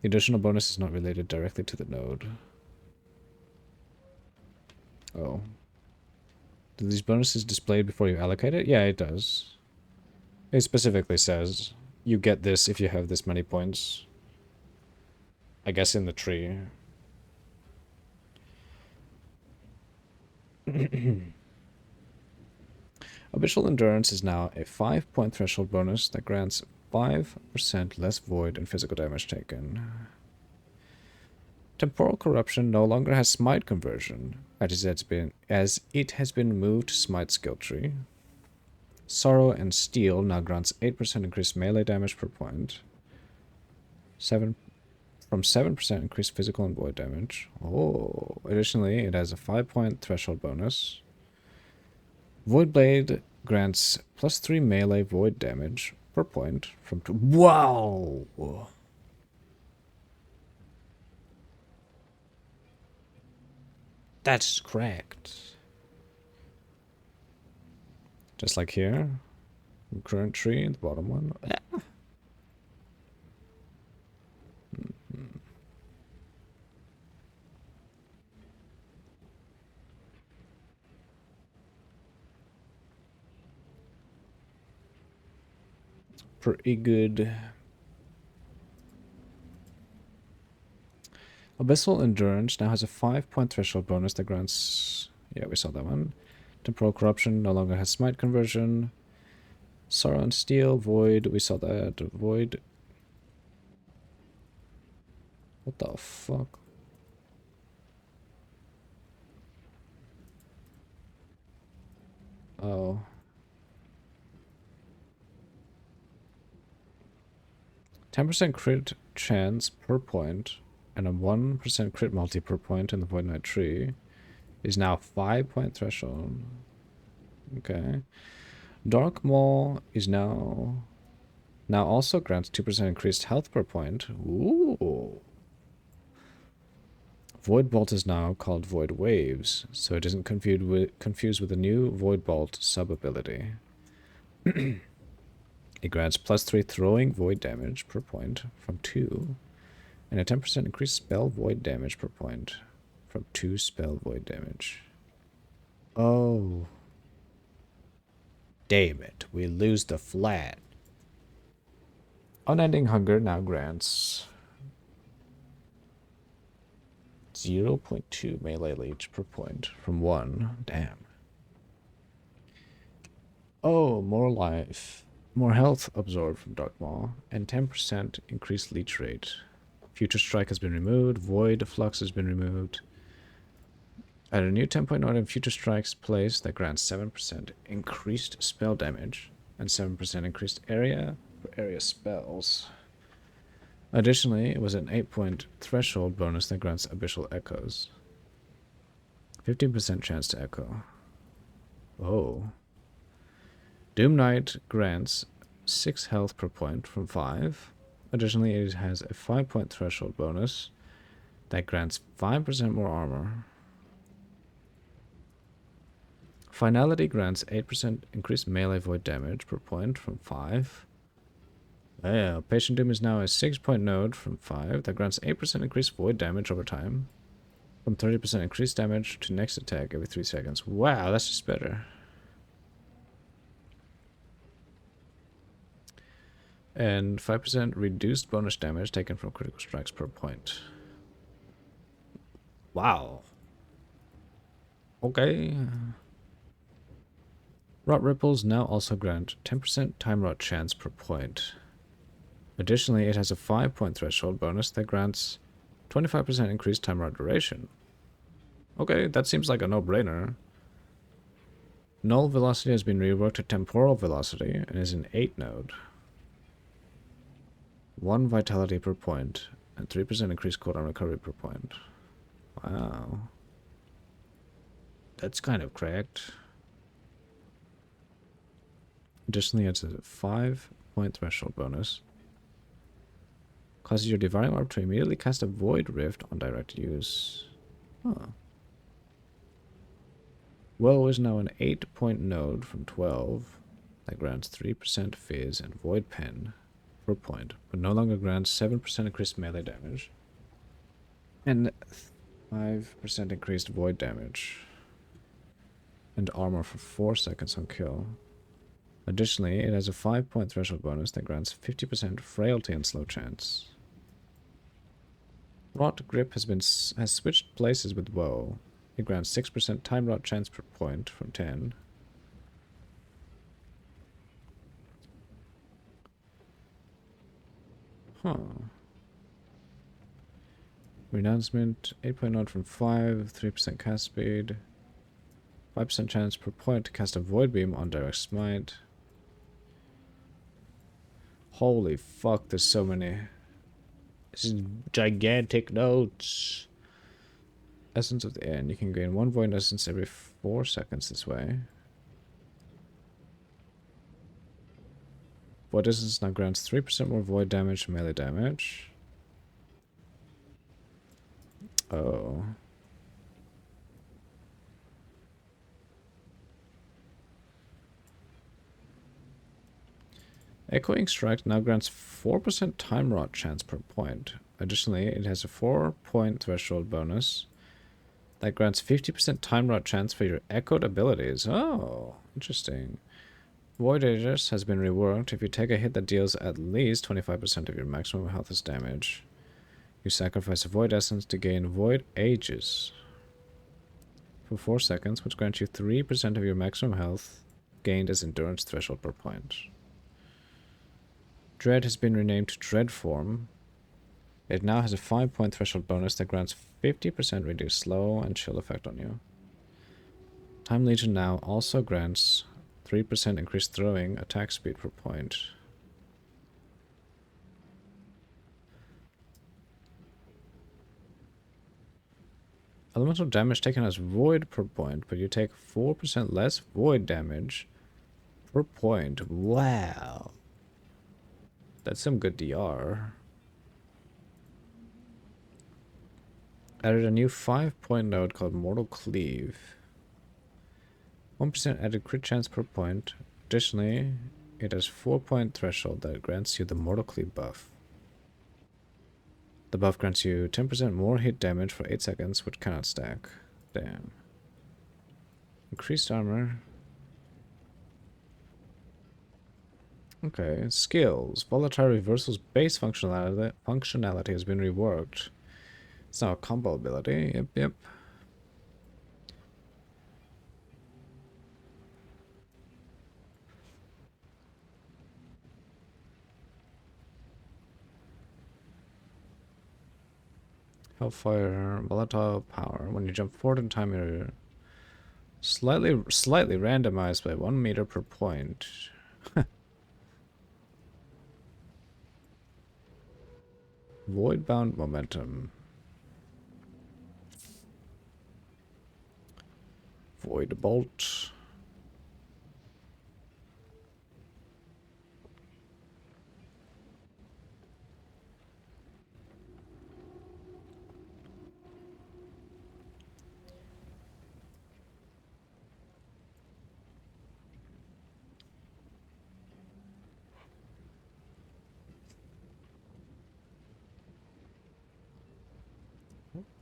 The additional bonus is not related directly to the node. Oh. Do these bonuses display before you allocate it? Yeah, it does. It specifically says you get this if you have this many points. I guess in the tree. Habitual Endurance is now a 5-point threshold bonus that grants 5% less void and physical damage taken. Temporal Corruption no longer has Smite conversion, as it has been moved to Smite skill tree. Sorrow and Steel now grants 8% increased melee damage per point. 7% from 7% increased physical and void damage. Oh, additionally, it has a 5-point threshold bonus. Void Blade grants +3 melee void damage per point from 2. Wow! That's cracked. Just like here. Current tree, the bottom one. Pretty good. Abyssal Endurance now has a 5-point threshold bonus that grants... Yeah, we saw that one. Temporal Corruption no longer has Smite conversion. Sorrow and Steel, Void, we saw that. Void. What the fuck? Oh. 10% crit chance per point and a 1% crit multi per point in the Void Knight tree is now 5-point threshold. Okay. Dark Maw is now also grants 2% increased health per point. Ooh. Void Bolt is now called Void Waves, so it isn't confused with the new Void Bolt sub-ability. It grants +3 throwing void damage per point from 2, and a 10% increased spell void damage per point from 2 spell void damage. Oh. Damn it, we lose the flat. Unending Hunger now grants 0.2 melee leech per point from 1. Damn. Oh, more life. More health absorbed from Dark Maw, and 10% increased leech rate. Future Strike has been removed, Void Flux has been removed. Add a new 10-point node in Future Strike's place that grants 7% increased spell damage and 7% increased area for area spells. Additionally, it was an 8-point threshold bonus that grants Abyssal Echoes. 15% chance to echo. Oh. Doom Knight grants 6 health per point from 5. Additionally, it has a 5-point threshold bonus that grants 5% more armor. Finality grants 8% increased melee void damage per point from 5. Yeah, Patient Doom is now a 6-point node from 5 that grants 8% increased void damage over time. From 30% increased damage to next attack every 3 seconds. Wow, that's just better. And 5% reduced bonus damage taken from critical strikes per point. Wow. Okay. Rot Ripples now also grant 10% Time Rot chance per point. Additionally, it has a 5-point threshold bonus that grants 25% increased Time Rot duration. Okay, that seems like a no-brainer. Null Velocity has been reworked to Temporal Velocity and is an 8 node. 1 vitality per point, and 3% increased cooldown recovery per point. Wow. That's kind of cracked. Additionally, it's a 5-point threshold bonus. Causes your Devouring Orb to immediately cast a Void Rift on direct use. Huh. Woe is now an 8-point node from 12 that grants 3% Fizz and Void Pen per point, but no longer grants 7% increased melee damage and 5% increased void damage and armor for 4 seconds on kill. Additionally, it has a 5-point threshold bonus that grants 50% frailty and slow chance. Rot Grip has switched places with Woe. It grants 6% time rot chance per point from 10. Huh. Renouncement, 8-point node from 5, 3% cast speed, 5% chance per point to cast a Void Beam on direct smite. Holy fuck, there's so many. This is gigantic notes. Essence of the End. You can gain 1 void essence every 4 seconds this way. Void essence now grants 3% more void damage and melee damage. Oh. Echoing Strike now grants 4% Time Rot chance per point. Additionally, it has a 4-point threshold bonus that grants 50% Time Rot chance for your echoed abilities. Oh, interesting. Void Aegis has been reworked. If you take a hit that deals at least 25% of your maximum health as damage, you sacrifice a Void Essence to gain Void Aegis for 4 seconds, which grants you 3% of your maximum health gained as endurance threshold per point. Dread has been renamed to Dread Form. It now has a 5-point threshold bonus that grants 50% reduced slow and chill effect on you. Time Legion now also grants 3% increased throwing attack speed per point. Elemental damage taken as void per point, but you take 4% less void damage per point. Wow. That's some good DR. Added a new 5-point node called Mortal Cleave. 1% added crit chance per point. Additionally, it has 4-point threshold that grants you the Mortal Cleave buff. The buff grants you 10% more hit damage for 8 seconds, which cannot stack. Damn. Increased armor. Okay, skills. Volatile Reversal's base functionality has been reworked. It's now a combo ability. Yep. Hellfire, volatile power. When you jump forward in time, you're slightly randomized by 1 meter per point. Void-bound momentum. Void bolt.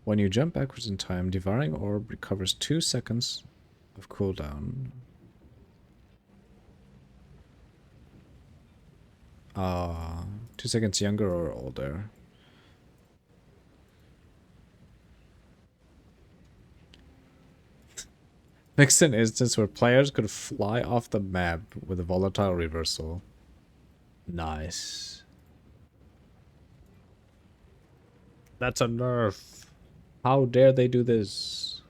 When you jump backwards in time, Devouring Orb recovers 2 seconds of cooldown. 2 seconds younger or older. Makes an instance where players could fly off the map with a volatile reversal. Nice. That's a nerf. How dare they do this?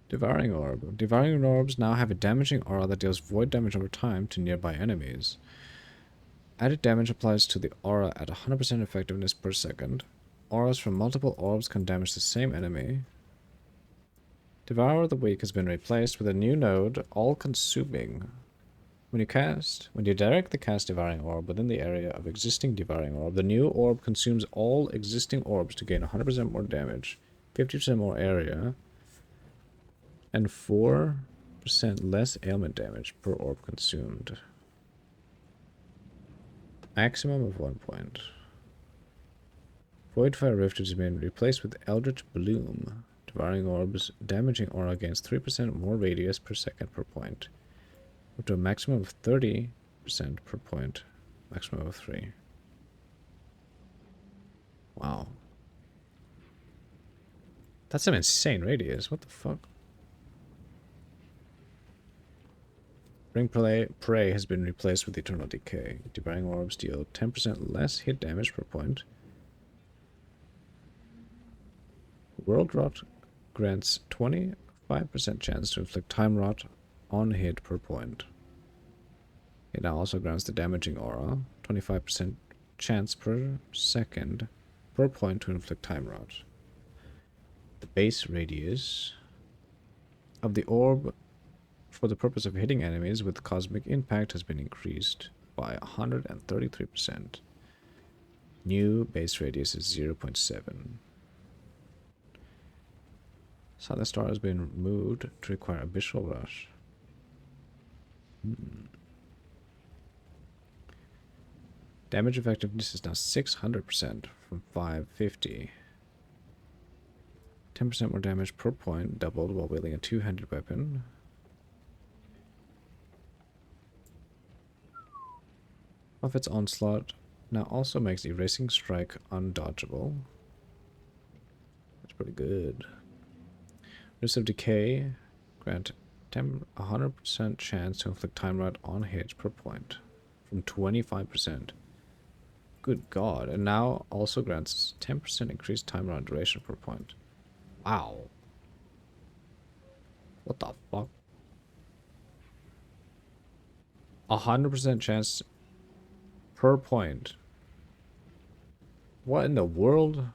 Devouring Orb. Devouring Orbs now have a damaging aura that deals void damage over time to nearby enemies. Added damage applies to the aura at 100% effectiveness per second. Auras from multiple orbs can damage the same enemy. Devour the Weak has been replaced with a new node, All-Consuming. When you direct the cast Devouring Orb within the area of existing Devouring Orb, the new orb consumes all existing orbs to gain 100% more damage, 50% more area, and 4% less ailment damage per orb consumed. Maximum of 1 point. Voidfire Rift has been replaced with Eldritch Bloom. Devouring Orb's damaging aura gains 3% more radius per second per point, up to a maximum of 30% per point, maximum of 3. Wow. That's an insane radius. What the fuck? Bring Prey has been replaced with Eternal Decay. Devouring Orbs deal 10% less hit damage per point. World Rot grants 25% chance to inflict Time Rot on hit per point. It now also grants the damaging aura, 25% chance per second per point to inflict time rot. The base radius of the orb for the purpose of hitting enemies with cosmic impact has been increased by 133%. New base radius is 0.7. Silent Star has been moved to require Abyssal Rush. Damage effectiveness is now 600% from 550. 10% more damage per point, doubled while wielding a two-handed weapon. Buffet's Onslaught now also makes Erasing Strike undodgeable. That's pretty good. Rifts of Decay grant 100% chance to inflict time rot on hit per point from 25%. Good god, and now also grants 10% increased time rot duration per point. Wow. What the fuck? 100% chance per point. What in the world?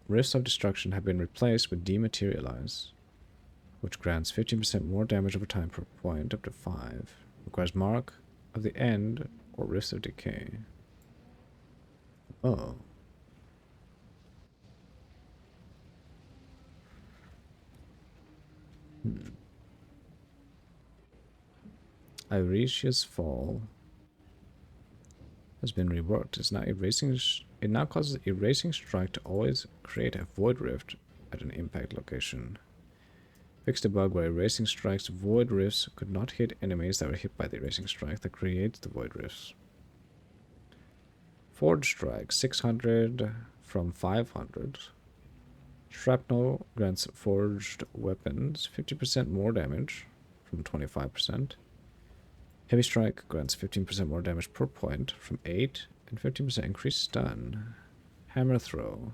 Rifts of Destruction have been replaced with Dematerialize, which grants 15% more damage over time per point, up to 5. Requires Mark of the End or Rifts of Decay. Oh. Iresia's Fall has been reworked. It now causes Erasing Strike to always create a Void Rift at an impact location. Fixed a bug where Erasing Strike's Void Rifts could not hit enemies that were hit by the Erasing Strike that creates the Void Rifts. Forge Strike, 600 from 500. Shrapnel grants forged weapons 50% more damage from 25%. Heavy Strike grants 15% more damage per point from 8 and 15% increased stun. Hammer Throw.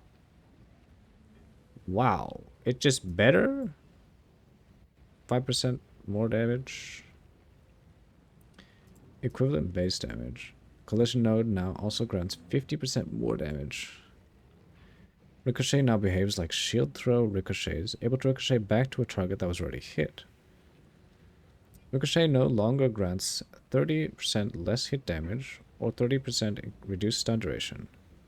Wow. It's just better? 5% more damage. Equivalent base damage. Collision Node now also grants 50% more damage. Ricochet now behaves like shield throw ricochets, able to ricochet back to a target that was already hit. Ricochet no longer grants 30% less hit damage or 30% reduced stun duration.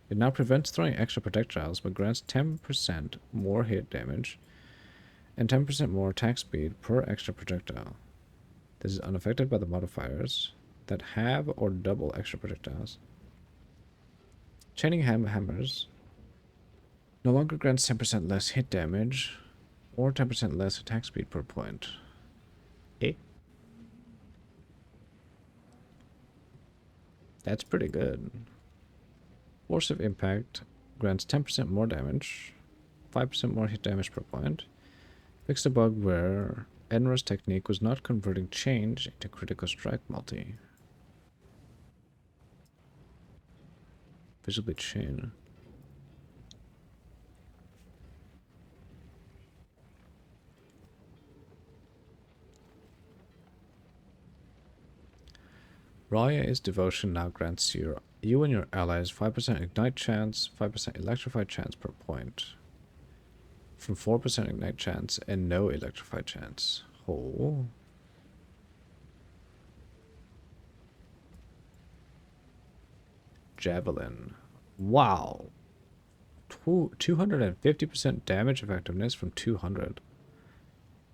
It now prevents throwing extra projectiles but grants 10% more hit damage and 10% more attack speed per extra projectile. This is unaffected by the modifiers that have or double extra projectiles. Chaining Hammers no longer grants 10% less hit damage or 10% less attack speed per point. That's pretty good. Force of Impact grants 10% more damage, 5% more hit damage per point. Fixed a bug where Enra's technique was not converting change into critical strike multi. Visibly chain. Raya's Devotion now grants you and your allies 5% Ignite chance, 5% Electrified chance per point. From 4% Ignite chance and no Electrified chance. Oh. Javelin. Wow. 250% damage effectiveness from 200.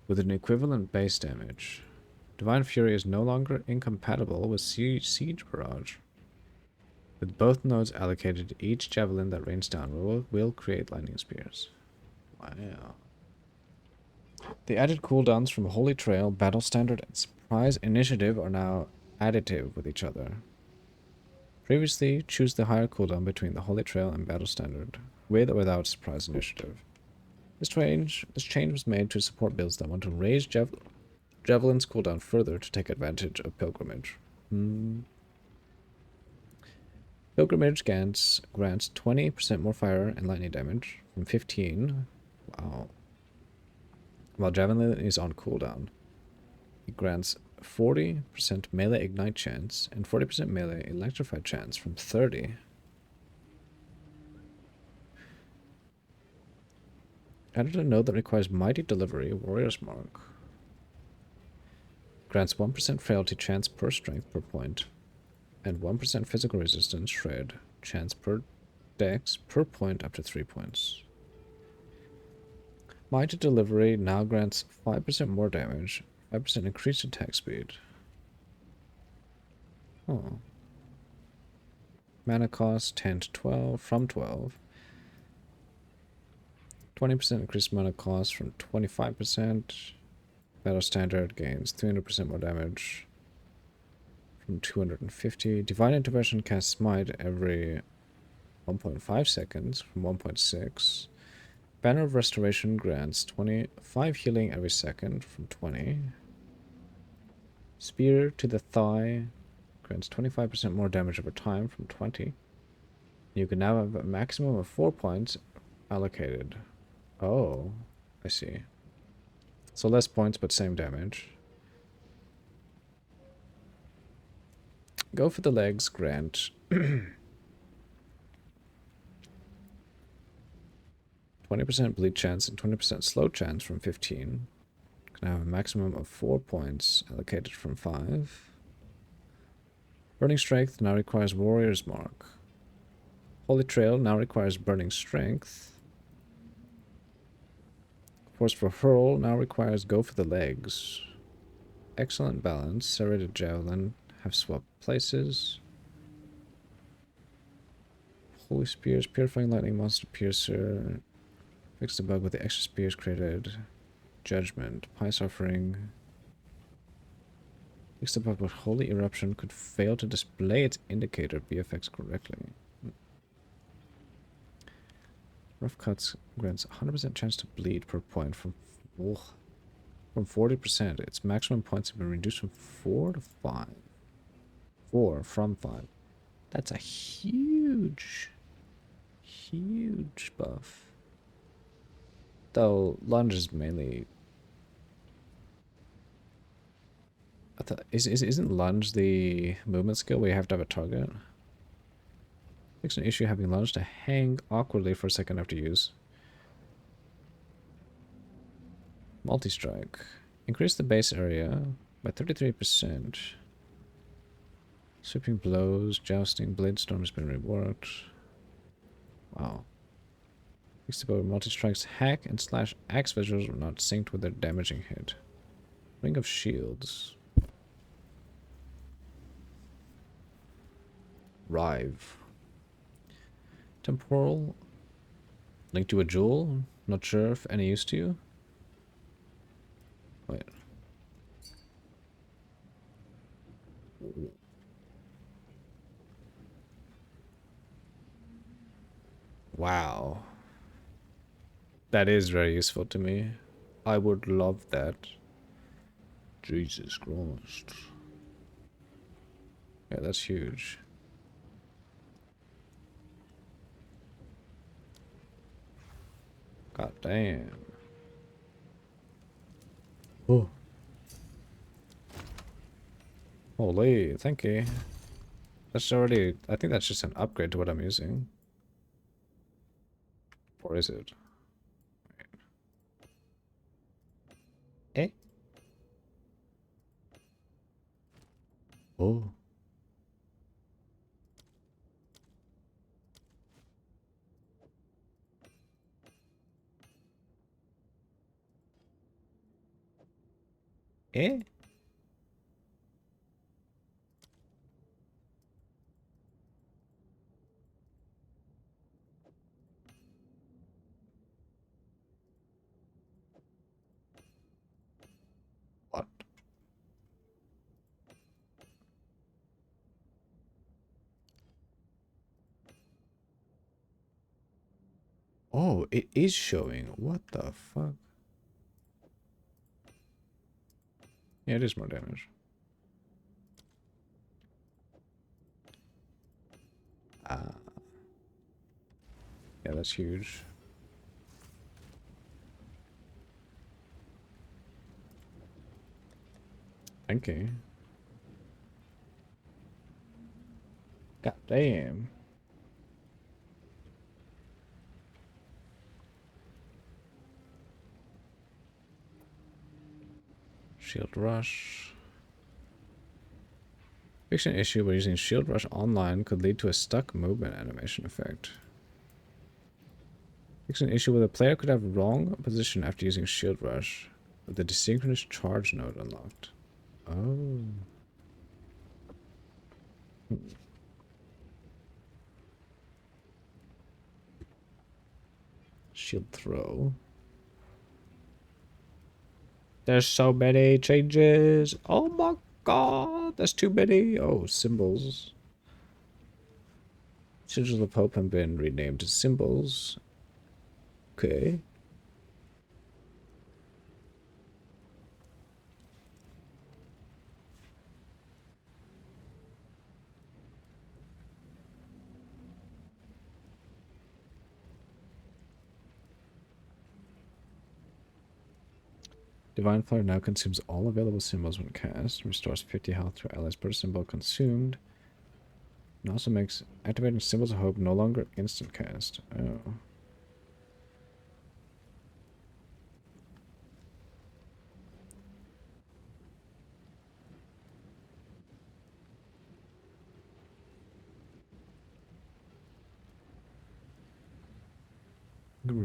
With an equivalent base damage. Divine Fury is no longer incompatible with Siege Barrage. With both nodes allocated, each javelin that rains down will create lightning spears. Wow. The added cooldowns from Holy Trail, Battle Standard, and Surprise Initiative are now additive with each other. Previously, choose the higher cooldown between the Holy Trail and Battle Standard, with or without Surprise Initiative. This change was made to support builds that want to raise Javelin's cooldown further to take advantage of Pilgrimage. Pilgrimage grants 20% more fire and lightning damage from 15. Wow. while Javelin is on cooldown. It grants 40% melee ignite chance and 40% melee electrify chance from 30. Added a node that requires Mighty Delivery, Warrior's Mark. Grants 1% frailty chance per strength per point, and 1% physical resistance shred chance per dex per point up to 3 points. Mighty Delivery now grants 5% more damage, 5% increased attack speed. Oh. Mana cost 10 to 12 from 12. 20% increased mana cost from 25%. Battle Standard gains 300% more damage from 250. Divine Intervention casts Smite every 1.5 seconds from 1.6. Banner of Restoration grants 25 healing every second from 20. Spear to the Thigh grants 25% more damage over time from 20. You can now have a maximum of 4 points allocated. Oh, I see. So less points, but same damage. Go for the legs grant 20% bleed chance and 20% slow chance from 15. Can have a maximum of 4 points allocated from 5. Burning Strength now requires Warrior's Mark. Holy Trail now requires Burning Strength. Force for Hurl now requires Go for the Legs. Excellent Balance, Serrated Javelin have swapped places. Holy Spears, Purifying Lightning, Monster Piercer. Fix the bug with the extra spears created. Judgment, Pious Offering. Fix the bug with Holy Eruption could fail to display its indicator BFX correctly. Rough Cuts grants 100% chance to bleed per point from 40%. Its maximum points have been reduced from 4 to 5. 4 from 5. That's a huge buff. Though lunge is mainly. Isn't lunge the movement skill where you have to have a target? Fix an issue having lunge to hang awkwardly for a second after use. Multi-strike. Increase the base area by 33%. Sweeping blows, jousting, blade storm has been reworked. Wow. Fix the bow multi-strikes, hack and slash axe visuals were not synced with their damaging hit. Ring of Shields. Rive. Temporal. Linked to a jewel. Not sure if any use to you. Wait. Wow. That is very useful to me. I would love that. Jesus Christ. Yeah, that's huge. God damn. Oh. Holy, thank you. That's already, I think that's just an upgrade to what I'm using. Or is it? Eh? Oh. Eh? What? Oh, it is showing. What the fuck? Yeah, it is more damage. Ah. Yeah, that's huge. Thank you. God damn. Shield Rush. Fixing an issue by using Shield Rush online could lead to a stuck movement animation effect. Fixing an issue where the player could have wrong position after using Shield Rush with the desynchronous charge node unlocked. Oh. Shield throw. There's so many changes. Oh my god, there's too many. Oh, symbols. Sigils of the Pope have been renamed to symbols. Okay. Divine Flare now consumes all available symbols when cast. Restores 50 health to allies per symbol consumed. And also makes activating Symbols of Hope no longer instant cast. Oh.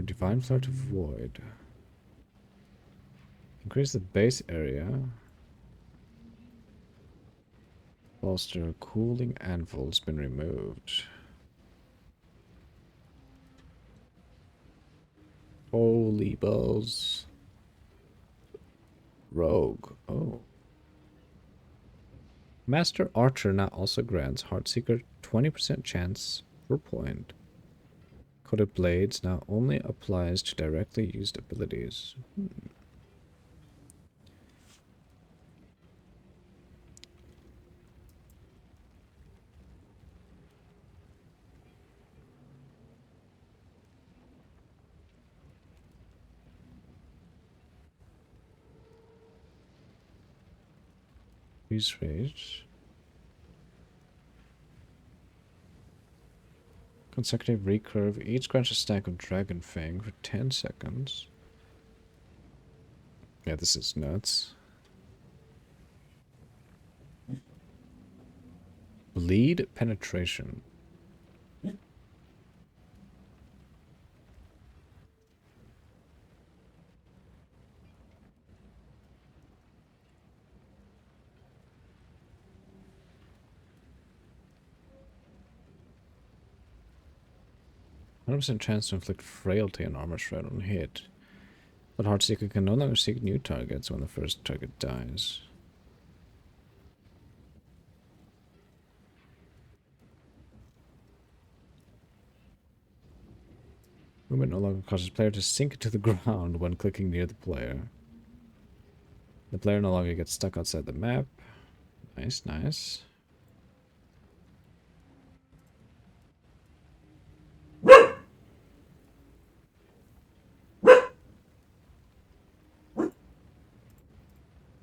Divine Flare to Void. Increase the base area. Bolster Cooling Anvil's been removed. Holy balls. Rogue. Oh. Master Archer now also grants Heartseeker 20% chance per point. Coated Blades now only applies to directly used abilities. Use Rage. Consecutive recurve. Each grants a stack of Dragon Fang for 10 seconds. Yeah, this is nuts. Bleed Penetration. %100% chance to inflict frailty and armor shred on hit. But Heartseeker can no longer seek new targets when the first target dies. Movement no longer causes player to sink to the ground when clicking near the player. The player no longer gets stuck outside the map. Nice, nice.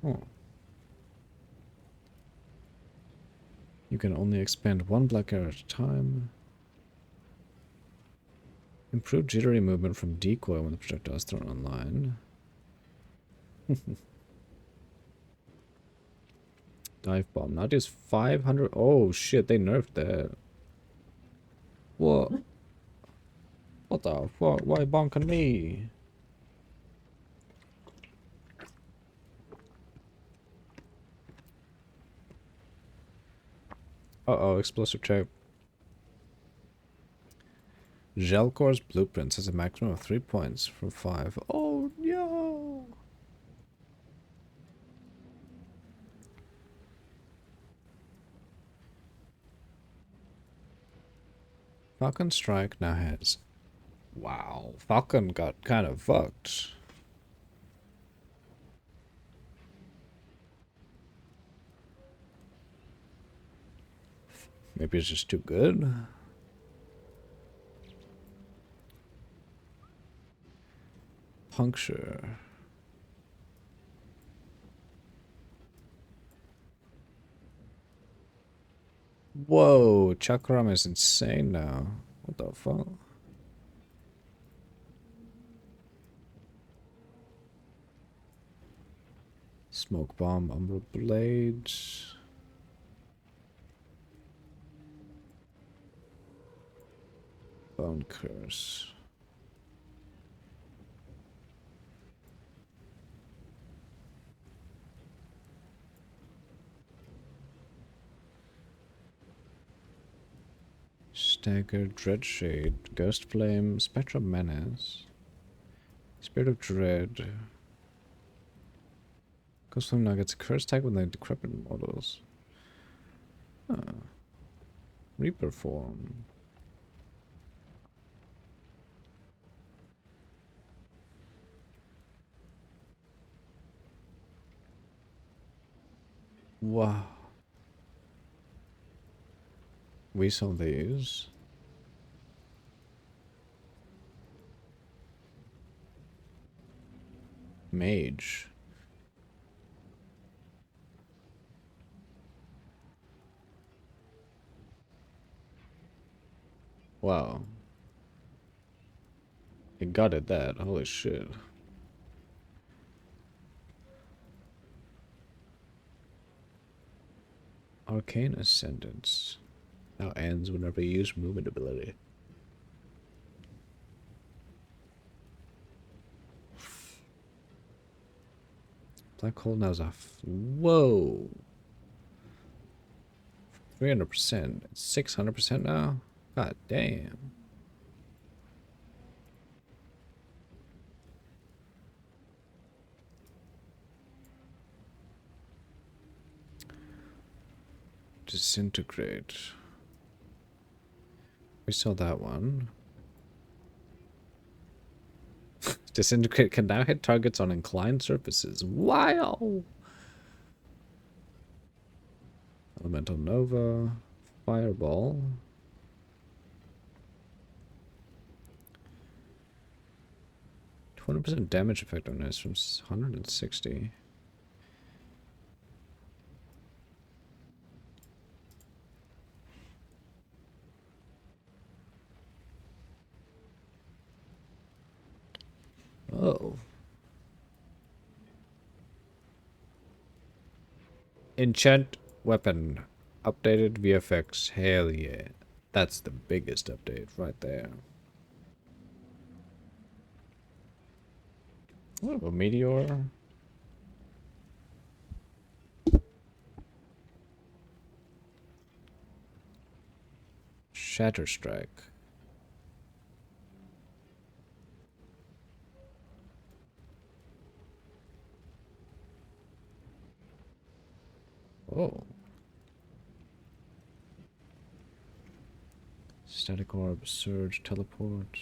Oh. You can only expand one black arrow at a time. Improved jittery movement from decoy when the projectile is thrown online. Dive bomb. Now just 500. Oh shit, they nerfed that. What? What the fuck? Why bonking me? Uh-oh, explosive choke. Gelcor's Blueprints has a maximum of 3 points from 5. Oh no! Falcon Strike now has... Wow, Falcon got kind of fucked. Maybe it's just too good? Puncture. Whoa, Chakram is insane now. What the fuck? Smoke bomb, Umbra blades. Bone curse. Stagger, Dreadshade, Ghost Flame, Spectral Menace, Spirit of Dread. Ghost Flame now gets a curse tag when they decrepit models. Huh. Reaper form. Wow. We saw these. Mage. Wow. It gutted that. Holy shit. Arcane Ascendance. Now ends whenever you use movement ability. Black hole now's off. Whoa. 300%. It's 600% now? God damn. Disintegrate. We saw that one. Disintegrate can now hit targets on inclined surfaces. Wow! Elemental Nova. Fireball. %20 damage effectiveness from 160. Oh. Enchant weapon. Updated VFX. Hell yeah. That's the biggest update right there. Oh, a meteor. Shatter Strike. Oh. Static Orb, Surge, Teleport.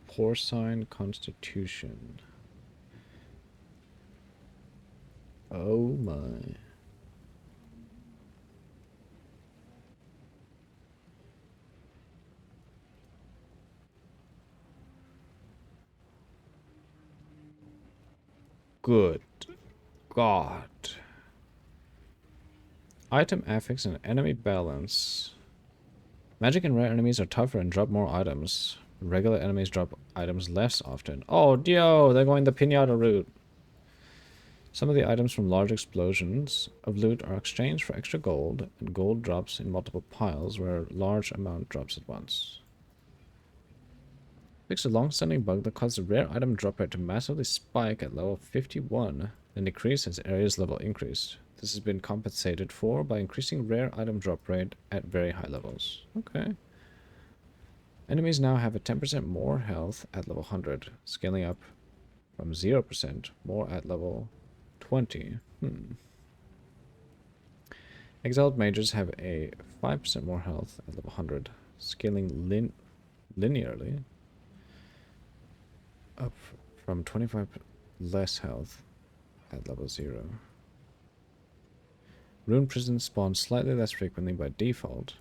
Porcine Constitution. Oh my. Good God. Item affix and enemy balance. Magic and rare enemies are tougher and drop more items. Regular enemies drop items less often. Oh, yo, they're going the pinata route. Some of the items from large explosions of loot are exchanged for extra gold, and gold drops in multiple piles where a large amount drops at once. Fix a long-standing bug that caused a rare item drop rate to massively spike at level 51, then decrease as area's level increased. This has been compensated for by increasing rare item drop rate at very high levels. Okay. Enemies now have a 10% more health at level 100, scaling up from 0% more at level 20. Exiled mages have a 5% more health at level 100, scaling linearly up from 25 less health at level 0. Rune prisons spawn slightly less frequently by default.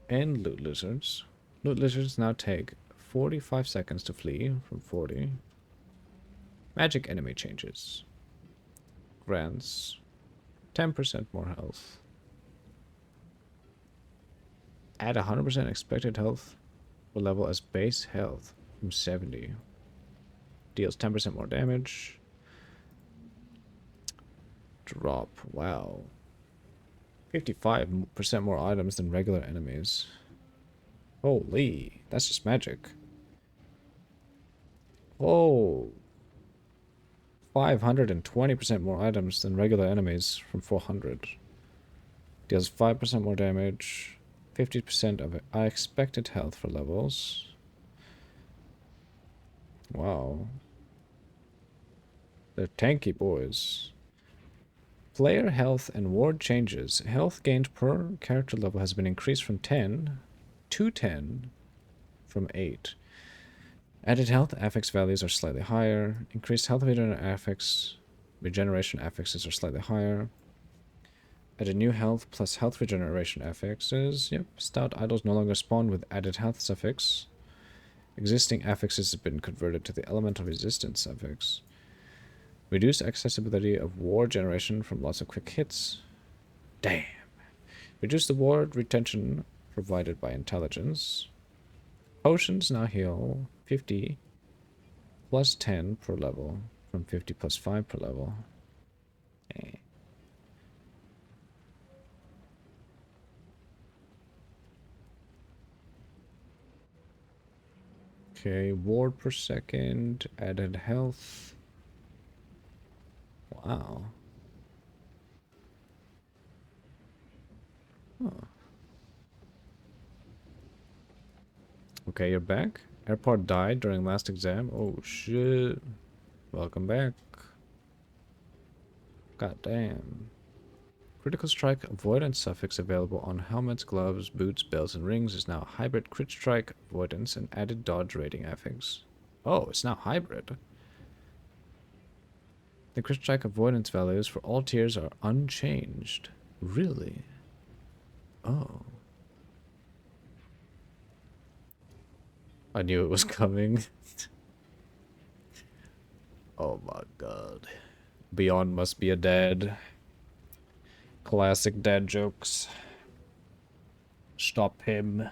And loot lizards. Loot lizards now take 45 seconds to flee from 40. Magic enemy changes. Grants 10% more health. Add 100% expected health per level as base health from 70. Deals 10% more damage. Drop. Wow. 55% more items than regular enemies. Holy. That's just magic. Oh. 520% more items than regular enemies from 400. Deals 5% more damage. 50% of expected health for levels. Wow. They're tanky boys. Player health and ward changes. Health gained per character level has been increased from 10 to 10 from 8. Added health affix values are slightly higher. Increased health regeneration affixes are slightly higher. Added new health plus health regeneration affixes. Yep. Stout idols no longer spawn with added health suffix. Existing affixes have been converted to the elemental resistance suffix. Reduce accessibility of ward generation from lots of quick hits. Damn. Reduce the ward retention provided by intelligence. Potions now heal 50 plus 10 per level from 50 plus 5 per level. Eh. Okay, ward per second, added health. Wow. Huh. Okay, you're back. Airport died during last exam. Oh shit. Welcome back. God damn. Critical strike avoidance suffix available on helmets, gloves, boots, belts, and rings is now hybrid crit strike avoidance and added dodge rating affix. Oh, it's now hybrid. The crit strike avoidance values for all tiers are unchanged. Really? Oh. I knew it was coming. Oh my god. Beyond must be a dad. Classic dad jokes. Stop him.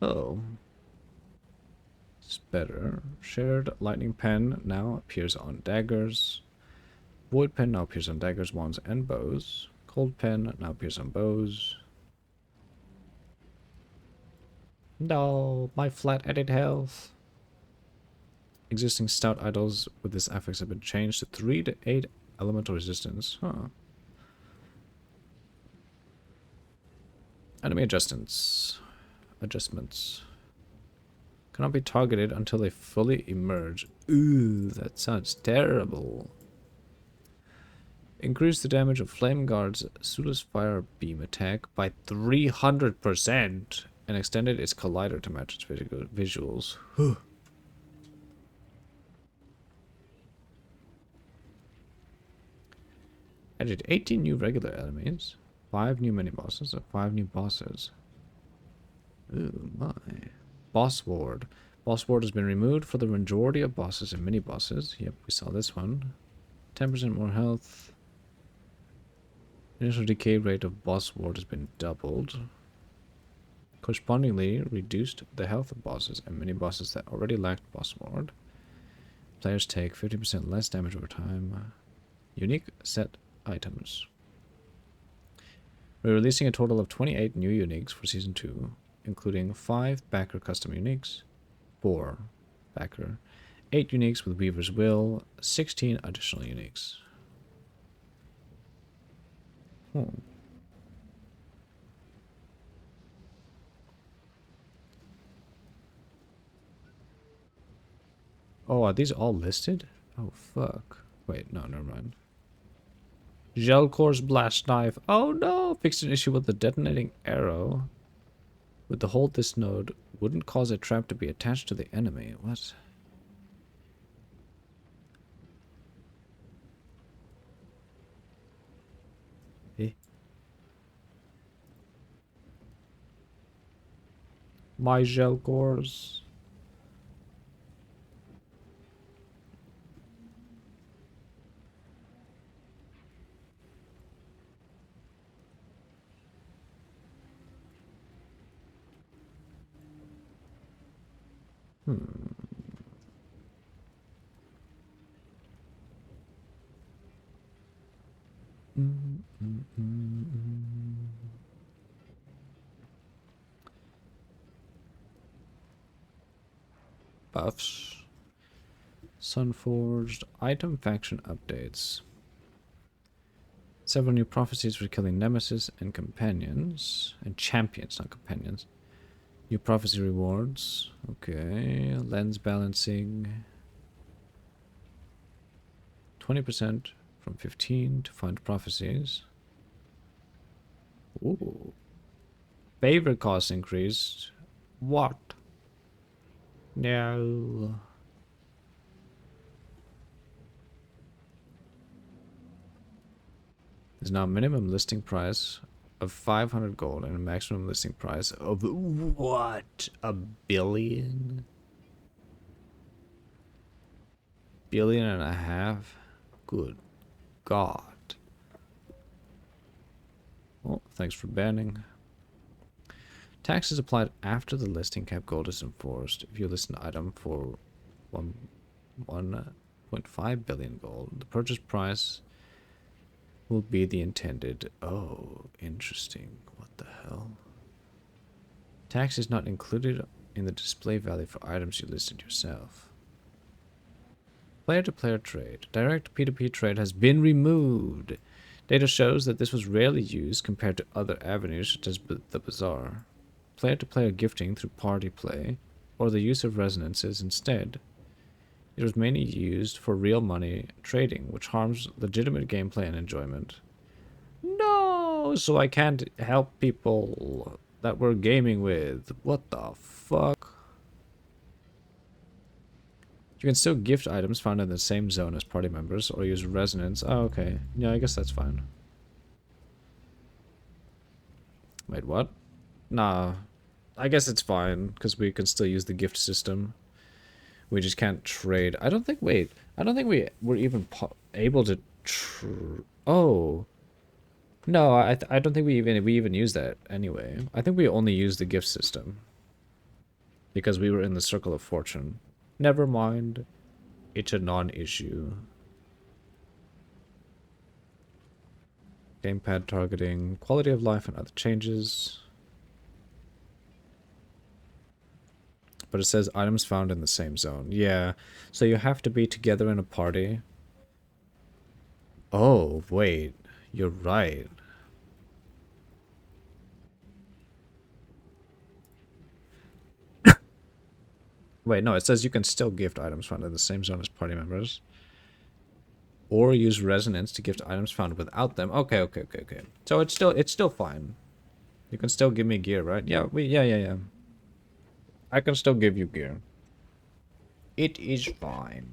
Oh. It's better. Shared lightning pen now appears on daggers. Void pen now appears on daggers, wands, and bows. Cold pen now appears on bows. No, my flat edit health. Existing stout idols with this affix have been changed to 3 to 8 elemental resistance. Huh. Enemy adjustments. Cannot be targeted until they fully emerge. Ooh, that sounds terrible. Increase the damage of Flame Guard's Sula's Fire Beam attack by 300% and extended its collider to match its visuals. Added 18 new regular enemies, 5 new mini-bosses, and 5 new bosses. Ooh, my. Boss Ward. Boss Ward has been removed for the majority of bosses and mini-bosses. Yep, we saw this one. 10% more health. Initial decay rate of Boss Ward has been doubled. Correspondingly, reduced the health of bosses and mini-bosses that already lacked Boss Ward. Players take 50% less damage over time. Unique set items. We're releasing a total of 28 new uniques for Season 2, including 5 backer custom uniques, 4 backer, 8 uniques with Weaver's Will, 16 additional uniques. Oh, are these all listed? Oh, fuck. Wait, no, never mind. Gelcor's Blast Knife. Oh no! Fixed an issue with the detonating arrow. With the hold this node Wouldn't cause a trap to be attached to the enemy. What? Eh? My gel cores. Buffs. Sunforged. Item faction updates. Several new prophecies for killing nemesis and companions. And champions, not companions. New prophecy rewards. Okay. Lens balancing. 20% from 15 to find prophecies. Ooh. Favorite cost increased. What? No. There's now a minimum listing price of 500 gold and a maximum listing price of what? A billion? Billion and a half? Good God. Oh, thanks for banning. Tax is applied after the listing cap gold is enforced. If you list an item for 1.5 billion gold, the purchase price will be the intended. Oh, interesting. What the hell? Tax is not included in the display value for items you listed yourself. Player-to-player trade. Direct P2P trade has been removed. Data shows that this was rarely used compared to other avenues such as the Bazaar. Player-to-player gifting through party play, or the use of resonances instead. It was mainly used for real money trading, which harms legitimate gameplay and enjoyment. No, so I can't help people that we're gaming with. What the fuck? You can still gift items found in the same zone as party members, or use resonance. Oh, okay. Yeah, I guess that's fine. Wait, what? Nah. I guess it's fine, because we can still use the gift system. We just can't trade. I don't think we were even able to oh. No, I don't think we even use that anyway. I think we only use the gift system. Because we were in the Circle of Fortune. Never mind. It's a non-issue. Gamepad targeting, quality of life and other changes. But it says items found in the same zone. Yeah, so you have to be together in a party. Oh, wait. You're right. Wait, no, it says you can still gift items found in the same zone as party members. Or use resonance to gift items found without them. Okay. So it's still fine. You can still give me gear, right? Yeah, yeah. I can still give you gear. It is fine.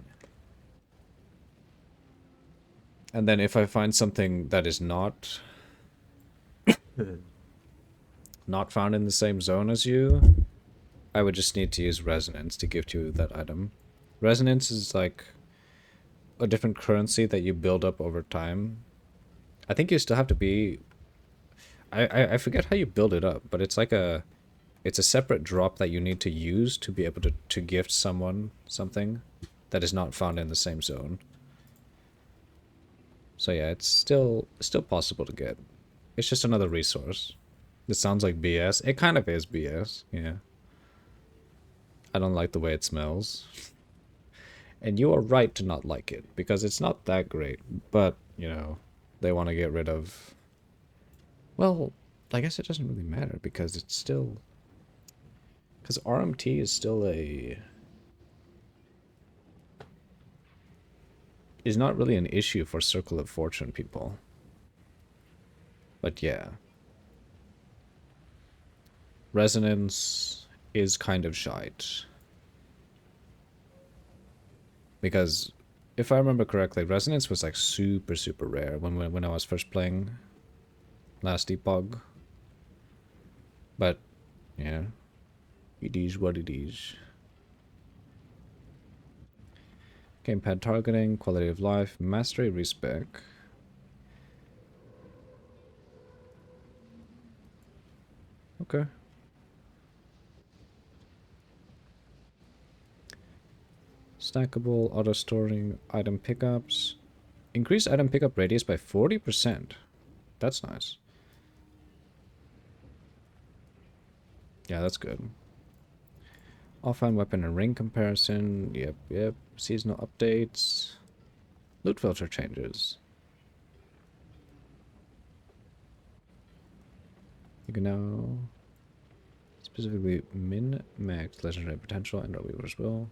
And then if I find something that is not found in the same zone as you, I would just need to use resonance to gift you that item. Resonance is like a different currency that you build up over time. I think you still have to be... I forget how you build it up, but it's like a... It's a separate drop that you need to use to be able to gift someone something that is not found in the same zone. So yeah, it's still possible to get. It's just another resource. It sounds like BS. It kind of is BS, yeah. I don't like the way it smells. And you are right to not like it, because it's not that great. But, you know, they want to get rid of... Well, I guess it doesn't really matter, because it's still... Because RMT is still a... is not really an issue for Circle of Fortune people. But yeah. Resonance is kind of shite. Because if I remember correctly, Resonance was like super, super rare when I was first playing last Epoch. But, yeah, it is what it is. Gamepad targeting, quality of life, mastery, respec. Okay. Stackable, auto-storing, item pickups. Increase item pickup radius by 40%. That's nice. Yeah, that's good. Offhand weapon and ring comparison. Yep. Seasonal updates. Loot filter changes. You can now specifically min-max legendary potential and our weavers will.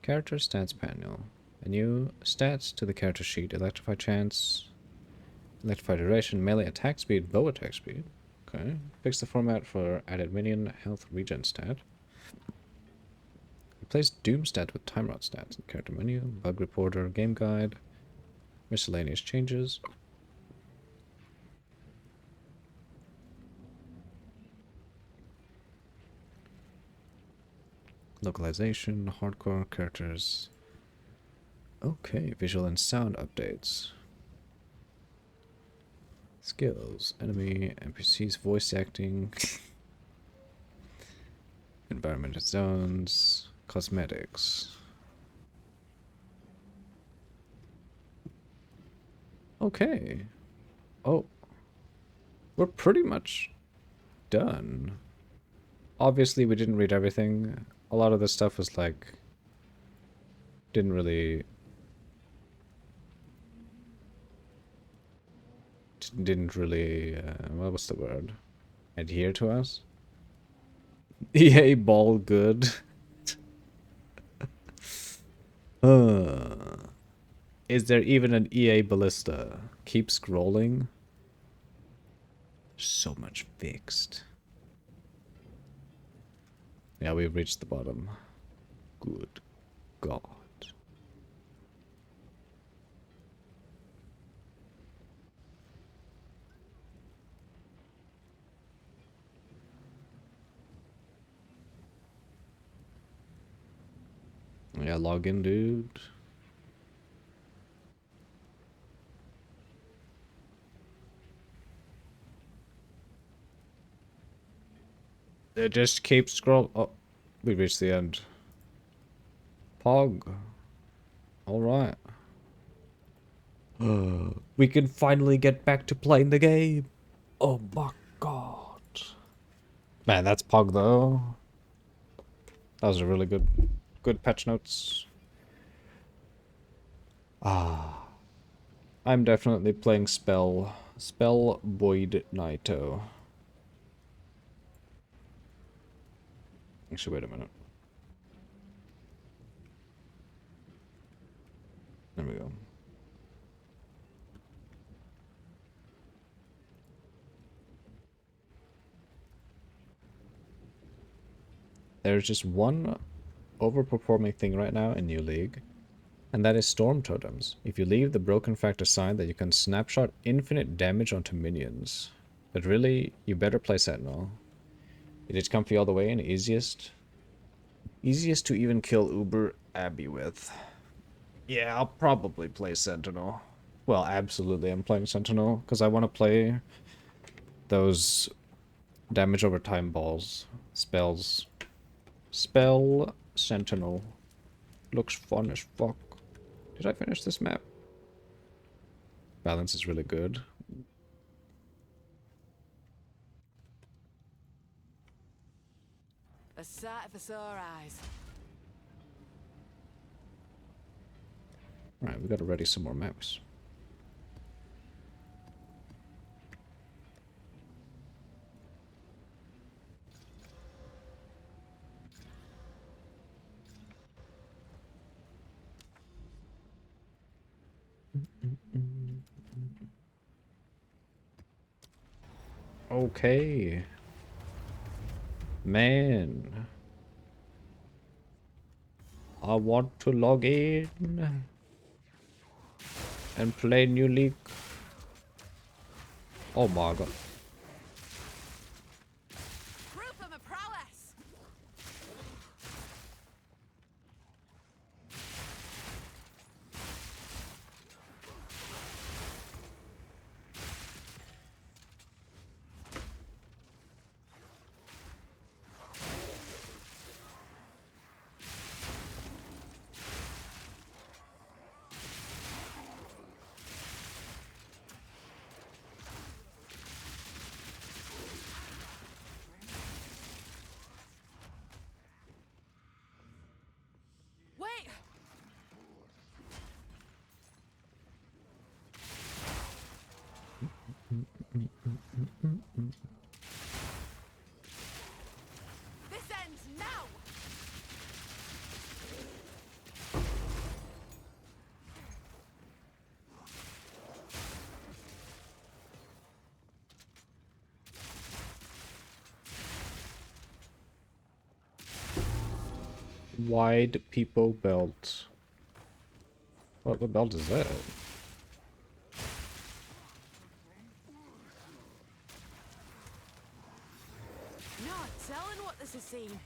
Character stats panel. A new stats to the character sheet. Electrify chance. Electrify duration. Melee attack speed. Bow attack speed. Okay. Fix the format for added minion health regen stat. Replace Doom stat with Time Rot stats in character menu. Bug reporter. Game guide. Miscellaneous changes. Localization, hardcore characters. Okay, visual and sound updates. Skills, enemy, NPCs, voice acting. Environmental zones, cosmetics. Okay. Oh. We're pretty much done. Obviously, we didn't read everything. A lot of this stuff was like... Didn't really what was the word, adhere to us. EA ball good. Is there even an EA ballista? Keep scrolling. So much fixed. Yeah, we've reached the bottom. Good God. Yeah, log in, dude. It just keeps scrolling. Oh, we reached the end. Pog. Alright. We can finally get back to playing the game. Oh my God. Man, that's Pog though. That was a really good patch notes. I'm definitely playing Spell Void Naito. Actually, wait a minute. There we go. There's just one overperforming thing right now in New League, and that is Storm Totems. If you leave the Broken Fact aside, that you can snapshot infinite damage onto minions. But really, you better play Sentinel. It is comfy all the way and easiest to even kill Uber Abbey with. Yeah, I'll probably play Sentinel. Well, absolutely I'm playing Sentinel, because I want to play those damage over time balls. Spells. Spell Sentinel. Looks fun as fuck. Did I finish this map? Balance is really good. A sight for sore eyes. Alright, we gotta ready some more maps. Okay. Man, I want to log in and play New League. Oh my god. Proof of my prowess. Wait. This ends now. Wide people belt. What belt is that? Not telling what this is seen.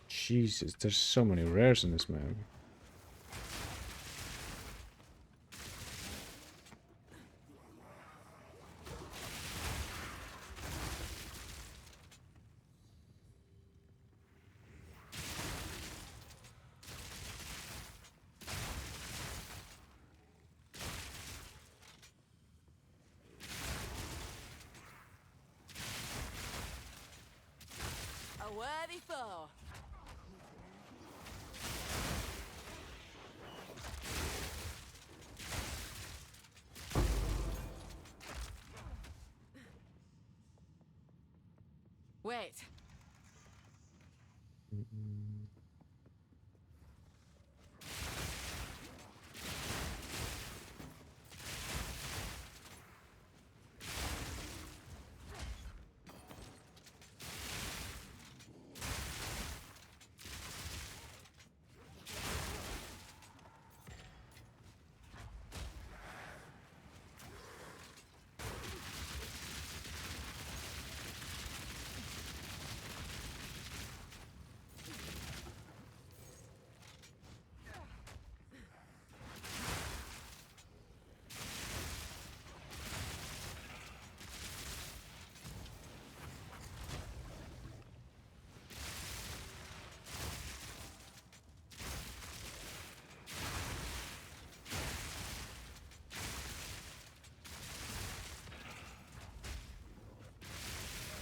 Jesus, there's so many rares in this map. A worthy foe. Wait.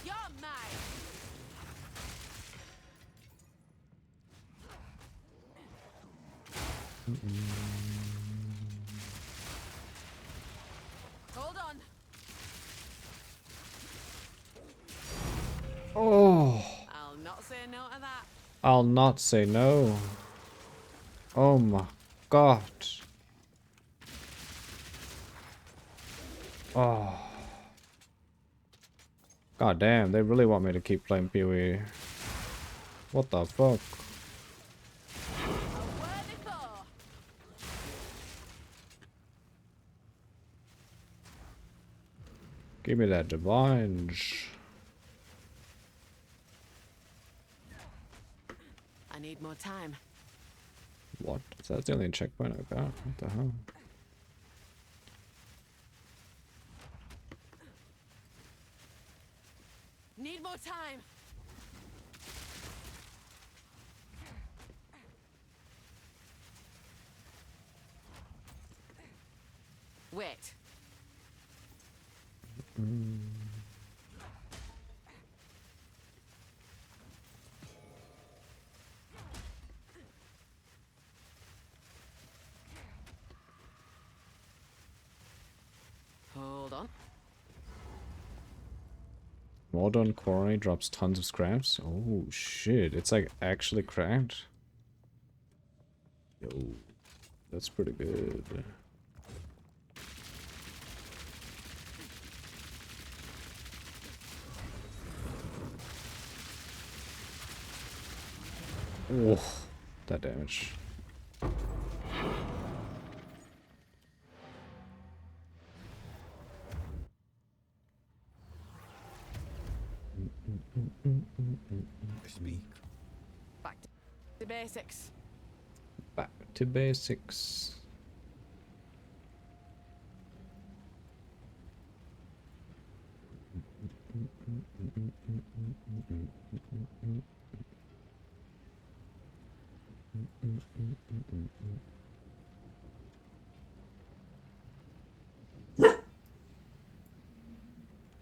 You're mine. Hold on. Oh, I'll not say no to that. I'll not say no. Oh my god. Oh. God damn, they really want me to keep playing POE. What the fuck? A worthy foe. Give me that divine. I need more time. What? That's the only checkpoint I got. What the hell? Need more time. Wait. Hold on. Modern quarry drops tons of scraps. Oh shit, it's like actually cracked. Yo, that's pretty good. Oh, that damage. Speak. Back to basics. Back to basics.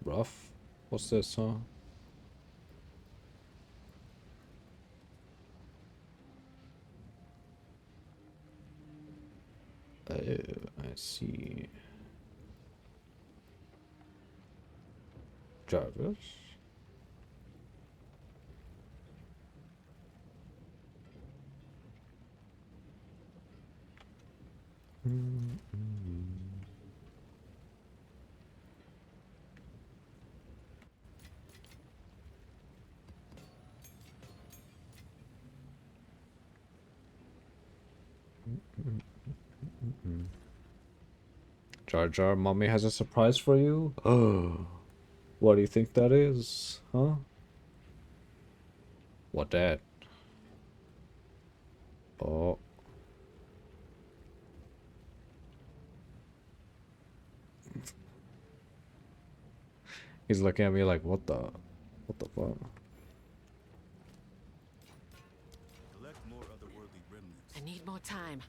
Rough. What's this, huh? Oh, I see. Jarvis? Jar Jar, mommy has a surprise for you? Oh, what do you think that is, huh? What that? Oh. He's looking at me like, what the fuck? Collect more otherworldly remnants. I need more time.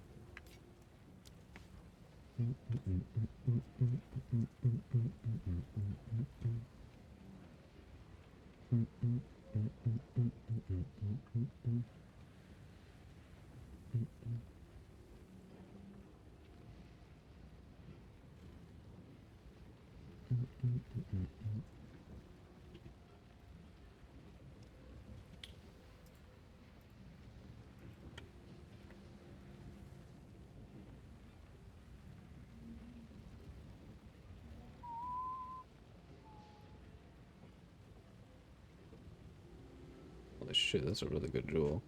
Holy shit, that's a really good jewel.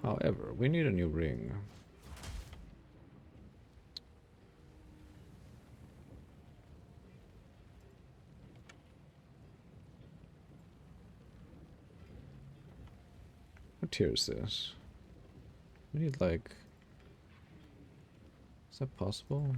However, we need a new ring. What tier is this? We need like... Is that possible?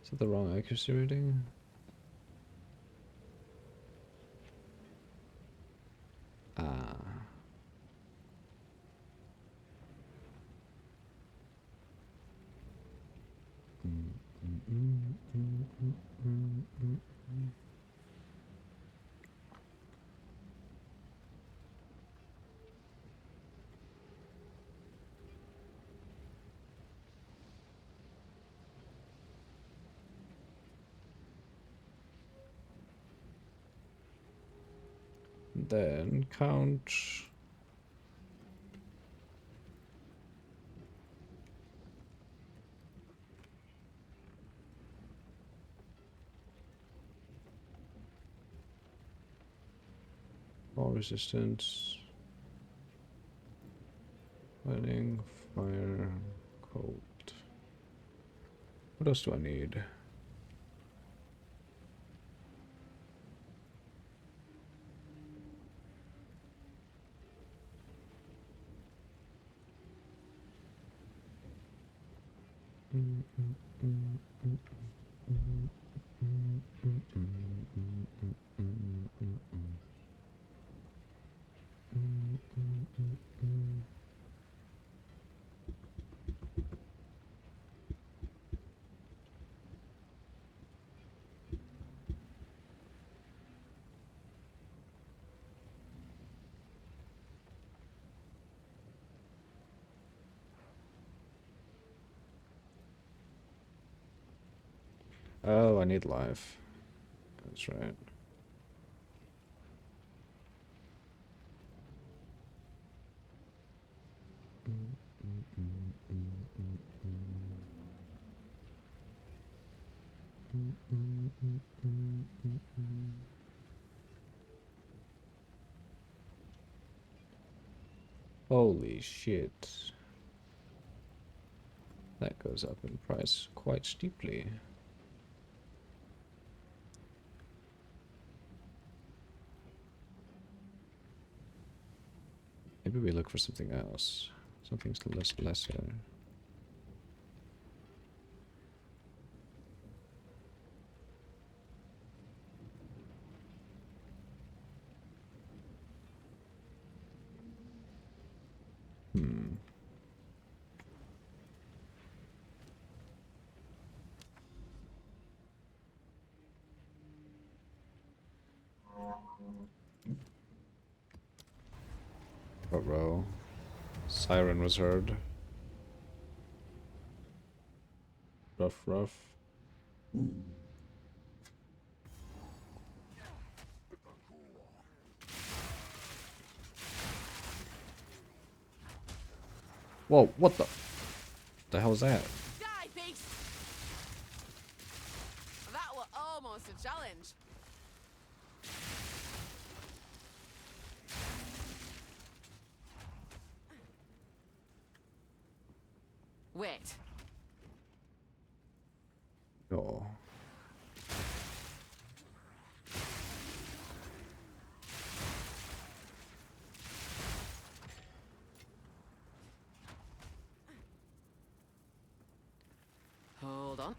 Is that the wrong accuracy rating? Ah. Then count. All resistance. Lighting, fire, cold. What else do I need? Oh, I need life. That's right. Holy shit. That goes up in price quite steeply. Maybe we look for something else. Something's lesser. Hmm. Uh-oh. Siren was heard. Rough, rough. Whoa, what the hell is that? Die, beast! That was almost a challenge. Wait. Oh. Hold on.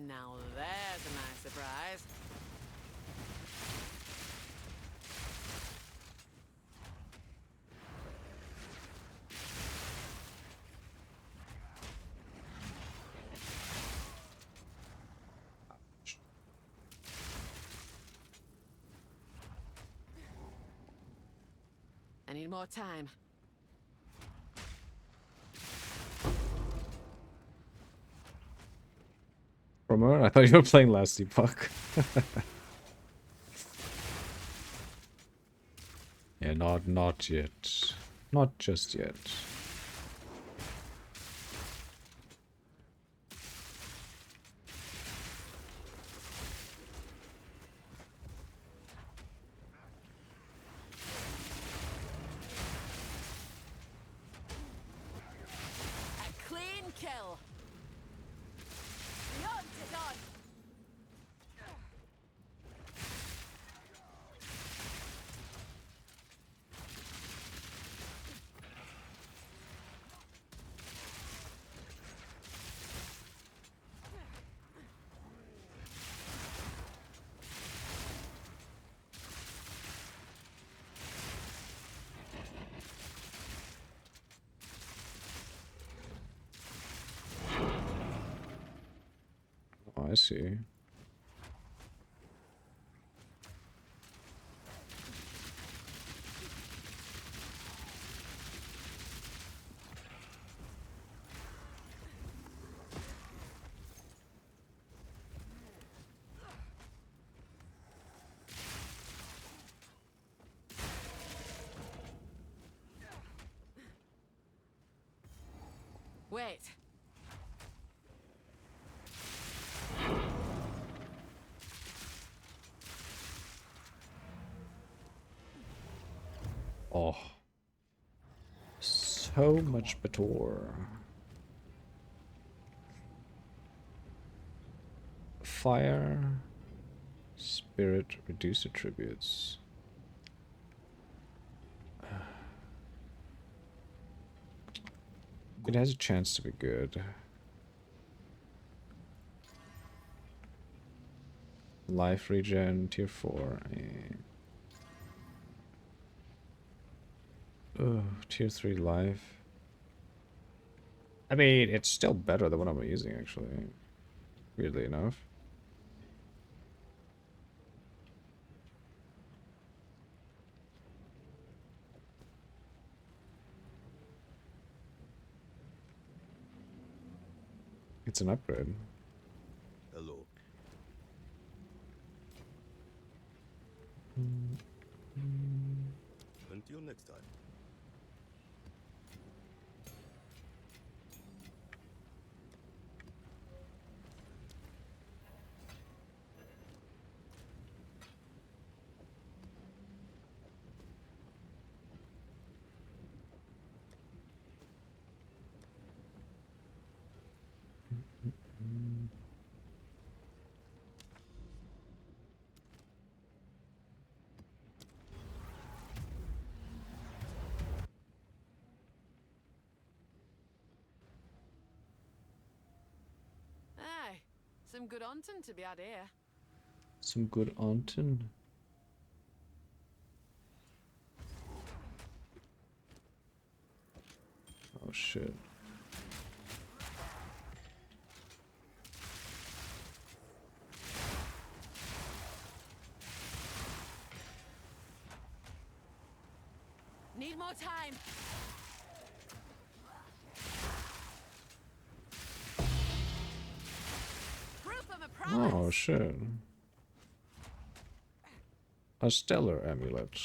Now there's a nice surprise. I need more time. For a moment, I thought you were playing last Epoch. Yeah, not yet. Not just yet. A clean kill. Beyond it on. Oh, I see. Wait. Oh. So much better. Fire. Spirit. Reduce attributes. It has a chance to be good. Life regen, tier 4. Oh, tier 3 life. I mean, it's still better than what I'm using, actually. weirdly enough. It's an upgrade. Hello. Until next time. Aye, some good hunting to be had here. Some good Anton. Oh shit. Need more time. Proof of a promise. Oh shit. A stellar amulet.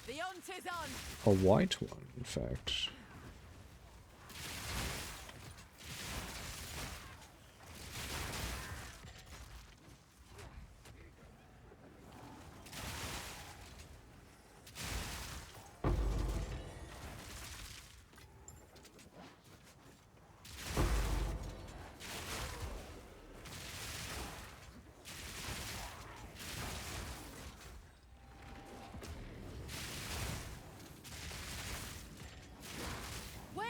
The hunt is on. A white one, in fact. Wait.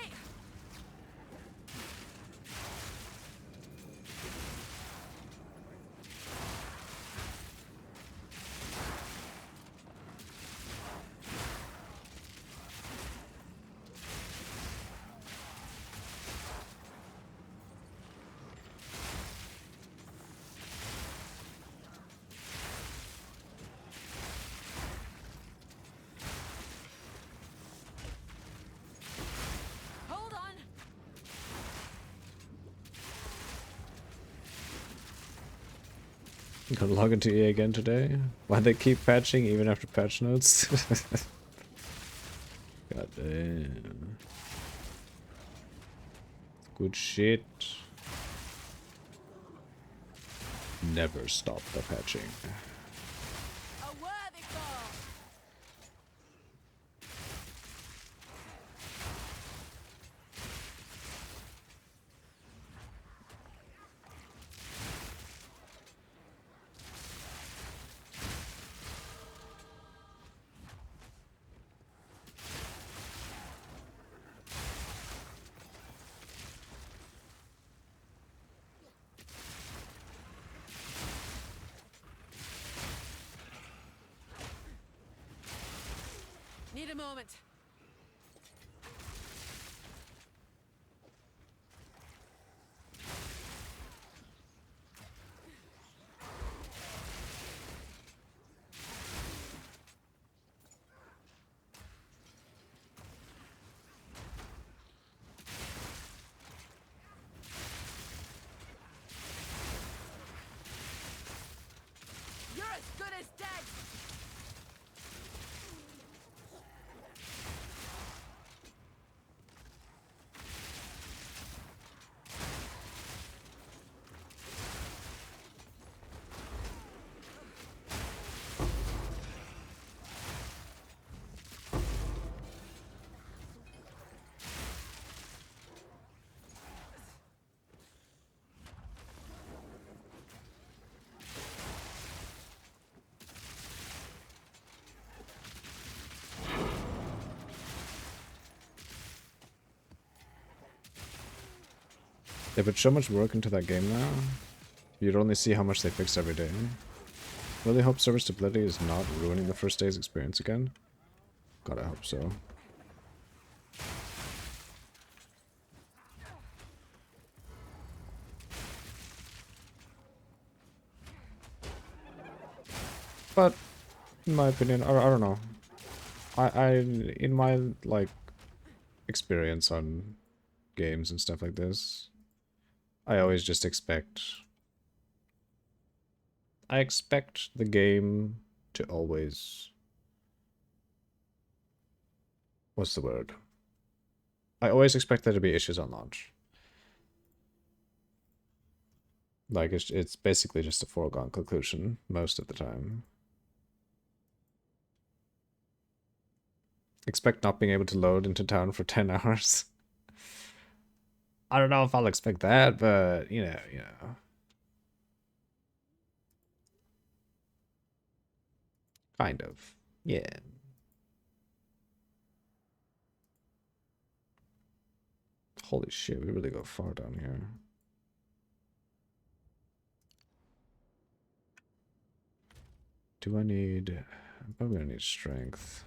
Hold on. Gonna log into EA again today? Why they keep patching even after patch notes? God damn. Good shit. Never stop the patching. A worthy foe. Need a moment. You're as good as dead. They put so much work into that game now. You'd only see how much they fix every day. Really hope server stability is not ruining the first day's experience again. God, I hope so. But, in my opinion, I don't know. In my, like, experience on games and stuff like this, I always just expect... I expect the game to always... What's the word? I always expect there to be issues on launch. Like, it's basically just a foregone conclusion most of the time. Expect not being able to load into town for 10 hours. I don't know if I'll expect that, but, you know. Kind of. Yeah. Holy shit, we really go far down here. Do I need... I'm probably gonna need strength.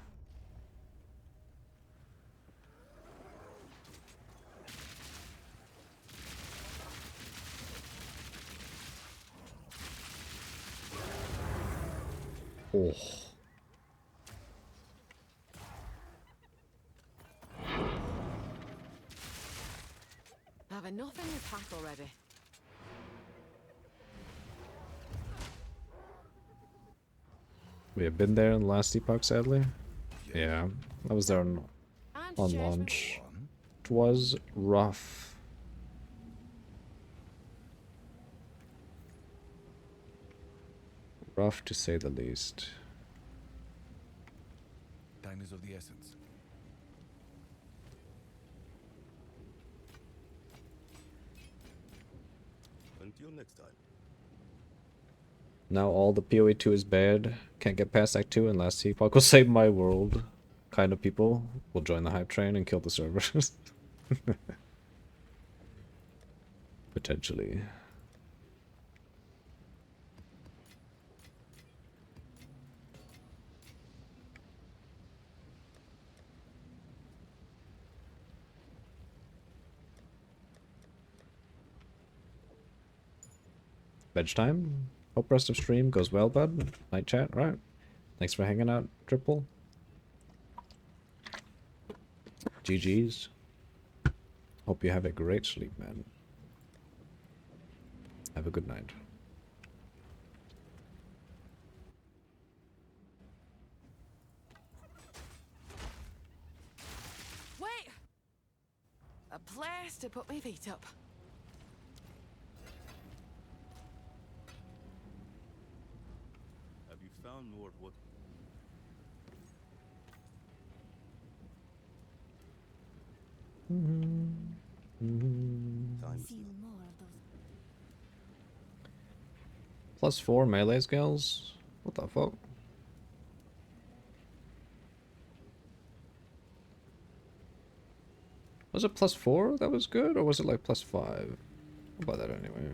Oh. Have enough in your pack already. We have been there in the last epoch, sadly. Yeah, I was there on launch. It was rough. Rough to say the least. Time is of the essence. Until next time. Now all the POE 2 is bad. Can't get past Act 2 and last epoch will save my world. Kind of people will join the hype train and kill the servers. Potentially. Veg time. Hope rest of stream goes well, bud. Night chat, right? Thanks for hanging out, Triple. GG's. Hope you have a great sleep, man. Have a good night. Wait! A place to put my feet up. Have you found more what? Time is +4 melee skills? What the fuck? Was it +4 that was good, or was it like +5? I'll buy that anyway.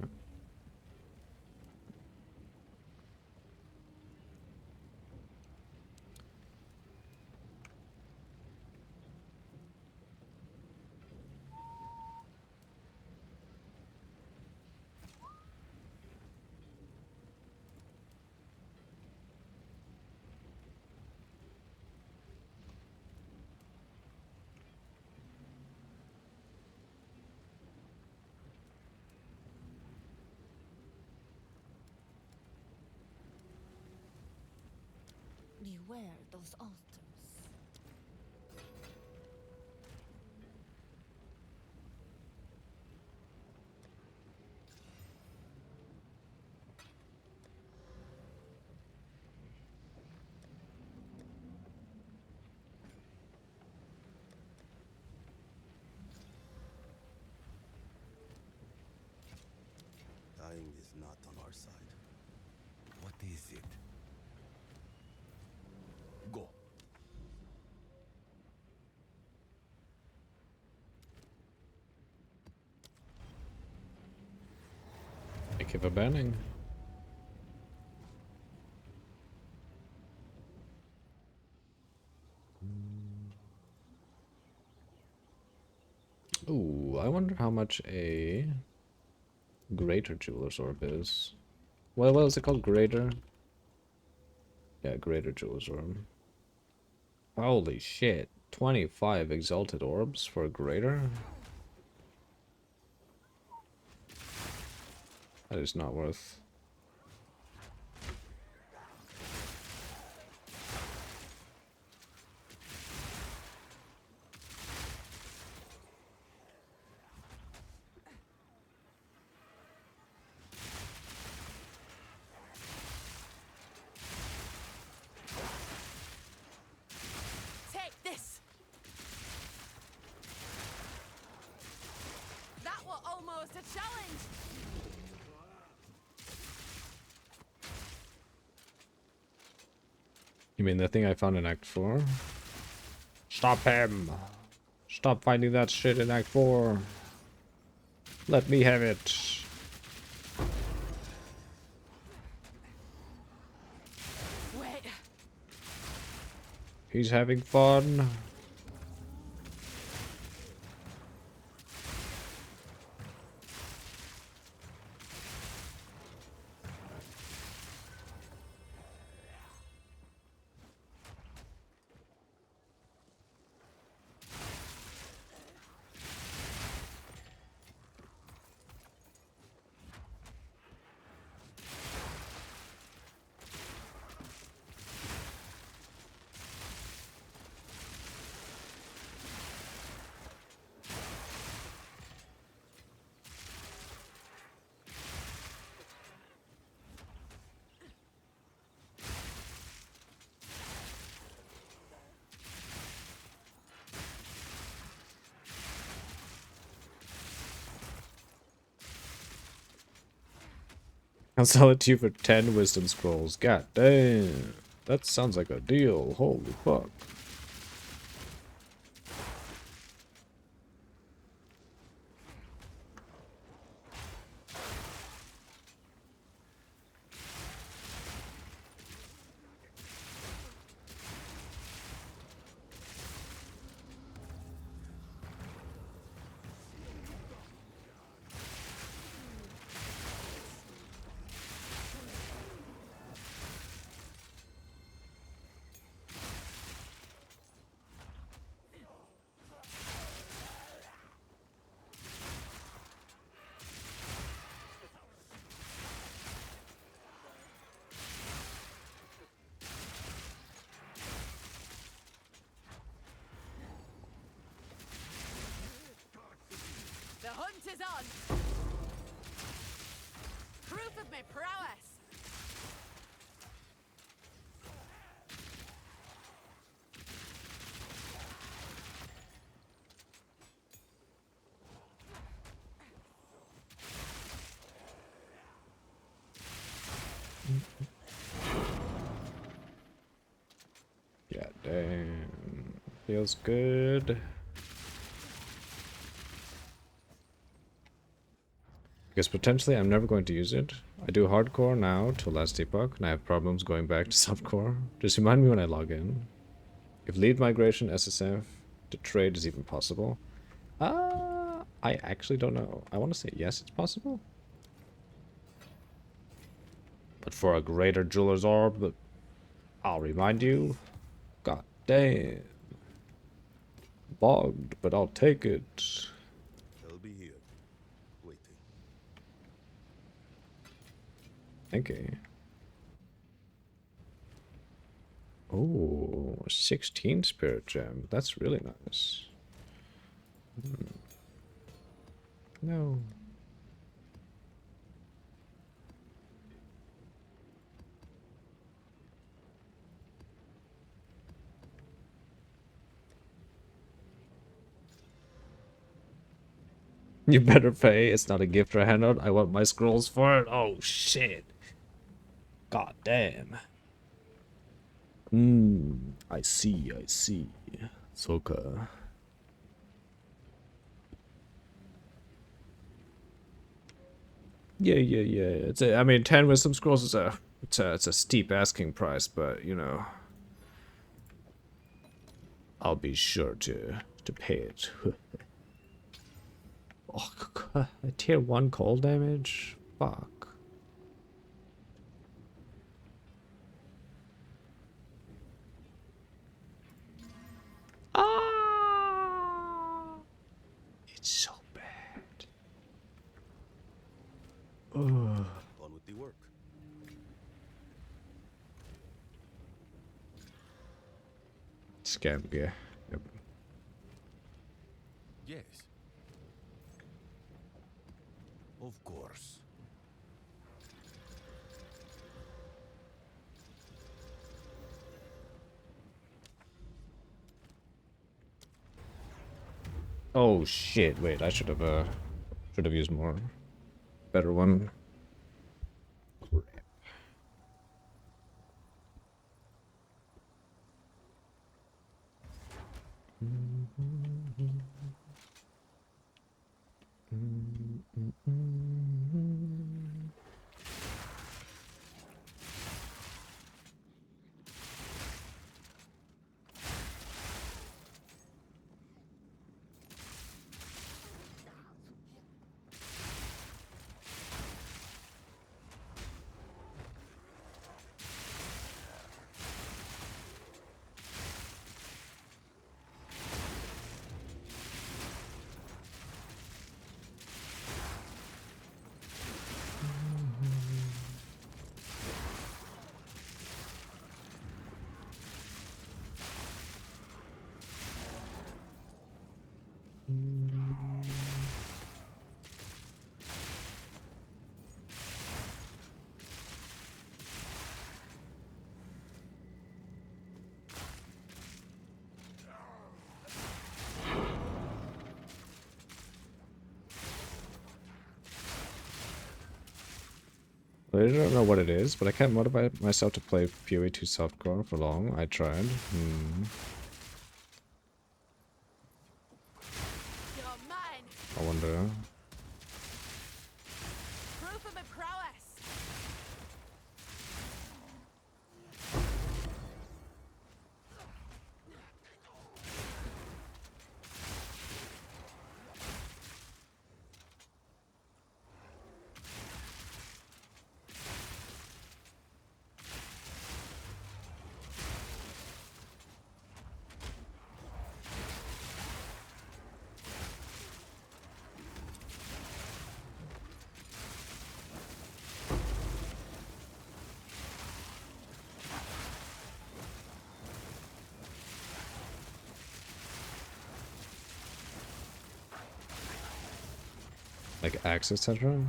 Beware those altars. dying is not on our side. What is it? Go. Thank you for banning. I wonder how much a greater jeweler's orb is. What is it called? Greater? Yeah, greater jeweler's orb. Holy shit. 25 exalted orbs for a greater? That is not worth. Take this. That was almost a challenge. You mean the thing I found in Act 4? Stop him! Stop finding that shit in Act 4! Let me have it! Wait. He's having fun. I'll sell it to you for 10 wisdom scrolls. God damn. That sounds like a deal. Holy fuck. The hunt is on. Proof of my prowess. God damn. Feels good. Because potentially I'm never going to use it. I do hardcore now till last epoch, and I have problems going back to softcore. Just remind me when I log in. If lead migration SSF to trade is even possible. I actually don't know. I want to say yes, it's possible. But for a greater jeweler's orb, I'll remind you. God damn. Bogged, but I'll take it. They'll be here, waiting. Okay. Oh, 16 spirit gem. That's really nice. No. You better pay. It's not a gift or a handout. I want my scrolls for it. Oh, shit. God damn. I see, I see. Soka. Yeah. It's a, I mean, 10 wisdom scrolls is it's a steep asking price, but you know, I'll be sure to pay it. Oh, a tier 1 cold damage? Fuck. Ah! It's so bad. Ugh. On with the work. Scam gear. Yep. Yes. Of course. Oh shit, wait, I should have used more. Better one. Crap. I don't know what it is, but I can't motivate myself to play POE 2 softcore for long. I tried. You're mine. I wonder. Proof of my prowess. Like axe, etc.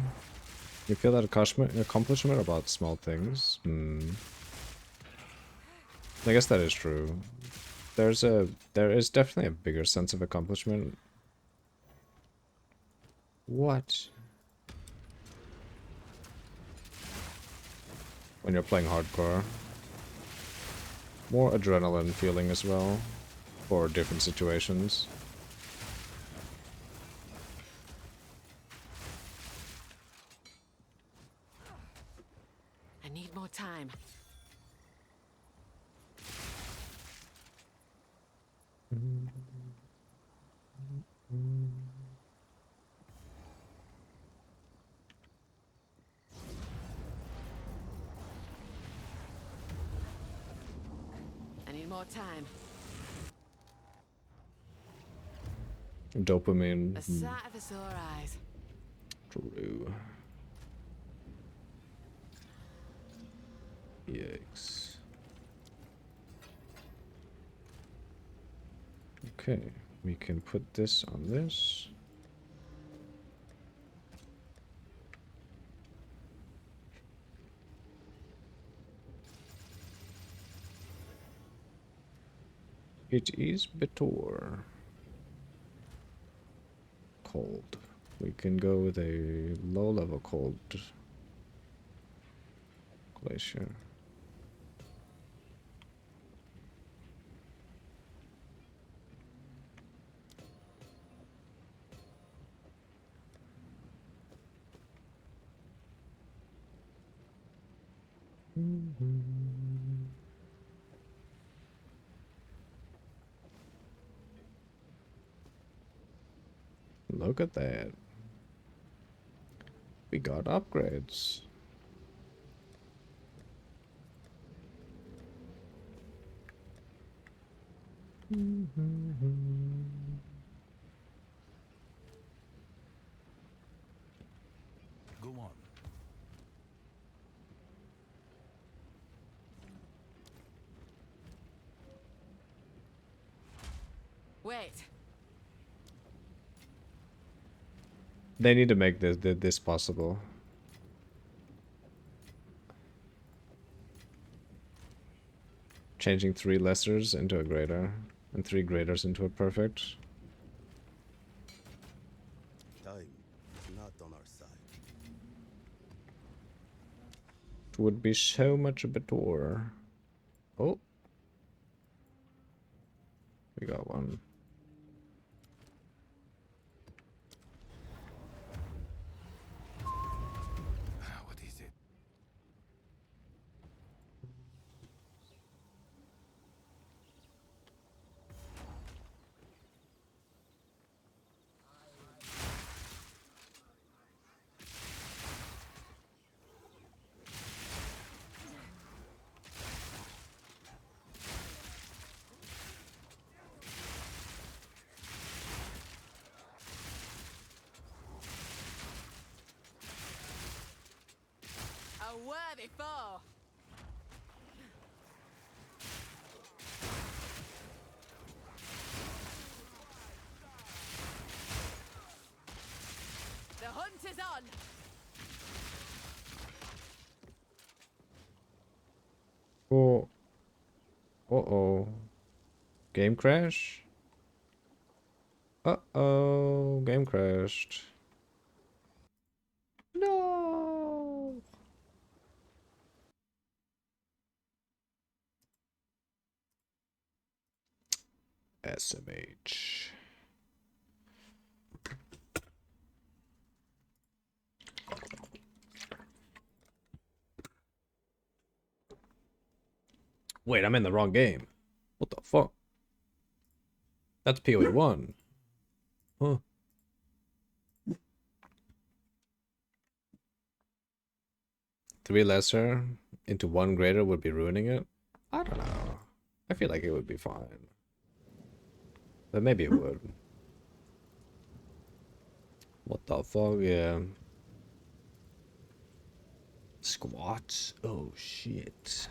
You feel that accomplishment about small things? I guess that is true. There is definitely a bigger sense of accomplishment. What? When you're playing hardcore. More adrenaline feeling as well. For different situations. I need more time. I need more time. Dopamine. A sight of a sore eyes. True. Yikes. Okay, we can put this on this. It is bitter. Cold. We can go with a low level cold glacier. Look at that. We got upgrades. Go on. Wait. They need to make this possible. Changing 3 lessers into a greater, and 3 greaters into a perfect. Time is not on our side. It would be so much better. Oh. We got one. What is it? A worthy foe. The hunt is on. Oh. Uh-oh. Game crash? Uh-oh. Game crashed. No. SMH. Wait, I'm in the wrong game. What the fuck? That's POE 1. Huh. Three lesser into 1 greater would be ruining it? I don't know. I feel like it would be fine. But maybe it would. What the fuck? Yeah. Squats? Oh shit.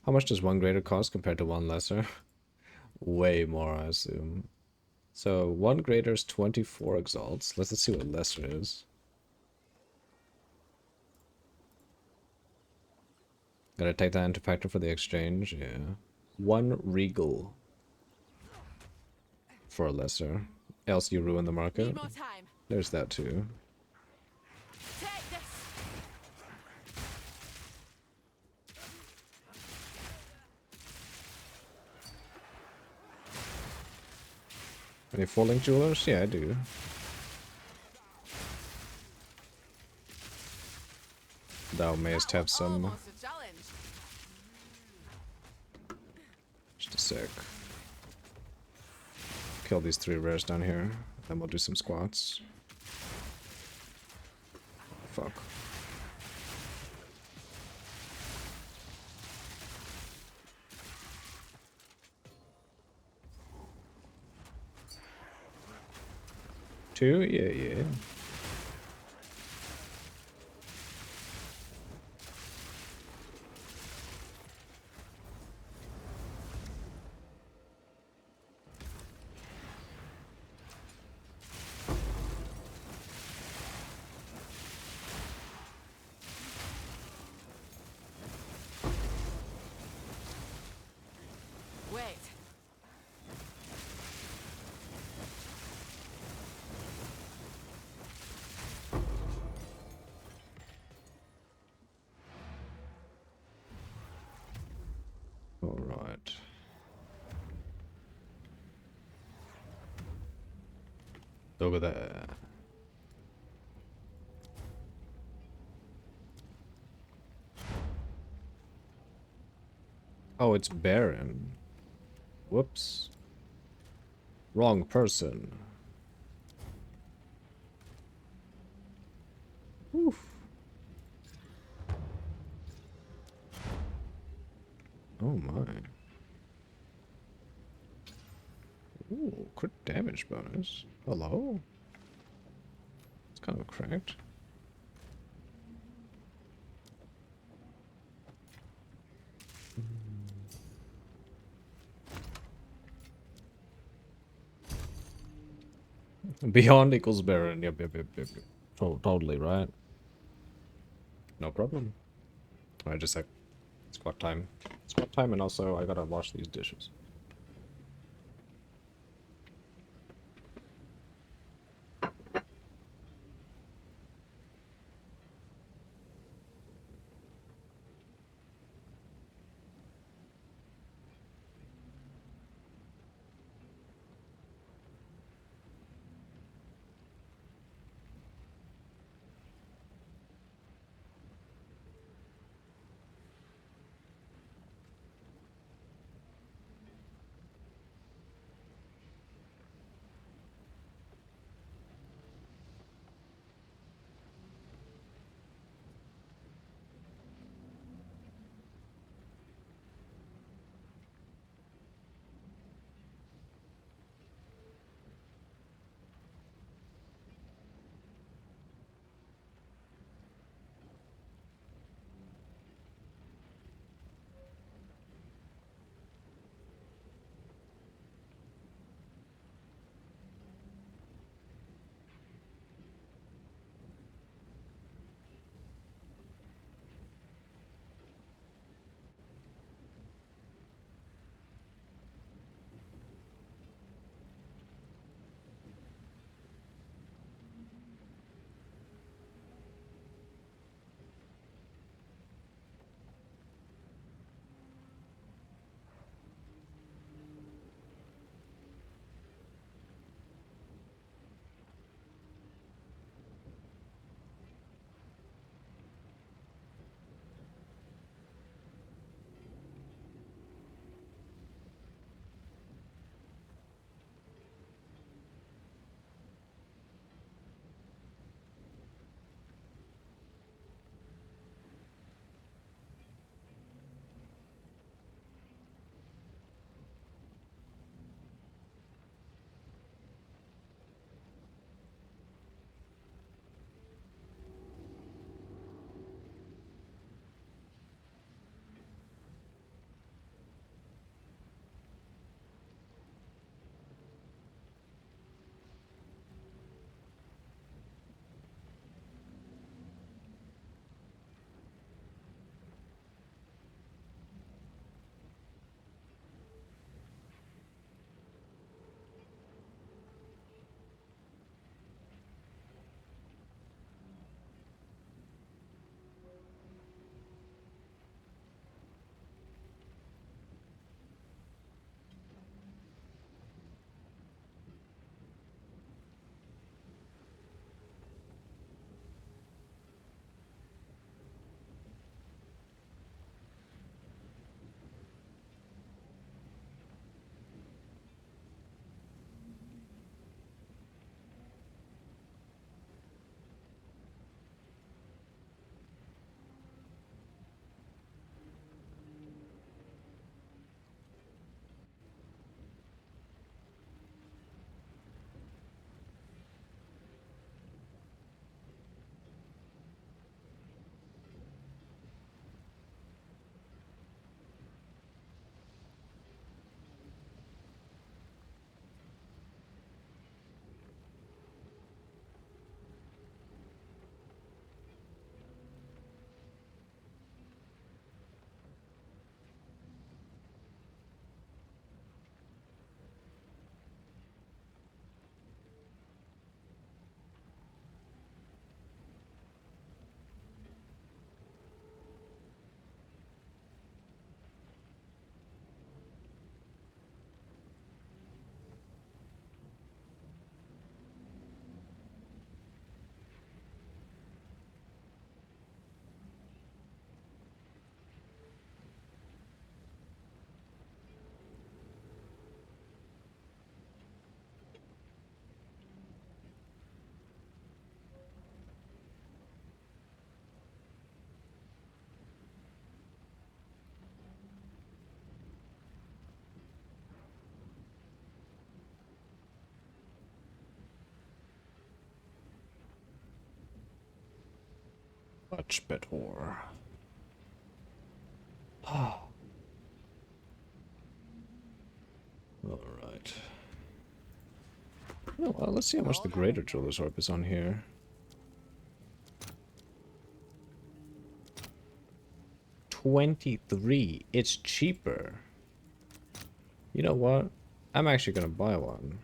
How much does 1 greater cost compared to 1 lesser? Way more, I assume. So 1 greater is 24 exalts. Let's see what lesser is. Gotta take that into factor for the exchange, yeah. 1 regal for a lesser. Else you ruin the market. Need more time. There's that too. Take this. Any falling jewelers? Yeah, I do. Thou mayest have some. Almost a challenge. Just a sec. Kill these 3 rares down here. Then we'll do some squats. Fuck. Two? Yeah, yeah. Wait. All right. Over there. Oh, it's Baron. Whoops. Wrong person. Oof. Oh my. Ooh, crit damage bonus. Hello? It's kind of cracked. Beyond equals Baron. Yep. Totally right. No problem. I just like squat time. Squat time, and also I gotta wash these dishes. Much better. Alright. Oh, well, let's see how much the Greater Jeweler's Orb is on here. 23. It's cheaper. You know what? I'm actually gonna buy one.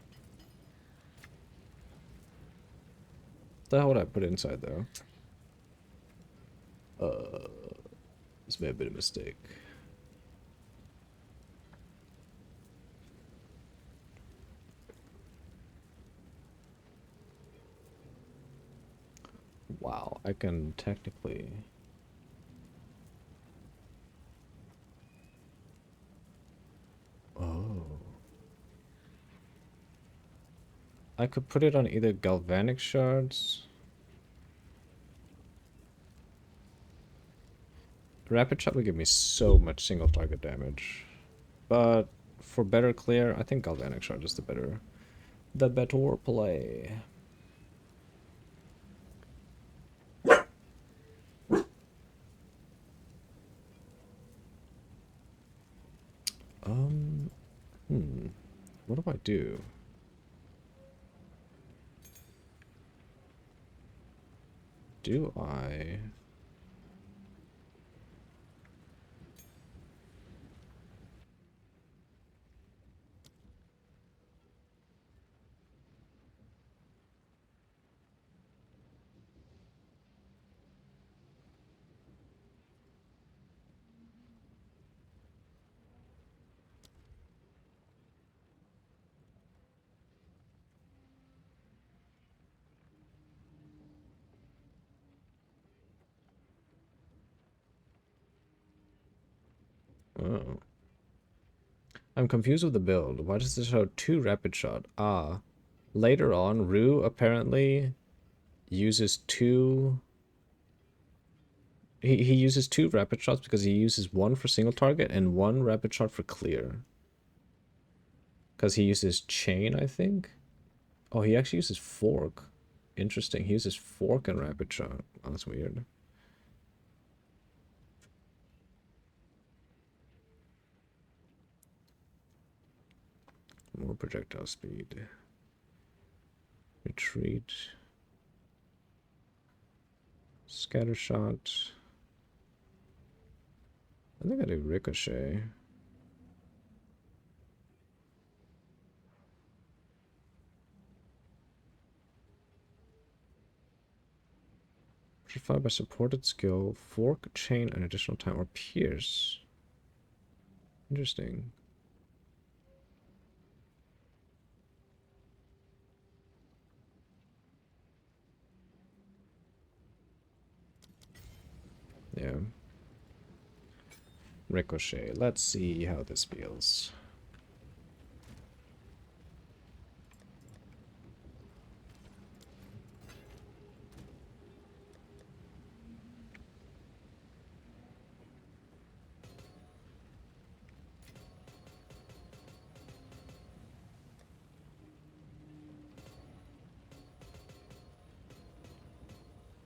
What the hell would I put inside though? This may have been a mistake. Wow, I can technically... Oh. I could put it on either Galvanic Shards... Rapid Shot would give me so much single target damage. But for better clear, I think Galvanic Shard is the better play. What do I do? Do I... Oh. I'm confused with the build. Why does this show 2 Rapid Shot? Ah. Later on, Rue apparently uses 2... He uses 2 Rapid Shots because he uses 1 for single target and 1 Rapid Shot for clear. Because he uses Chain, I think? Oh, he actually uses Fork. Interesting. He uses Fork and Rapid Shot. Oh, that's weird. More projectile speed. Retreat. Scatter shot. I think I do ricochet. Modified by supported skill, fork, chain, an additional time, or pierce. Interesting. Yeah. Ricochet. Let's see how this feels.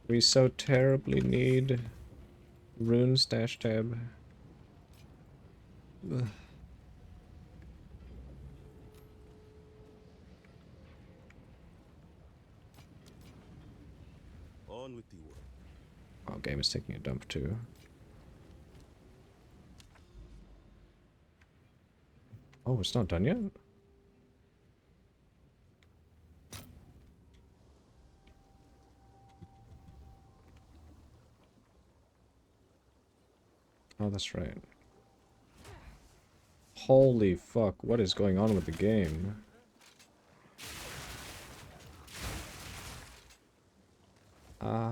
We so terribly need rune stash tab. Ugh. On with the work. Oh, game is taking a dump too. Oh, it's not done yet? Oh, that's right. Holy fuck, what is going on with the game? Ah.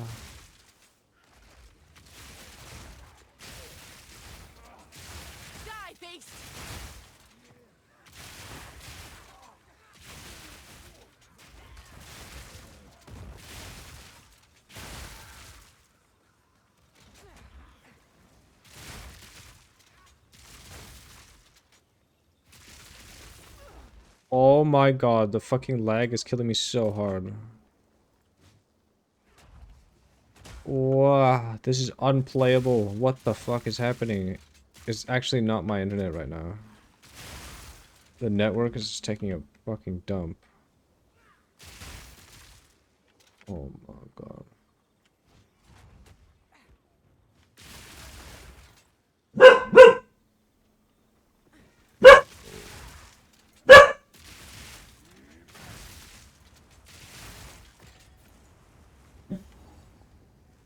Die, beast! Oh my god, the fucking lag is killing me so hard. Wow, this is unplayable. What the fuck is happening? It's actually not my internet right now. The network is just taking a fucking dump. Oh my god.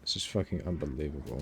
This is fucking unbelievable.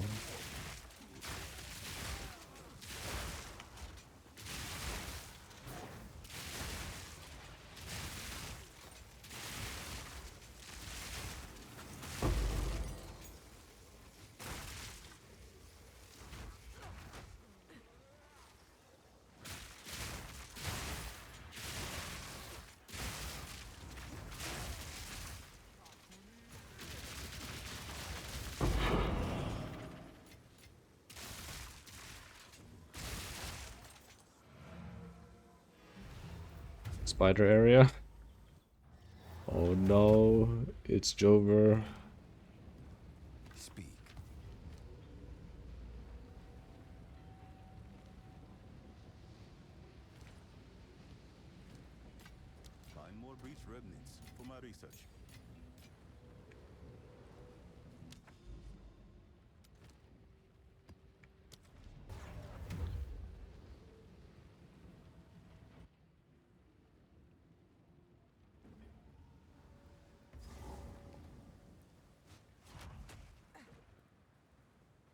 Spider area. Oh no, it's Jover. Speak. Find more breach remnants for my research.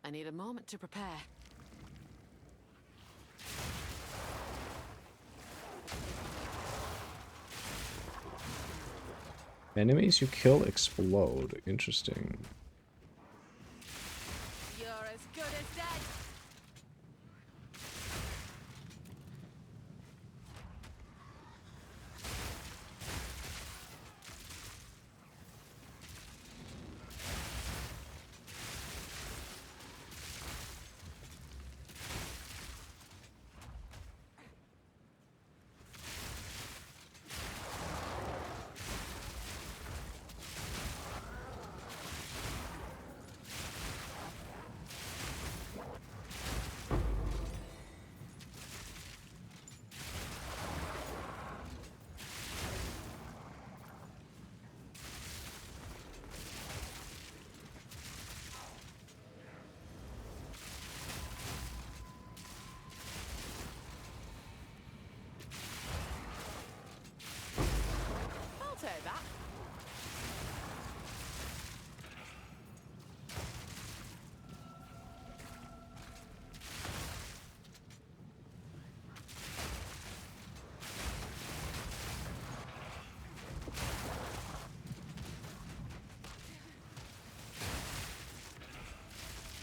I need a moment to prepare. Enemies you kill explode. Interesting. You're as good as dead. I'll take that.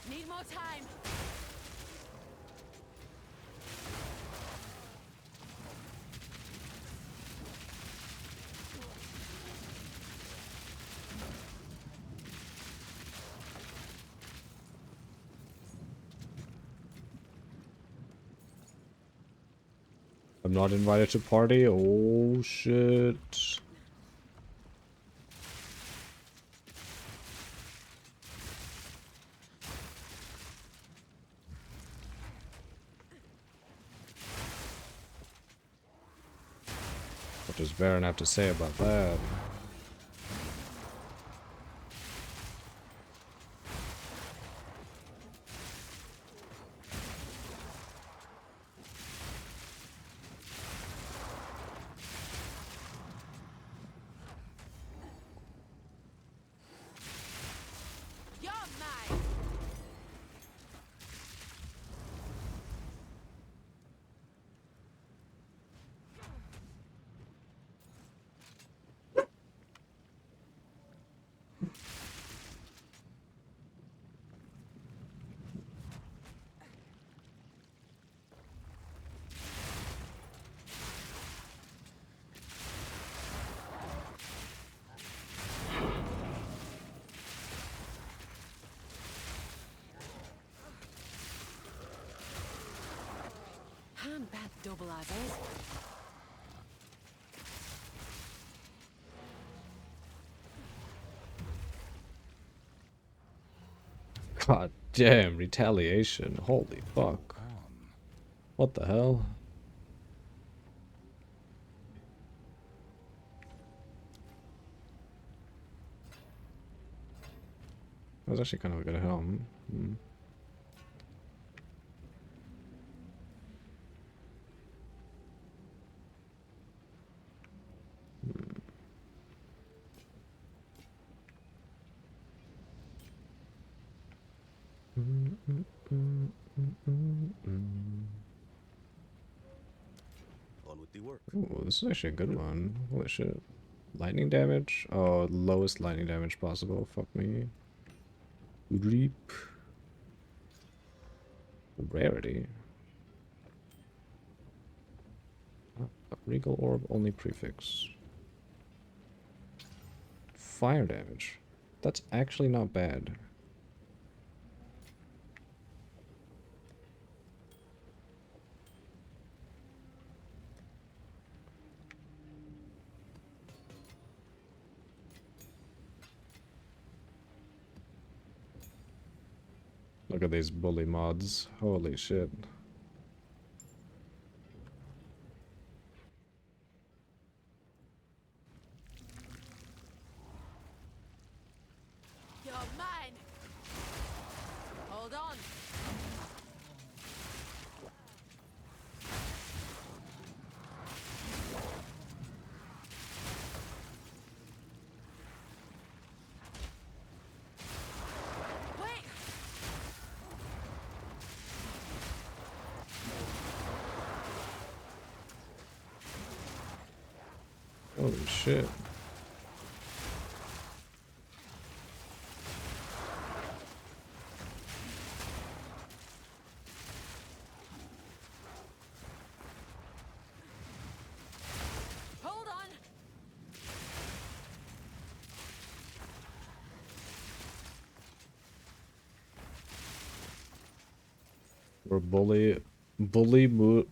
Need more time. I'm not invited to party. Oh shit. What does Baron have to say about that? You're mine. I'm bad double as is. God damn, retaliation. Holy fuck. What the hell? That was actually kind of a good helm. Hmm. On with the work. Ooh, this is actually a good one. Holy shit. Lightning damage? Oh, lowest lightning damage possible. Fuck me. Reap. Rarity. Regal orb only prefix. Fire damage. That's actually not bad. Look at these bully mods. Holy shit. You're mine. Hold on. Wait. Holy shit. Hold on. We're bully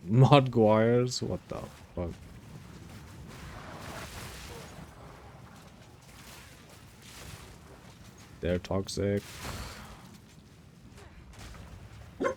mod guires? What the fuck? They're toxic. Wait.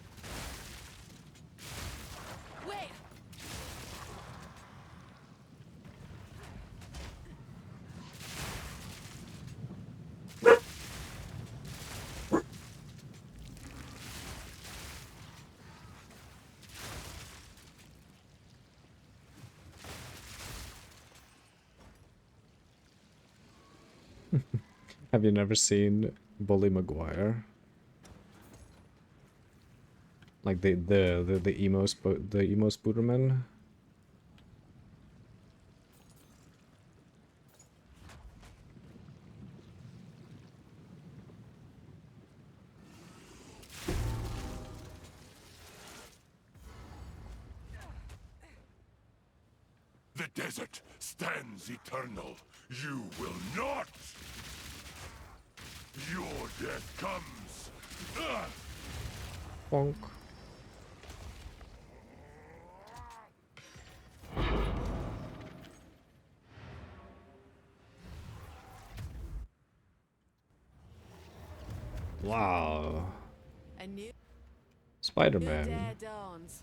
Have you never seen Bully Maguire? Like the emo Spooderman? The desert stands eternal. You will not! Your death comes! Bonk. Wow. A new Spider-Man. day dawns.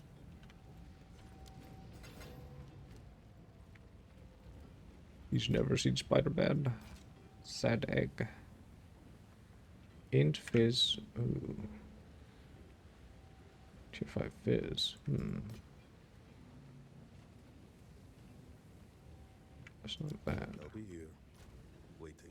He's never seen Spider-Man. Sad egg. Int Fizz. Ooh. Tier 5 Fizz. That's not bad. I'll be here, waiting.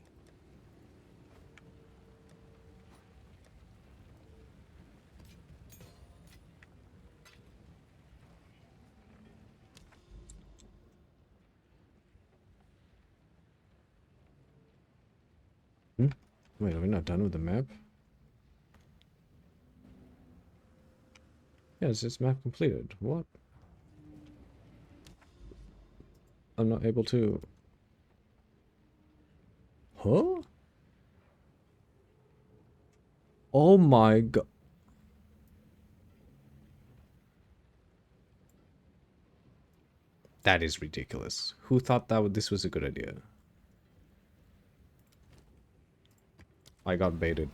Wait, are we not done with the map? Yeah, is this map completed? What? I'm not able to... Huh? Oh my god. That is ridiculous. Who thought that this was a good idea? I got baited.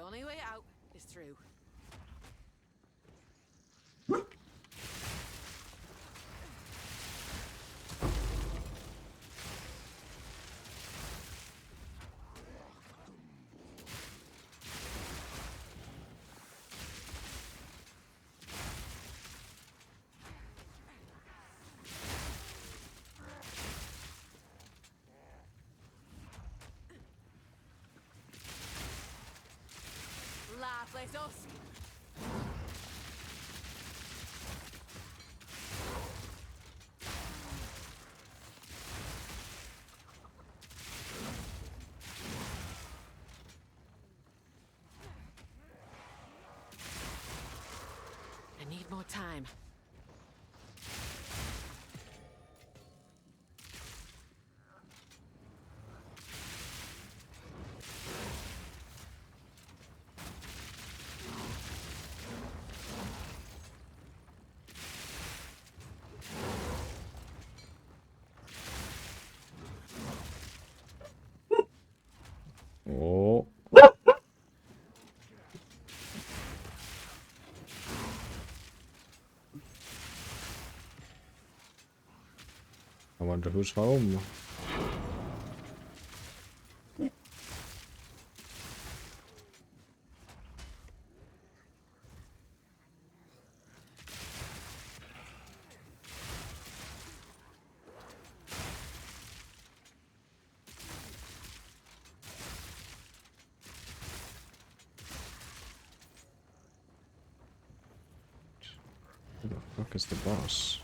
only way out is through. Lifeless us. I need more time. Oh. I wonder who's home. Who the fuck is the boss?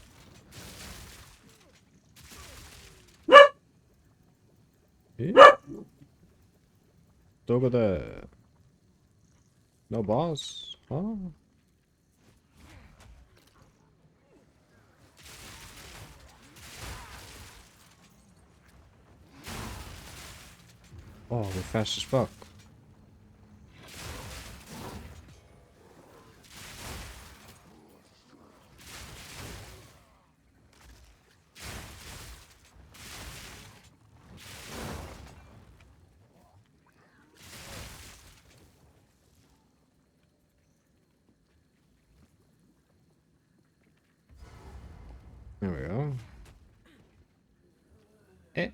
Over there. No boss? Huh? Oh, we're fast as fuck. There we go. Eh.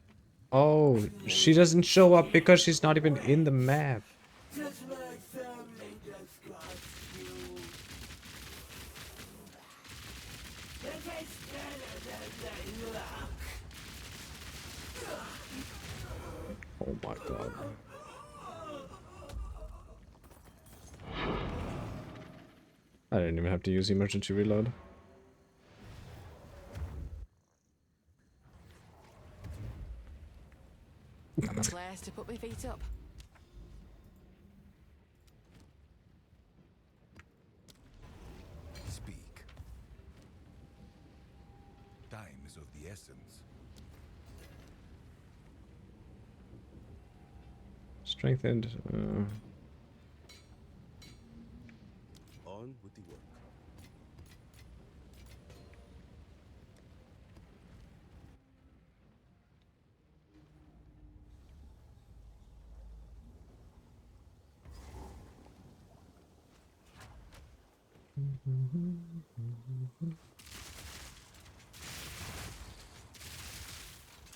Oh, she doesn't show up because she's not even in the map. Just my family just got you. It tastes better than they look. Oh my god. I didn't even have to use emergency reload. I'm a place to put my feet up. Speak. Time is of the essence. Strengthened. On with the work.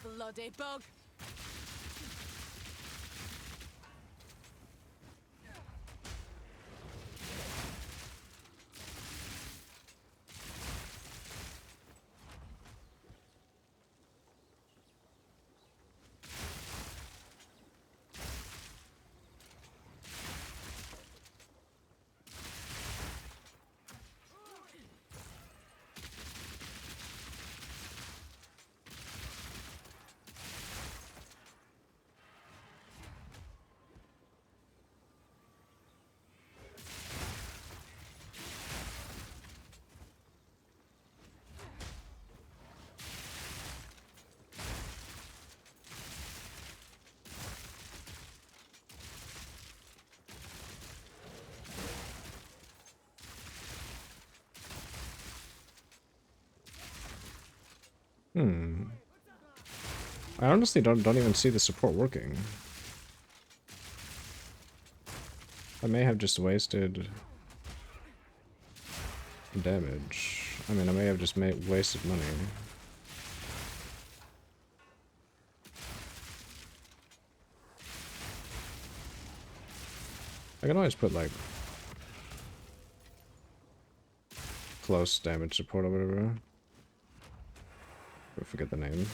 Bloody bug. I honestly don't even see the support working. I may have just wasted damage. I mean, I may have just wasted money. I can always put like close damage support or whatever. I forget the name.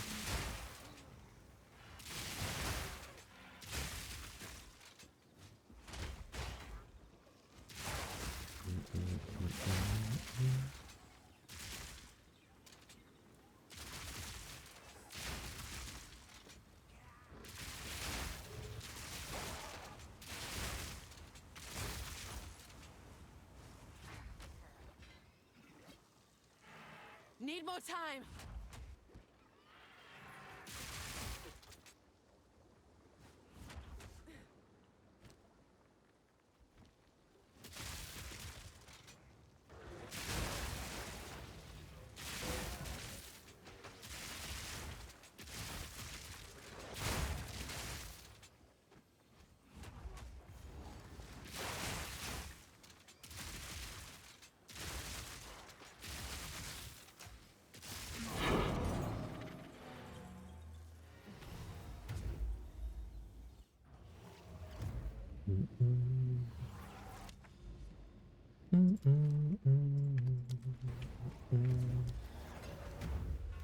Need more time.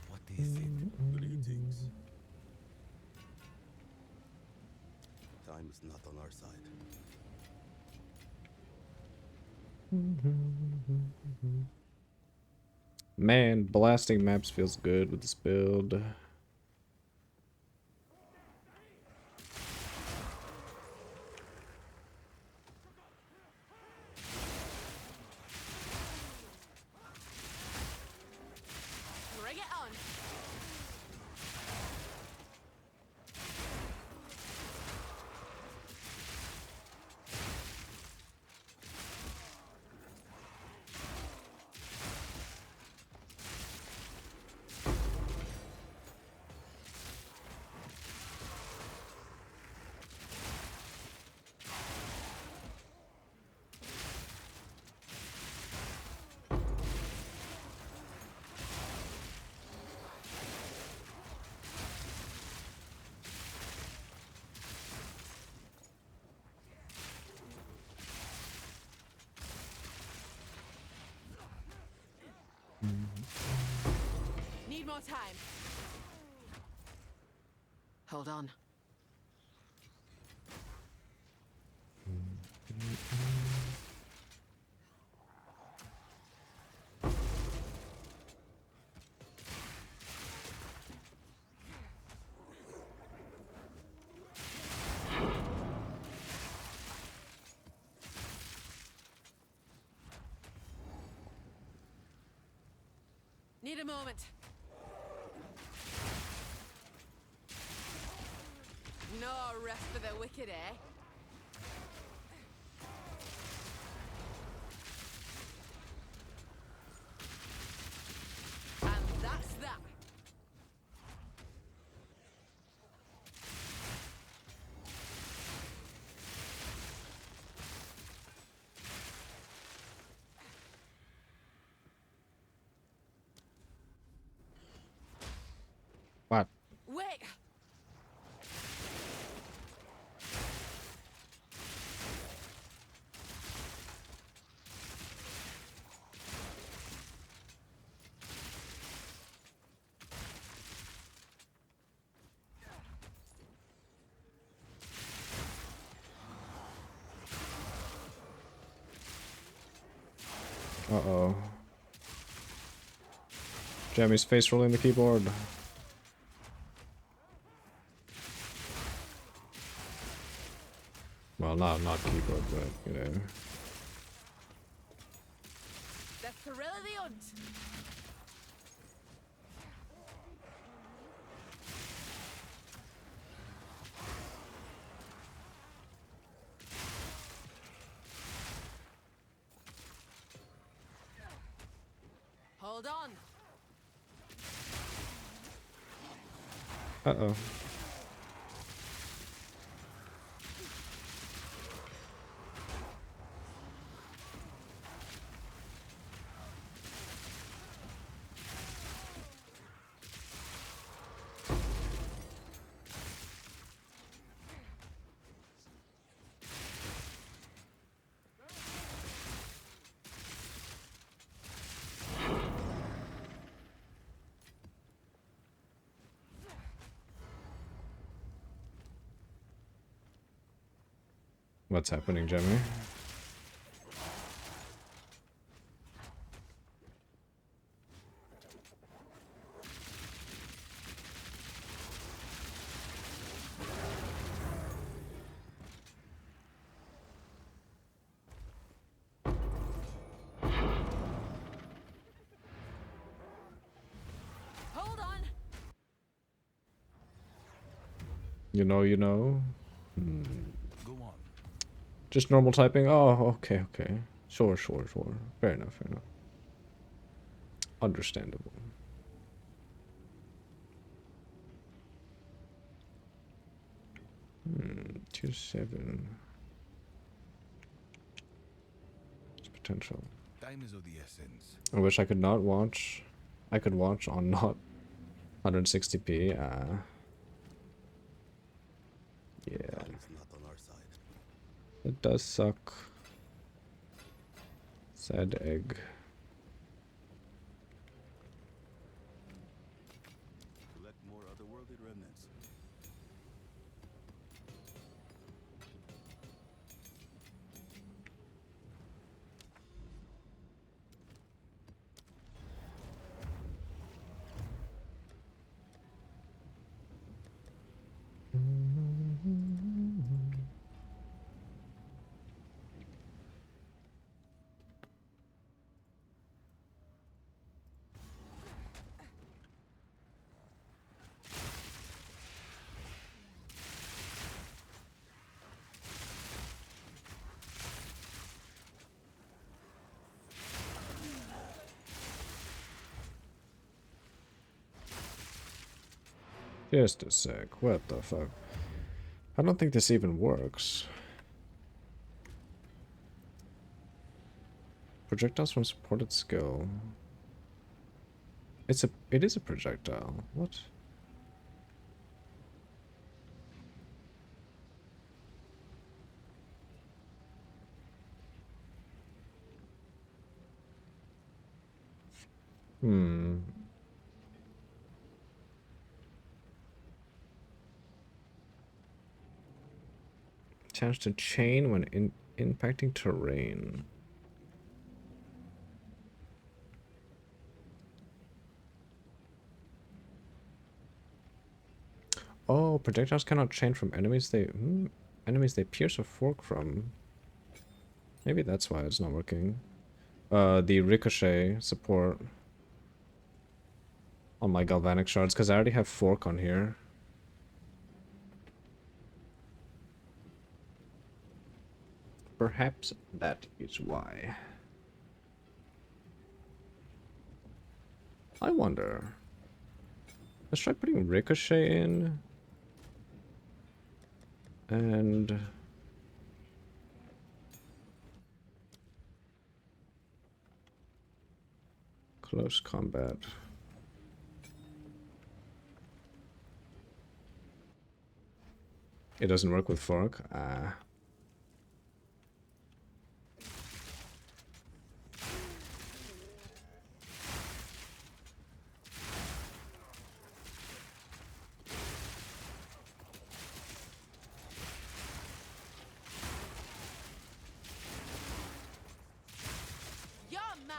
What is it? Greetings. Time is not on our side. Man, blasting maps feels good with this build. Bring it on. Need more time. Hold on. Need a moment. No rest for the wicked, eh? And that's that. What? Wait. Uh-oh. Jamie's face rolling the keyboard. Well, not keyboard, but, you know. The thrill of the hunt. Hold on. Uh-oh. What's happening, Jimmy? Hold on. You know. Go on. Just normal typing? Oh, okay. Sure. Fair enough. Understandable. Tier 7. It's potential. Time is of the essence. I wish I could not watch. I could watch on not 160p. Yeah. Time's not on our side. It does suck. Sad egg. Let more otherworldly remnants. Just a sec. What the fuck? I don't think this even works. Projectiles from supported skill. It is a projectile. What? Chance to chain when impacting terrain. Oh, projectiles cannot chain from enemies they pierce or fork from. Maybe that's why it's not working. The ricochet support on my galvanic shards, because I already have fork on here. Perhaps that is why. I wonder. Let's try putting ricochet in. And close combat. It doesn't work with fork. You're mine.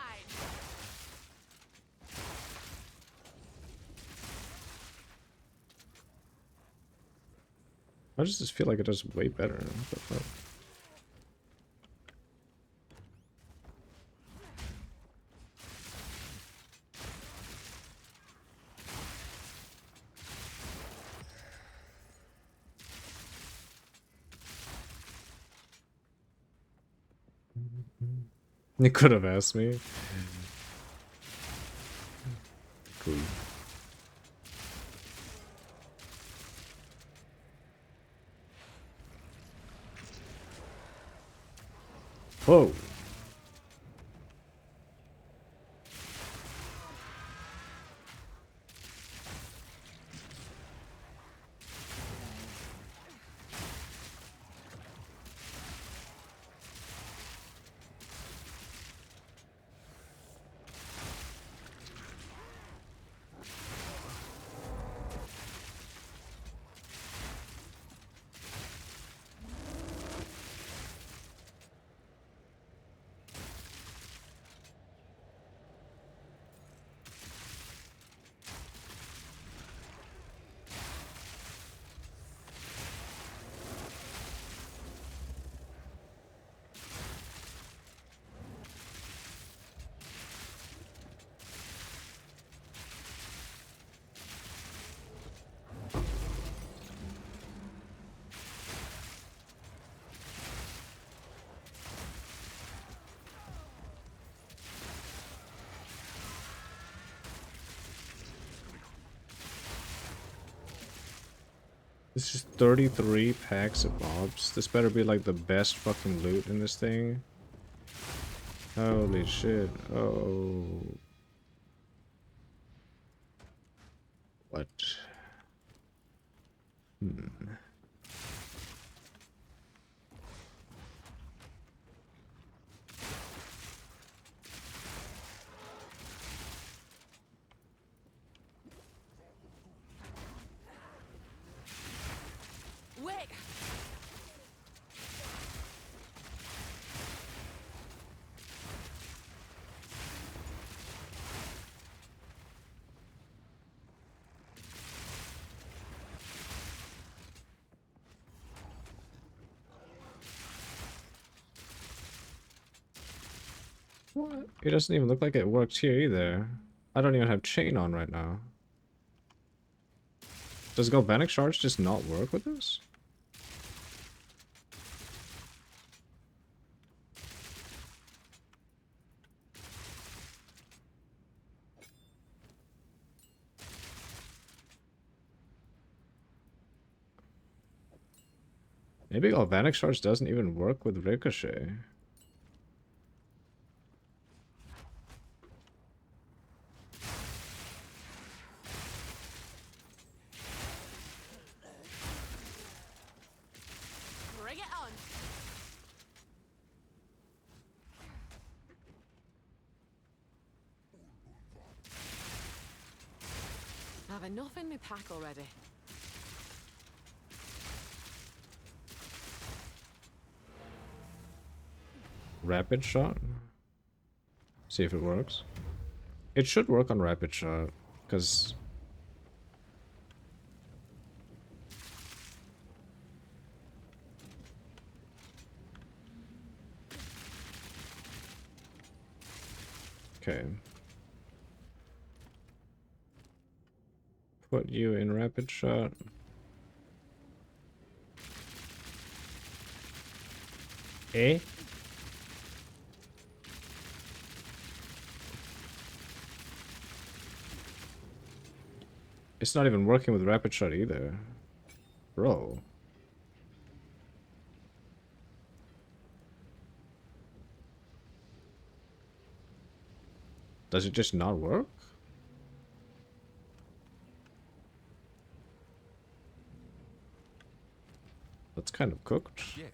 Why does this feel like it does way better? What the fuck? You could have asked me. Cool. Whoa. This is 33 packs of mobs. This better be like the best fucking loot in this thing. Holy shit. Oh. What? Wait! What? It doesn't even look like it works here either. I don't even have chain on right now. Does Galvanic Shards just not work with this? Maybe Galvanic Shards doesn't even work with Ricochet. Bring it on! I have enough in my pack already. Rapid Shot? See if it works. It should work on Rapid Shot, because... Okay. Put you in Rapid Shot. Eh? It's not even working with Rapid Shot either. Bro. Does it just not work? That's kind of cooked. Yes.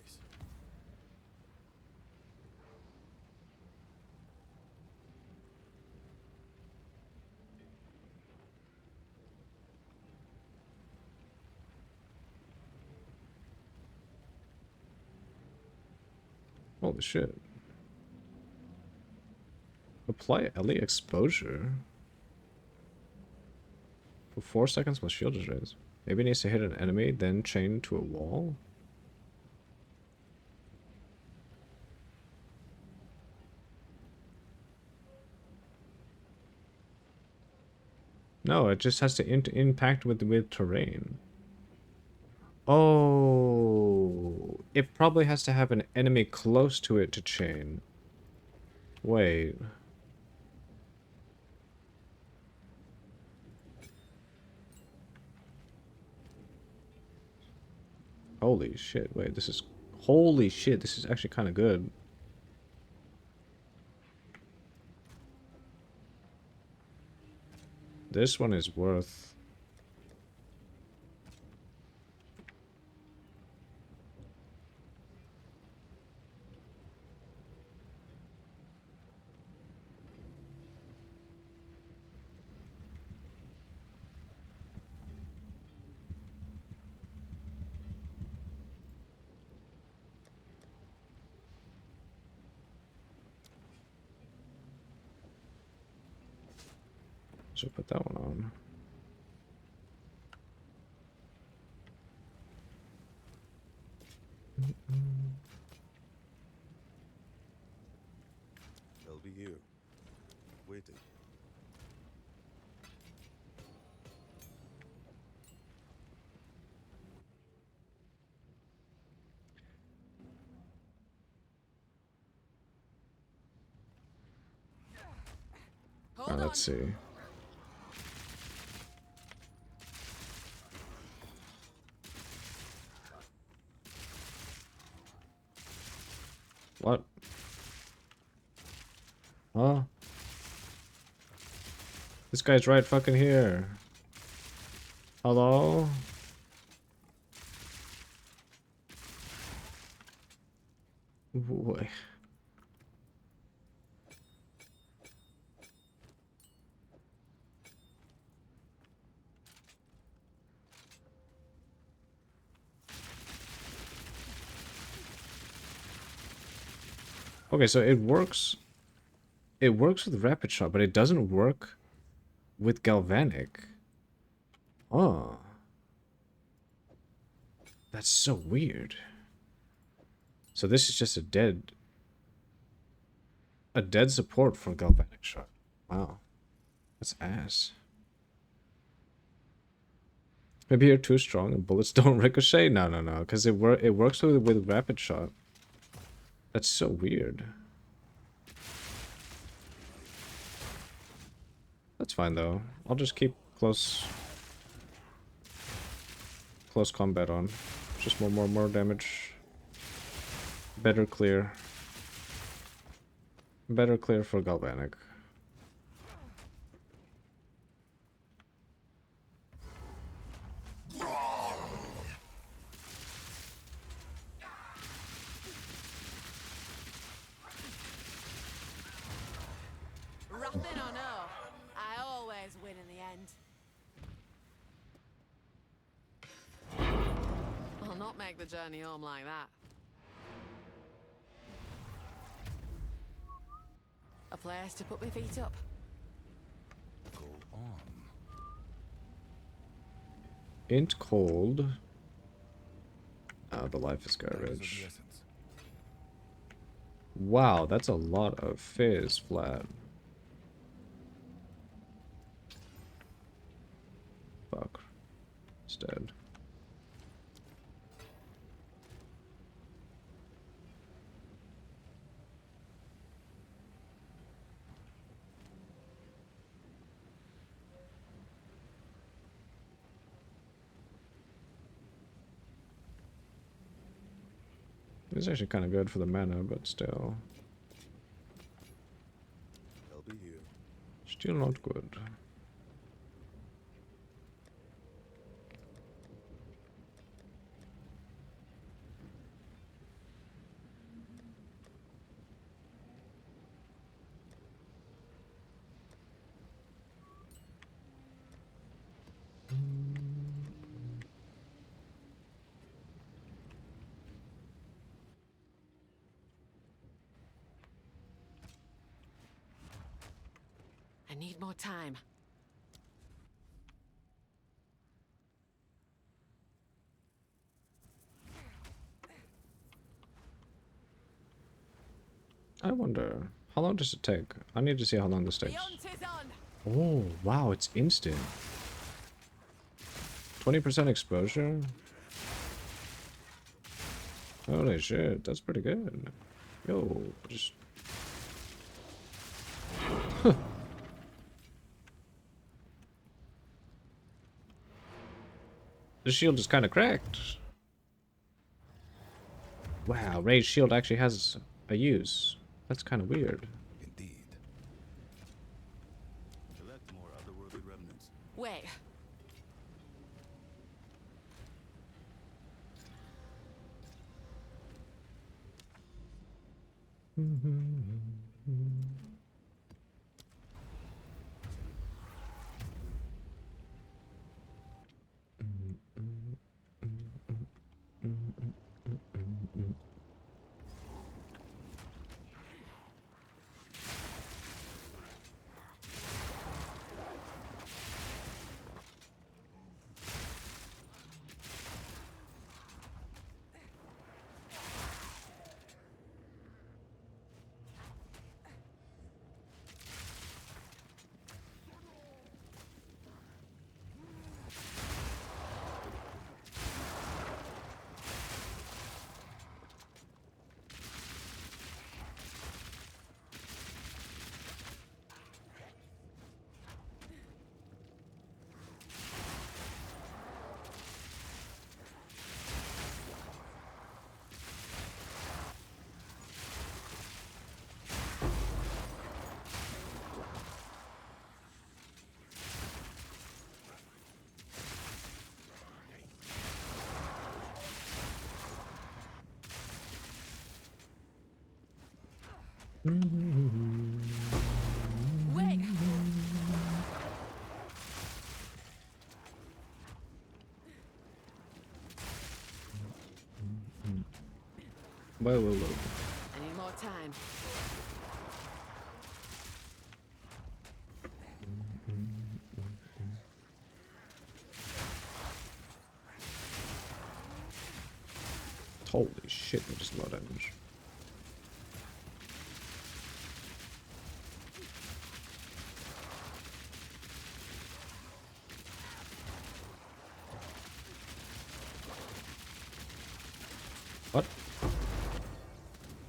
Holy shit. Apply Ellie exposure. For 4 seconds while shield is raised. Maybe it needs to hit an enemy, then chain to a wall? No, it just has to impact with terrain. Oh, it probably has to have an enemy close to it to chain. Wait. Holy shit, wait, this is... Holy shit, this is actually kind of good. This one is worth... Should put that one on. They'll be here, waiting. Hold Let's see. What? Huh? This guy's right fucking here. Hello? Boy. Okay, so it works. It works with rapid shot, but it doesn't work with galvanic. Oh. That's so weird. So this is just a dead support for galvanic shot. Wow. That's ass. Maybe you're too strong and bullets don't ricochet? No, no, no, because it works with rapid shot. That's so weird. That's fine though. I'll just keep close combat on. Just more damage. Better clear. Better clear for galvanic. Rapping or no, I always win in the end. I'll not make the journey home like that. A place to put my feet up. Go on. Int cold. Oh, the life is garbage. Wow, that's a lot of fizz flat. Fuck. It's dead. It's actually kind of good for the mana, but still. I'll be here. Still not good. I need more time. I wonder, how long does it take? I need to see how long this takes. The hunt is on. Oh, wow, it's instant. 20% exposure? Holy shit, that's pretty good. Yo, just... The shield is kind of cracked. Wow, Rage Shield actually has a use. That's kind of weird. Indeed. Collect more otherworldly remnants. Wait. Wait! Whoa, whoa, whoa. I need more time. Holy shit, that is a lot of damage. What?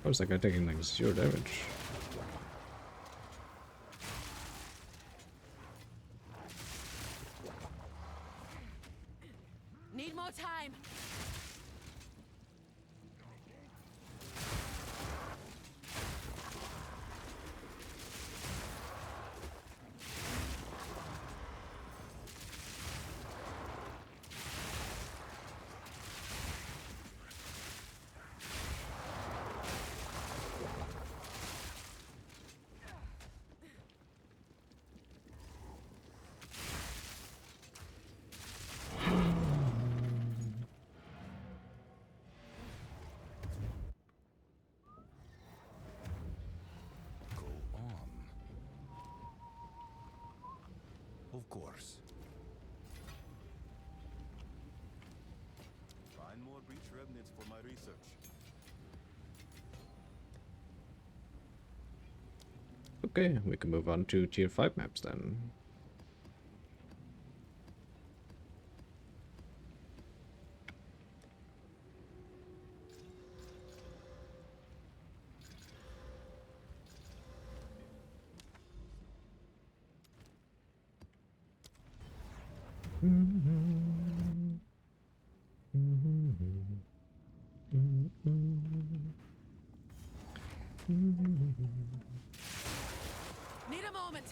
How is that guy taking like 0 damage? Need more time. Go on. Of course. Find more breach remnants for my research. Okay, we can move on to tier 5 maps then. Need a moment.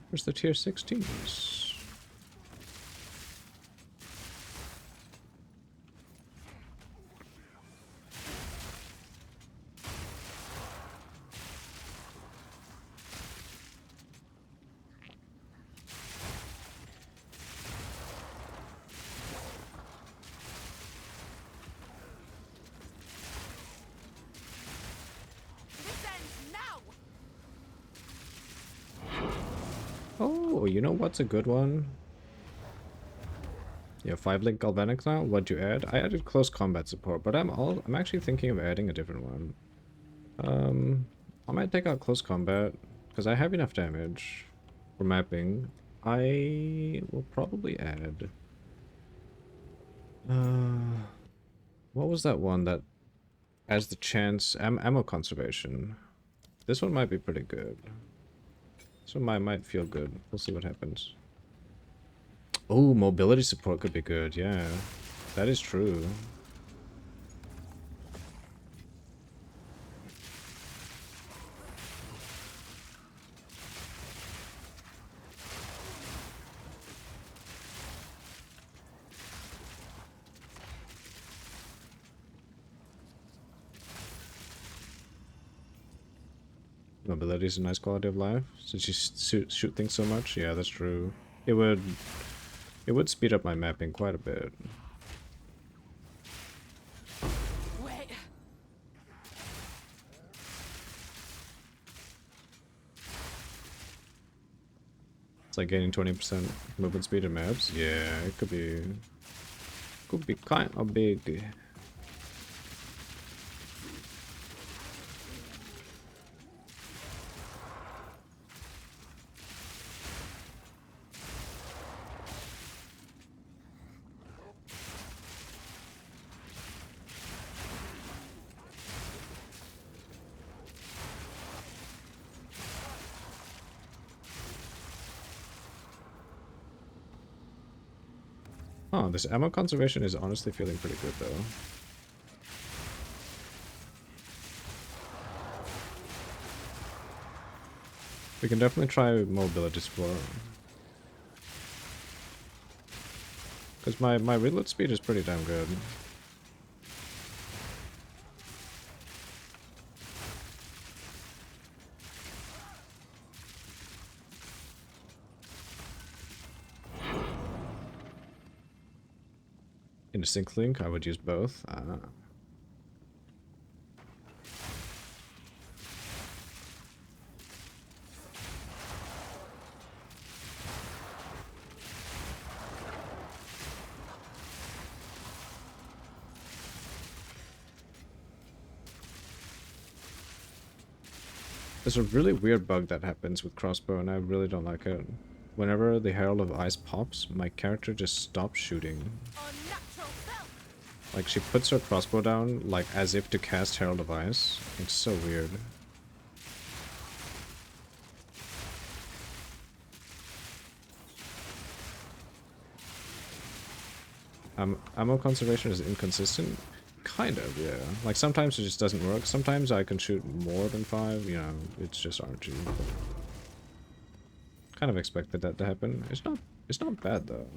Where's the tier 16s? This ends now. Oh, you know what's a good one? Yeah, 5-link Galvanic now. What'd you add? I added close combat support, but I'm actually thinking of adding a different one. I might take out close combat because I have enough damage for mapping. I will probably add. What was that one that has the chance ammo conservation? This one might be pretty good. This one might feel good. We'll see what happens. Oh, mobility support could be good. Yeah, that is true. Mobility is a nice quality of life since you shoot things so much. Yeah, that's true. It would speed up my mapping quite a bit. Wait. It's like gaining 20% movement speed in maps. Yeah, it could be kind of big. Oh, this ammo conservation is honestly feeling pretty good though. We can definitely try mobility support. Because my reload speed is pretty damn good. In a sync link, I would use both. There's a really weird bug that happens with crossbow, and I really don't like it. Whenever the Herald of Ice pops, my character just stops shooting. Like, she puts her crossbow down, like, as if to cast Herald of Ice. It's so weird. Ammo conservation is inconsistent? Kind of, yeah. Like, sometimes it just doesn't work. Sometimes I can shoot more than 5, you know, it's just RNG. Kind of expected that to happen. It's not bad, though.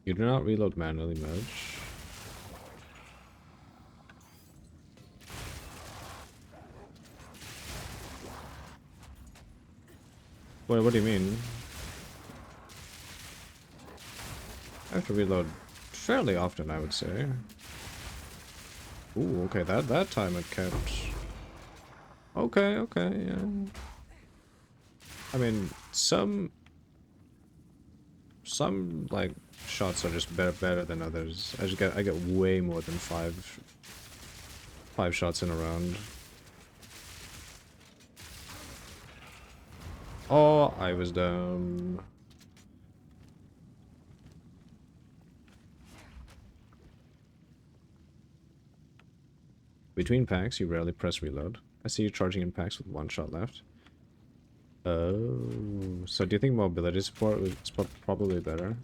You do not reload manually much. What do you mean? I have to reload fairly often, I would say. Ooh, okay, that time it kept. Okay, yeah. I mean, some like shots are just better than others. I get way more than five shots in a round. Oh, I was dumb. Between packs, you rarely press reload. I see you charging in packs with 1 shot left. Oh, so do you think mobility support is probably better?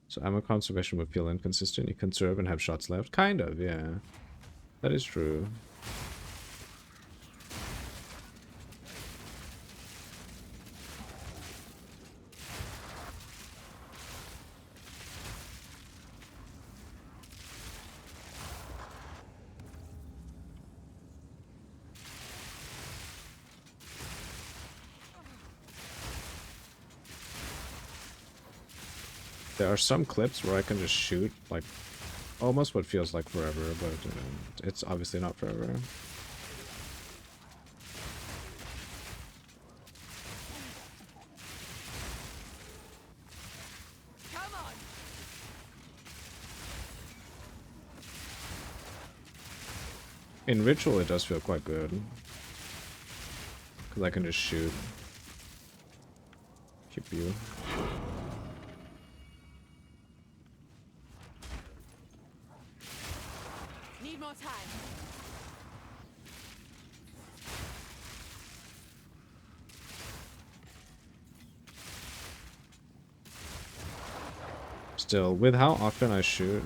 So ammo conservation would feel inconsistent. You conserve and have shots left. Kind of, yeah. That is true. There are some clips where I can just shoot, like, almost what feels like forever, but you know, it's obviously not forever. Come on. In Ritual, it does feel quite good. Because I can just shoot. Keep you. Need more time. Still, with how often I shoot,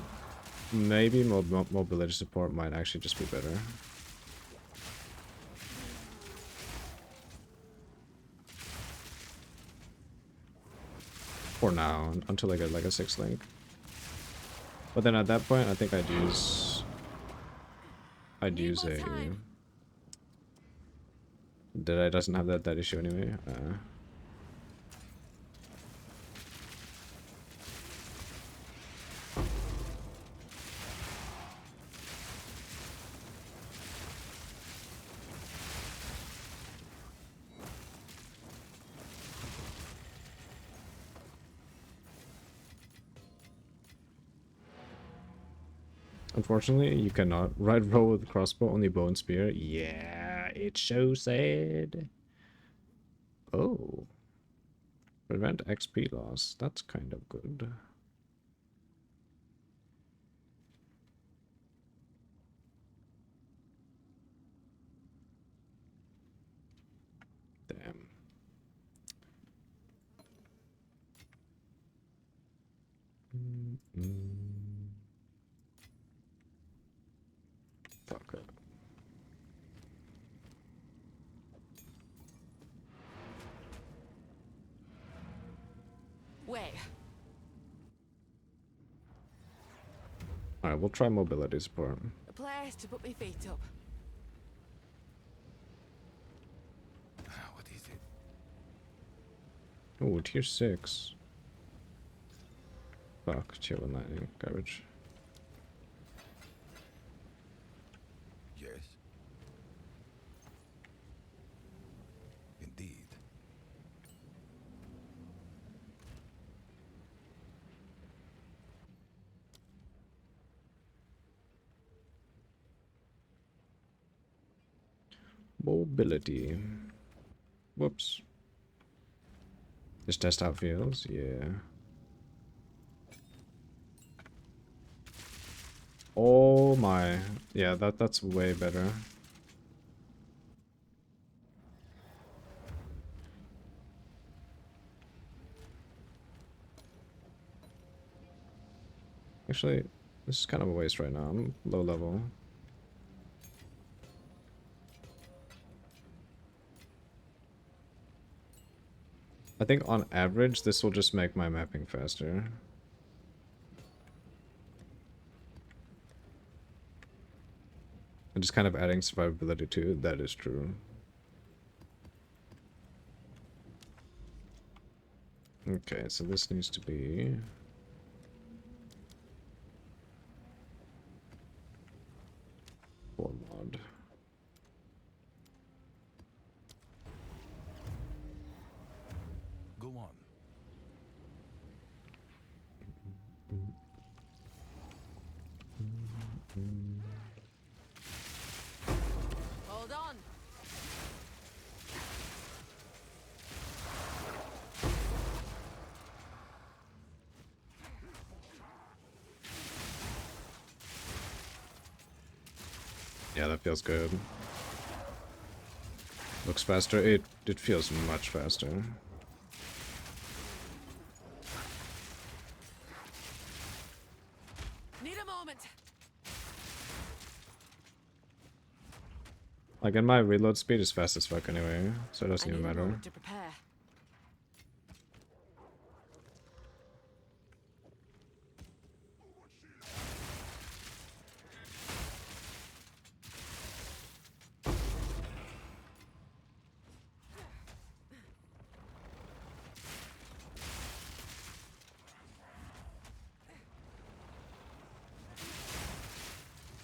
maybe mobility support might actually just be better. For now, until I get like a 6 link. But then at that point, I think I'd use a. Deadeye doesn't have that issue anyway. Unfortunately, you cannot ride roll with crossbow, only bow and spear. Yeah, it's so sad. Oh. Prevent XP loss. That's kind of good. Damn. Fuck it. Wait. Alright, we'll try mobility support. A place to put my feet up. What is it? Oh, tier 6. Fuck, chill with lightning. Garbage. Yes. Indeed. Mobility. Whoops. Just test out feels, yeah. Oh my. Yeah, that's way better. Actually, this is kind of a waste right now. I'm low level. I think on average, this will just make my mapping faster. And just kind of adding survivability to it, that is true. Okay, so this needs to be... mod. Go on. Hold on. Yeah, that feels good. Looks faster. It feels much faster. Need a moment. Like, and my reload speed is fast as fuck anyway, so it I doesn't need even a matter. moment to prepare.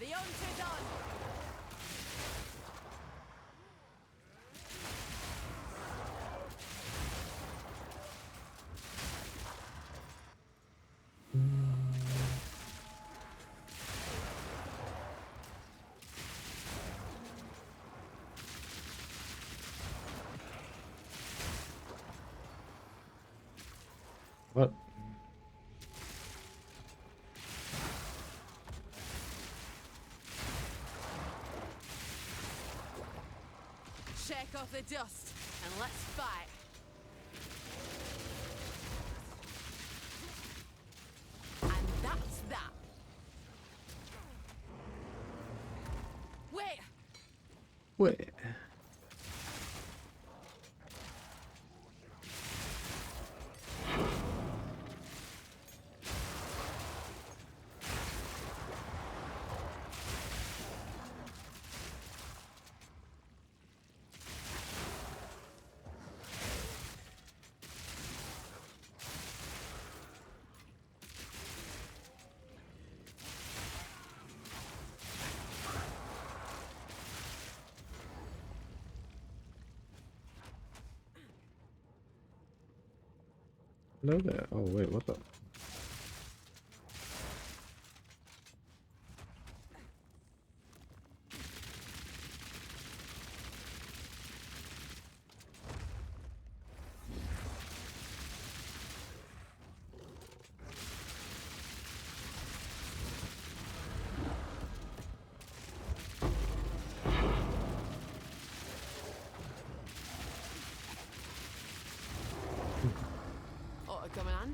The unto done. What? Shake off the dust and let's fight. And that's that. Wait. Wait. Hello there. Oh wait, what the?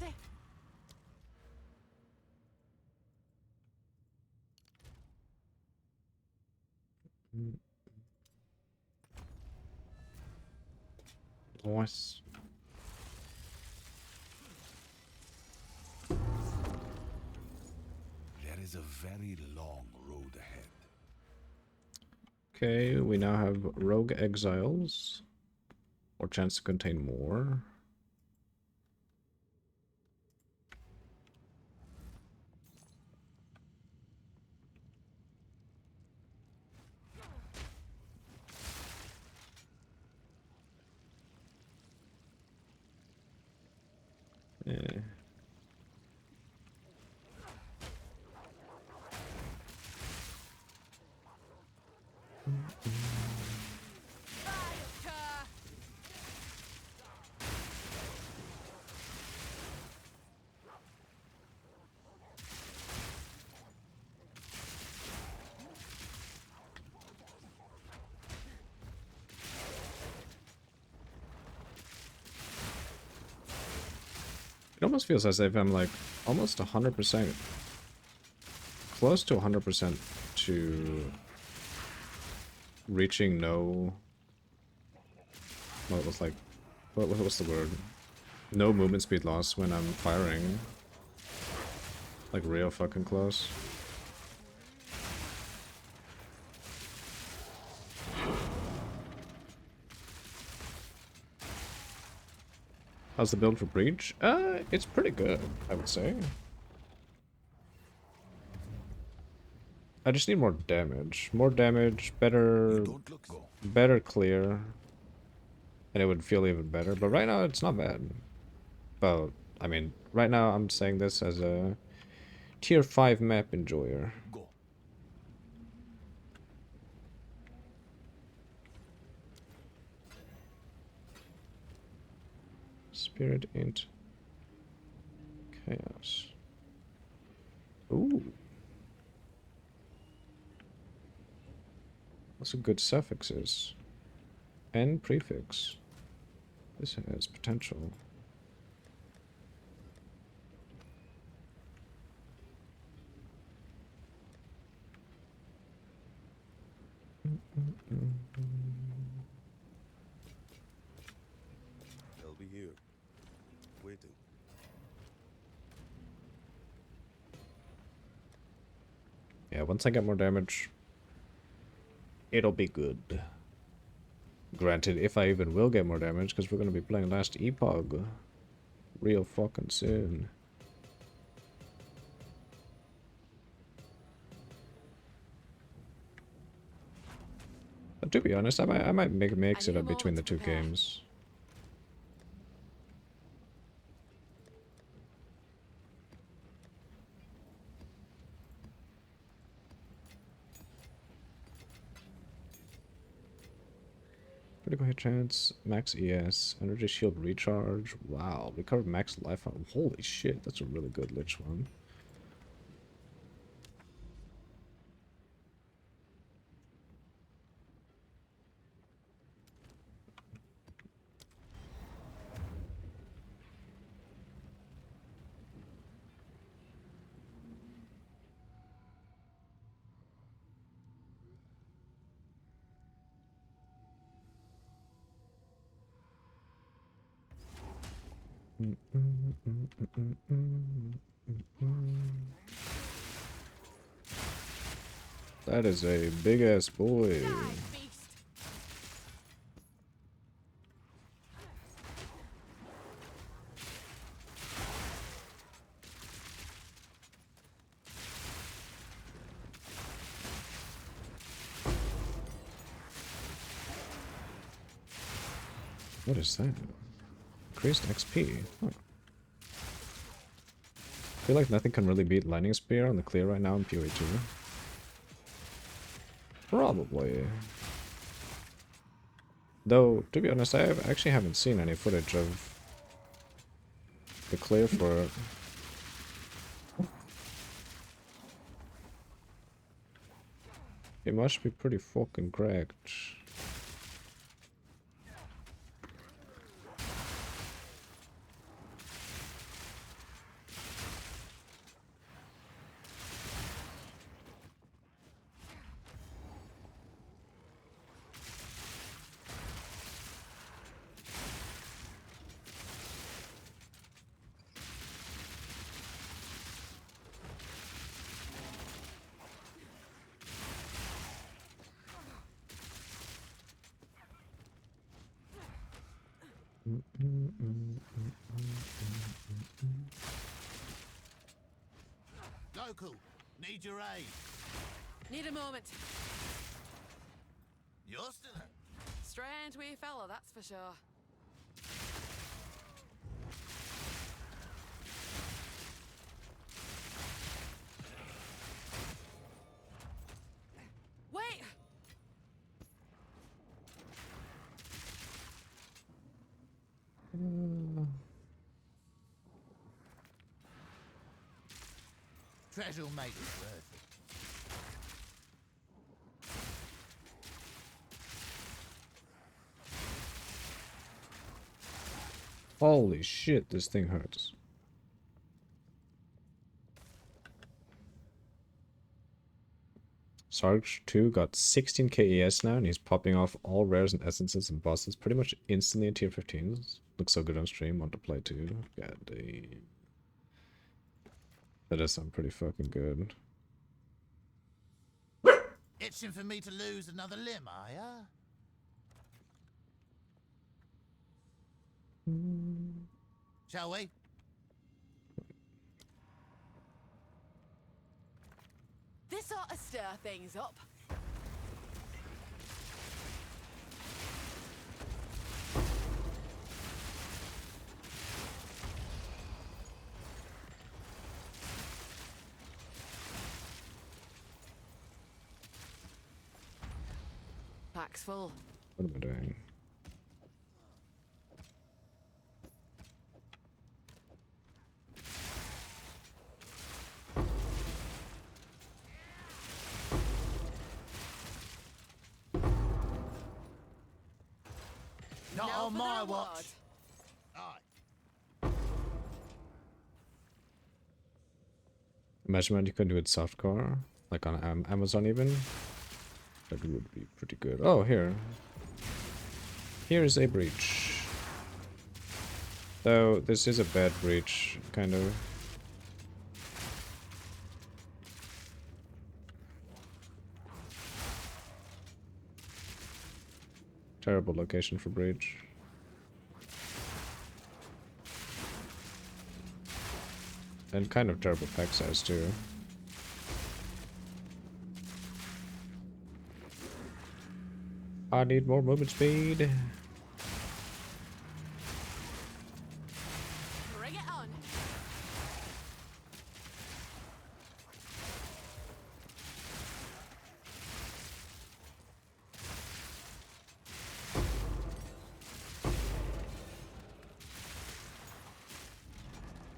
handy? Nice. There is a very long road ahead. Okay, we now have Rogue Exiles. Or chance to contain more. Yeah. It almost feels as if I'm like almost 100%, close to 100% to reaching no, what was like, what's the word? No movement speed loss when I'm firing. Like real fucking close. How's the build for Breach? It's pretty good, I would say. I just need more damage. More damage, better clear. And it would feel even better. But right now, it's not bad. But, I mean, right now I'm saying this as a tier 5 map enjoyer. Spirit int chaos. Ooh. That's some good suffixes. And prefix. This has potential. They'll be here, waiting. Yeah, once I get more damage, it'll be good. Granted, if I even will get more damage, because we're going to be playing Last Epoch real fucking soon. But to be honest, I might mix it up between the two games. Critical hit chance, max ES, energy shield recharge. Wow, recover max life. Holy shit, that's a really good Lich one. That is a big ass boy. What is that? Increased XP. Huh. I feel like nothing can really beat Lightning Spear on the clear right now in POE 2. Probably. Though, to be honest, actually haven't seen any footage of the clear for it. It must be pretty fucking cracked. Local, need your aid. Need a moment. You're still Strange wee fella, that's for sure. Wait! treasure will make it worth it. Holy shit, this thing hurts. Sarge 2 got 16 KES now, and he's popping off all rares and essences and bosses pretty much instantly in tier 15s. Looks so good on stream, want to play too. God damn. That does sound pretty fucking good. Itching for me to lose another limb, are ya? Shall we? This ought to stir things up. Pack's full. What am I doing? Not Now on for my the watch. reward. Aye. Imagine you could do it softcore, like on Amazon even. That would be pretty good. Oh, here. Here is a breach. Though this is a bad breach, kind of. Terrible location for breach. And kind of terrible pack size too. I need more movement speed. Bring it on.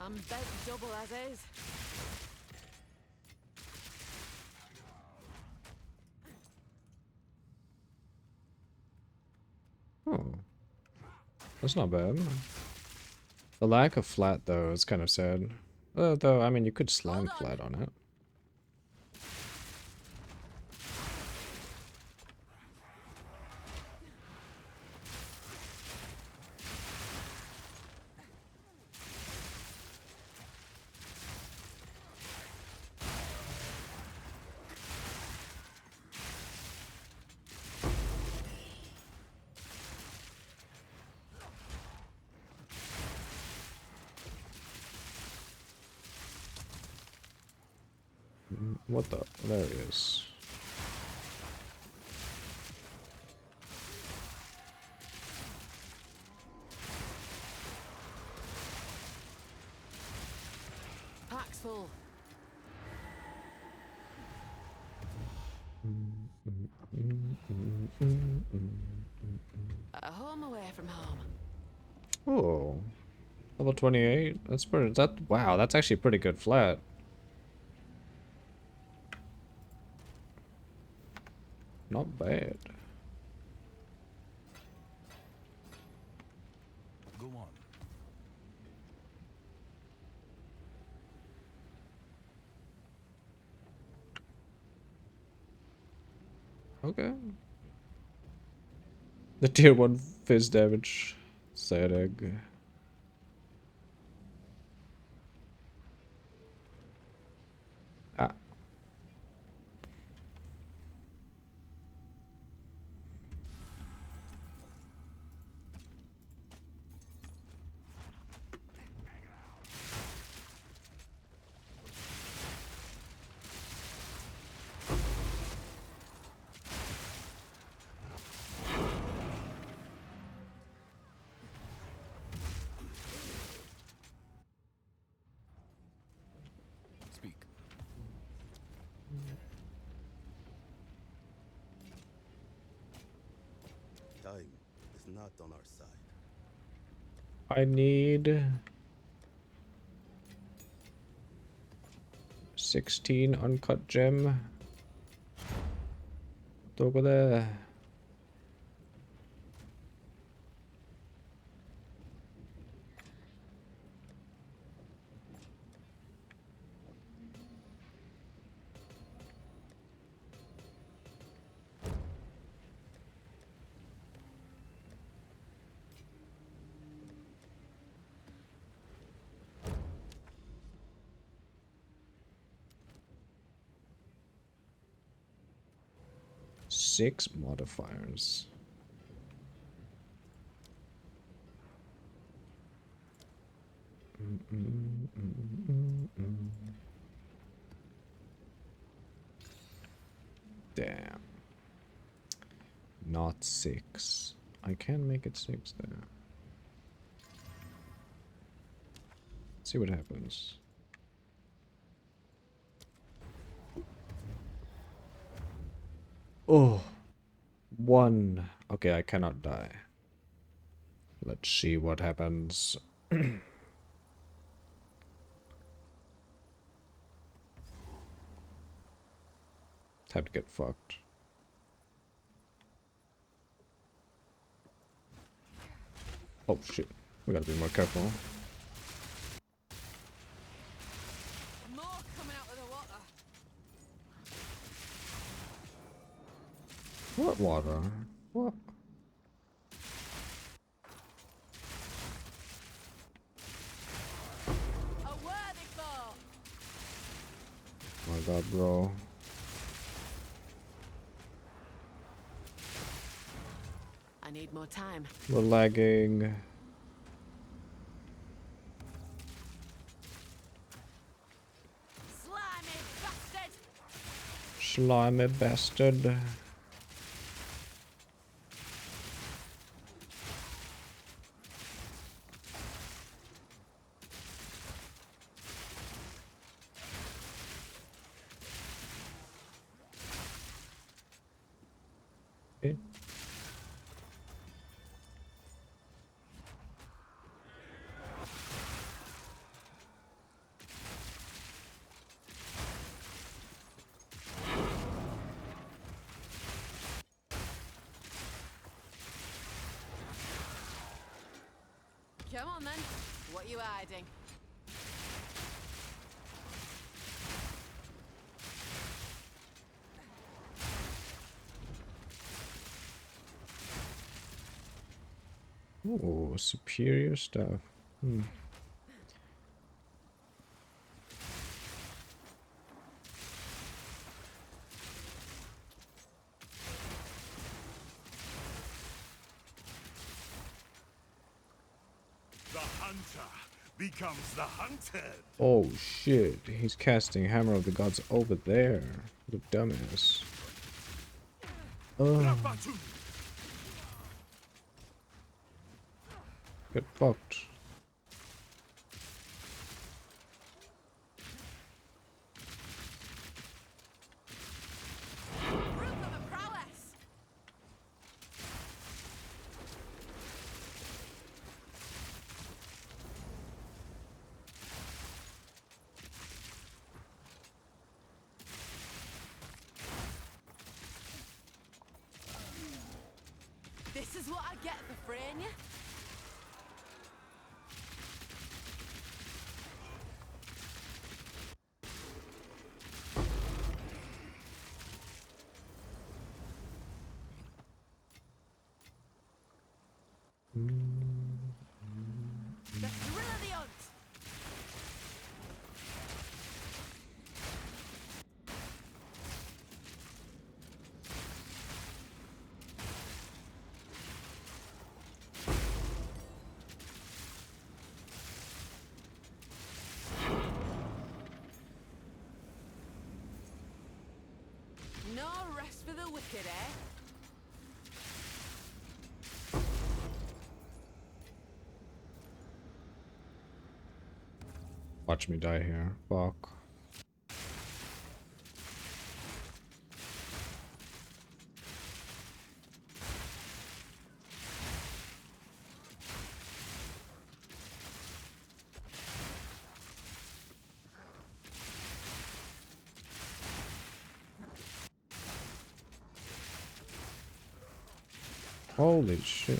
I'm bent double as is. Oh. That's not bad. The lack of flat though is kind of sad. Though, I mean, you could slam flat on it. What the? There he is. Pack's full. A home away from home. Oh. Level 28? That's pretty, wow, that's actually pretty good flat. Not bad. Go on. Okay. The tier 1 fizz damage. Sad egg. Ah. not on our side. I need 16 uncut gem. Over there. Six modifiers. Damn. Not 6. I can make it 6 there. See what happens. Oh, 1. Okay, I cannot die. Let's see what happens. Time to get fucked. Oh shit. We gotta be more careful. More coming out of the water. What water? What? A worthy foe. Oh my god, bro. I need more time. We're lagging. Slimy bastard. Slimy bastard. Okay. Come on then. What you hiding? Ooh, superior stuff. Hmm. The hunter becomes the hunted. Oh shit, he's casting Hammer of the Gods over there. The dumbass. Oh, get fucked. Proof of a prowess. This is what I get for freeing you. The thrill of the hunt. No rest for the wicked, eh? Watch me die here. Fuck. Holy shit.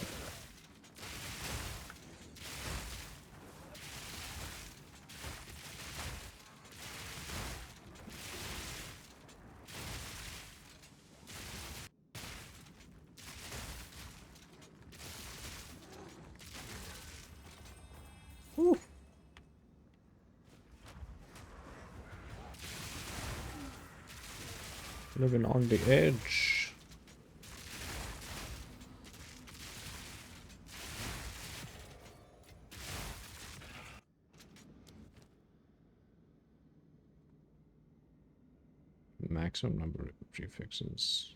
Whew. Living on the edge. Maximum number of prefixes.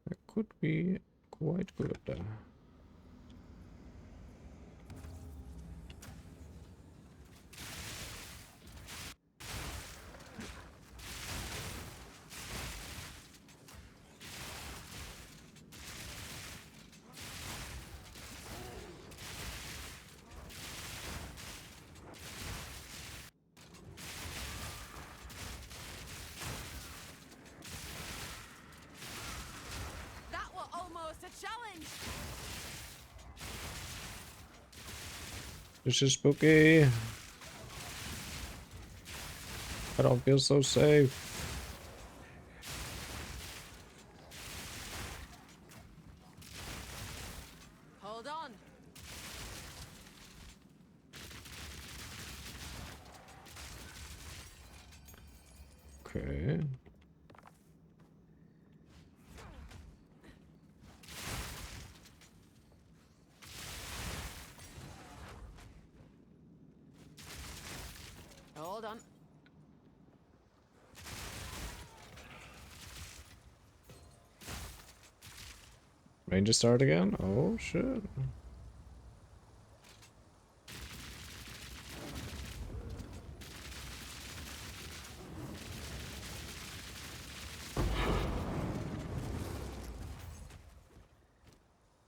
That could be quite good. That was almost a challenge. This is spooky. I don't feel so safe. Hold on. Okay. Hold on. Ranger start again? Oh shit.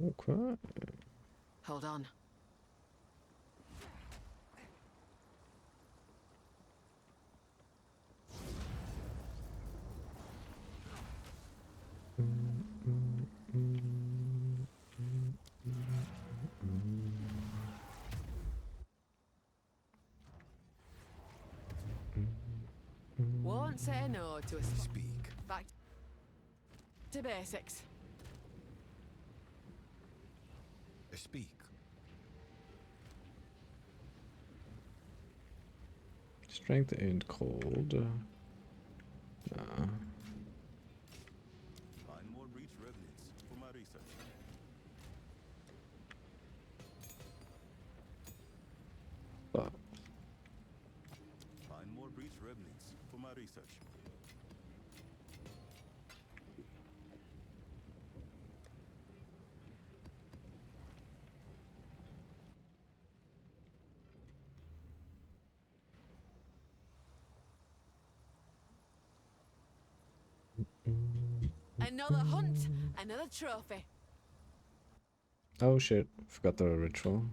Okay. Hold on. Won't say no to a speak. Back to basics. Speak. Strength and cold. Nah. Find more breach revenants for my research. But Find more breach revenants for my research. Another hunt, another trophy. oh shit, forgot the ritual.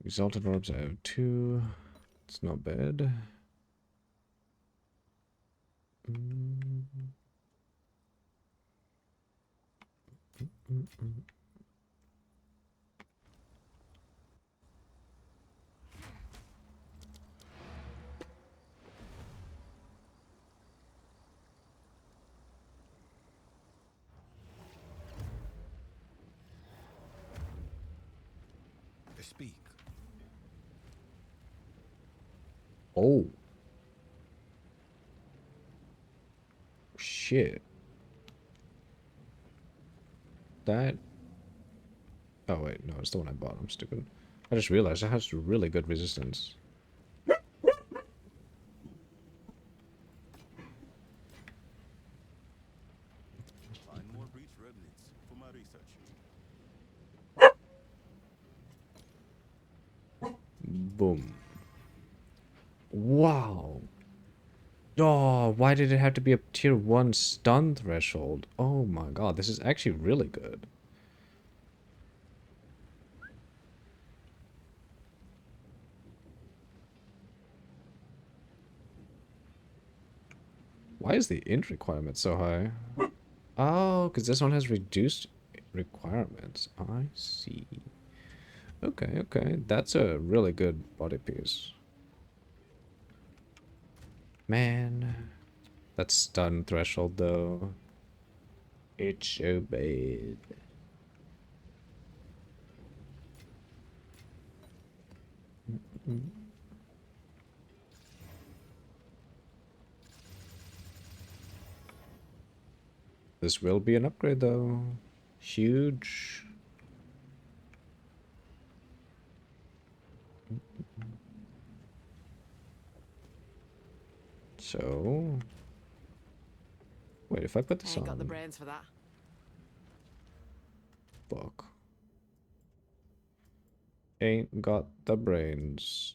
Exalted orbs, I have 2. It's not bad. Speak. Oh. Shit. That... oh wait, no, it's the one I bought. I'm stupid. I just realized it has really good resistance. Boom. Wow. Oh, why did it have to be a tier 1 stun threshold? Oh my god, this is actually really good. Why is the int requirement so high? Oh, because this one has reduced requirements. I see. Okay, okay. That's a really good body piece. Man. That stun threshold, though. It's so bad. This will be an upgrade, though. Huge. So... Wait, if I put this Ain't got the on... brains for that. Fuck. Ain't got the brains.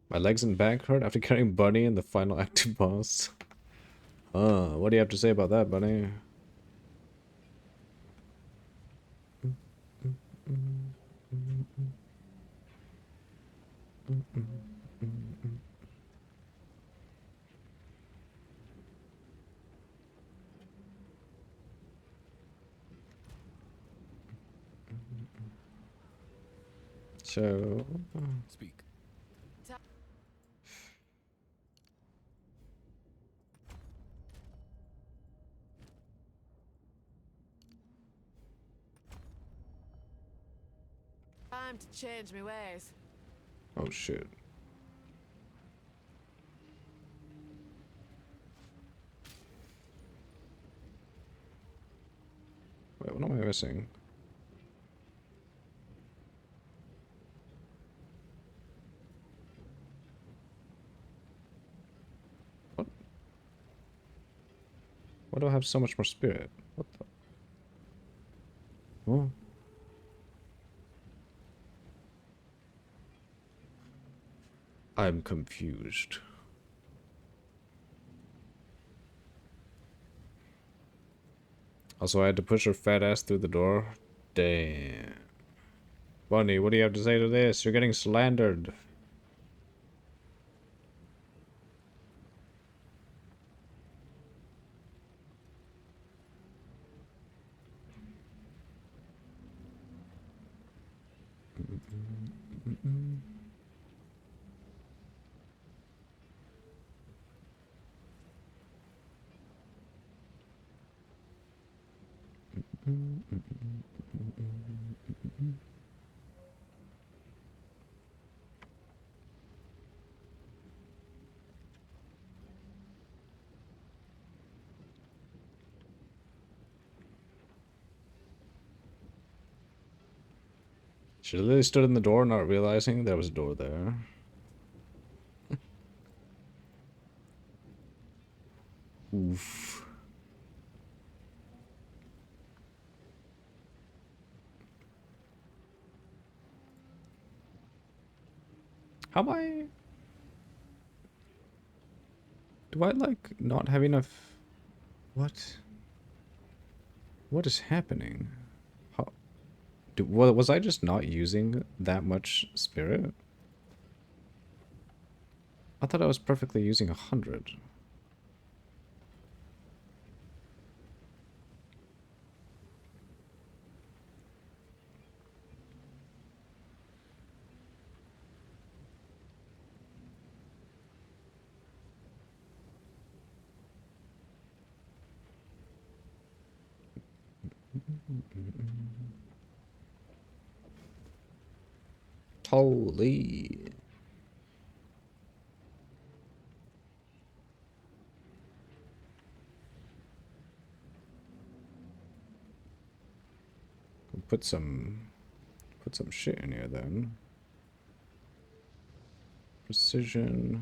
My legs and back hurt after carrying Bunny in the final active boss. What do you have to say about that, Bunny? So... Speak. Time to change my ways. Oh shit. Wait, what am I missing? What? Why do I have so much more spirit? What the? Oh. I'm confused. Also, I had to push her fat ass through the door. Damn. Bunny, what do you have to say to this? You're getting slandered. She literally stood in the door not realizing there was a door there. Oof. How am I... Do I, like, not have enough... What? What is happening? How... was I just not using that much spirit? I thought I was perfectly using 100. Holy... Put some shit in here then. precision.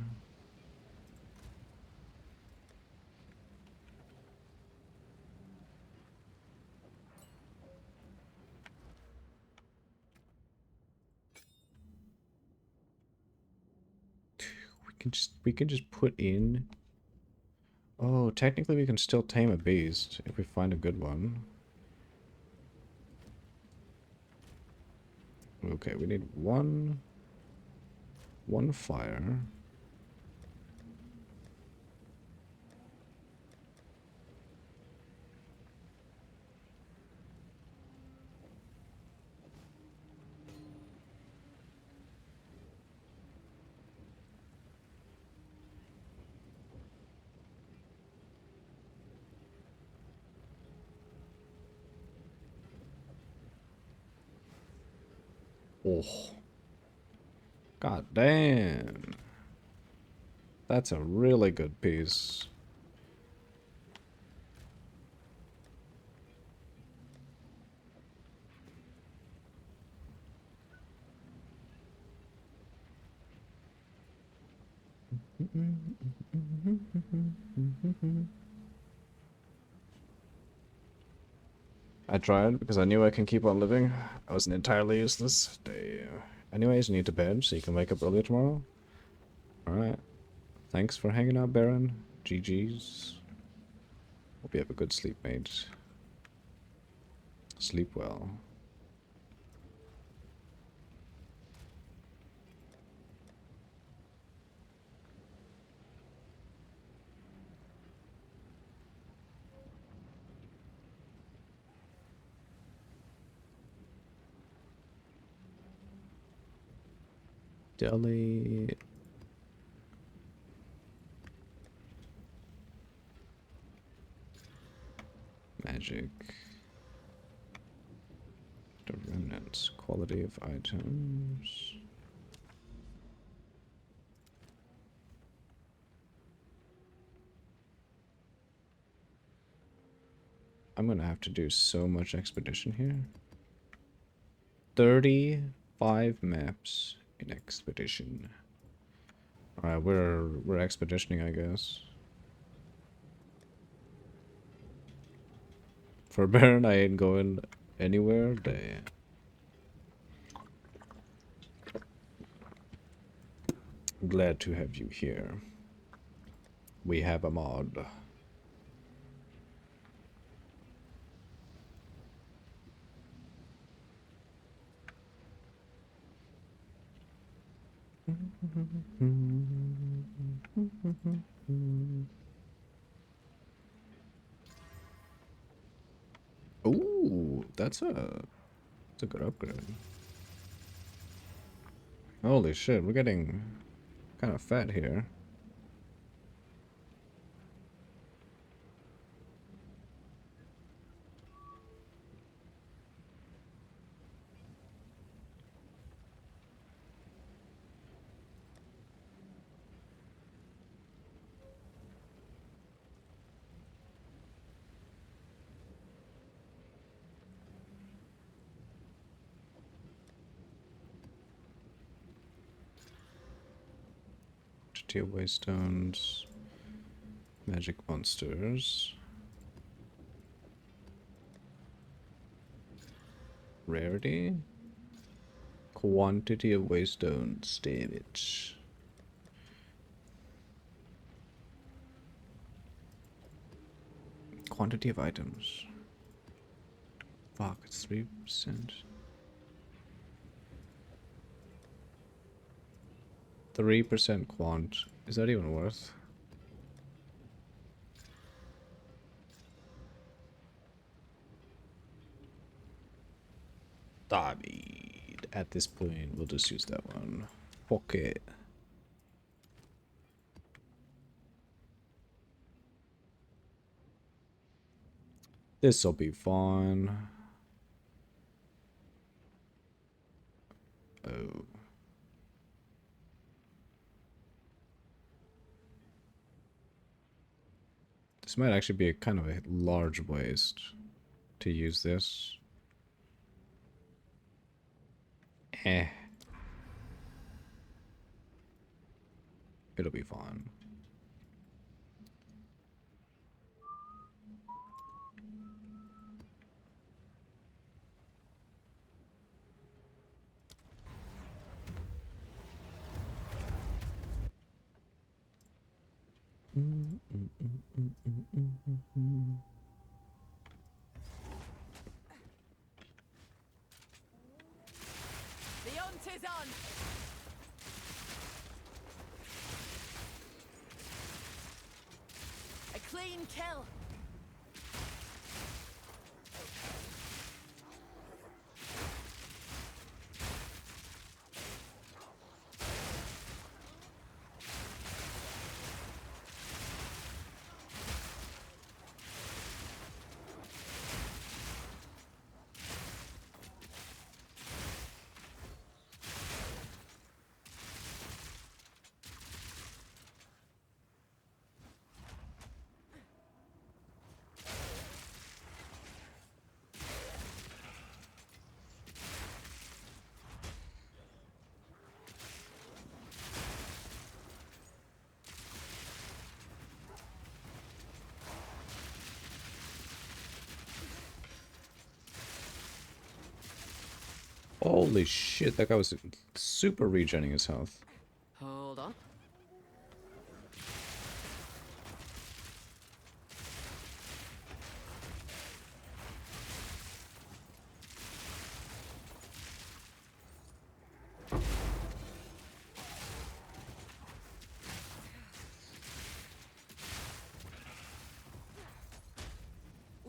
We can just put in. Oh, technically we can still tame a beast if we find a good one. Okay, we need one fire. Oh. God damn. That's a really good piece. I tried because I knew I can keep on living. I wasn't entirely useless. Damn. Anyways, you need to bed so you can wake up early tomorrow. Alright. Thanks for hanging out, Baron. GG's. Hope you have a good sleep, mate. Sleep well. Delete. Magic. The remnants. Quality of items. I'm gonna have to do so much expedition here. 35 maps in expedition. Alright, we're expeditioning, I guess. For Baron, I ain't going anywhere. Damn. Glad to have you here. We have a mod. Ooh, that's a good upgrade. Holy shit, we're getting kind of fat here. Teal waystones, magic monsters, rarity, quantity of waystones, damage. Quantity of items. Fuck, it's 3%. 3% quant. Is that even worth? I mean, at this point, we'll just use that one. Pocket. This'll be fun. Oh. This might actually be a kind of a large waste to use this. Eh. It'll be fine. The hunt is on! A clean kill! Holy shit, that guy was super regenerating his health. Hold on.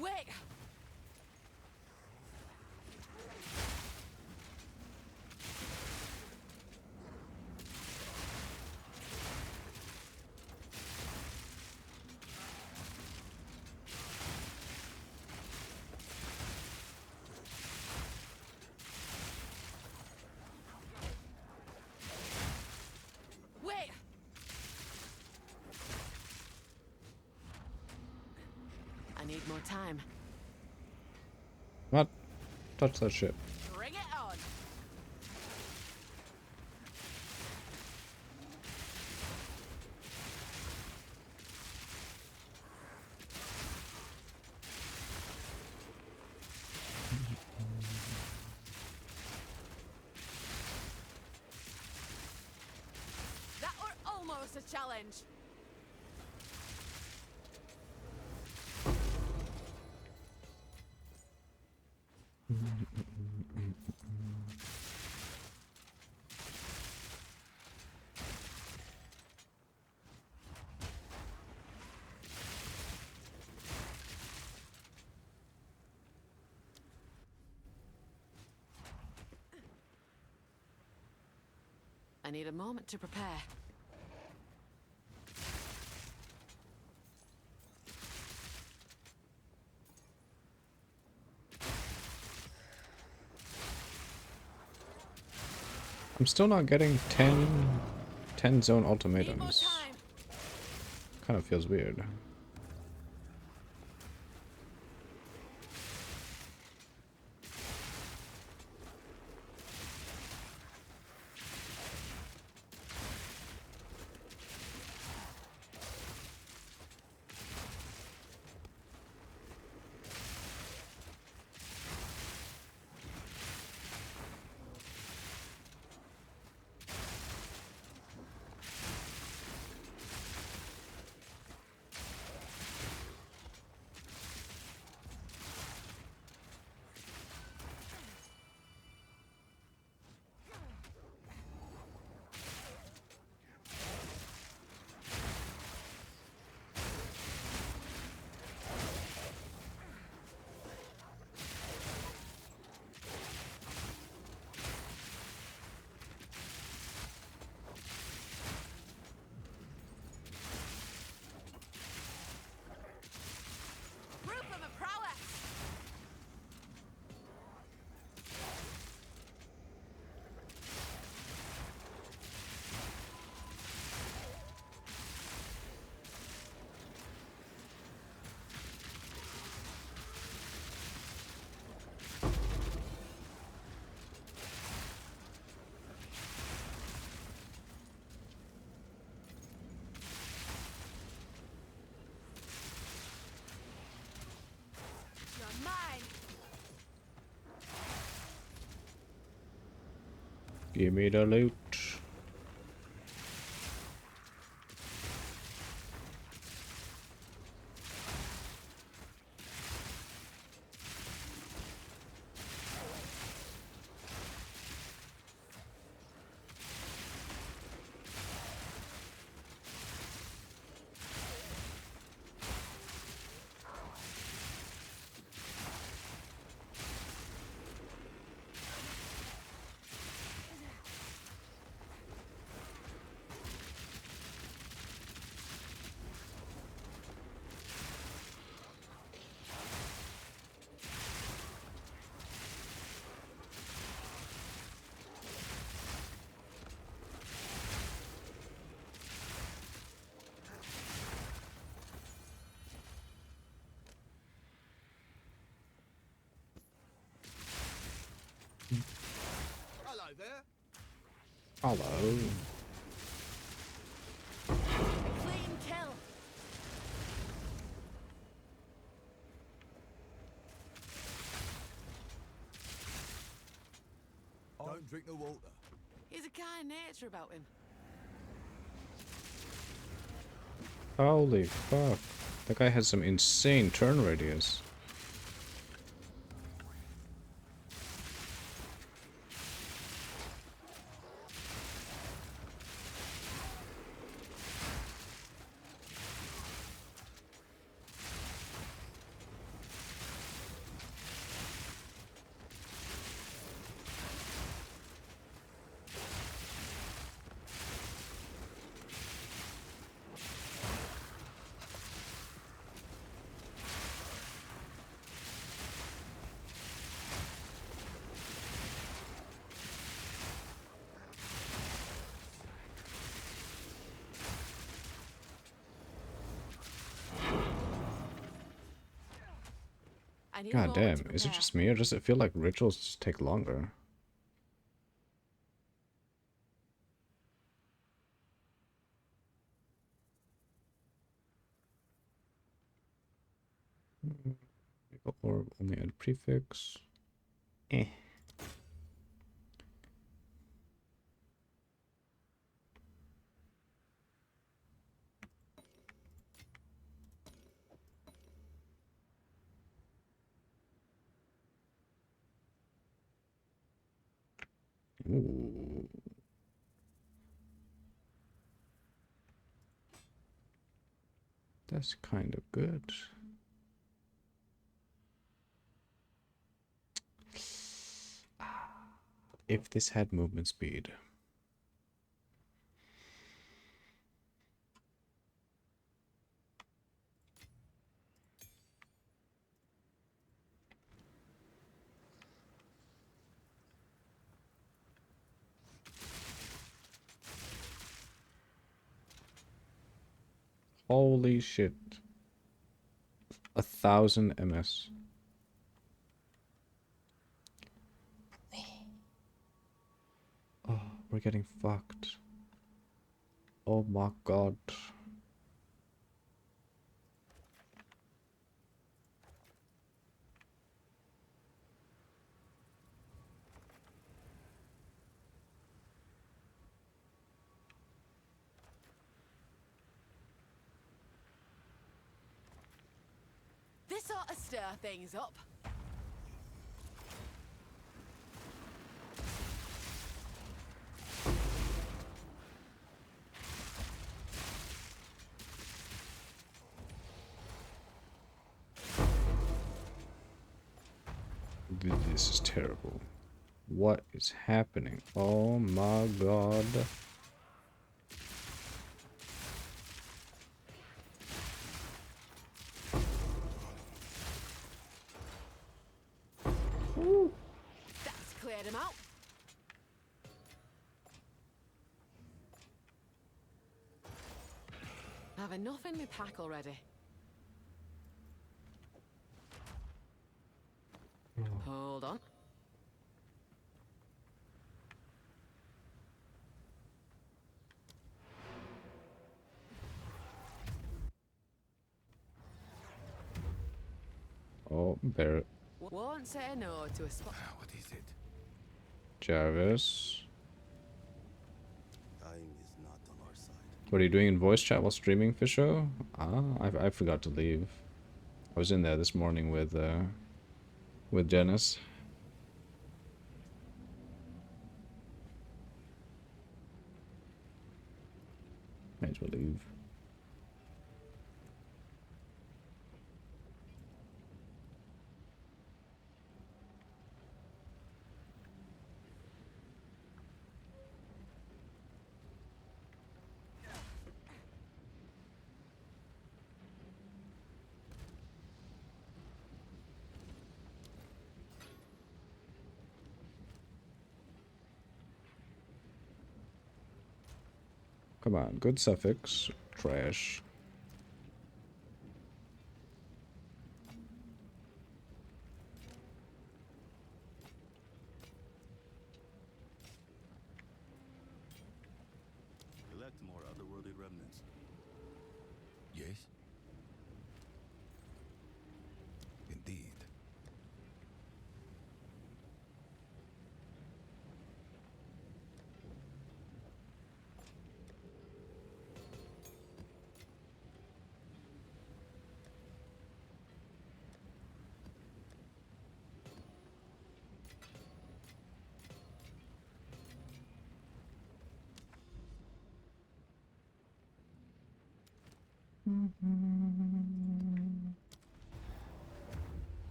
Wait! Wait! I need more time. What? Touch that shit. Bring it on! That were almost a challenge. I need a moment to prepare. I'm still not getting 10 zone Need more ultimatums. time. Kind of feels weird. Give me the loot. Hello there. Hello. Clean kill. Don't drink the water. He's a kind nature about him. Holy fuck. That guy has some insane turn radius. I need a God moment damn, to is it prepare. just me or does it feel like rituals just take longer? Or only add prefix. Eh. Ooh. That's kind of good. If this had movement speed. Holy shit. 1,000 MS. Oh, we're getting fucked. Oh my god. This ought to stir things up. This is terrible. What is happening? Oh my god. That's cleared him out. I have enough in my pack already. Hold on. Oh, Barrett. Won't say no to a spot. What is it? Jarvis. What are you doing in voice chat while streaming, Fisho? Ah, I forgot to leave. I was in there this morning with Janice. Might as well leave. Come on, good suffix. Trash. Collect more otherworldly remnants. Yes? Indeed.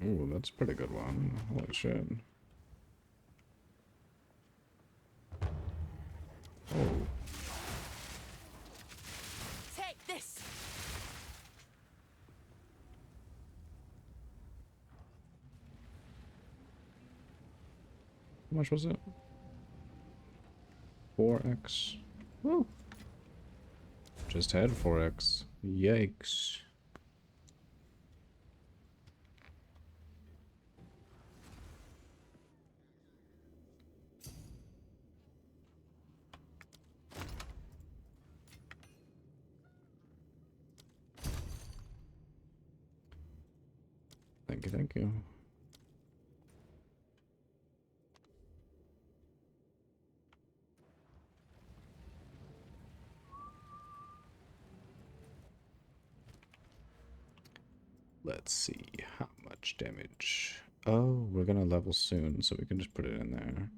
Ooh, that's a pretty good one. Holy shit. Oh. Take this. How much was it? 4x. Woo. Just had 4x. Yikes. Thank you, thank you. Let's see how much damage. Oh, we're gonna level soon, so we can just put it in there.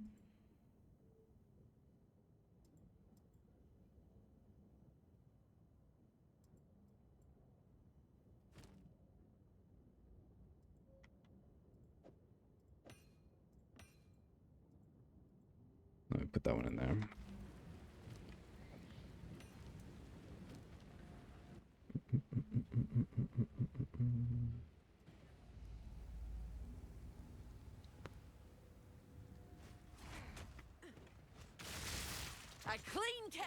Let me put that one in there. A clean kill.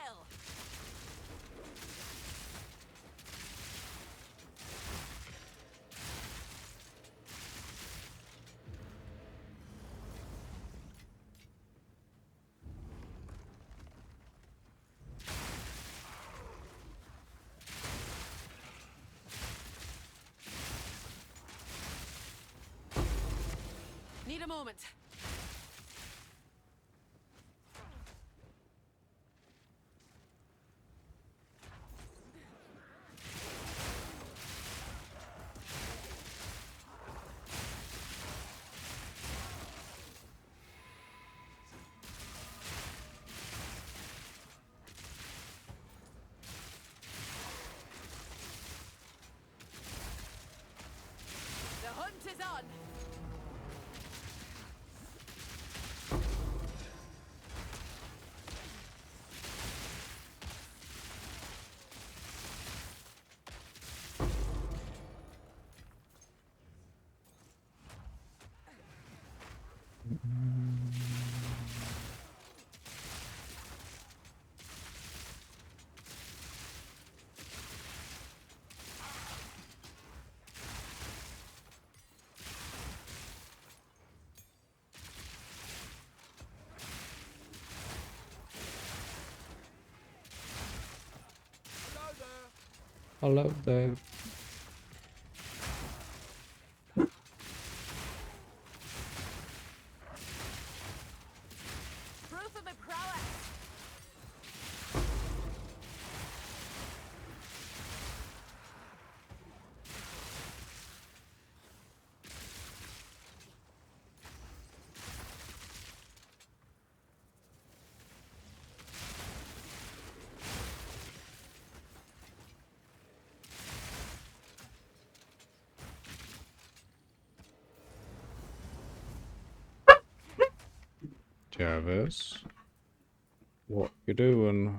Need a moment. The hunt is on. Hello there. Proof of my prowess. Jarvis, what you doing?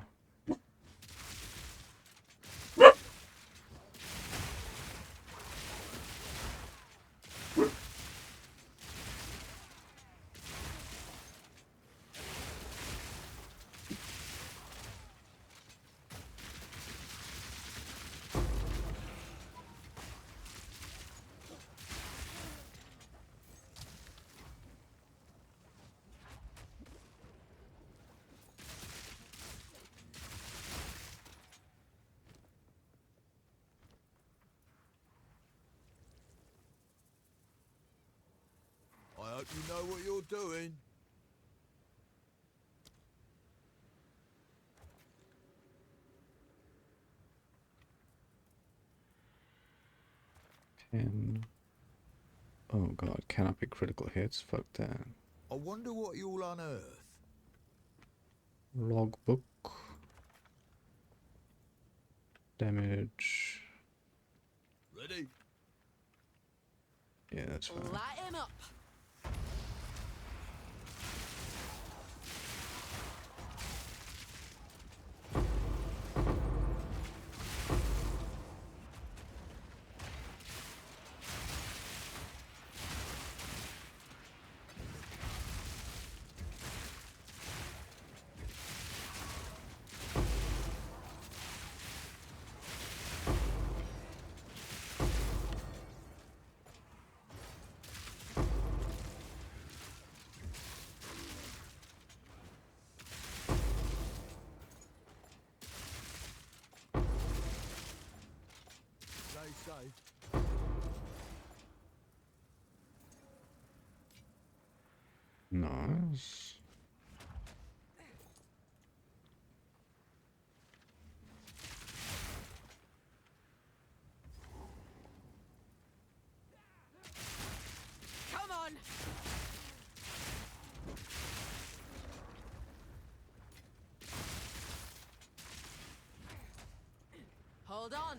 I hope you know what you're doing. Oh god, cannot be critical hits. Fuck that. I wonder what you'll unearth. Logbook. Damage. Ready? Yeah, that's fine. Light him up. Stay safe. Nice. Come on. Hold on.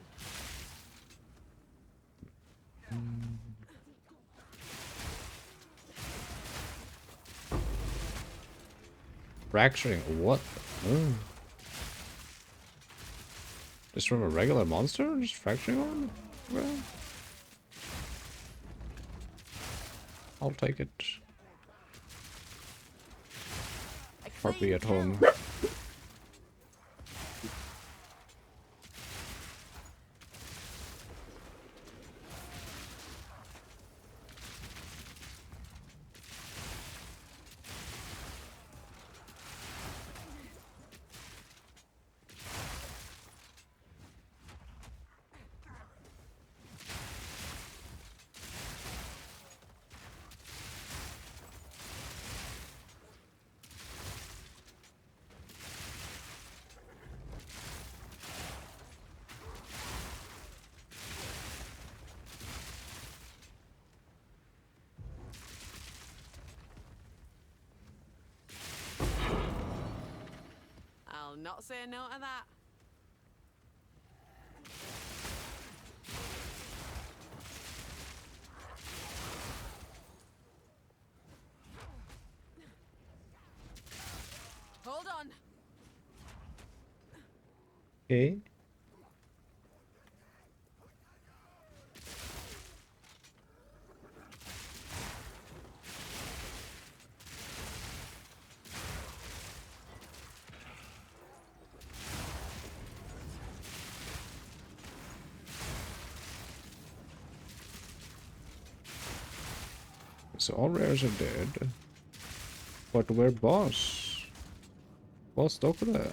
Fracturing. What? Oh. Just from a regular monster? Just fracturing on? Well, I'll take it. Probably at home. I'll not say no to that. Hold on. Okay. So all rares are dead. But where boss? Boss over there.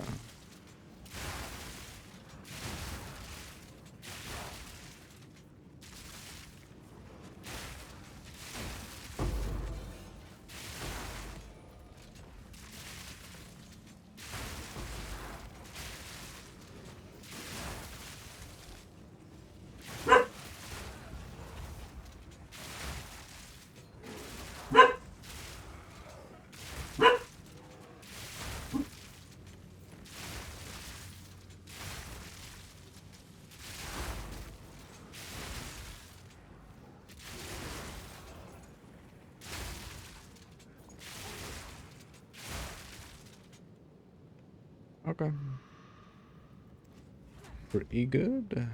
Okay. Pretty good.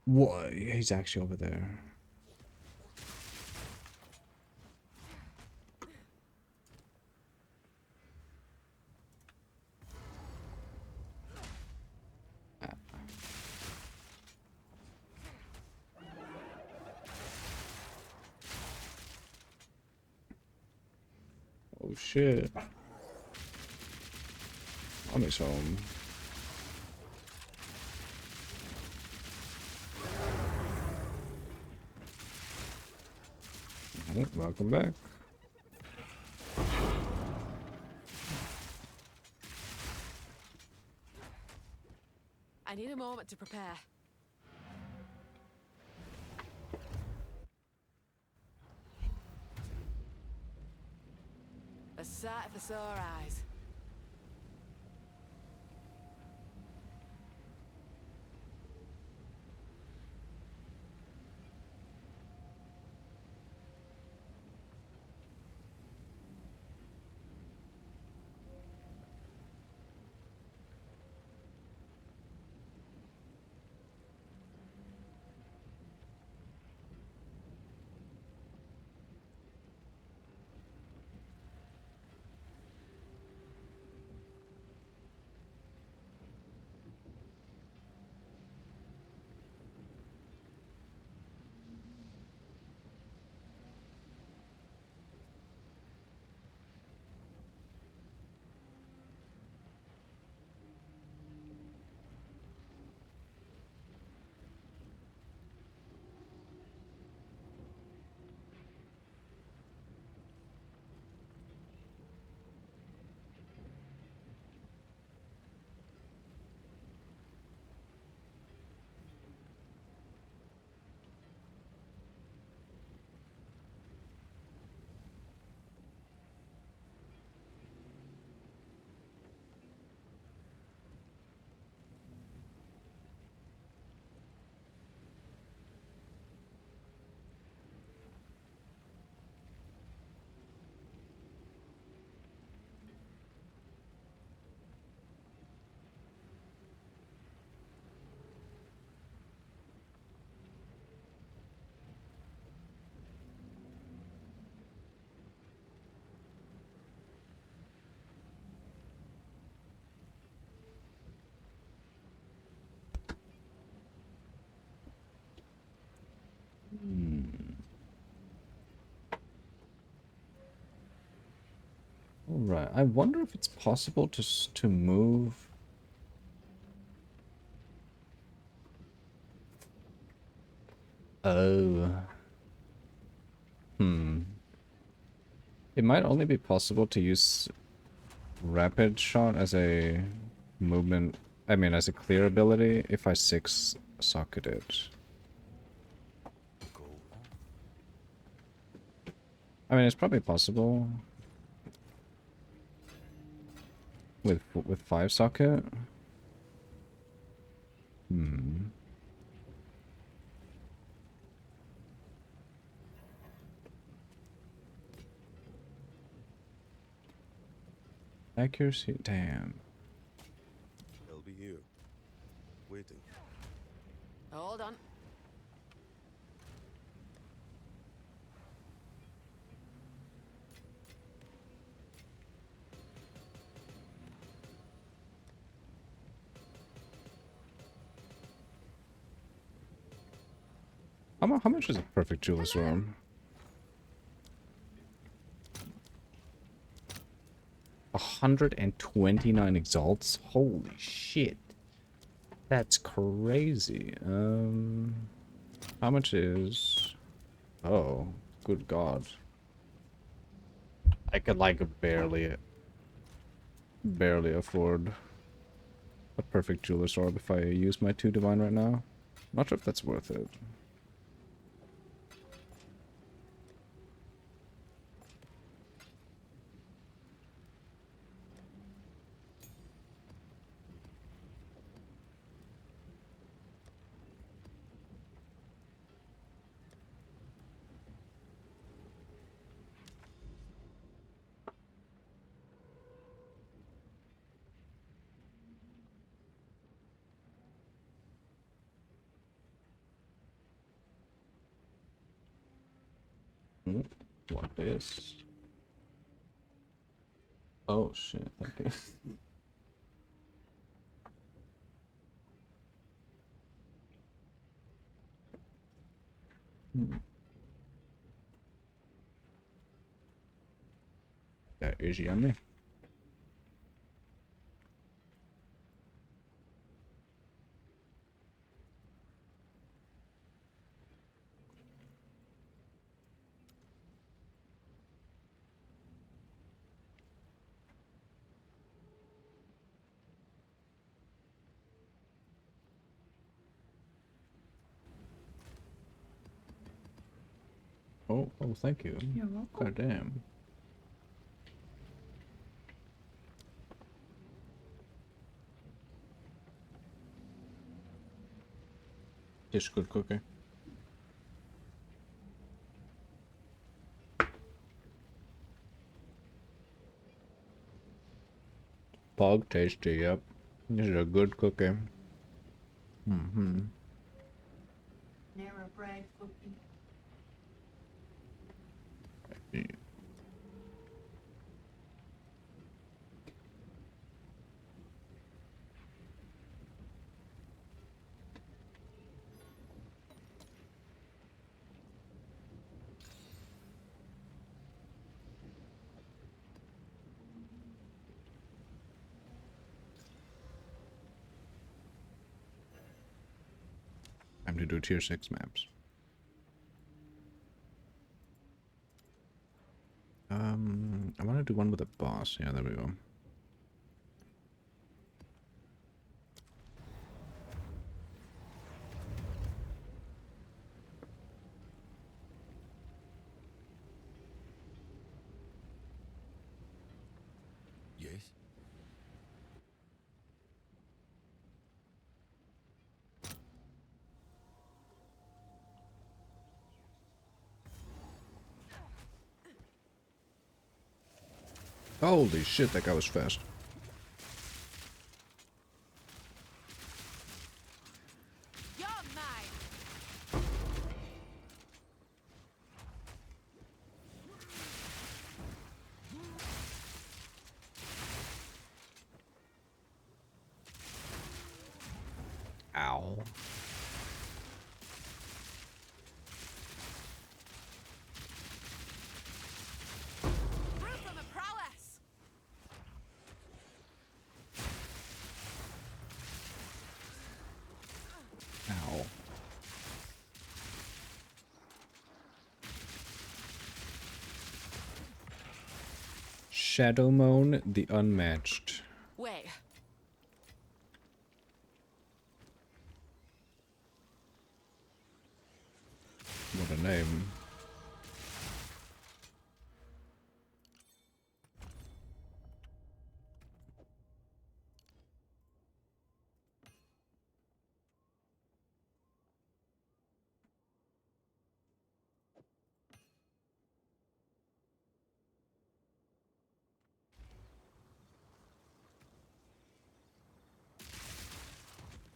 Whoa, he's actually over there. Oh shit. Mommy's home. Alright, welcome back. I need a moment to prepare. A sight for sore eyes. Alright, I wonder if it's possible to move. Oh. It might only be possible to use rapid shot as a movement, I mean as a clear ability if I 6-socket it. I mean it's probably possible with 5-socket. Accuracy, damn. They'll be here, waiting. Hold on. How much is a perfect jeweler's worm? 129 exalts? Holy shit. That's crazy. How much is... Oh, good god. I could like barely afford a perfect jeweler's orb if I use my 2 divine right now. Not sure if that's worth it. What this? Oh shit, okay. That is yummy. Oh, thank you. You're welcome. God damn. Just good cooking. Pog tasty, yep. This is a good cookie. Mm-hmm. Narrow bread cookie. Time to do tier 6 maps. I want to do one with a boss. Yeah, there we go. Yes? Holy shit, that guy was fast. You're mine. Ow. Proof of a prowess. Ow. Shadowmoan the Unmatched. Wait. What a name.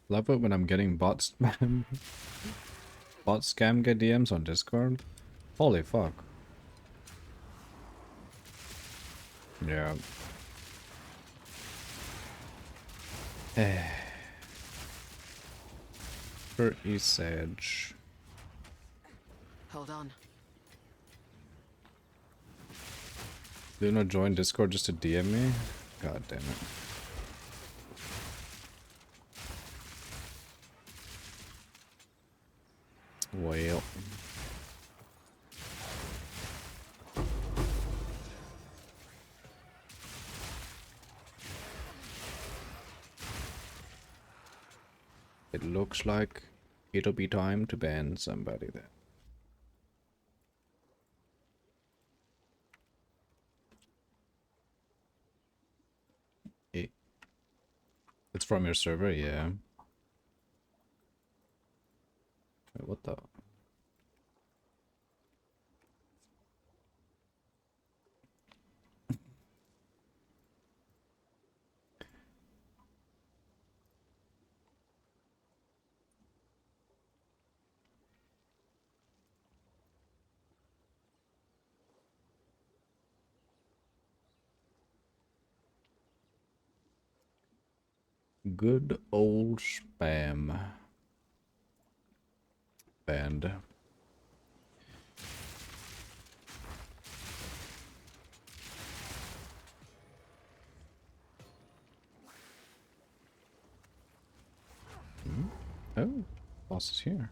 Love it when I'm getting bot spam. Bot scam get DMs on Discord. Holy fuck. Yeah. Pretty Sage. Hold on. Do you not join Discord just to DM me? God damn it. Well. It looks like it'll be time to ban somebody there. It's from your server, yeah. Wait, what the? Good old spam. Band. Oh, boss is here.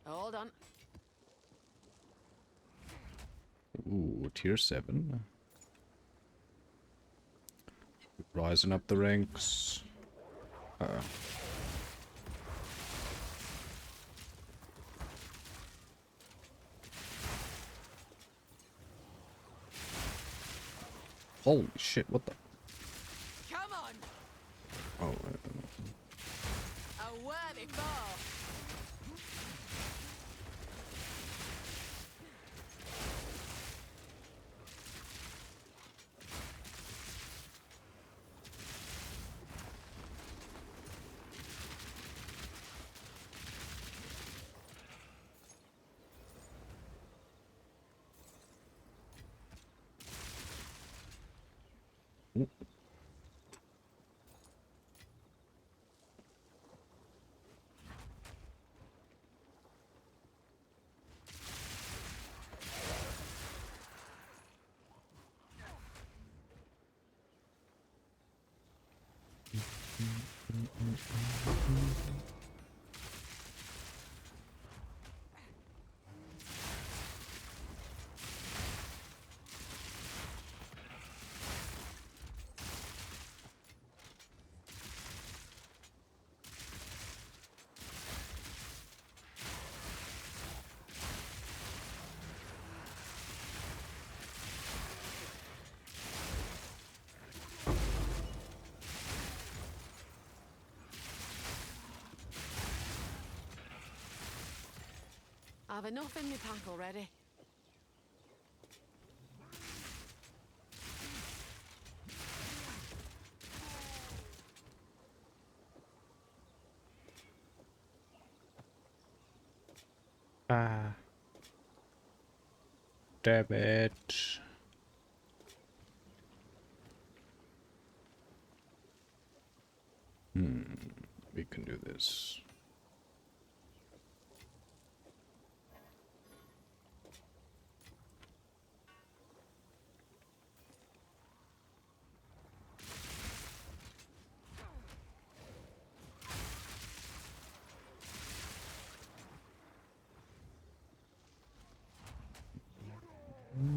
Hold on. Ooh, tier 7. Rising up the ranks. Holy shit, what the? Come on. Oh, A worthy foe. I've enough in my pack already. damn it. We can do this.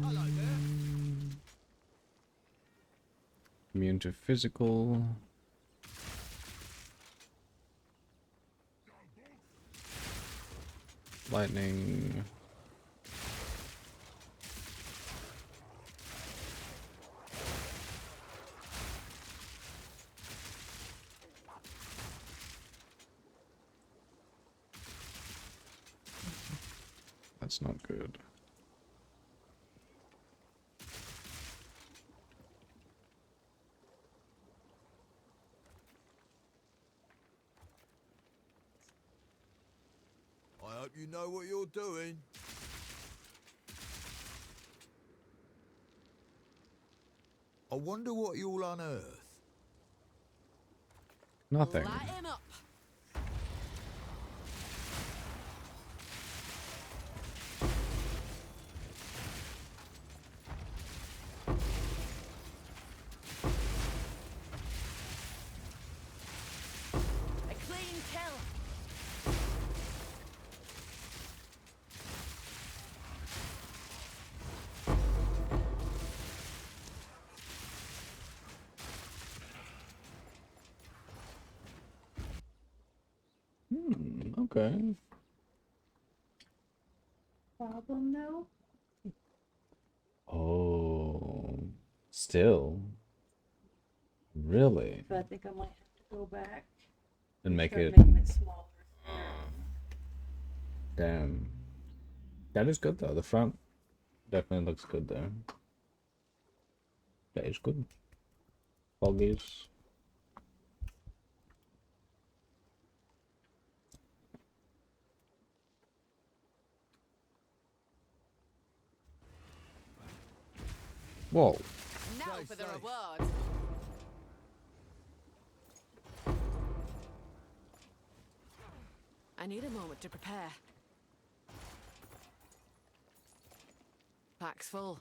Hello there. Immune to physical. Lightning. That's not good. I hope you know what you're doing. I wonder what you'll unearth. Nothing. Light him up. A clean kill. Okay. Problem though? Oh. Still. Really? But I think I might have to go back And make start it. making it smaller. Damn. That is good though. The front definitely looks good there. That is good. Foggies. Whoa. Now for the reward. I need a moment to prepare. Pack's full.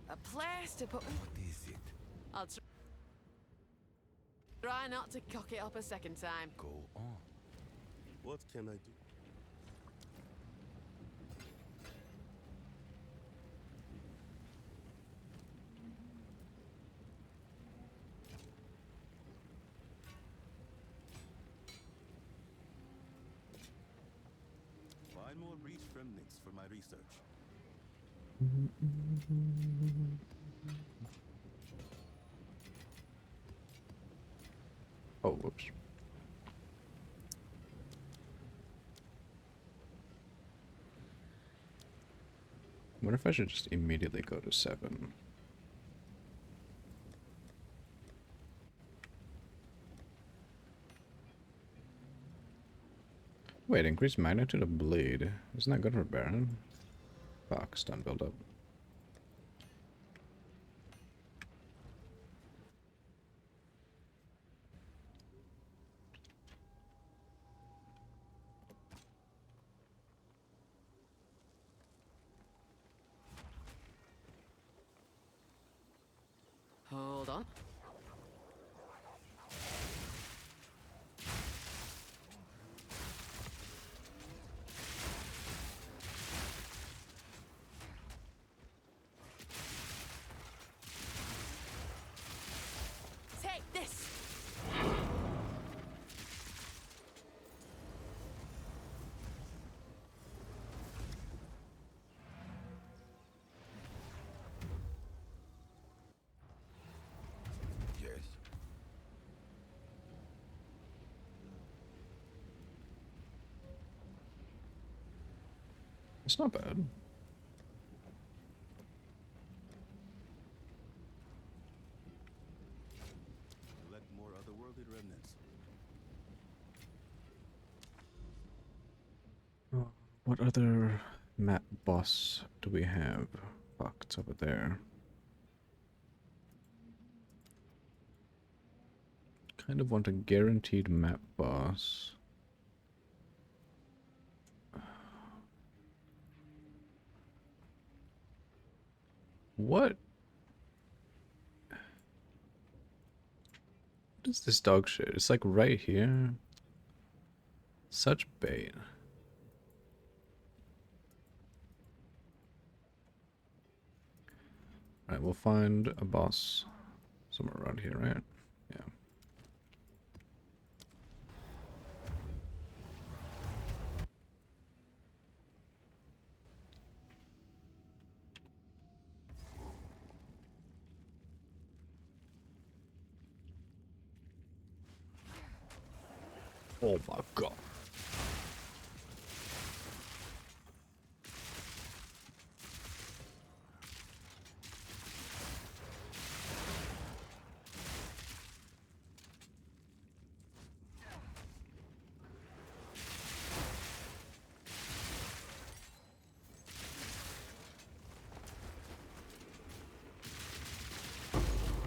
A place to put. What is it? I'll try not to cock it up a second time. Go on. What can I do? Find more breach remnants for my research. Oh, whoops. I wonder if I should just immediately go to 7. Wait, increased magnitude of bleed. Isn't that good for Baron? Fuck, stun buildup. Hold on. Take this. Yes. It's not bad. Let more otherworldly remnants. What other map boss do we have? Fuck, it's over there. Kind of want a guaranteed map boss. What? What is this dog shit? It's like right here. Such bait. Alright, we'll find a boss somewhere around here, right? Yeah. Oh my god.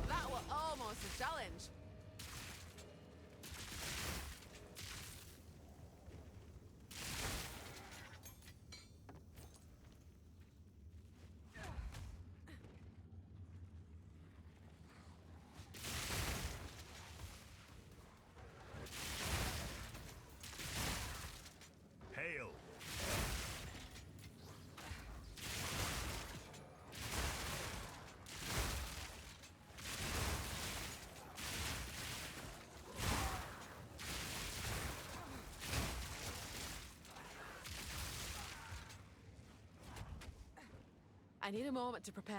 That was almost a challenge. Hail! I need a moment to prepare.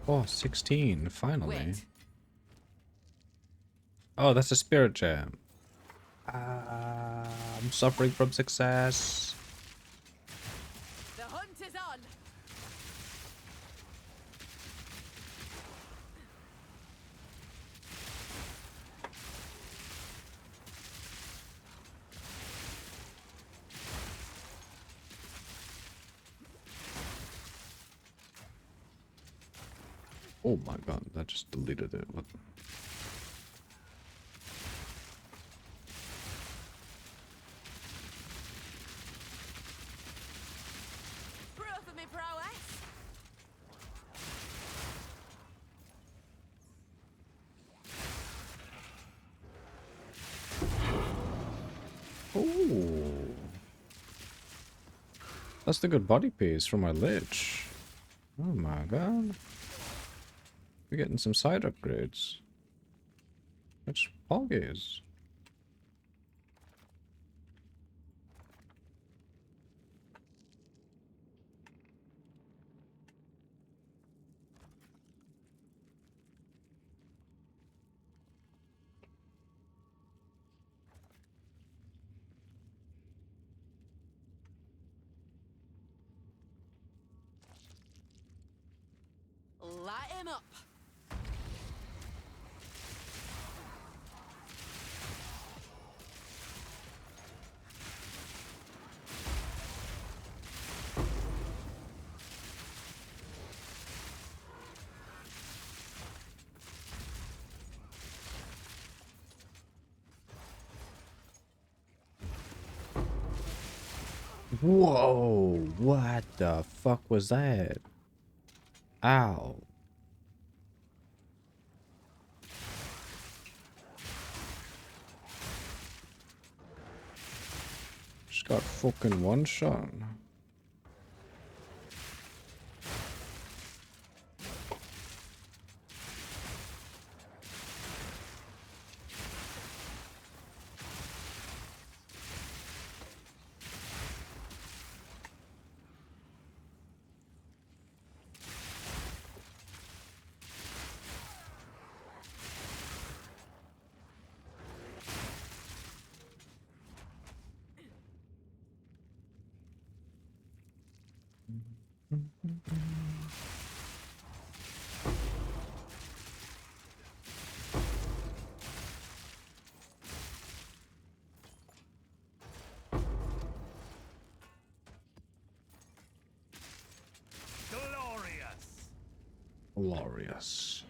Oh, 16, finally. Wait. Oh, that's a spirit gem. I'm suffering from success. The hunt is on. Oh my god, that just deleted it. What? Proof of me prowess. Oh. That's the good body piece for my lich. Oh my god. We're getting some side upgrades. Which poggies. Light him up. Whoa, what the fuck was that? Ow. Just got fucking one shot. Glorious. Glorious.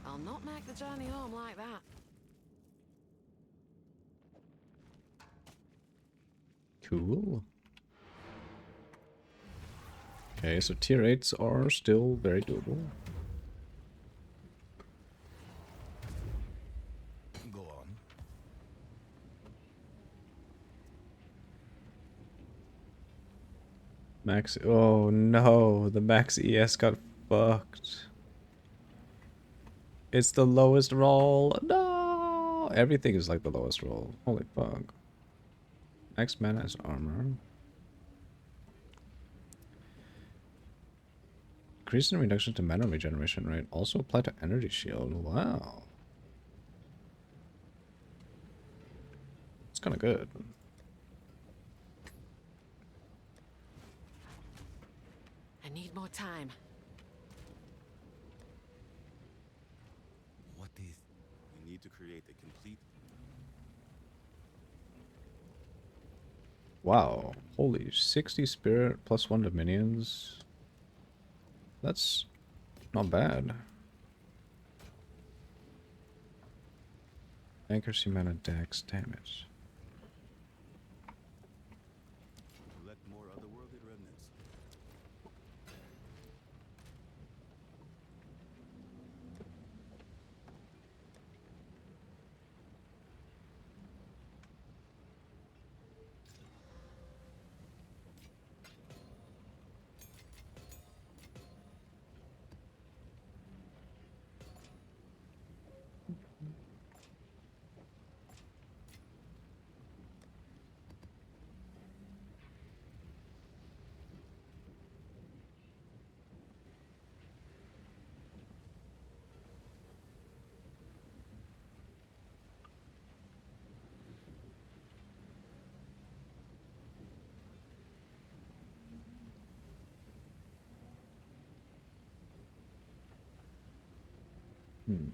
I'll not make the journey home like that. Cool. Okay, so tier 8s are still very doable. Go on. Max. Oh no, the max ES got fucked. It's the lowest roll. No! Everything is like the lowest roll. Holy fuck. Max mana is armor. Increase in reduction to mana regeneration rate. Also apply to energy shield. Wow. It's kind of good. I need more time. What is... We need to create a complete... Wow. Holy 60 spirit plus 1 to minions. That's not bad. Accuracy, mana, dex, damage. Collect more otherworldly remnants. Hmm.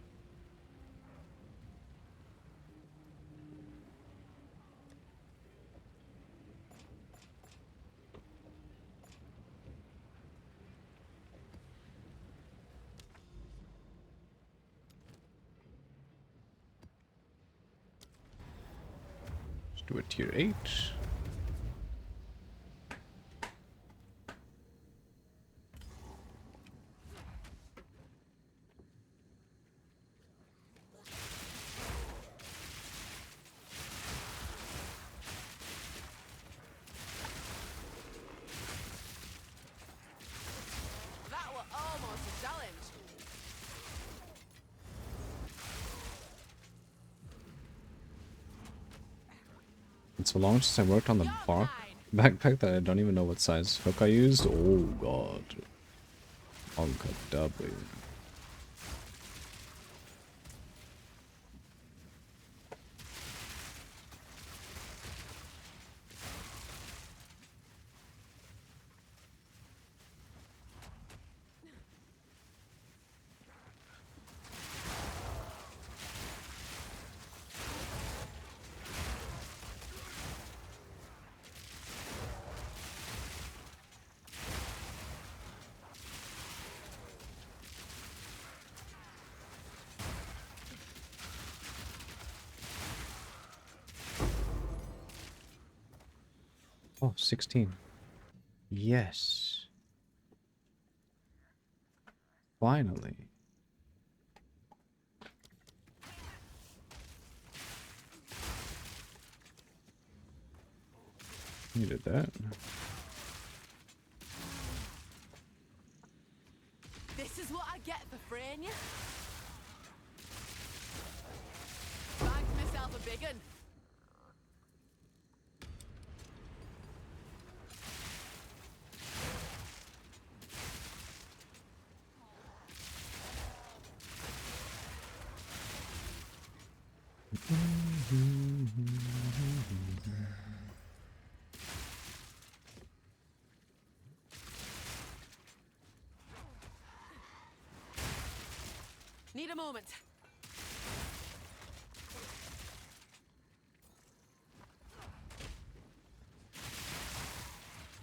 Let's do a tier 8. That were almost a challenge. It's so long since I worked on the backpack that I don't even know what size hook I used. Oh god. Uncadabra. Oh, 16. Yes. Finally. Needed that. This is what I get for fraying you. Bagged myself a big un. Need a moment.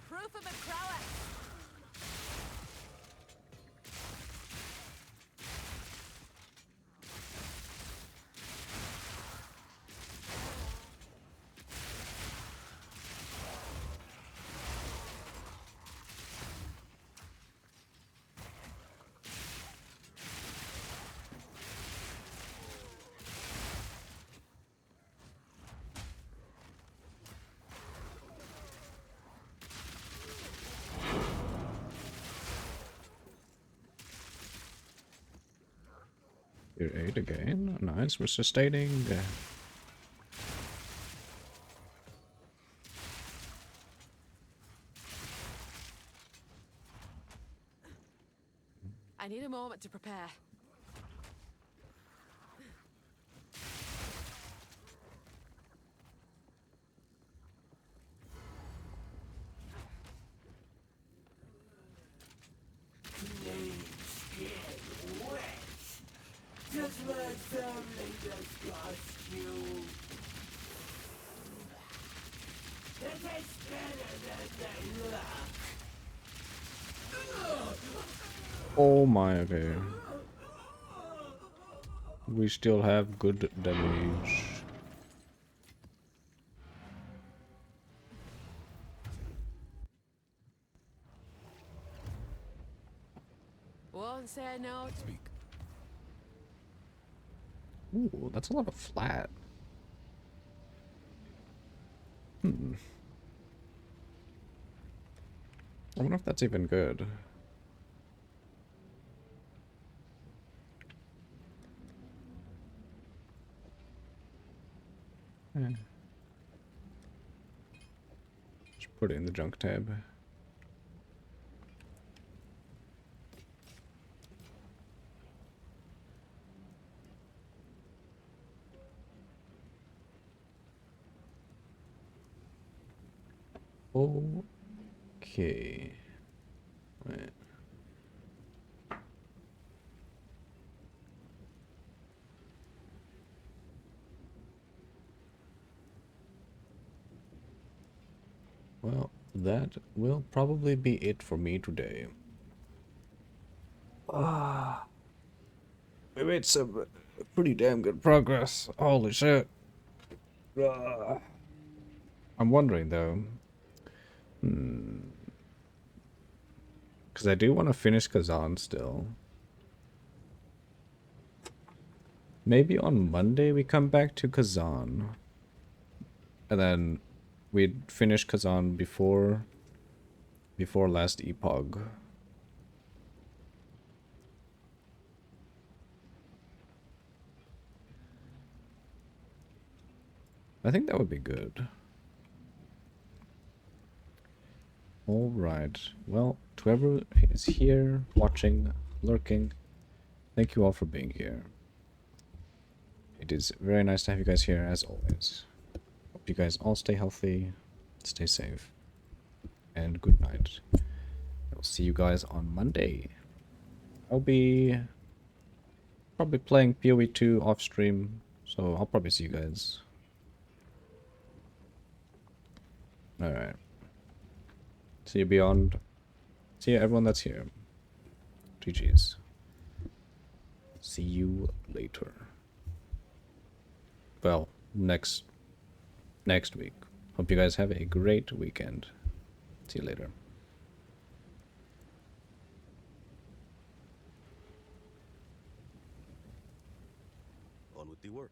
Proof of a prowess. Tier 8 again. Nice, we're sustaining. I need a moment to prepare. Just let something disgust you. They taste better than they look. Oh my, okay. We still have good damage. Won't say no. Speak. Ooh, that's a lot of flat. Hmm. I wonder if that's even good. Yeah. Just put it in the junk tab. Okay. Wait. that will probably be it for me today. We made some pretty damn good progress. Holy shit. I'm wondering though. Because I do want to finish Kazan still. Maybe on Monday we come back to Kazan. And then we'd finish Kazan before last epoch. I think that would be good. Alright. Well, to whoever is here, watching, lurking, thank you all for being here. It is very nice to have you guys here, as always. Hope you guys all stay healthy, stay safe, and good night. I'll see you guys on Monday. I'll be probably playing POE 2 off stream, so I'll probably see you guys. Alright. See you beyond. See you everyone that's here. GG's. See you later. Well, next week. Hope you guys have a great weekend. See you later. On with the work.